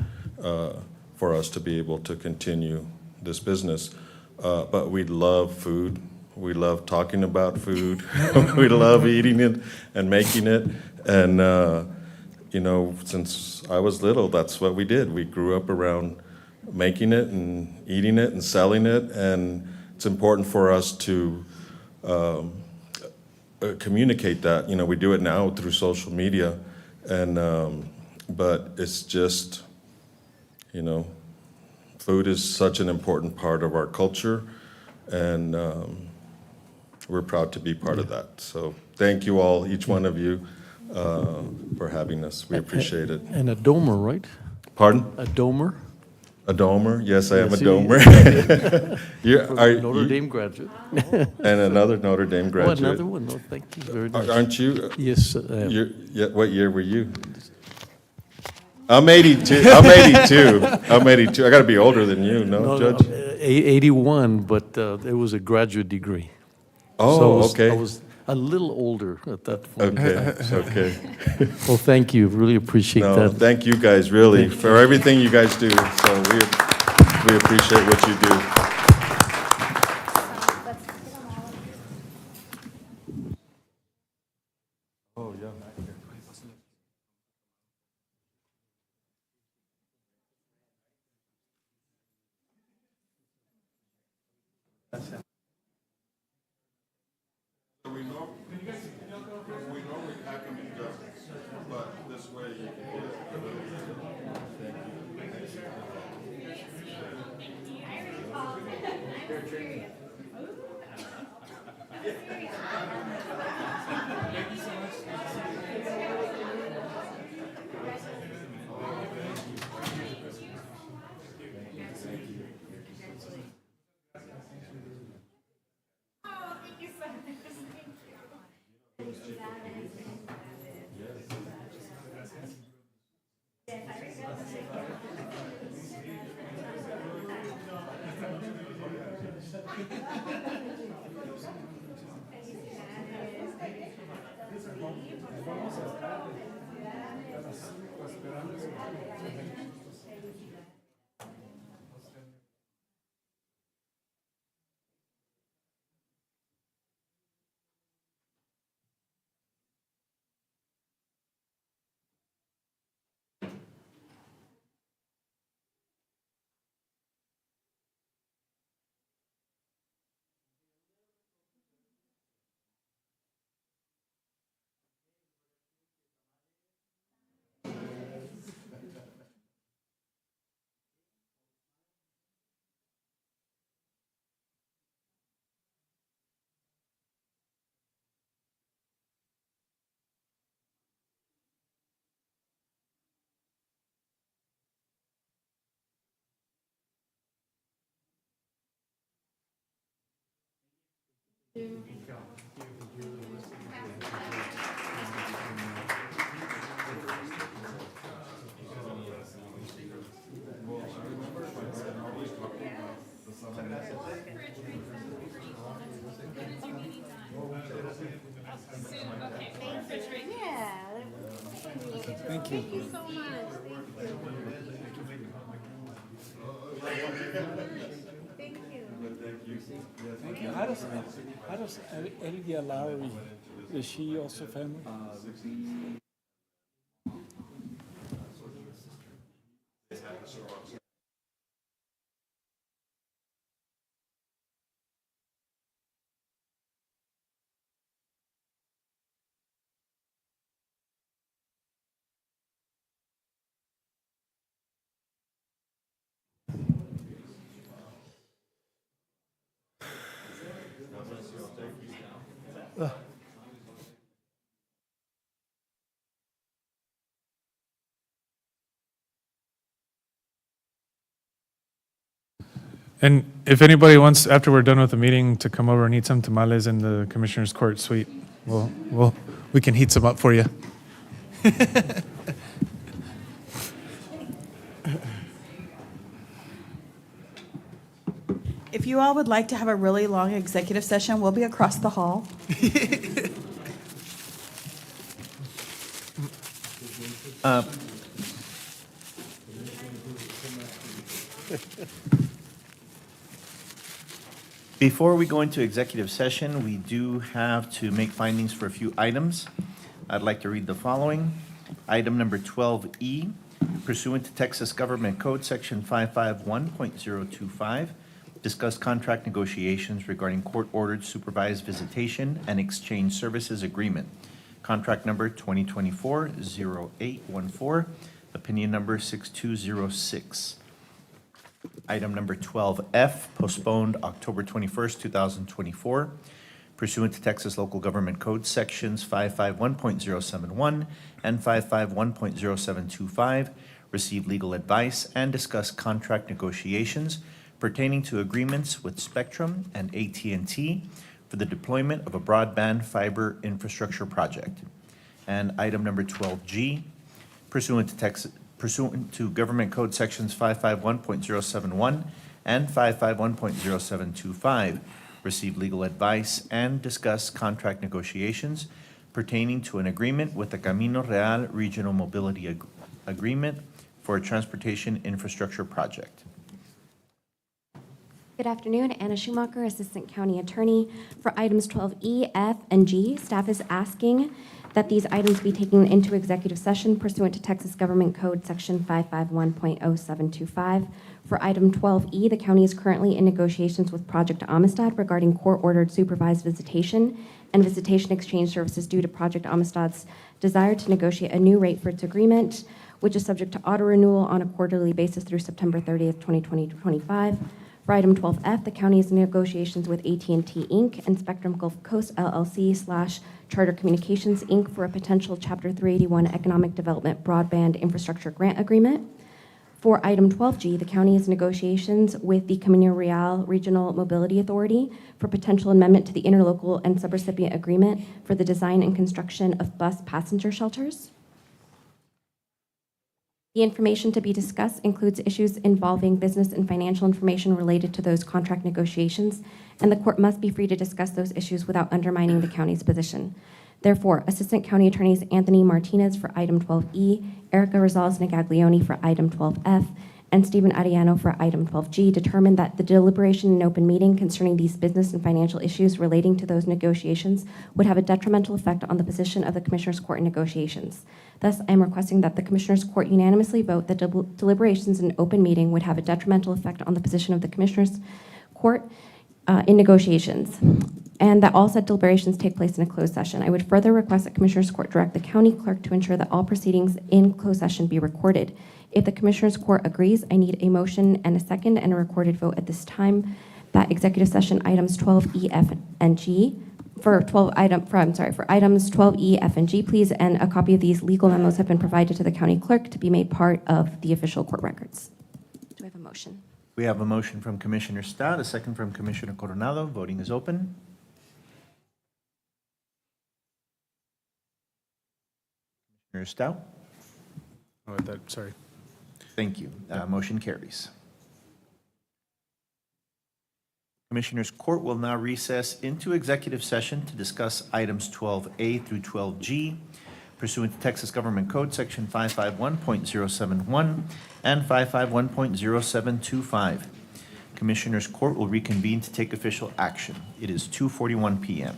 for us to be able to continue this business. But we love food. We love talking about food. We love eating it and making it. And you know, since I was little, that's what we did. We grew up around making it and eating it and selling it, and it's important for us to communicate that. You know, we do it now through social media, and but it's just, you know, food is such an important part of our culture, and we're proud to be part of that. So thank you all, each one of you, for having us. We appreciate it. And a domer, right? Pardon? A domer? A domer? Yes, I am a Yes, domer. Notre Dame graduate. And another Notre Dame graduate. Oh, another one. No, thank you very much. Aren't you? Yes, I am. What year were you? I'm 82. I'm 82. I'm 82. I got to be older than you, no, Judge? 81, but it was a graduate degree. Oh, So okay. I was a little older at that point. Okay, okay. Well, thank you. Really appreciate No, that. thank you guys, really, for everything you guys do. So we appreciate what you do. Oh, yeah. But this way you can get Thank you. Thank you so much. Thank you. Thank you. How does Elia Lowry, is she also family? And if anybody wants, after we're done with the meeting, to come over and eat some tamales in the Commissioner's Court suite, we can heat some up for you. If you all would like to have a really long executive session, we'll be across the hall. Before we go into executive session, we do have to make findings for a few items. I'd like to read the following. Item number 12E, pursuant to Texas Government Code Section 551.025, discuss contract negotiations regarding court-ordered supervised visitation and exchange services agreement. Contract number 2024-0814, opinion number 6206. Item number 12F, postponed October 21st, 2024, pursuant to Texas Local Government Code Sections 551.071 and 551.0725, receive legal advice and discuss contract negotiations pertaining to agreements with Spectrum and AT&T for the deployment of a broadband fiber infrastructure project. And item number 12G, pursuant to Government Code Sections 551.071 and 551.0725, receive legal advice and discuss contract negotiations pertaining to an agreement with the Camino Real Regional Mobility Agreement for a transportation infrastructure project. Good afternoon, Anna Schumacher, Assistant County Attorney. For items 12E, F, and G, staff is asking that these items be taken into executive session pursuant to Texas Government Code Section 551.0725. For item 12E, the county is currently in negotiations with Project Amistad regarding court-ordered supervised visitation and visitation exchange services due to Project Amistad's desire to negotiate a new rate for its agreement, which is subject to auto renewal on a quarterly basis through September 30th, 2025. For item 12F, the county is in negotiations with AT&T Inc. and Spectrum Gulf Coast LLC / Charter Communications Inc. for a potential Chapter 381 Economic Development Broadband Infrastructure Grant Agreement. For item 12G, the county is in negotiations with the Camino Real Regional Mobility Authority for potential amendment to the interlocal and subrecipient agreement for the design and construction of bus passenger shelters. The information to be discussed includes issues involving business and financial information related to those contract negotiations, and the court must be free to discuss those issues without undermining the county's position. Therefore, Assistant County Attorneys Anthony Martinez for item 12E, Erica Rosales-Negaglione for item 12F, and Stephen Ariano for item 12G determined that the deliberation in open meeting concerning these business and financial issues relating to those negotiations would have a detrimental effect on the position of the Commissioners' Court in negotiations. Thus, I am requesting that the Commissioners' Court unanimously vote that deliberations in open meeting would have a detrimental effect on the position of the Commissioners' Court in negotiations, and that all said deliberations take place in a closed session. I would further request that Commissioners' Court direct the county clerk to ensure that all proceedings in closed session be recorded. If the Commissioners' Court agrees, I need a motion and a second and a recorded vote at this time that executive session items 12E, F, and G for items 12E, F, and G, please, and a copy of these legal memos have been provided to the county clerk to be made part of the official court records. Do I have a motion? We have a motion from Commissioner Stout, a second from Commissioner Coronado. Voting is open. Commissioner Stout? Oh, sorry. Thank you. Motion carries. Commissioners' Court will now recess into executive session to discuss items 12A through 12G pursuant to Texas Government Code Section 551.071 and 551.0725. Commissioners' Court will reconvene to take official action. It is 2:41 p.m.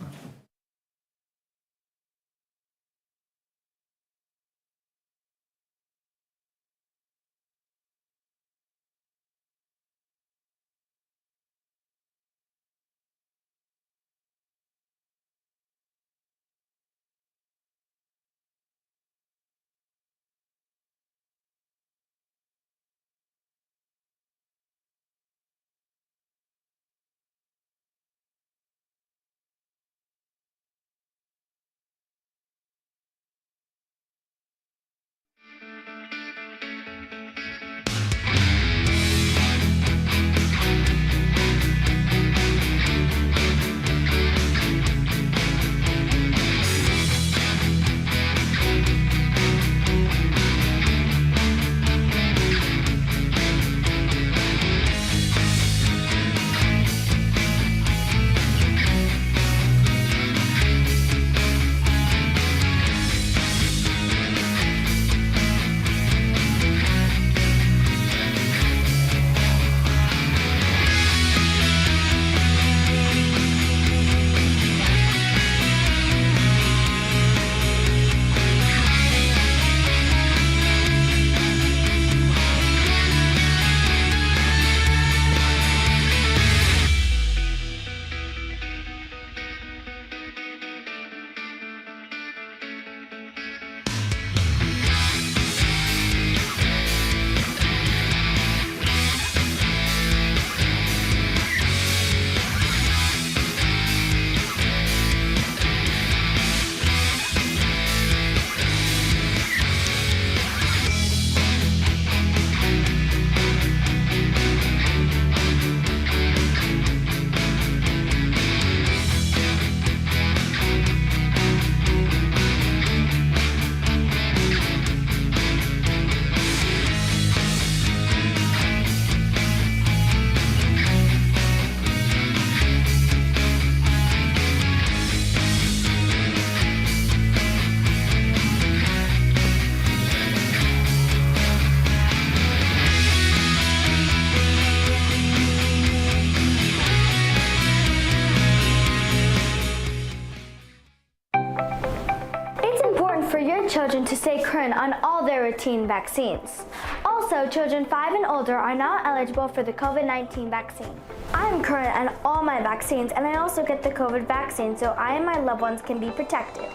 your children to stay current on all their routine vaccines. Also, children 5 and older are not eligible for the COVID-19 vaccine. I am current on all my vaccines, and I also get the COVID vaccine so I and my loved ones can be protected.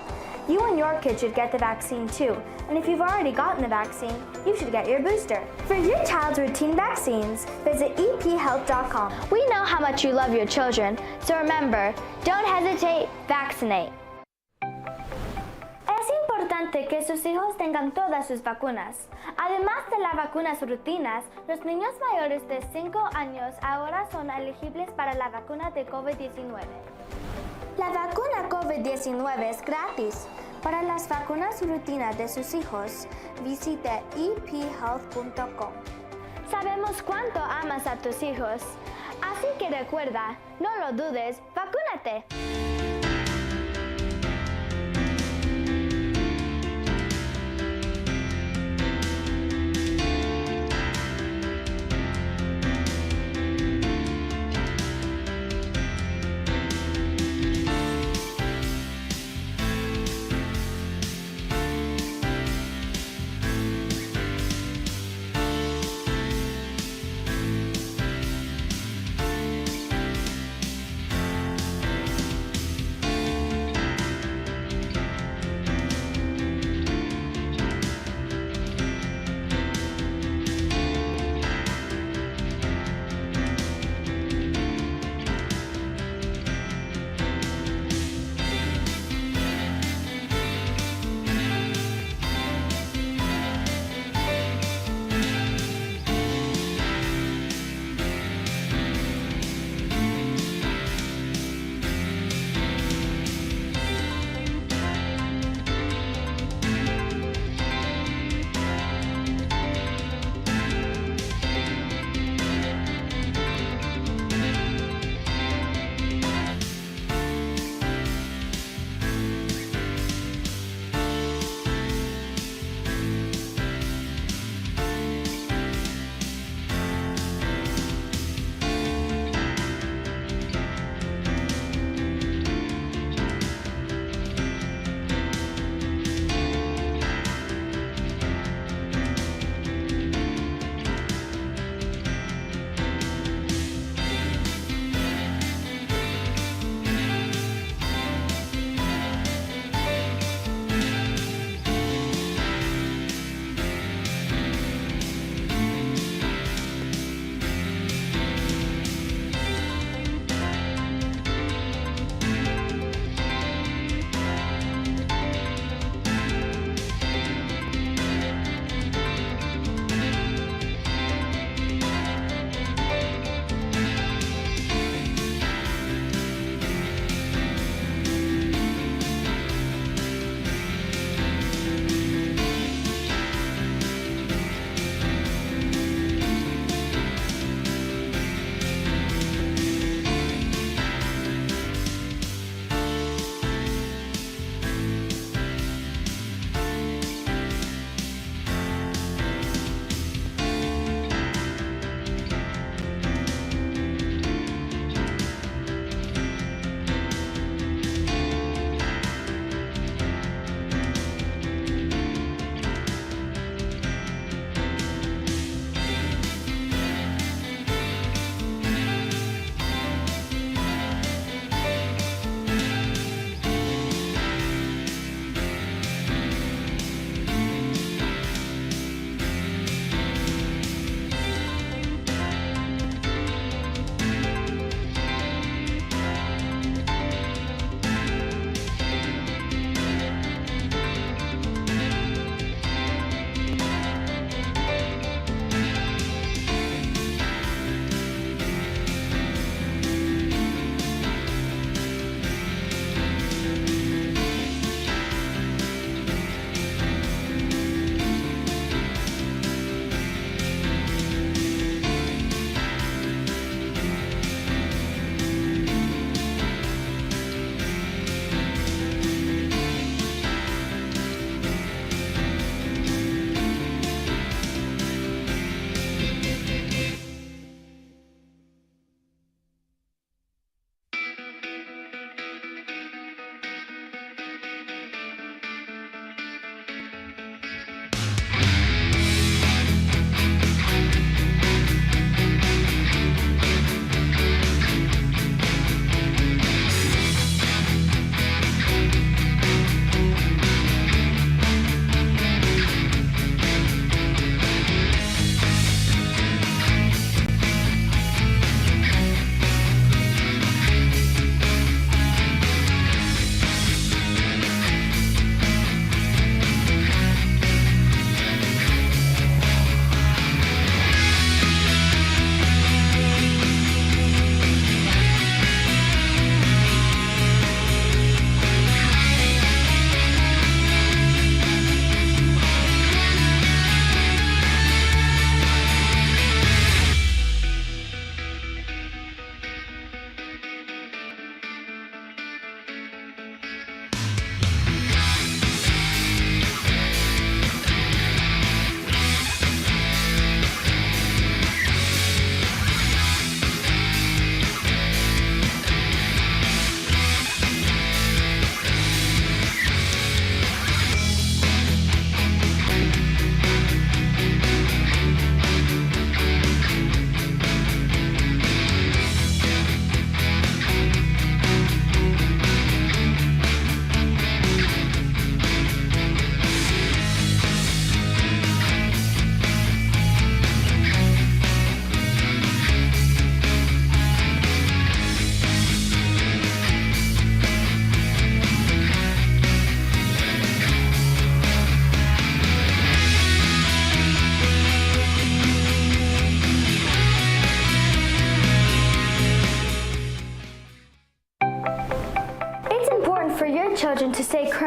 You and your kid should get the vaccine too, and if you've already gotten the vaccine, you should get your booster. For your child's routine vaccines, visit ephealth.com. We know how much you love your children, so remember, don't hesitate, vaccinate. Es importante que sus hijos tengan todas sus vacunas. Además de las vacunas rutinas, los niños mayores de 5 años ahora son elegibles para la vacuna de COVID-19. La vacuna COVID-19 es gratis. Para las vacunas rutinas de sus hijos, visite ephealth.com. Sabemos cuánto amas a tus hijos, así que recuerda, no lo dudes, vacúnate.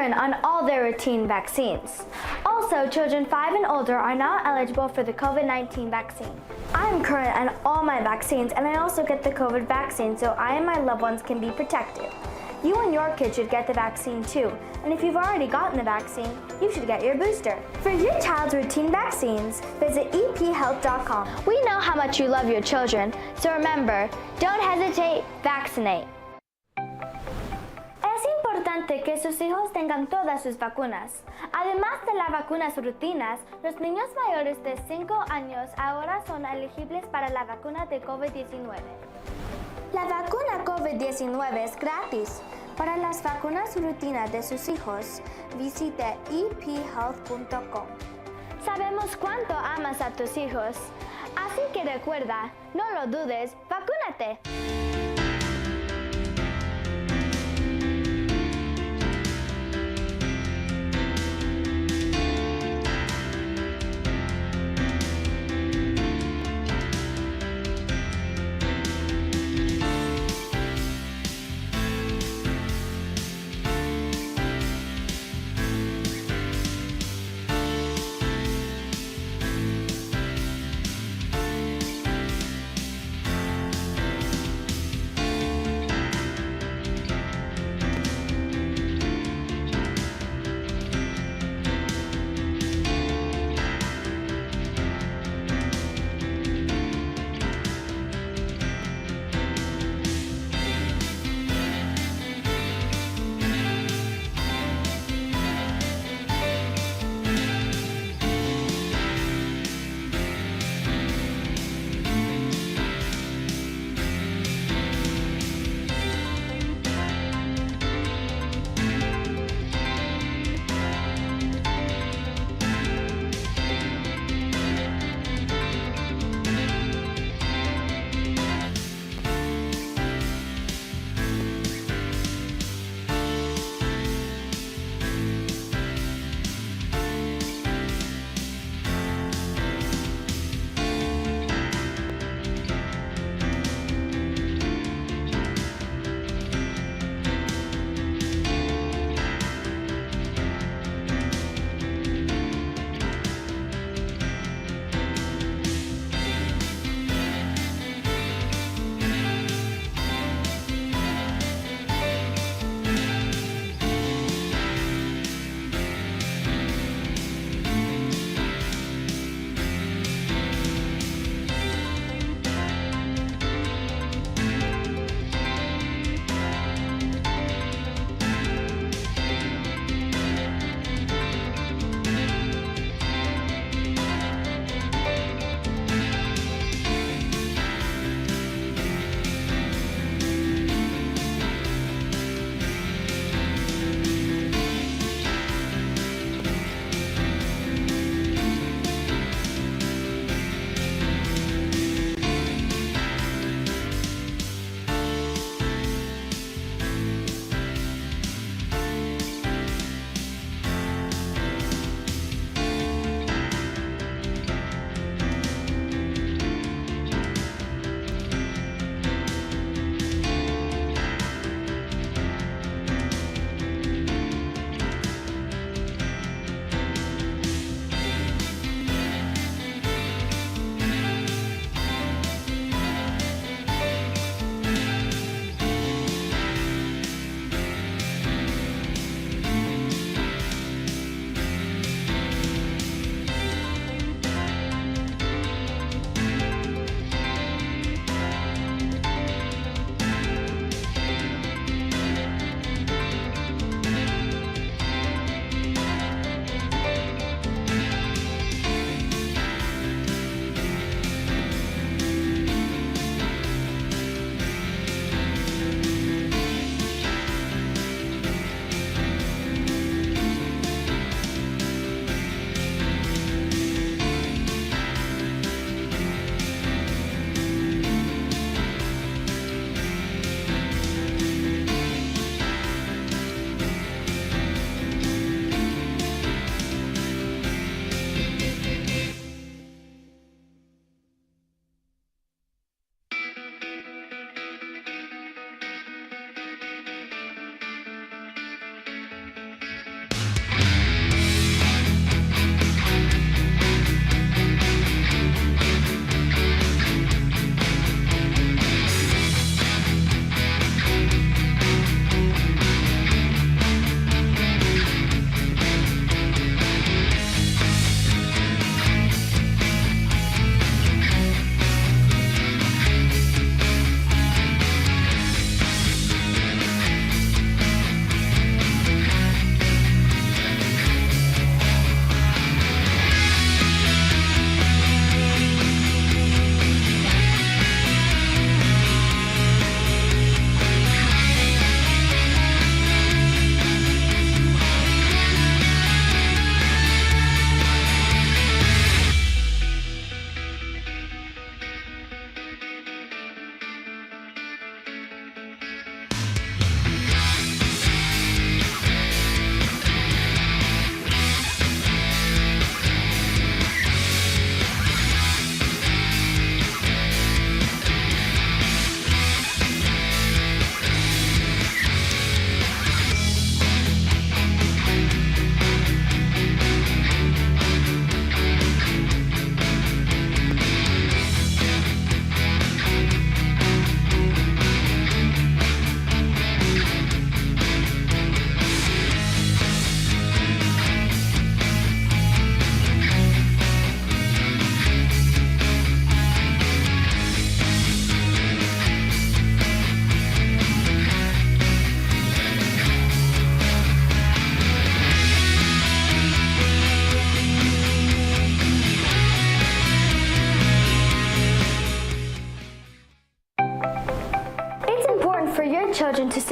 current on all their routine vaccines. Also, children 5 and older are now eligible for the COVID-19 vaccine. I'm current on all my vaccines, and I also get the COVID vaccine so I and my loved ones can be protected. You and your kid should get the vaccine too, and if you've already gotten the vaccine, you should get your booster. For your child's routine vaccines, visit ephealth.com. We know how much you love your children, so remember, don't hesitate, vaccinate. Es importante que sus hijos tengan todas sus vacunas. Además de las vacunas rutinas, los niños mayores de 5 años ahora son elegibles para la vacuna de COVID-19. La vacuna COVID-19 es gratis. Para las vacunas rutinas de sus hijos, visite ephealth.com. Sabemos cuánto amas a tus hijos, así que recuerda, no lo dudes, vacúnate.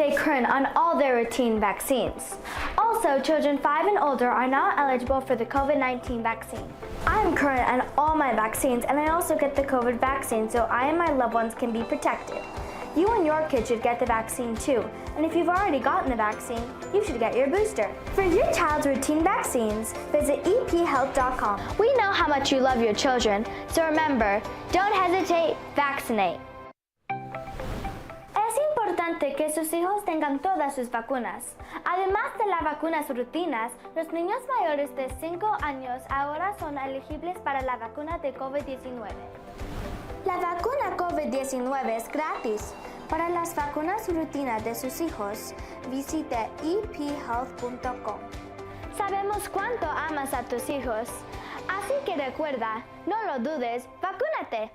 stay current on all their routine vaccines. Also, children 5 and older are now eligible for the COVID-19 vaccine. I'm current on all my vaccines, and I also get the COVID vaccine so I and my loved ones can be protected. You and your kid should get the vaccine too, and if you've already gotten the vaccine, you should get your booster. For your child's routine vaccines, visit ephealth.com. We know how much you love your children, so remember, don't hesitate, vaccinate. Es importante que sus hijos tengan todas sus vacunas. Además de las vacunas rutinas, los niños mayores de 5 años ahora son elegibles para la vacuna de COVID-19. La vacuna COVID-19 es gratis. Para las vacunas rutinas de sus hijos, visite ephealth.com. Sabemos cuánto amas a tus hijos, así que recuerda, no lo dudes, vacúnate.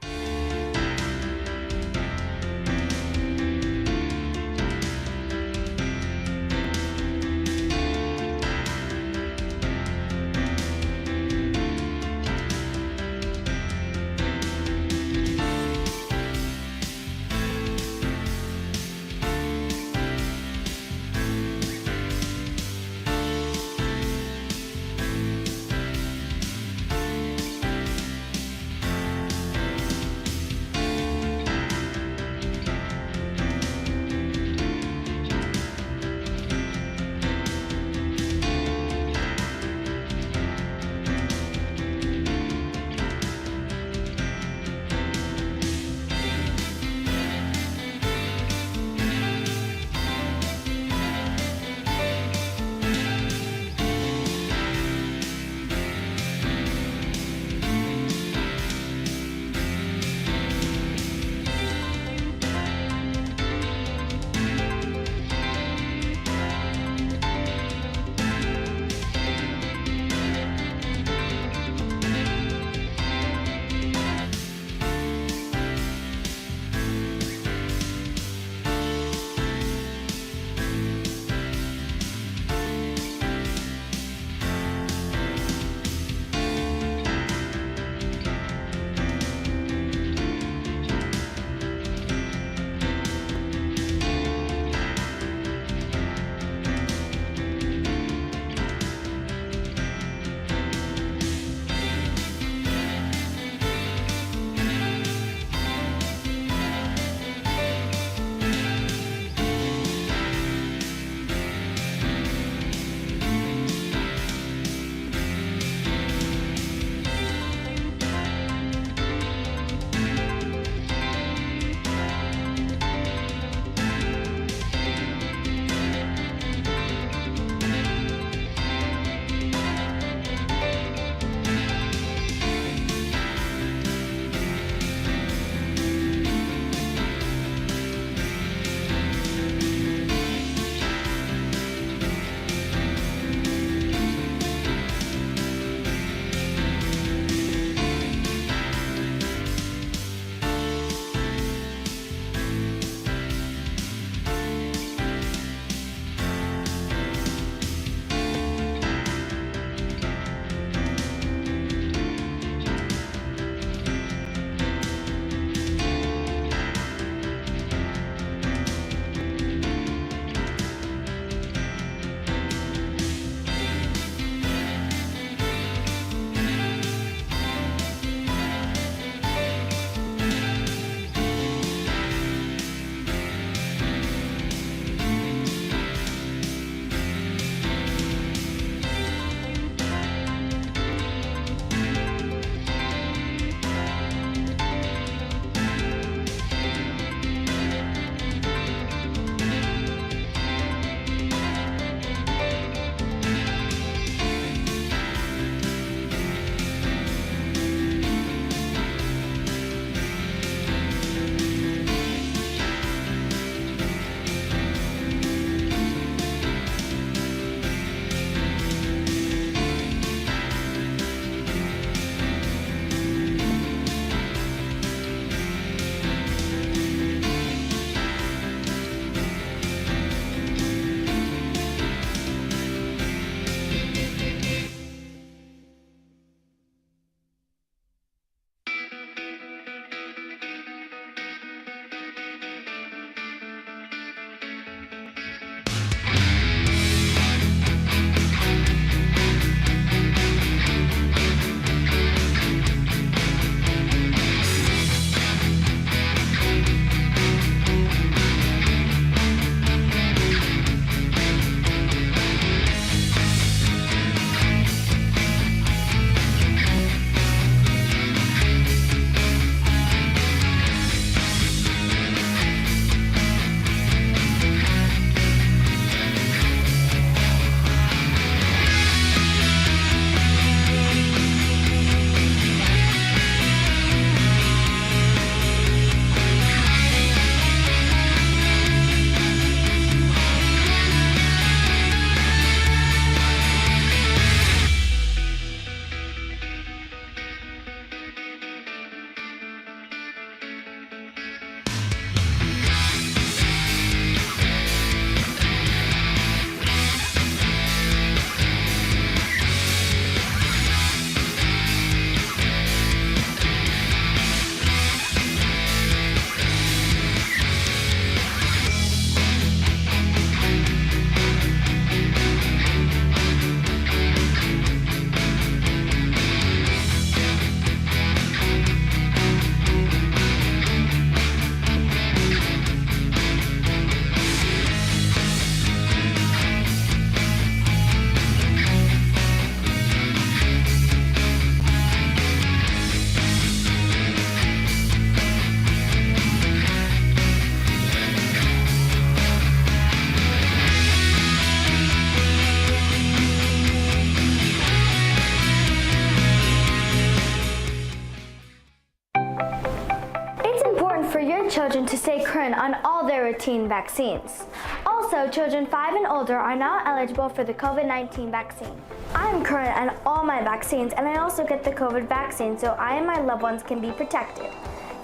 children to stay current on all their routine vaccines. Also, children 5 and older are now eligible for the COVID-19 vaccine. I am current on all my vaccines, and I also get the COVID vaccine so I and my loved ones can be protected.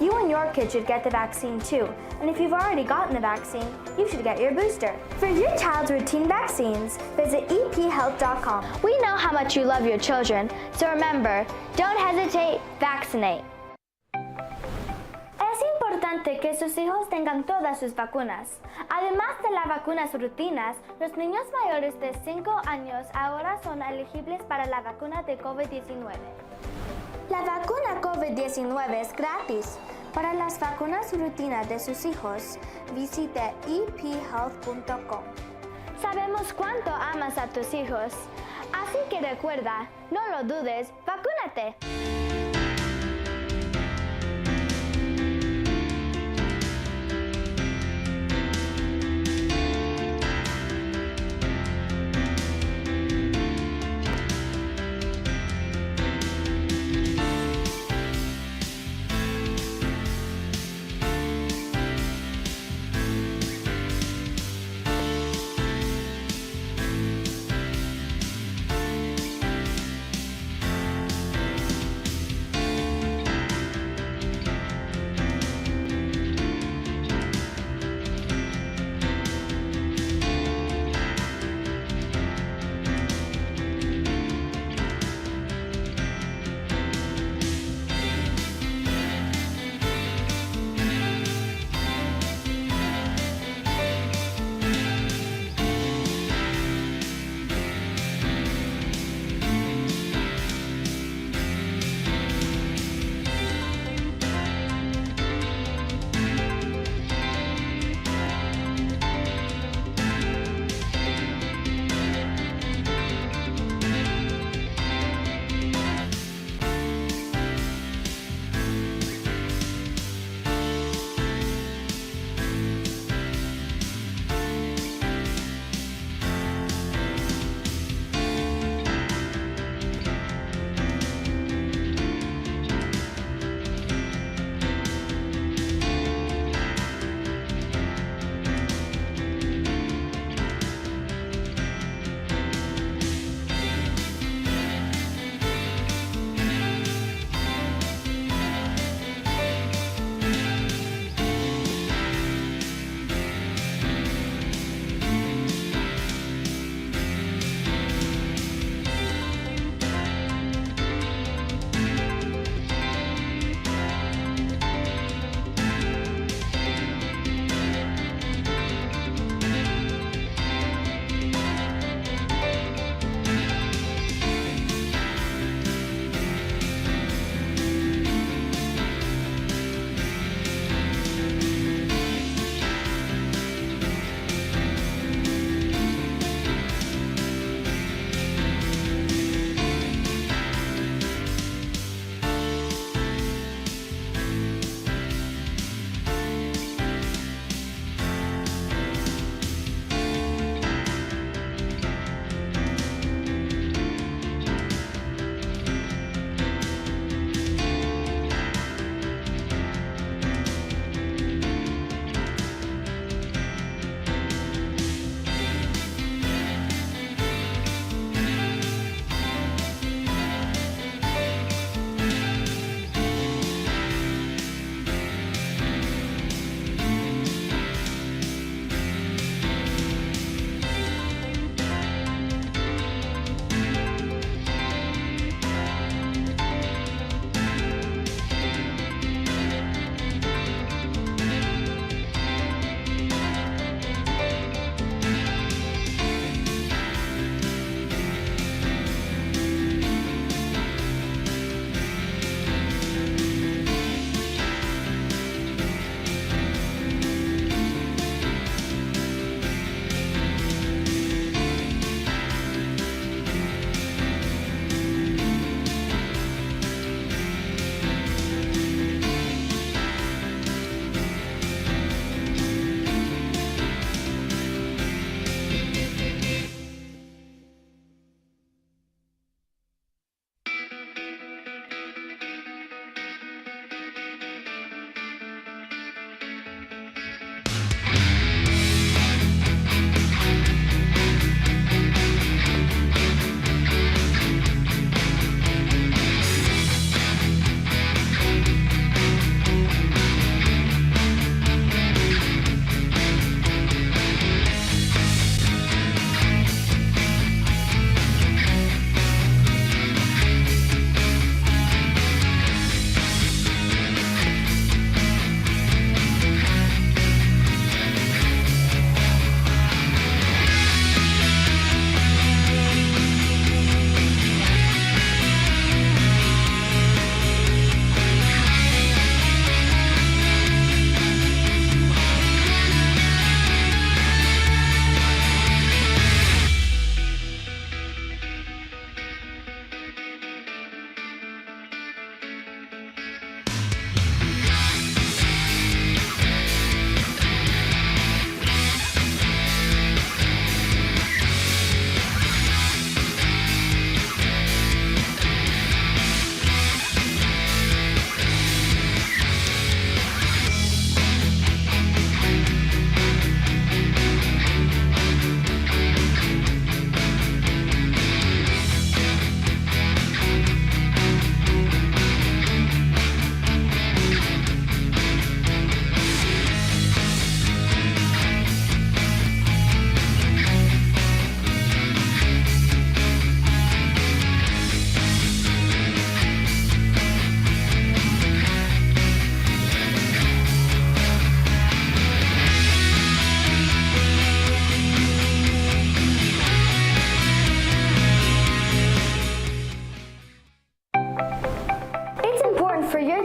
You and your kid should get the vaccine too, and if you've already gotten the vaccine, you should get your booster. For your child's routine vaccines, visit ephealth.com. We know how much you love your children, so remember, don't hesitate, vaccinate. Es importante que sus hijos tengan todas sus vacunas. Además de las vacunas rutinas, los niños mayores de 5 años ahora son elegibles para la vacuna de COVID-19. La vacuna COVID-19 es gratis. Para las vacunas rutinas de sus hijos, visite ephealth.com. Sabemos cuánto amas a tus hijos, así que recuerda, no lo dudes, vacúnate.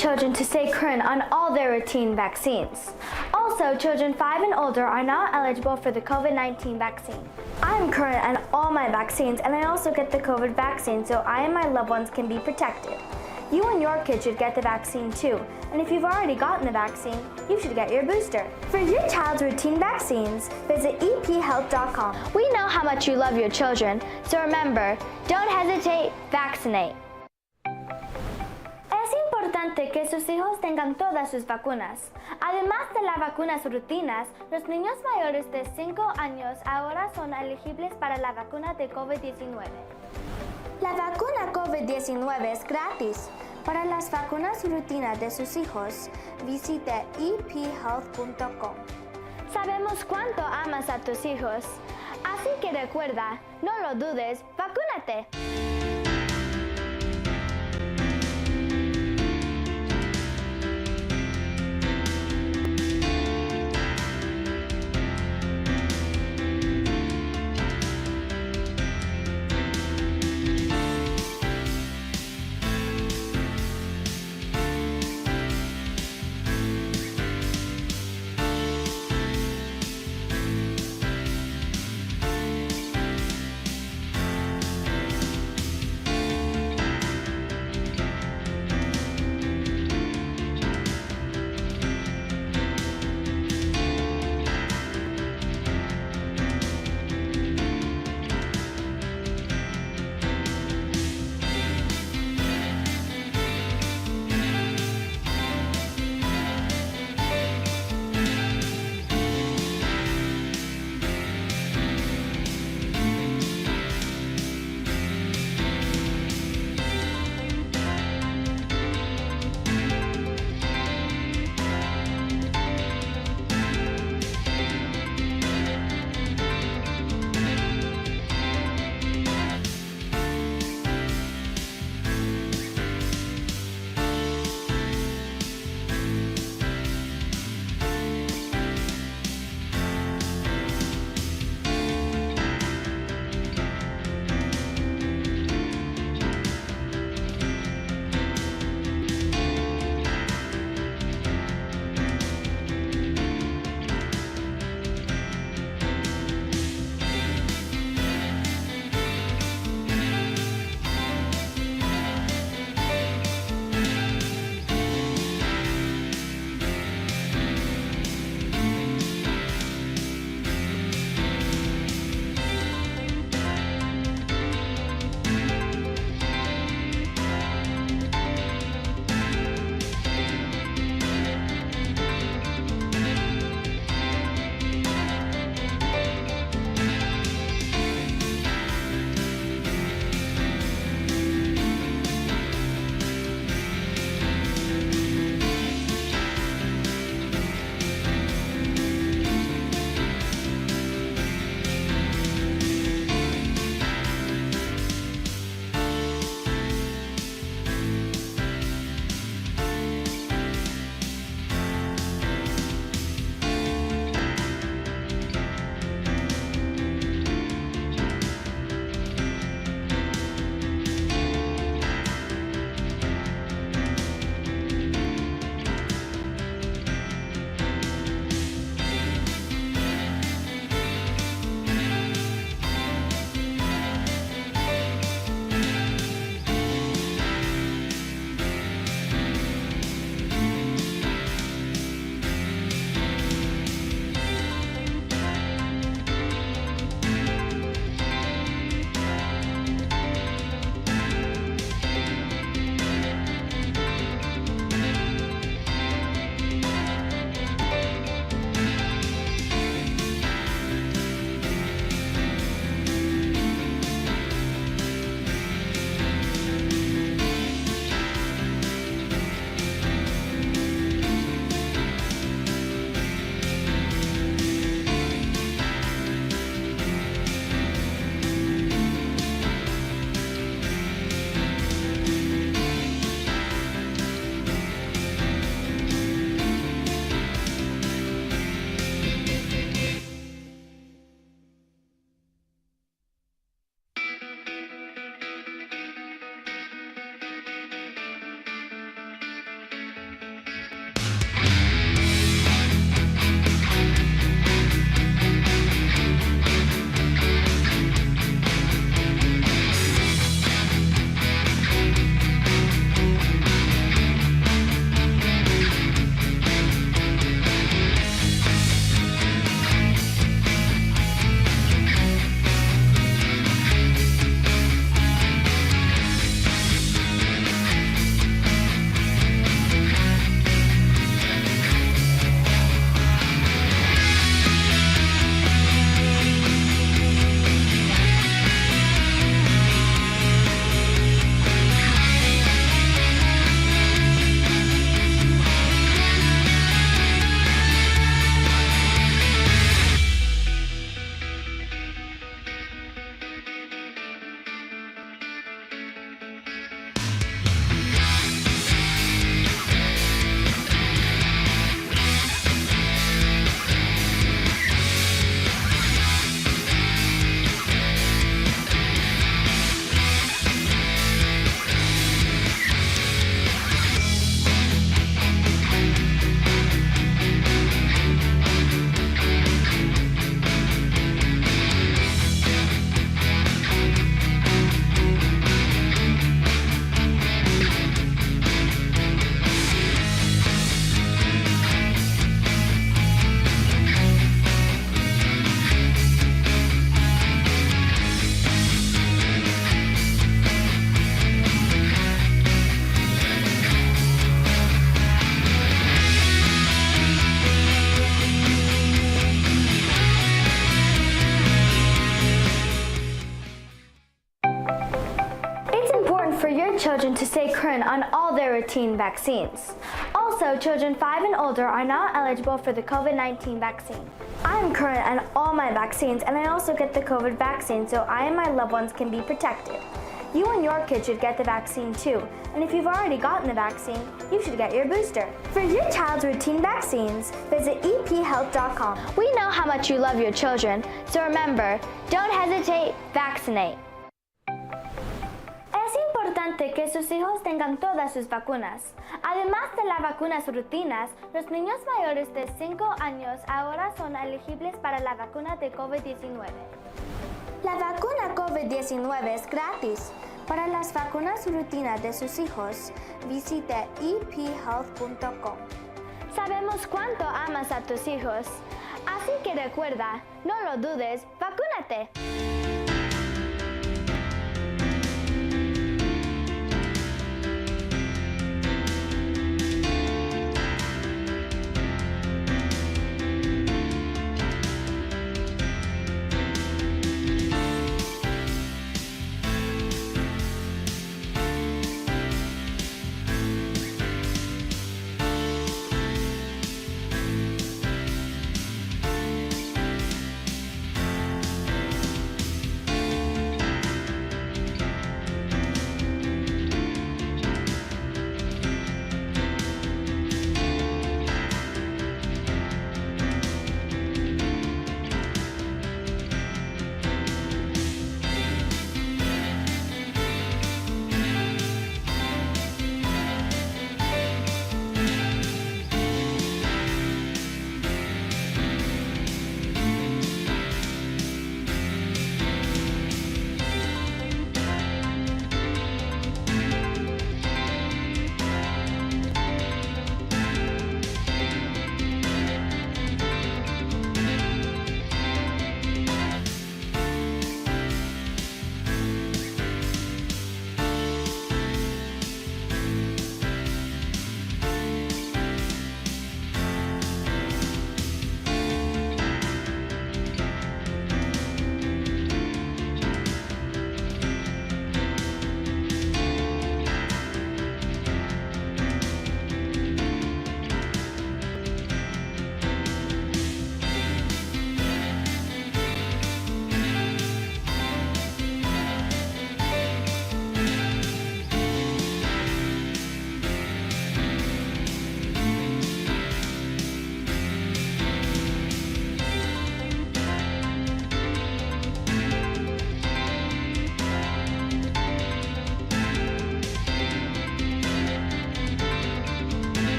children to stay current on all their routine vaccines. Also, children 5 and older are now eligible for the COVID-19 vaccine. I am current on all my vaccines, and I also get the COVID vaccine so I and my loved ones can be protected. You and your kid should get the vaccine too, and if you've already gotten the vaccine, you should get your booster. For your child's routine vaccines, visit ephealth.com. We know how much you love your children, so remember, don't hesitate, vaccinate. Es importante que sus hijos tengan todas sus vacunas. Además de las vacunas rutinas, los niños mayores de 5 años ahora son elegibles para la vacuna de COVID-19. La vacuna COVID-19 es gratis. Para las vacunas rutinas de sus hijos, visite ephealth.com. Sabemos cuánto amas a tus hijos, así que recuerda, no lo dudes, vacúnate. for your children to stay current on all their routine vaccines. Also, children 5 and older are now eligible for the COVID-19 vaccine. I'm current on all my vaccines, and I also get the COVID vaccine so I and my loved ones can be protected. You and your kids should get the vaccine too, and if you've already gotten the vaccine, you should get your booster. For your child's routine vaccines, visit ephealth.com. We know how much you love your children, so remember, don't hesitate, vaccinate. Es importante que sus hijos tengan todas sus vacunas. Además de las vacunas rutinas, los niños mayores de 5 años ahora son elegibles para la vacuna de COVID-19. La vacuna COVID-19 es gratis. Para las vacunas rutinas de sus hijos, visite ephealth.com. Sabemos cuánto amas a tus hijos, así que recuerda, no lo dudes, vacúnate.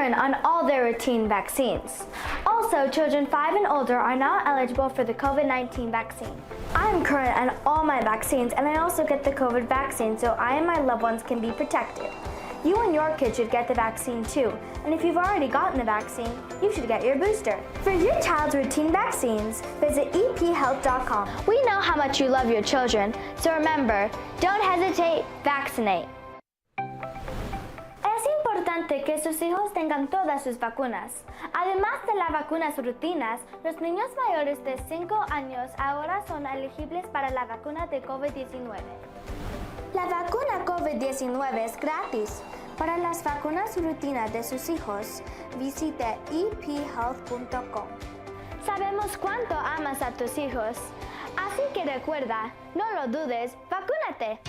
current on all their routine vaccines. Also, children 5 and older are now eligible for the COVID-19 vaccine. I'm current on all my vaccines, and I also get the COVID vaccine so I and my loved ones can be protected. You and your kid should get the vaccine too, and if you've already gotten the vaccine, you should get your booster. For your child's routine vaccines, visit ephealth.com. We know how much you love your children, so remember, don't hesitate, vaccinate. Es importante que sus hijos tengan todas sus vacunas. Además de las vacunas rutinas, los niños mayores de 5 años ahora son elegibles para la vacuna de COVID-19. La vacuna COVID-19 es gratis. Para las vacunas rutinas de sus hijos, visite ephealth.com. Sabemos cuánto amas a tus hijos, así que recuerda, no lo dudes, vacúnate.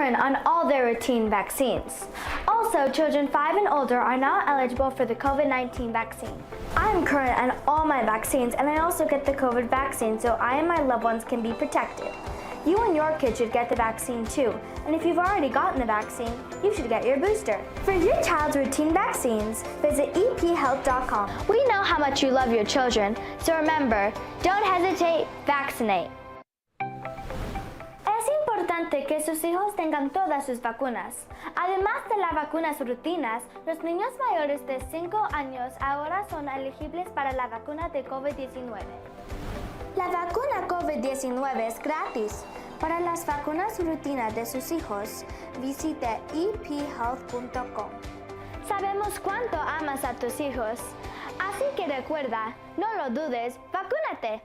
current on all their routine vaccines. Also, children 5 and older are now eligible for the COVID-19 vaccine. I am current on all my vaccines, and I also get the COVID vaccine so I and my loved ones can be protected. You and your kid should get the vaccine too, and if you've already gotten the vaccine, you should get your booster. For your child's routine vaccines, visit ephealth.com. We know how much you love your children, so remember, don't hesitate, vaccinate. Es importante que sus hijos tengan todas sus vacunas. Además de las vacunas rutinas, los niños mayores de 5 años ahora son elegibles para la vacuna de COVID-19. La vacuna COVID-19 es gratis. Para las vacunas rutinas de sus hijos, visite ephealth.com. Sabemos cuánto amas a tus hijos, así que recuerda, no lo dudes, vacúnate.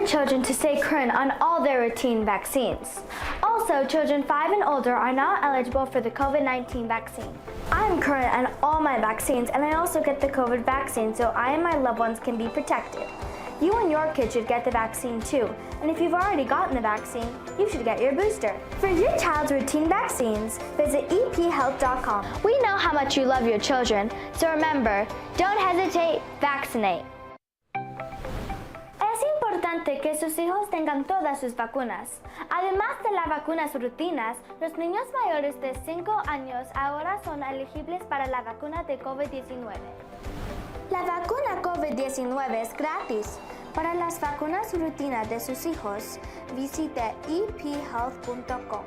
remind children to stay current on all their routine vaccines. Also, children 5 and older are now eligible for the COVID-19 vaccine. I'm current on all my vaccines, and I also get the COVID vaccine so I and my loved ones can be protected. You and your kid should get the vaccine too, and if you've already gotten the vaccine, you should get your booster. For your child's routine vaccines, visit ephealth.com. We know how much you love your children, so remember, don't hesitate, vaccinate. Es importante que sus hijos tengan todas sus vacunas. Además de las vacunas rutinas, los niños mayores de 5 años ahora son elegibles para la vacuna de COVID-19. La vacuna COVID-19 es gratis. Para las vacunas rutinas de sus hijos, visite ephealth.com.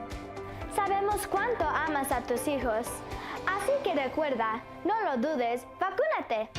Sabemos cuánto amas a tus hijos, así que recuerda, no lo dudes, vacúnate.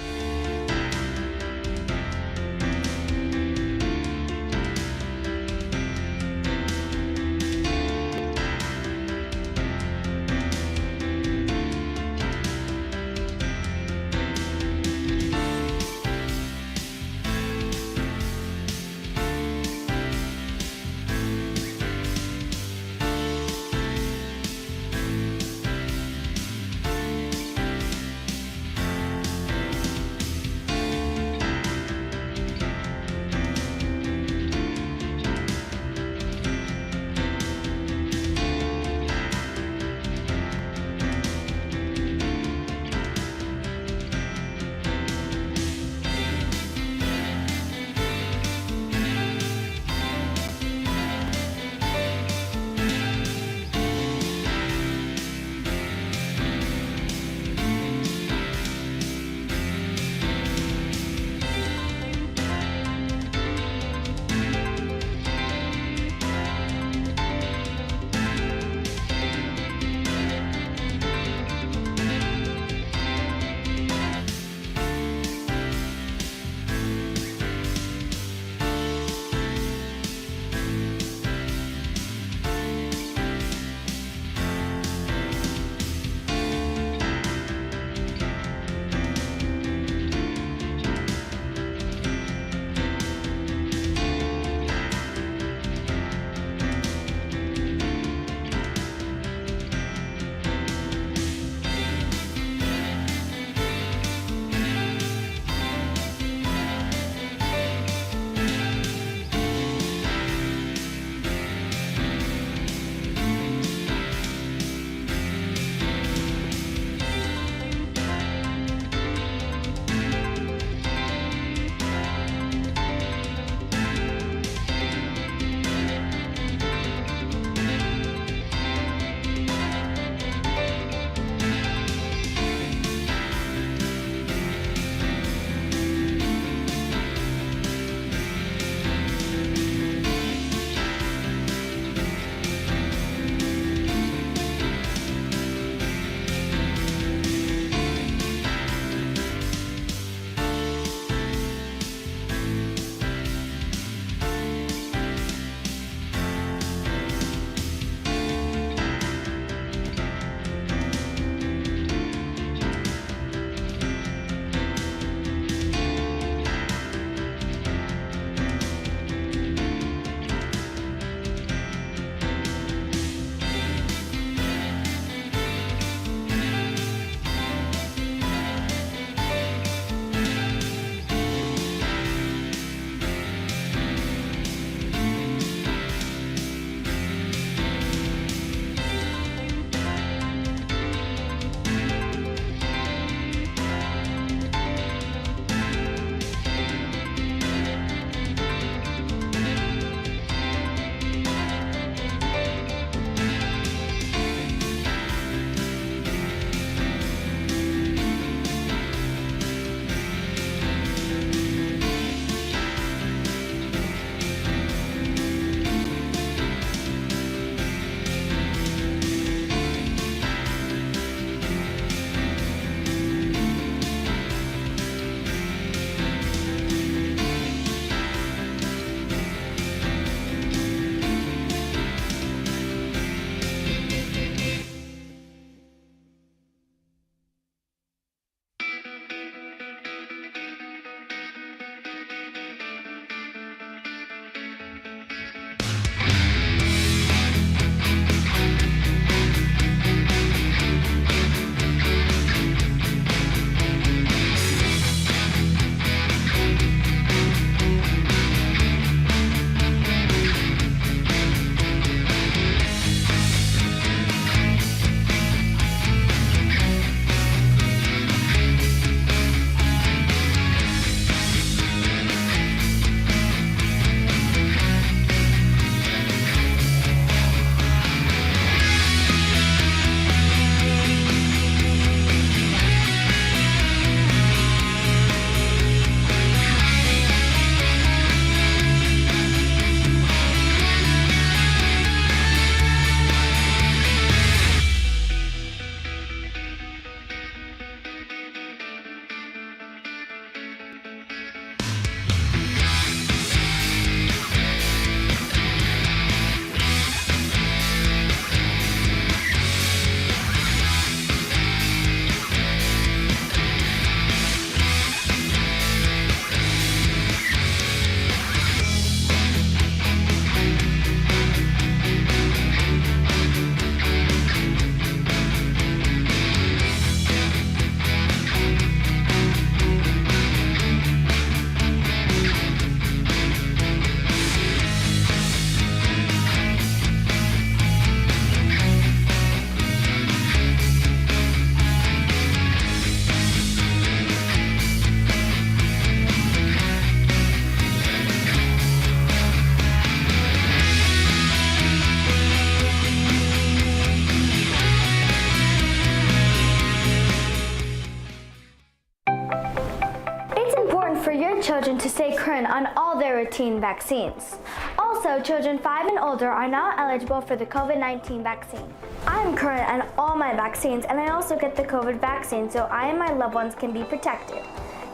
children to stay current on all their routine vaccines. Also, children 5 and older are now eligible for the COVID-19 vaccine. I'm current on all my vaccines, and I also get the COVID vaccine so I and my loved ones can be protected.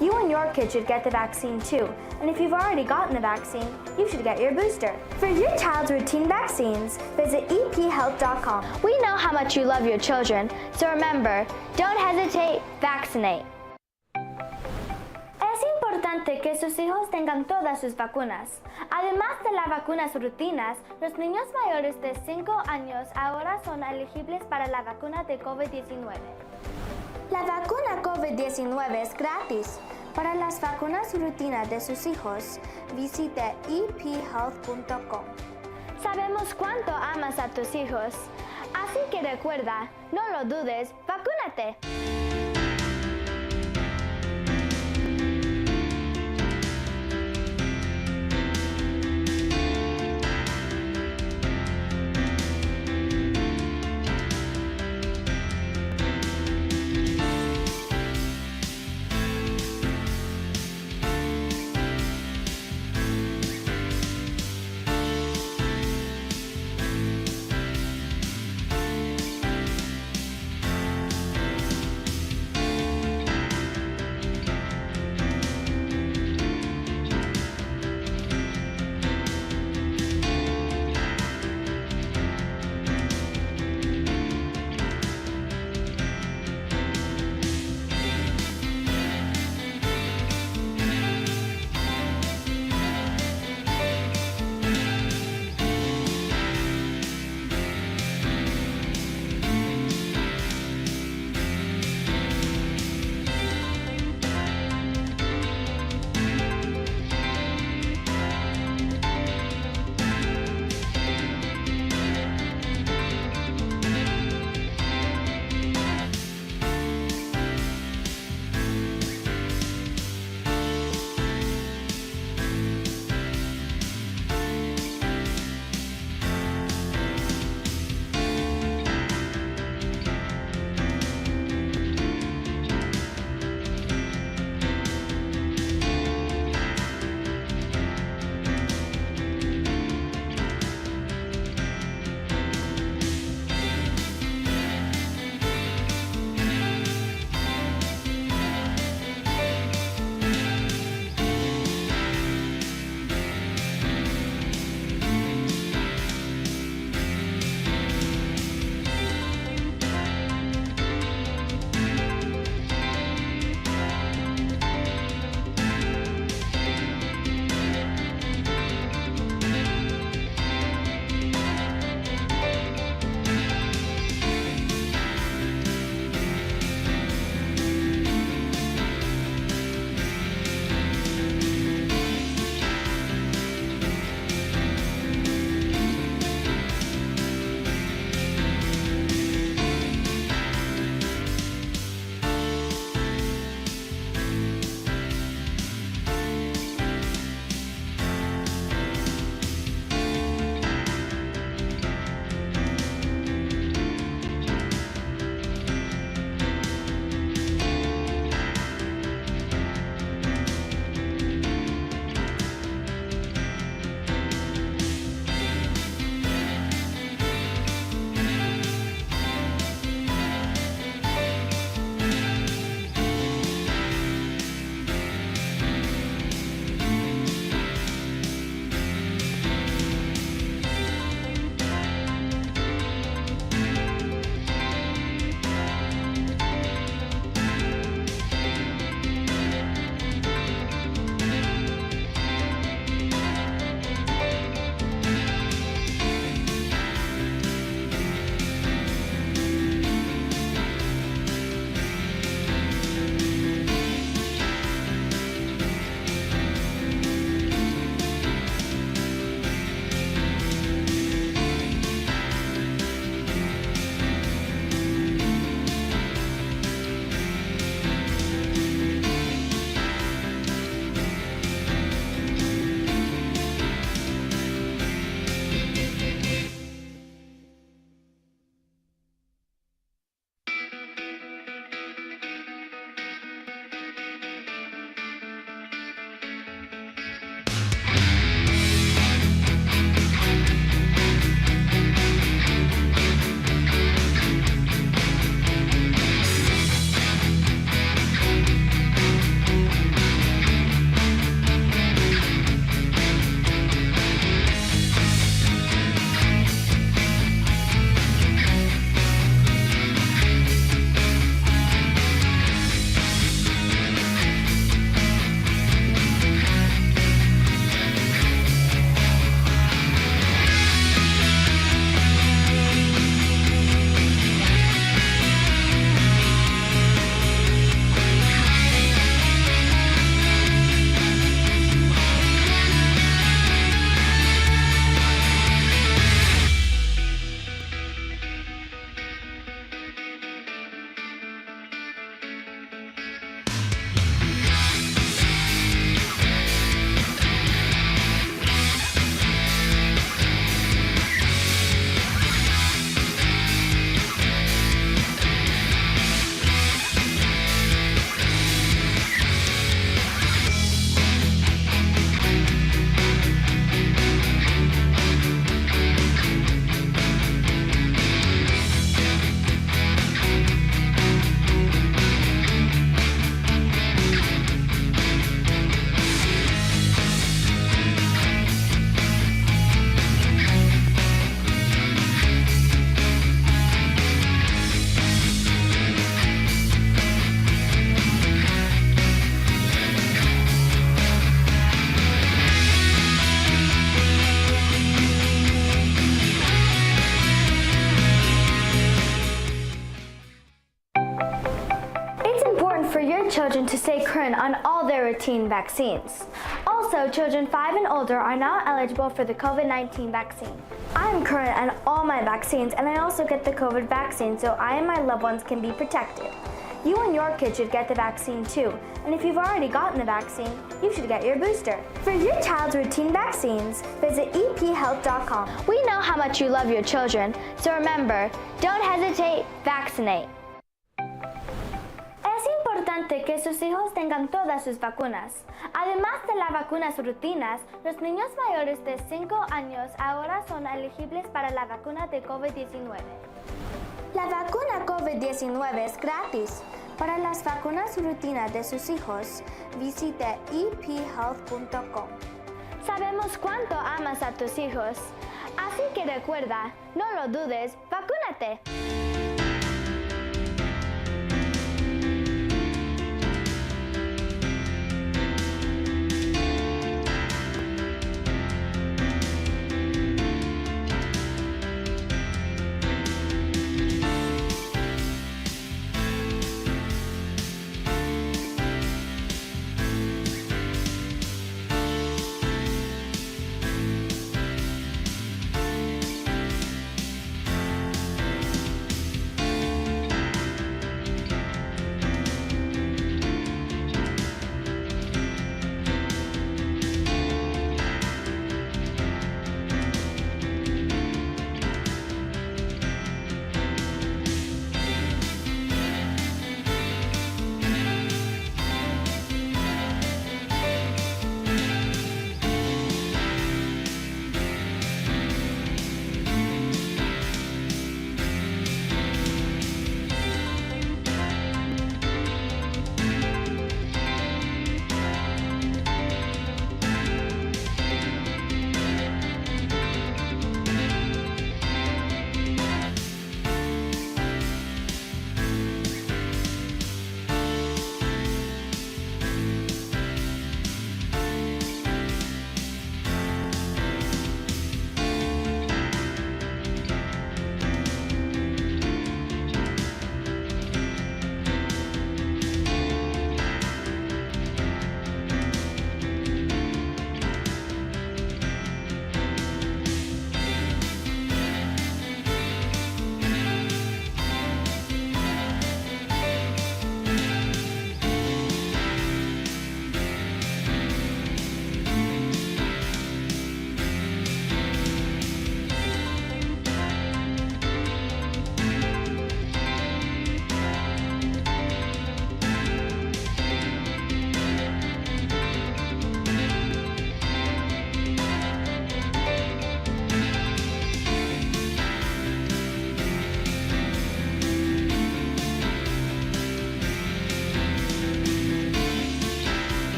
You and your kid should get the vaccine too, and if you've already gotten the vaccine, you should get your booster. For your child's routine vaccines, visit ephealth.com. We know how much you love your children, so remember, don't hesitate, vaccinate. Es importante que sus hijos tengan todas sus vacunas. Además de las vacunas rutinas, los niños mayores de 5 años ahora son elegibles para la vacuna de COVID-19. La vacuna COVID-19 es gratis. Para las vacunas rutinas de sus hijos, visite ephealth.com. Sabemos cuánto amas a tus hijos, así que recuerda, no lo dudes, vacúnate. your children to stay current on all their routine vaccines. Also, children 5 and older are now eligible for the COVID-19 vaccine. I am current on all my vaccines, and I also get the COVID vaccine so I and my loved ones can be protected. You and your kid should get the vaccine too, and if you've already gotten the vaccine, you should get your booster. For your child's routine vaccines, visit ephealth.com. We know how much you love your children, so remember, don't hesitate, vaccinate. Es importante que sus hijos tengan todas sus vacunas. Además de las vacunas rutinas, los niños mayores de 5 años ahora son elegibles para la vacuna de COVID-19. La vacuna COVID-19 es gratis. Para las vacunas rutinas de sus hijos, visite ephealth.com. Sabemos cuánto amas a tus hijos, así que recuerda, no lo dudes, vacúnate.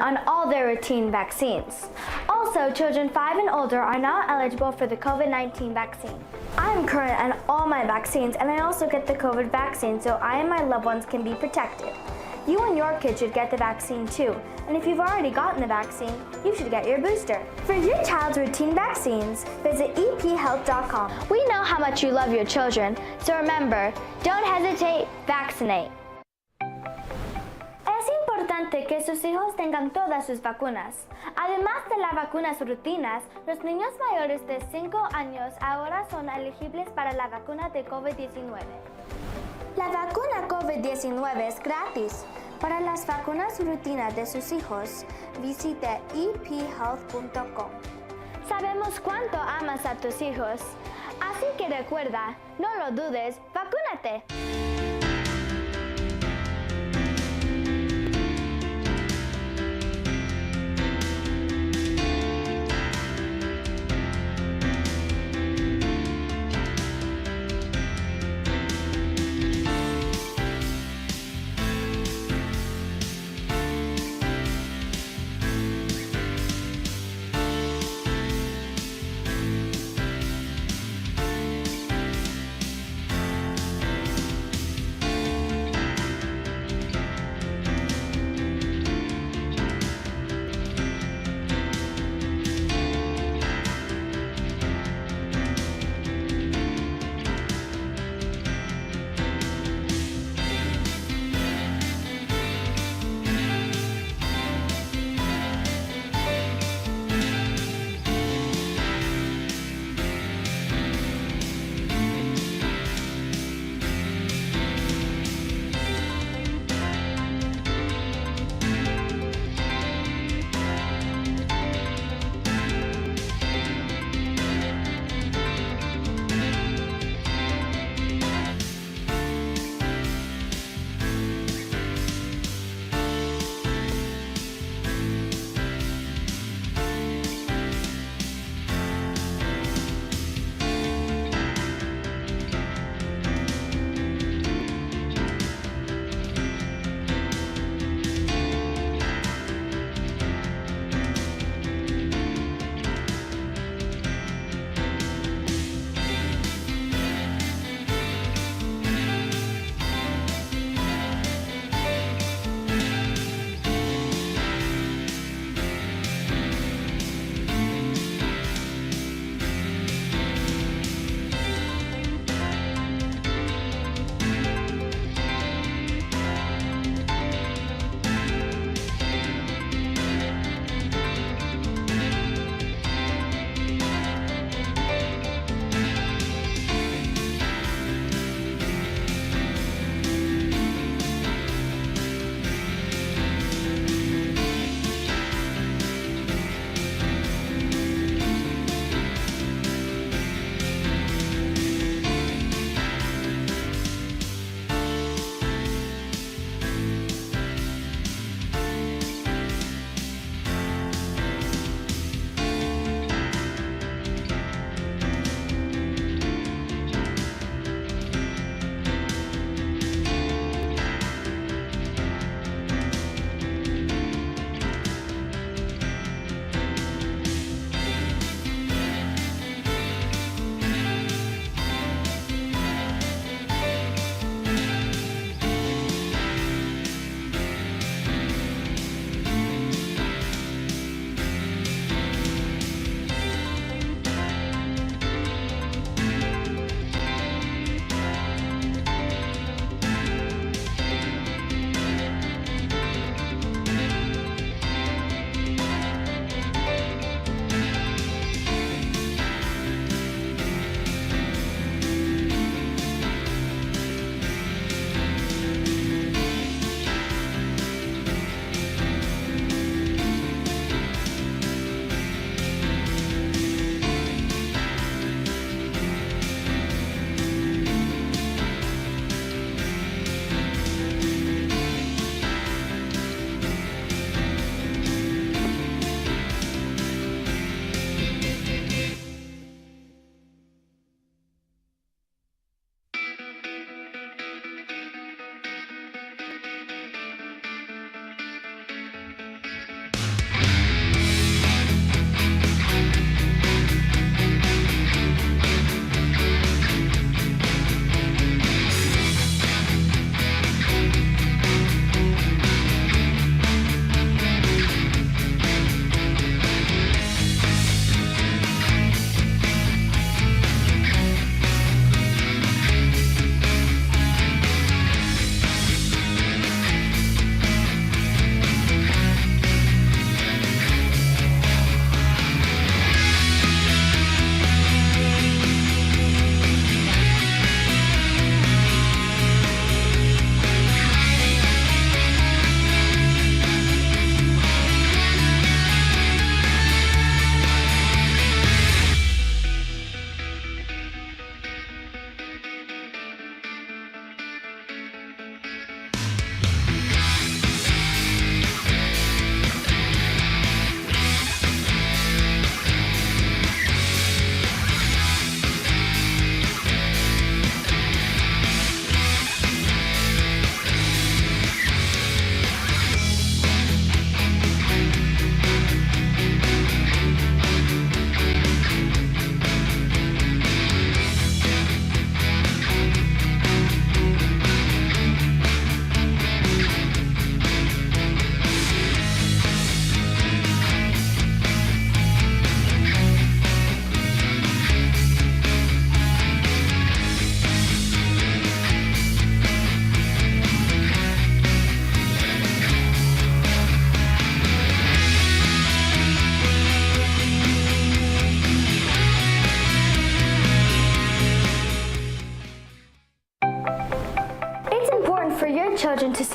on all their routine vaccines. Also, children 5 and older are now eligible for the COVID-19 vaccine. I am current on all my vaccines, and I also get the COVID vaccine so I and my loved ones can be protected. You and your kid should get the vaccine too, and if you've already gotten the vaccine, you should get your booster. For your child's routine vaccines, visit ephealth.com. We know how much you love your children, so remember, don't hesitate, vaccinate. Es importante que sus hijos tengan todas sus vacunas. Además de las vacunas rutinas, los niños mayores de 5 años ahora son elegibles para la vacuna de COVID-19. La vacuna COVID-19 es gratis. Para las vacunas rutinas de sus hijos, visite ephealth.com. Sabemos cuánto amas a tus hijos, así que recuerda, no lo dudes, vacúnate.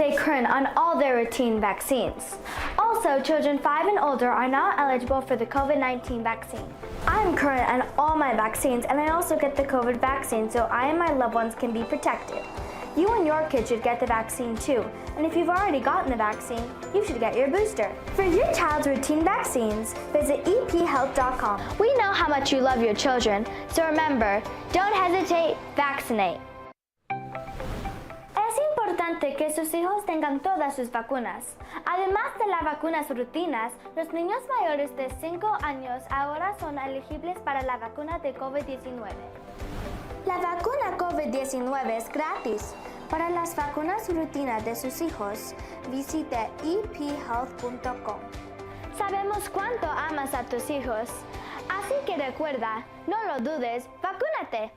stay current on all their routine vaccines. Also, children 5 and older are not eligible for the COVID-19 vaccine. I'm current on all my vaccines, and I also get the COVID vaccine so I and my loved ones can be protected. You and your kid should get the vaccine too, and if you've already gotten the vaccine, you should get your booster. For your child's routine vaccines, visit ephealth.com. We know how much you love your children, so remember, don't hesitate, vaccinate. Es importante que sus hijos tengan todas sus vacunas. Además de las vacunas rutinas, los niños mayores de 5 años ahora son elegibles para la vacuna de COVID-19. La vacuna COVID-19 es gratis. Para las vacunas rutinas de sus hijos, visite ephealth.com. Sabemos cuánto amas a tus hijos, así que recuerda, no lo dudes, vacúnate.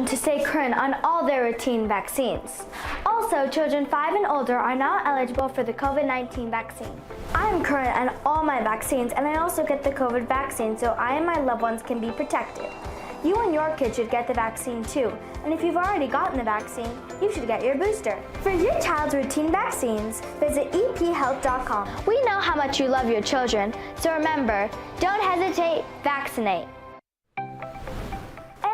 them to stay current on all their routine vaccines. Also, children 5 and older are now eligible for the COVID-19 vaccine. I am current on all my vaccines, and I also get the COVID vaccine so I and my loved ones can be protected. You and your kid should get the vaccine too, and if you've already gotten the vaccine, you should get your booster. For your child's routine vaccines, visit ephealth.com. We know how much you love your children, so remember, don't hesitate, vaccinate.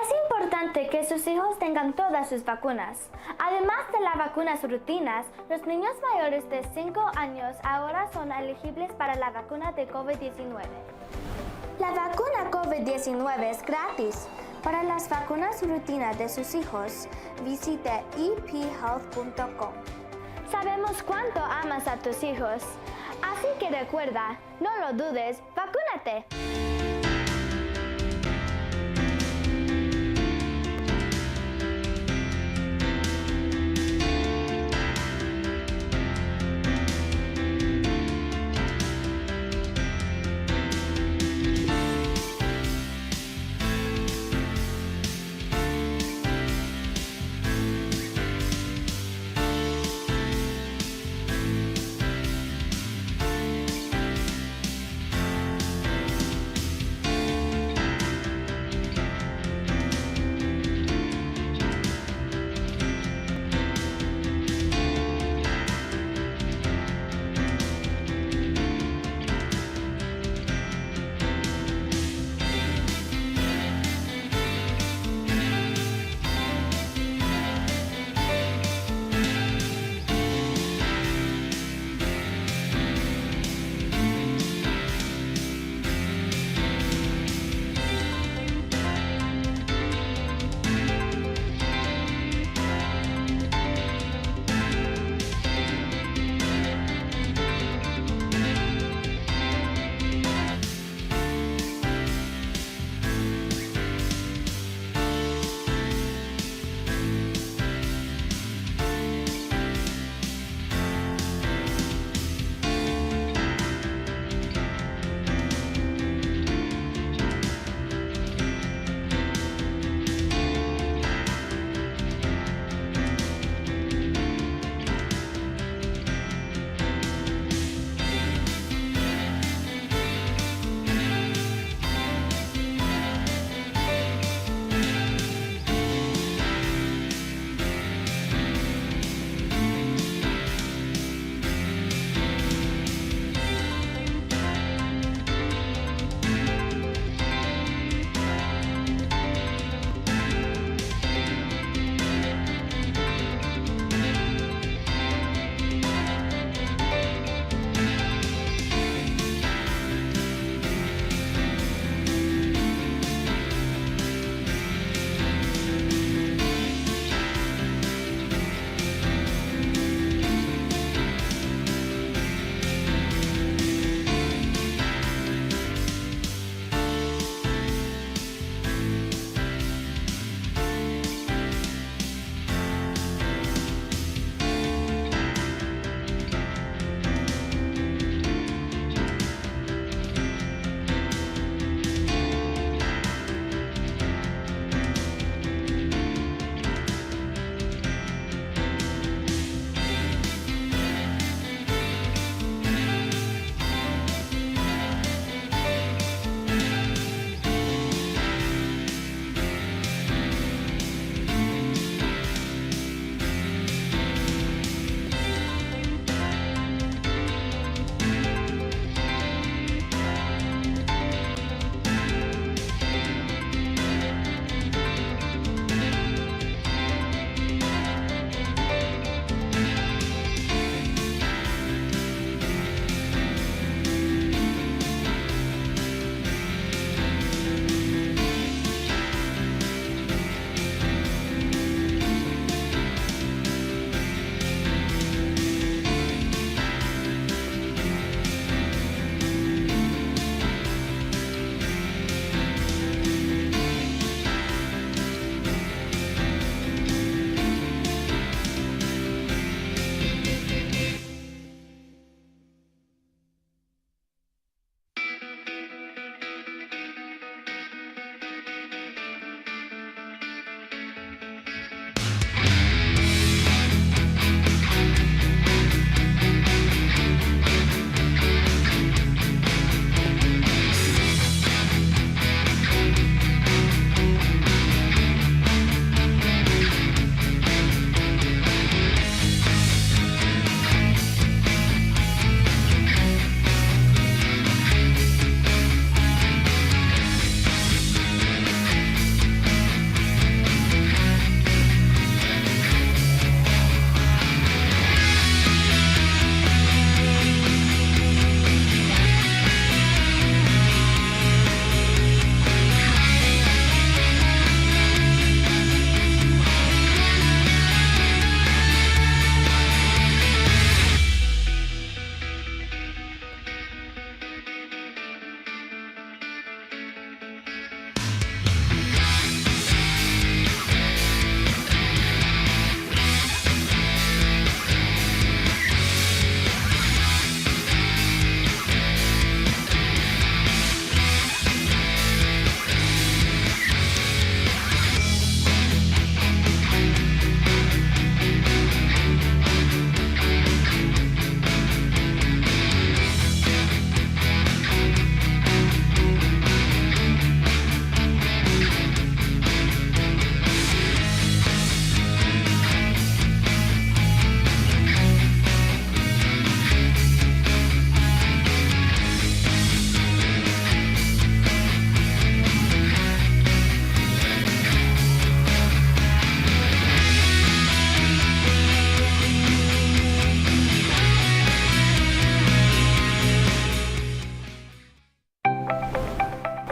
Es importante que sus hijos tengan todas sus vacunas. Además de las vacunas rutinas, los niños mayores de 5 años ahora son elegibles para la vacuna de COVID-19. La vacuna COVID-19 es gratis. Para las vacunas rutinas de sus hijos, visite ephealth.com. Sabemos cuánto amas a tus hijos, así que recuerda, no lo dudes, vacúnate.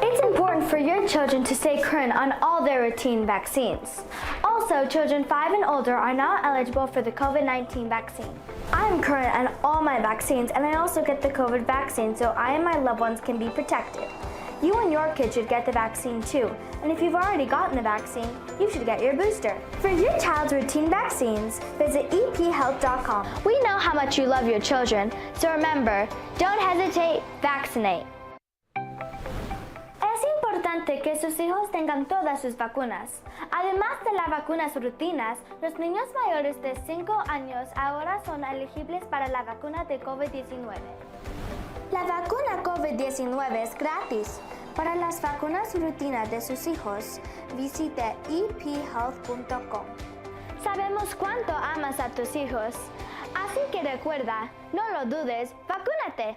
It's important for your children to stay current on all their routine vaccines. Also, children 5 and older are now eligible for the COVID-19 vaccine. I'm current on all my vaccines, and I also get the COVID vaccine so I and my loved ones can be protected. You and your kids should get the vaccine too, and if you've already gotten the vaccine, you should get your booster. For your child's routine vaccines, visit ephealth.com. We know how much you love your children, so remember, don't hesitate, vaccinate. Es importante que sus hijos tengan todas sus vacunas. Además de las vacunas rutinas, los niños mayores de 5 años ahora son elegibles para la vacuna de COVID-19. La vacuna COVID-19 es gratis. Para las vacunas rutinas de sus hijos, visite ephealth.com. Sabemos cuánto amas a tus hijos, así que recuerda, no lo dudes, vacúnate.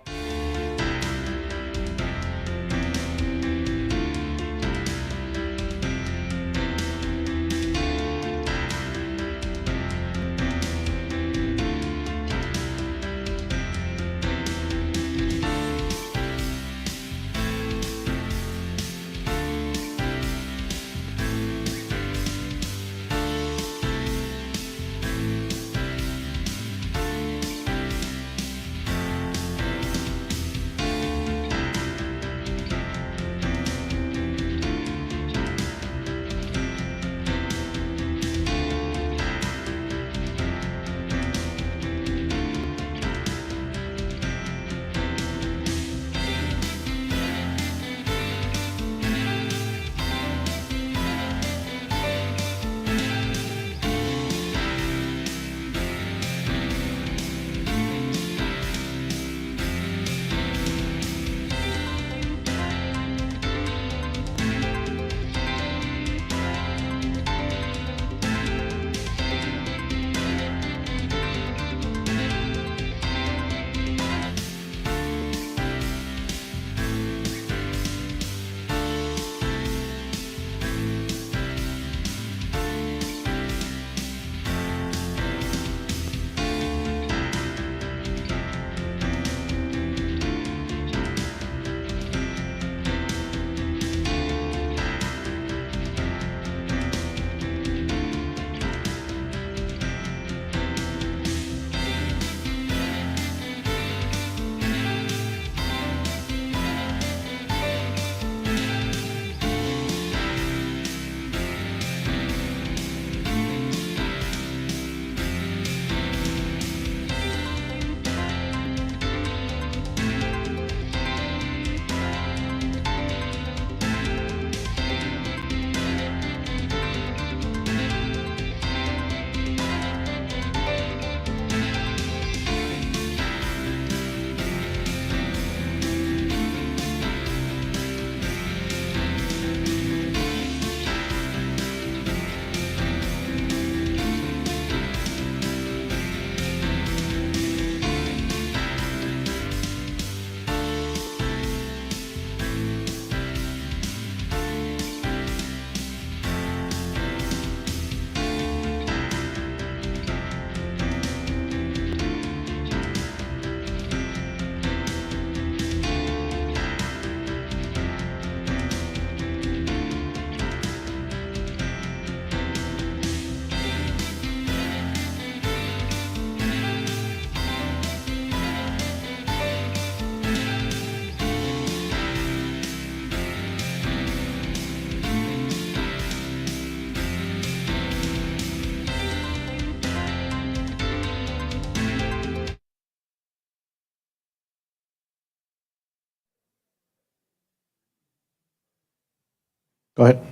Go ahead.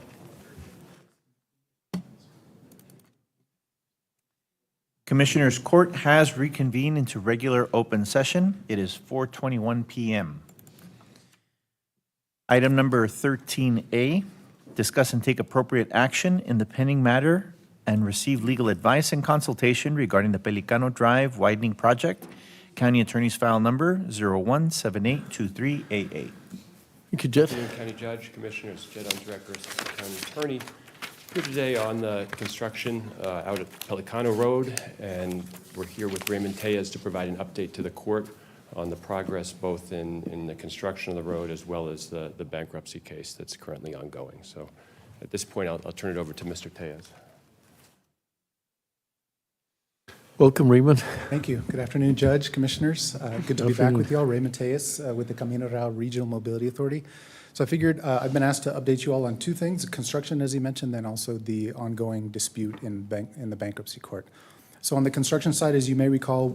Commissioners' Court has reconvened into regular open session. It is 4:21 p.m. Item number 13A, discuss and take appropriate action in the pending matter and receive legal advice and consultation regarding the Pelicano Drive widening project. County Attorney's File Number 01782388. Thank you, Jed. County Judge, Commissioners, Jed Director, Assistant County Attorney. Here today on the construction out at Pelicano Road, and we're here with Raymond Tellez to provide an update to the court on the progress both in the construction of the road as well as the bankruptcy case that's currently ongoing. So at this point, I'll turn it over to Mr. Tejas. Welcome, Raymond. Thank you. Good afternoon, Judge, Commissioners. Good to be back with you all. Raymond Tejas with the Camino Real Regional Mobility Authority. So I figured I've been asked to update you all on two things, construction, as he mentioned, then also the ongoing dispute in the bankruptcy court. So on the construction side, as you may recall,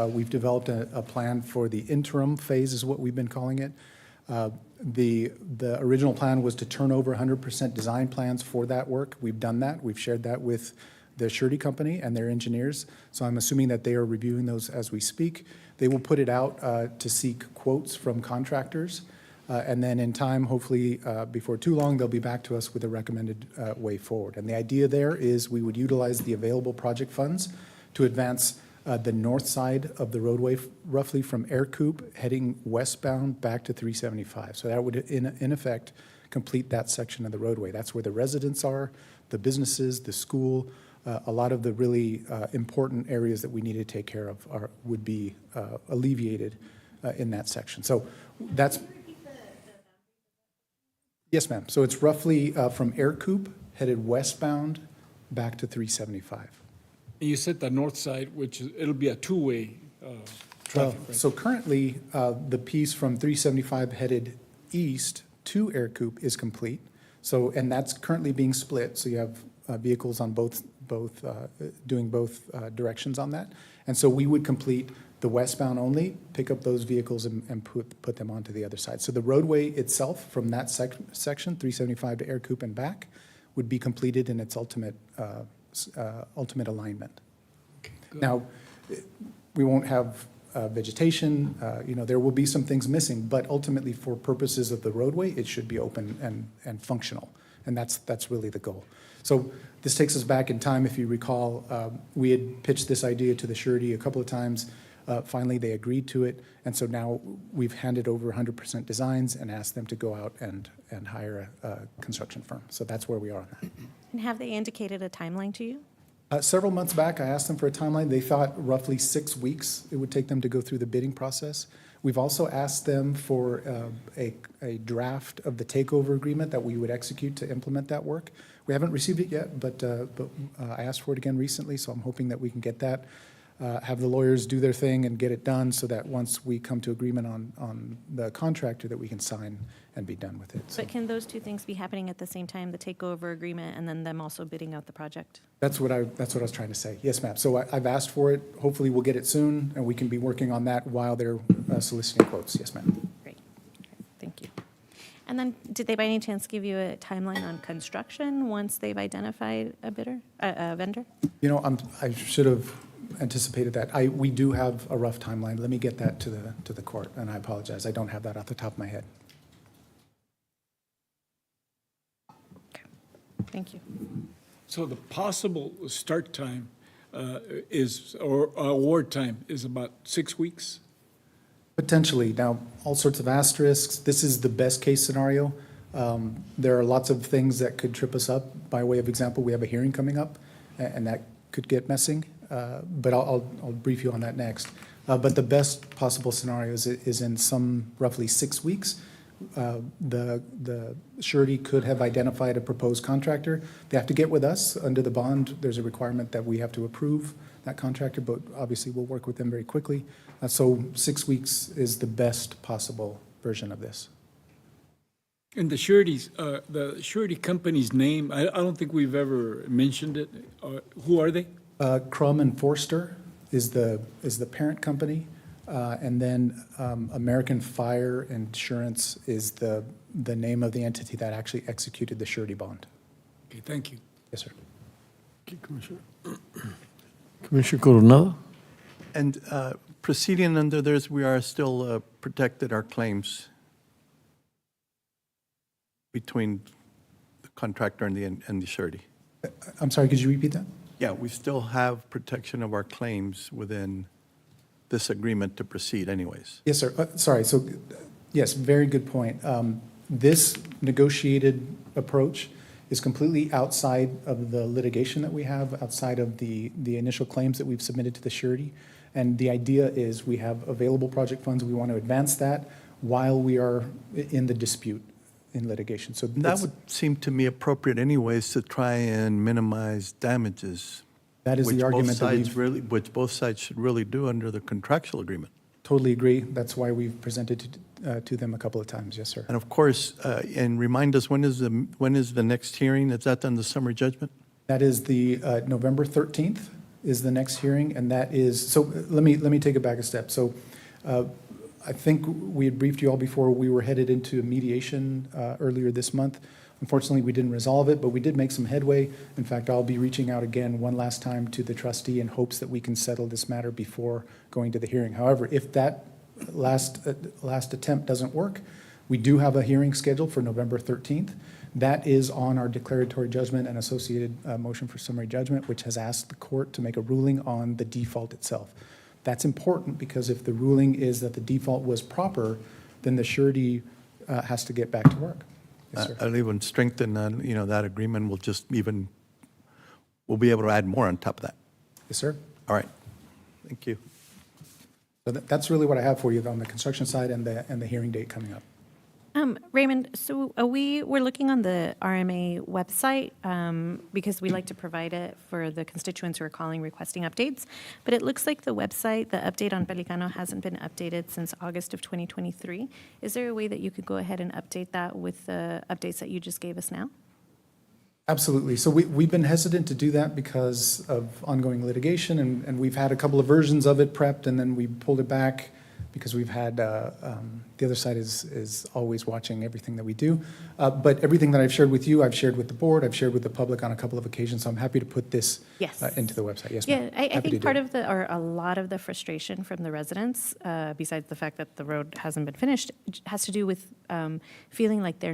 we've developed a plan for the interim phase, is what we've been calling it. The original plan was to turn over 100% design plans for that work. We've done that. We've shared that with the surety company and their engineers. So I'm assuming that they are reviewing those as we speak. They will put it out to seek quotes from contractors. And then in time, hopefully before too long, they'll be back to us with a recommended way forward. And the idea there is we would utilize the available project funds to advance the north side of the roadway, roughly from Aircoup heading westbound back to 375. So that would, in effect, complete that section of the roadway. That's where the residents are, the businesses, the school. A lot of the really important areas that we need to take care of would be alleviated in that section. So that's... Yes, ma'am. So it's roughly from Aircoup headed westbound back to 375. You said the north side, which it'll be a two-way traffic, right? So currently, the piece from 375 headed east to Aircoup is complete. So, and that's currently being split. So you have vehicles on doing both directions on that. And so we would complete the westbound only, pick up those vehicles and put them onto the other side. So the roadway itself from that section, 375 to Aircoup and back, would be completed in its ultimate alignment. Okay, now, we won't have vegetation. There will be some things missing, but ultimately, for purposes of the roadway, it should be open and functional, and that's really the goal. So this takes us back in time. If you recall, we had pitched this idea to the surety a couple of times. Finally, they agreed to it, and so now we've handed over 100% designs and asked them to go out and hire a construction firm. So that's where we are on that. And have they indicated a timeline to you? Several months back, I asked them for a timeline. They thought roughly 6 weeks it would take them to go through the bidding process. We've also asked them for a draft of the takeover agreement that we would execute to implement that work. We haven't received it yet, but I asked for it again recently, so I'm hoping that we can get that. Have the lawyers do their thing and get it done so that once we come to agreement on the contractor that we can sign and be done with it. So But can those two things be happening at the same time, the takeover agreement and then them also bidding out the project? that's what I was trying to say. Yes, ma'am. So I've asked for it. Hopefully we'll get it soon and we can be working on that while they're soliciting quotes. Yes, ma'am. Great. Thank you. And then did they by any chance give you a timeline on construction once they've identified a bidder, a vendor? I should have anticipated that. We do have a rough timeline. Let me get that to the court, and I apologize. I don't have that off the top of my head. Thank you. So the possible start time or award time is about 6 weeks? Potentially. Now, all sorts of asterisks. This is the best case scenario. There are lots of things that could trip us up. By way of example, we have a hearing coming up, and that could get messing. But I'll brief you on that next. But the best possible scenario is in some roughly 6 weeks. The surety could have identified a proposed contractor. They have to get with us under the bond. There's a requirement that we have to approve that contractor, but obviously we'll work with them very quickly. So 6 weeks is the best possible version of this. And the surety company's name, I don't think we've ever mentioned it. Who are they? Crum and Forster is the parent company. And then American Fire Insurance is the name of the entity that actually executed the surety bond. Okay, thank you. Yes, sir. Okay, Commissioner. Commissioner Coronado? And proceeding under this, we are still protected our claims between the contractor and the surety. I'm sorry, could you repeat that? Yeah, we still have protection of our claims within this agreement to proceed anyways. Yes, sir. Sorry. So, yes, very good point. This negotiated approach is completely outside of the litigation that we have, outside of the initial claims that we've submitted to the surety. And the idea is we have available project funds. We want to advance that while we are in the dispute in litigation. So That it's- would seem to me appropriate anyways to try and minimize damages. That is the argument that Which both sides should really do under the contractual agreement. totally agree. That's why we've presented to them a couple of times. Yes, sir. And of course, and remind us, when is the next hearing? Is that on the summary judgment? That is the November 13th is the next hearing, and that is, so let me take it back a step. So I think we had briefed you all before. We were headed into mediation earlier this month. Unfortunately, we didn't resolve it, but we did make some headway. In fact, I'll be reaching out again one last time to the trustee in hopes that we can settle this matter before going to the hearing. However, if that last attempt doesn't work, we do have a hearing scheduled for November 13th. That is on our declaratory judgment and associated motion for summary judgment, which has asked the court to make a ruling on the default itself. That's important because if the ruling is that the default was proper, then the surety has to get back to work. Yes, sir. I'll even strengthen, that agreement. We'll be able to add more on top of that. Yes, sir. All right. Thank you. So that's really what I have for you on the construction side and the hearing date coming up. Raymond, so we're looking on the RMA website because we like to provide it for the constituents who are calling requesting updates. But it looks like the website, the update on Pelicano, hasn't been updated since August of 2023. Is there a way that you could go ahead and update that with the updates that you just gave us now? Absolutely. So we've been hesitant to do that because of ongoing litigation, and we've had a couple of versions of it prepped, and then we pulled it back because we've had, the other side is always watching everything that we do. But everything that I've shared with you, I've shared with the board, I've shared with the public on a couple of occasions, so I'm happy to put this into the website. Yes, ma'am. Yeah, I Happy to think do part it. of or a lot of the frustration from the residents, besides the fact that the road hasn't been finished, has to do with feeling like they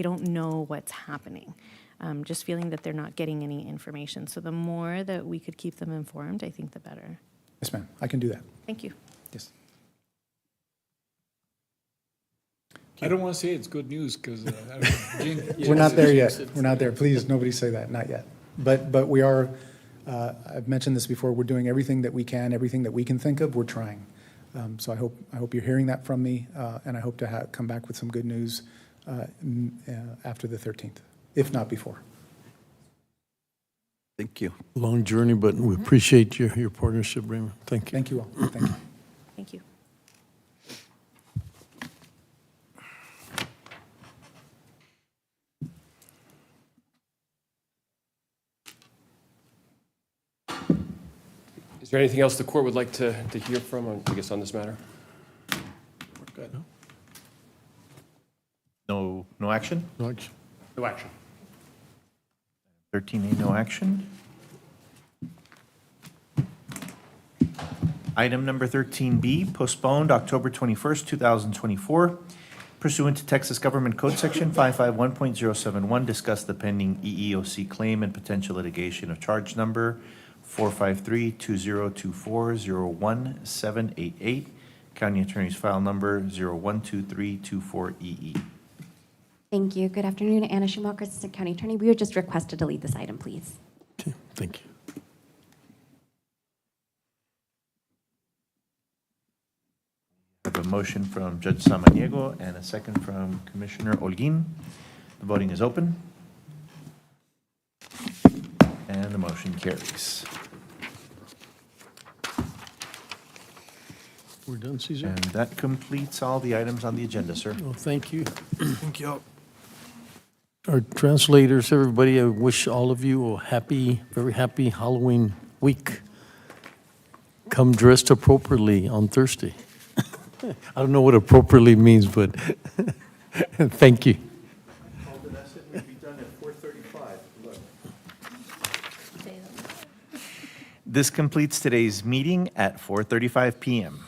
don't know what's happening. Just feeling that they're not getting any information. So the more that we could keep them informed, I think the better. Yes, ma'am. I can do that. Thank you. Yes. I don't want to say it's good news because We're not there yet. We're not there. Please, nobody say that. Not yet. But we are, I've mentioned this before, we're doing everything that we can, everything that we can think of, we're trying. So I hope you're hearing that from me, and I hope to come back with some good news after the 13th, if not before. Thank you. Long journey, but we appreciate your partnership, Raymond. Thank you. Thank you all. Thank you. Thank you. Is there anything else the court would like to hear from, I guess, on this matter? No action? No action. No action. 13A, no action. Item number 13B, postponed October 21st, 2024. Pursuant to Texas Government Code Section 551.071, discuss the pending EEOC claim and potential litigation of charge number 453-2024-01788, County Attorney's File Number 012324EE. Thank you. Good afternoon. Anna Schumacher, Assistant County Attorney. We would just request to delete this item, please. Okay, thank you. I have a motion from Judge Samaniego and a second from Commissioner Holguin. The voting is open. And the motion carries. We're done, Cesar? And that completes all the items on the agenda, sir. Well, thank you. Thank you. Our translators, everybody, I wish all of you a very happy Halloween week. Come dressed appropriately on Thursday. I don't know what appropriately means, but thank you. This completes today's meeting at 4:35 p.m.